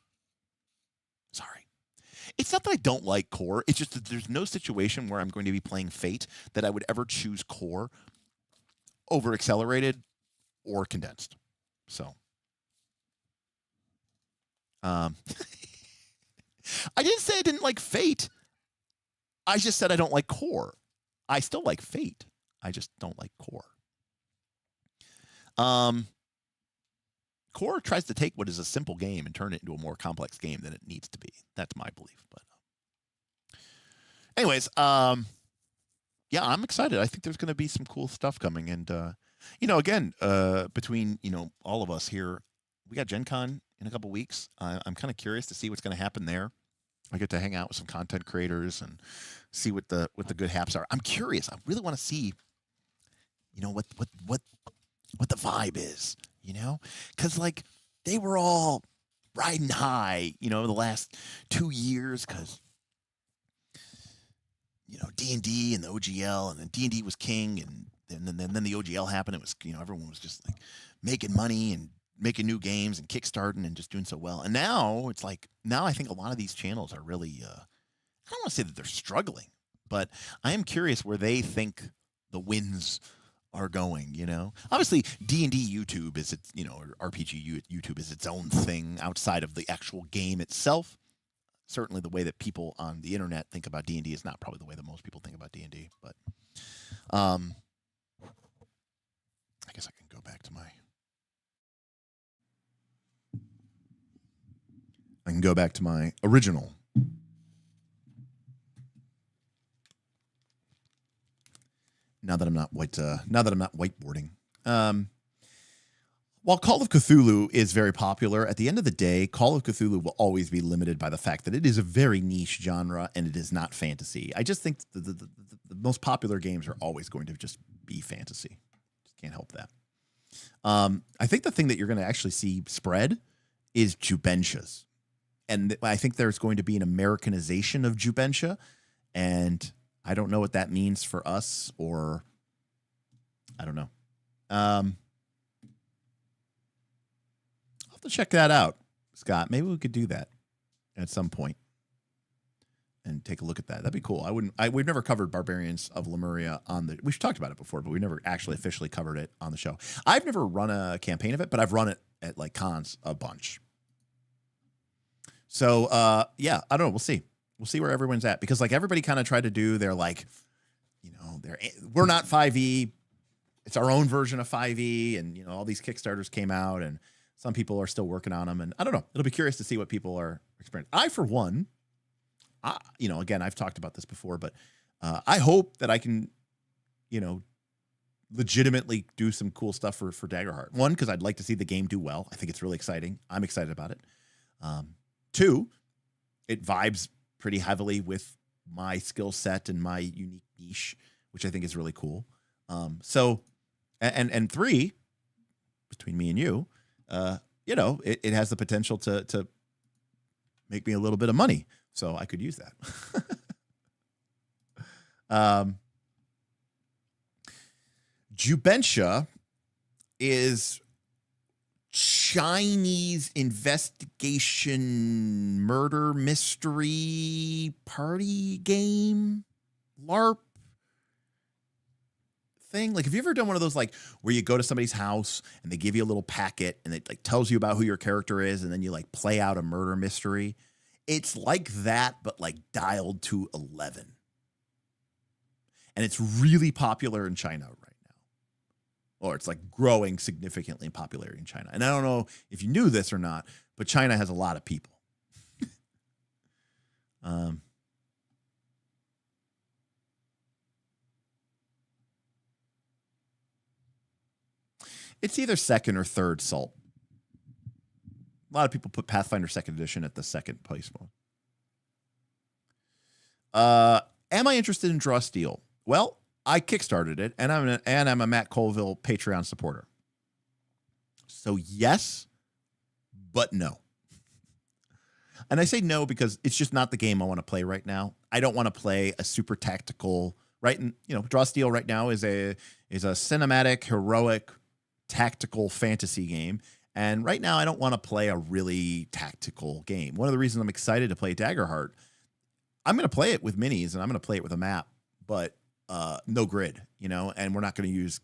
Sorry. It's not that I don't like core. It's just that there's no situation where I'm going to be playing Fate that I would ever choose core over accelerated or condensed. So, I didn't say I didn't like Fate. I just said I don't like core. I still like Fate. I just don't like core. Core tries to take what is a simple game and turn it into a more complex game than it needs to be. That's my belief. But anyways, yeah, I'm excited. I think there's going to be some cool stuff coming. And, again, between, all of us here, we got Gen Con in a couple weeks. I'm kind of curious to see what's going to happen there. I get to hang out with some content creators and see what the good haps are. I'm curious. I really want to see, what the vibe is, because like they were all riding high, the last 2 years, because D&D and the OGL, and then D&D was king, and then the OGL happened. It was everyone was just like making money and making new games and kickstarting and just doing so well. And now it's like, I think a lot of these channels are really, I don't want to say that they're struggling, but I am curious where they think the wins are going, Obviously, D&D YouTube is its, or RPG YouTube is its own thing outside of the actual game itself. Certainly the way that people on the internet think about D&D is not probably the way that most people think about D&D, but I guess I can go back to my original. Now that I'm not whiteboarding. While Call of Cthulhu is very popular, at the end of the day, Call of Cthulhu will always be limited by the fact that it is a very niche genre and it is not fantasy. I just think the most popular games are always going to just be fantasy. Just can't help that. I think the thing that you're going to actually see spread is Jubentias. And I think there's going to be an Americanization of Jubentia, and I don't know what that means for us, or I don't know. I'll have to check that out, Scott. Maybe we could do that at some point. and take a look at that. That'd be cool. We've never covered Barbarians of Lemuria we've talked about it before, but we never actually officially covered it on the show. I've never run a campaign of it, but I've run it at like cons a bunch. So, yeah, I don't know. We'll see. We'll see where everyone's at, because like everybody kind of tried to do their like, we're not 5e. It's our own version of 5e. And, all these Kickstarters came out and some people are still working on them. And I don't know. It'll be curious to see what people are experiencing. I, for one, again, I've talked about this before, but I hope that I can, legitimately do some cool stuff for Daggerheart. One, because I'd like to see the game do well. I think it's really exciting. I'm excited about it. Two, it vibes pretty heavily with my skill set and my unique niche, which I think is really cool. So, and three, between me and you, it has the potential to make me a little bit of money. So I could use that. Jubentia is Chinese investigation murder mystery party game LARP thing. Like, have you ever done one of those, like, where you go to somebody's house and they give you a little packet and it like tells you about who your character is, and then you like play out a murder mystery? It's like that, but like dialed to 11. And it's really popular in China right now. Or it's like growing significantly in popularity in China. And I don't know if you knew this or not, but China has a lot of people. It's either second or third Salt. A lot of people put Pathfinder 2nd Edition at the second place one. Am I interested in Draw Steel? Well, I kickstarted it, and I'm a Matt Colville Patreon supporter. So yes, but no. And I say no because it's just not the game I want to play right now. I don't want to play a super tactical, right? And Draw Steel right now is a cinematic, heroic, tactical fantasy game. And right now I don't want to play a really tactical game. One of the reasons I'm excited to play Daggerheart, I'm going to play it with minis and I'm going to play it with a map, but no grid, and we're not going to use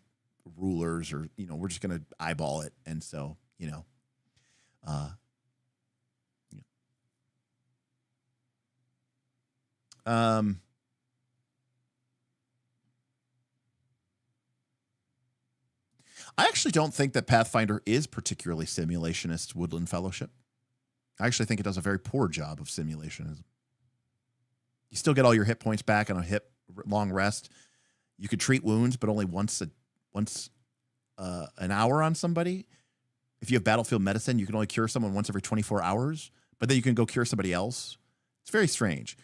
rulers or, we're just going to eyeball it. And so, I actually don't think that Pathfinder is particularly simulationist Woodland Fellowship. I actually think it does a very poor job of simulationism. You still get all your hit points back on a long rest. You could treat wounds, but only once an hour on somebody. If you have battlefield medicine, you can only cure someone once every 24 hours, but then you can go cure somebody else. It's very strange.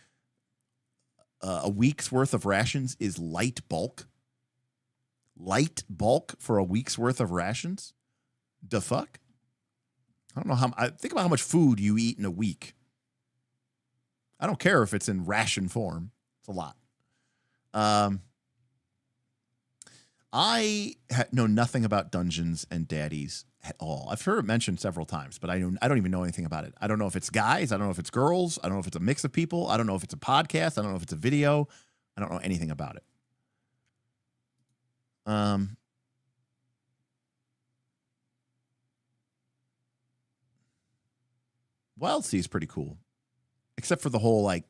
A week's worth of rations is light bulk. Light bulk for a week's worth of rations? The fuck? I don't know think about how much food you eat in a week. I don't care if it's in ration form. It's a lot. I know nothing about Dungeons and Daddies at all. I've heard it mentioned several times, but I don't even know anything about it. I don't know if it's guys. I don't know if it's girls. I don't know if it's a mix of people. I don't know if it's a podcast. I don't know if it's a video. I don't know anything about it. Wild Sea is pretty cool, except for the whole, like,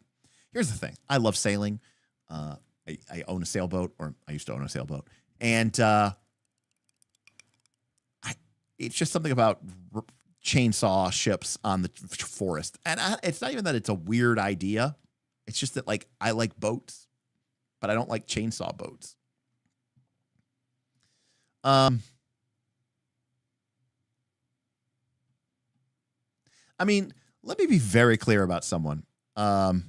here's the thing. I love sailing. I own a sailboat, or I used to own a sailboat. And it's just something about chainsaw ships on the forest. And it's not even that it's a weird idea. It's just that, like, I like boats, but I don't like chainsaw boats. I mean, let me be very clear about someone. Or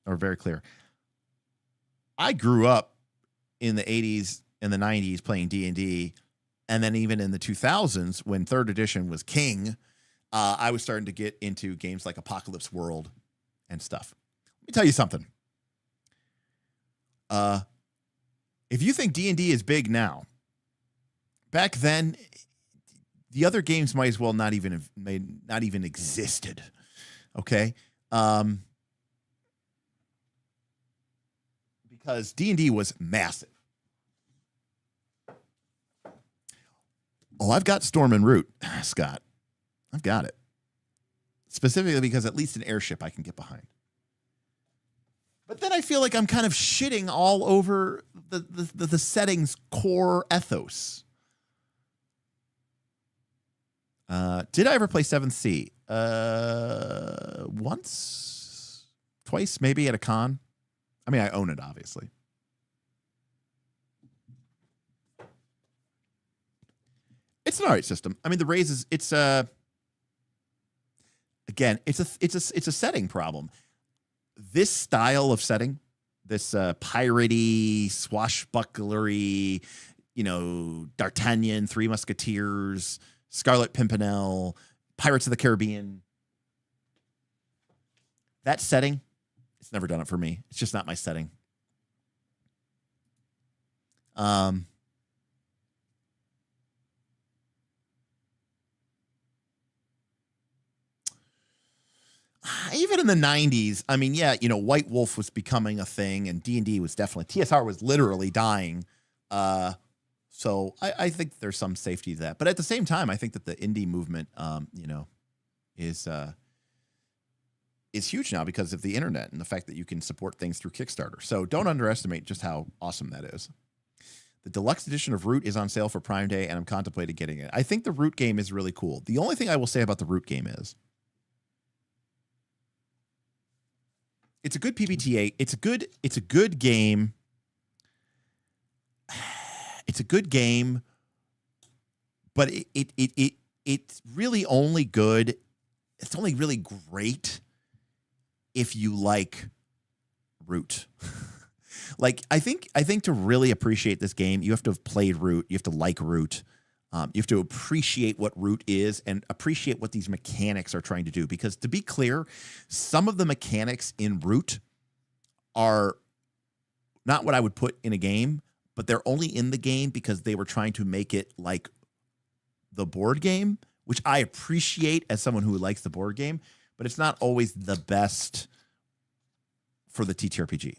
very clear. I grew up in the 80s and the 90s playing D&D, and then even in the 2000s when 3rd edition was king, I was starting to get into games like Apocalypse World and stuff. Let me tell you something. If you think D&D is big now, back then, the other games might as well not even existed. Okay. because D&D was massive. Oh, I've got Storm and Root, Scott. I've got it. Specifically because at least an airship I can get behind. But then I feel like I'm kind of shitting all over the setting's core ethos. Did I ever play 7th Sea? Once? Twice, maybe, at a con. I mean, I own it, obviously. It's an all right system. I mean, the raises, it's again, it's a setting problem. This style of setting, this piratey, swashbucklery, D'Artagnan, Three Musketeers, Scarlet Pimpernel, Pirates of the Caribbean. That setting, it's never done it for me. It's just not my setting. Even in the 90s, I mean, yeah, White Wolf was becoming a thing, and D&D was definitely, TSR was literally dying. So I think there's some safety to that. But at the same time, I think that the indie movement, is huge now because of the internet and the fact that you can support things through Kickstarter. So don't underestimate just how awesome that is. The deluxe edition of Root is on sale for Prime Day, and I'm contemplating getting it. I think the Root game is really cool. The only thing I will say about the Root game is it's a good PBTA. It's a good game. It's a good game, but it's really only good. It's only really great if you like Root. Like, I think to really appreciate this game, you have to have played Root. You have to like Root. You have to appreciate what Root is and appreciate what these mechanics are trying to do. Because to be clear, some of the mechanics in Root are not what I would put in a game, but they're only in the game because they were trying to make it like the board game, which I appreciate as someone who likes the board game, but it's not always the best for the TTRPG.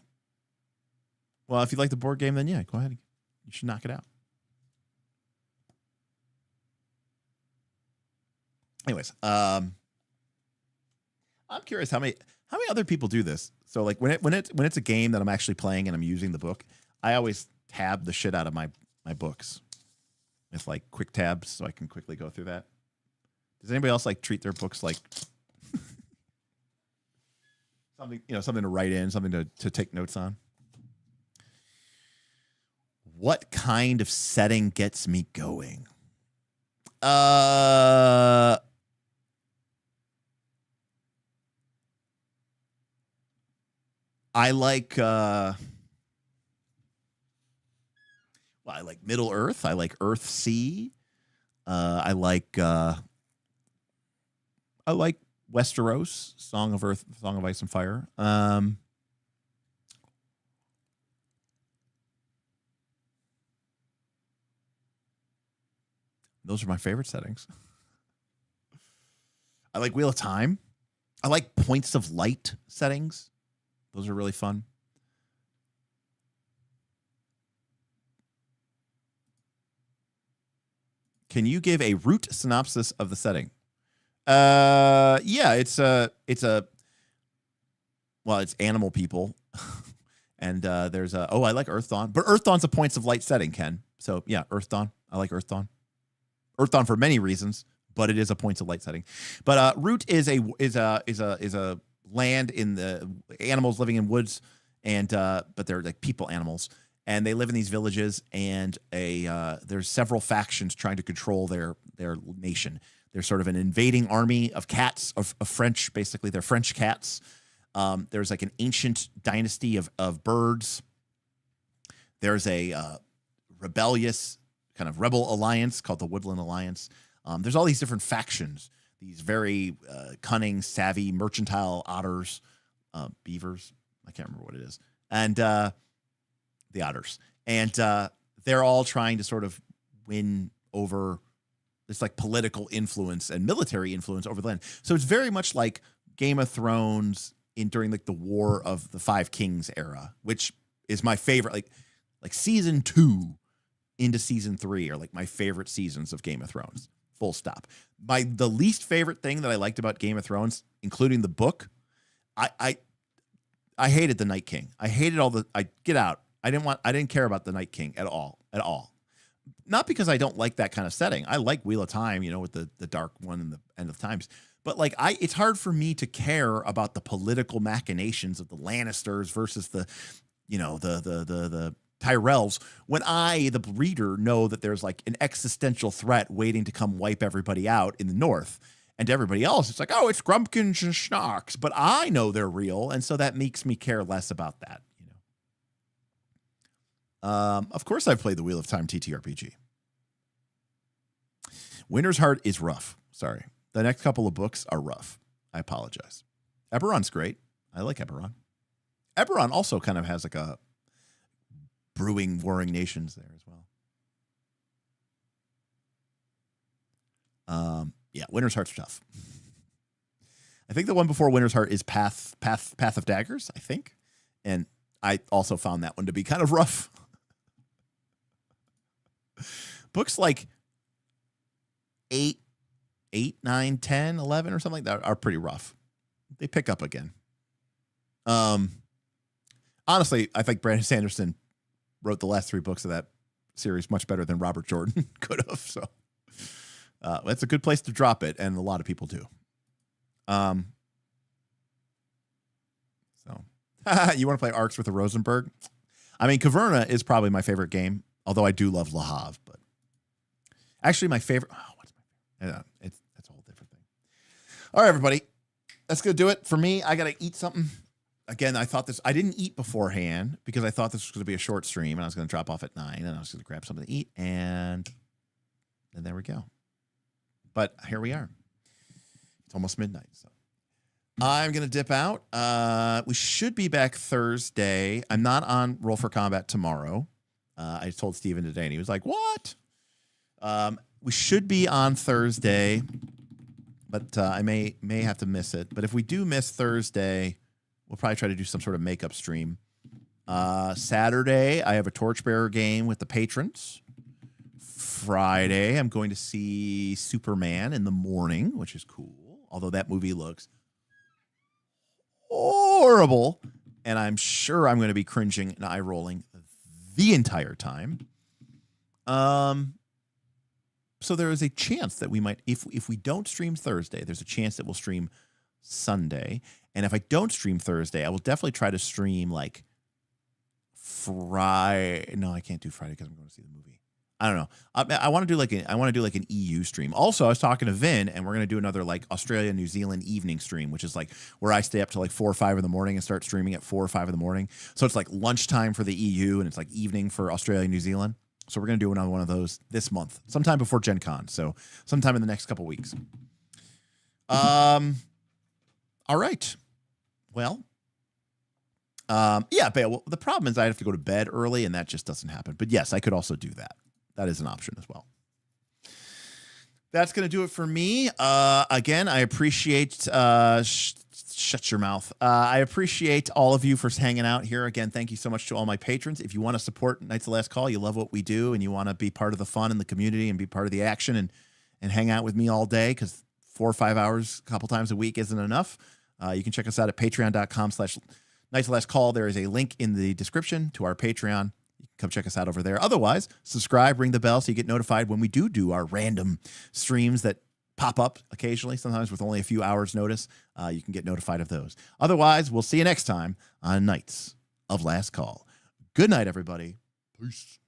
Well, if you like the board game, then yeah, go ahead. You should knock it out. Anyways, I'm curious how many other people do this. So like when it's a game that I'm actually playing and I'm using the book, I always tab the shit out of my books with like quick tabs so I can quickly go through that. Does anybody else like treat their books like something to write in, something to take notes on? What kind of setting gets me going? I like I like Middle Earth. I like Earth Sea. I like Westeros, Song of Earth, Song of Ice and Fire. Those are my favorite settings. I like Wheel of Time. I like Points of Light settings. Those are really fun. Can you give a Root synopsis of the setting? Yeah, it's animal people. And there's I like Earth Dawn, but Earth Dawn's a Points of Light setting, Ken. So yeah, Earth Dawn. I like Earth Dawn. Earth Dawn for many reasons, but it is a Points of Light setting. But Root is a land in the animals living in woods, and but they're like people animals, and they live in these villages, and there's several factions trying to control their nation. There's sort of an invading army of cats, of French, basically they're French cats. There's like an ancient dynasty of birds. There's a rebellious kind of rebel alliance called the Woodland Alliance. There's all these different factions, these very cunning, savvy, mercantile otters, beavers. I can't remember what it is. And the otters. And they're all trying to sort of win over this like political influence and military influence over the land. So it's very much like Game of Thrones during like the War of the Five Kings era, which is my favorite. Like season 2 into season 3 are like my favorite seasons of Game of Thrones. Full stop. The least favorite thing that I liked about Game of Thrones, including the book, I hated the Night King. I hated get out. I didn't care about the Night King at all. Not because I don't like that kind of setting. I like Wheel of Time, with the dark one and the end of times. But like it's hard for me to care about the political machinations of the Lannisters versus the Tyrells when I, the reader, know that there's like an existential threat waiting to come wipe everybody out in the north. And to everybody else, it's like, oh, it's Grumpkins and Schnarks. But I know they're real, and so that makes me care less about that. Of course, I've played the Wheel of Time TTRPG. Winter's Heart is rough. Sorry. The next couple of books are rough. I apologize. Eberron's great. I like Eberron. Eberron also kind of has like a brewing warring nations there as well. Yeah, Winter's Heart's tough. I think the one before Winter's Heart is Path of Daggers, I think. And I also found that one to be kind of rough. Books like 8, 9, 10, 11 or something like that are pretty rough. They pick up again. Honestly, I think Brandon Sanderson wrote the last 3 books of that series much better than Robert Jordan could have. So that's a good place to drop it, and a lot of people do. So you want to play Arcs with the Rosenberg? I mean, Caverna is probably my favorite game, although I do love Le Havre. But actually, my favorite. Oh, what's my favorite? That's a whole different thing. All right, everybody, that's gonna do it for me. I gotta eat something. Again, I didn't eat beforehand because I thought this was going to be a short stream and I was going to drop off at 9 and I was going to grab something to eat and there we go. But here we are. It's almost midnight. So I'm going to dip out. We should be back Thursday. I'm not on Roll for Combat tomorrow. I told Steven today and he was like, what? We should be on Thursday, but I may have to miss it. But if we do miss Thursday, we'll probably try to do some sort of makeup stream. Saturday, I have a Torchbearer game with the patrons. Friday, I'm going to see Superman in the morning, which is cool. Although that movie looks horrible. And I'm sure I'm going to be cringing and eye-rolling the entire time. So there is a chance that we might, if we don't stream Thursday, there's a chance that we'll stream Sunday. And if I don't stream Thursday, I will definitely try to stream like Friday. No, I can't do Friday because I'm going to see the movie. I don't know. I want to do like an EU stream. Also, I was talking to Vin, and we're going to do another like Australia, New Zealand evening stream, which is like where I stay up to like 4 or 5 in the morning and start streaming at 4 or 5 in the morning. So it's like lunchtime for the EU, and it's like evening for Australia, New Zealand. So we're going to do another one of those this month, sometime before Gen Con. So sometime in the next couple weeks. All right. Well, yeah, but the problem is I have to go to bed early, and that just doesn't happen. But yes, I could also do that. That is an option as well. That's going to do it for me. Again, I appreciate shut your mouth. I appreciate all of you for hanging out here. Again, thank you so much to all my patrons. If you want to support Knights of the Last Call, you love what we do, and you want to be part of the fun in the community and be part of the action and hang out with me all day, because 4 or 5 hours a couple times a week isn't enough. You can check us out at patreon.com/Knights of the Last Call. There is a link in the description to our Patreon. You can come check us out over there. Otherwise, subscribe, ring the bell so you get notified when we do our random streams that pop up occasionally, sometimes with only a few hours notice. You can get notified of those. Otherwise, we'll see you next time on Knights of Last Call. Good night, everybody. Peace.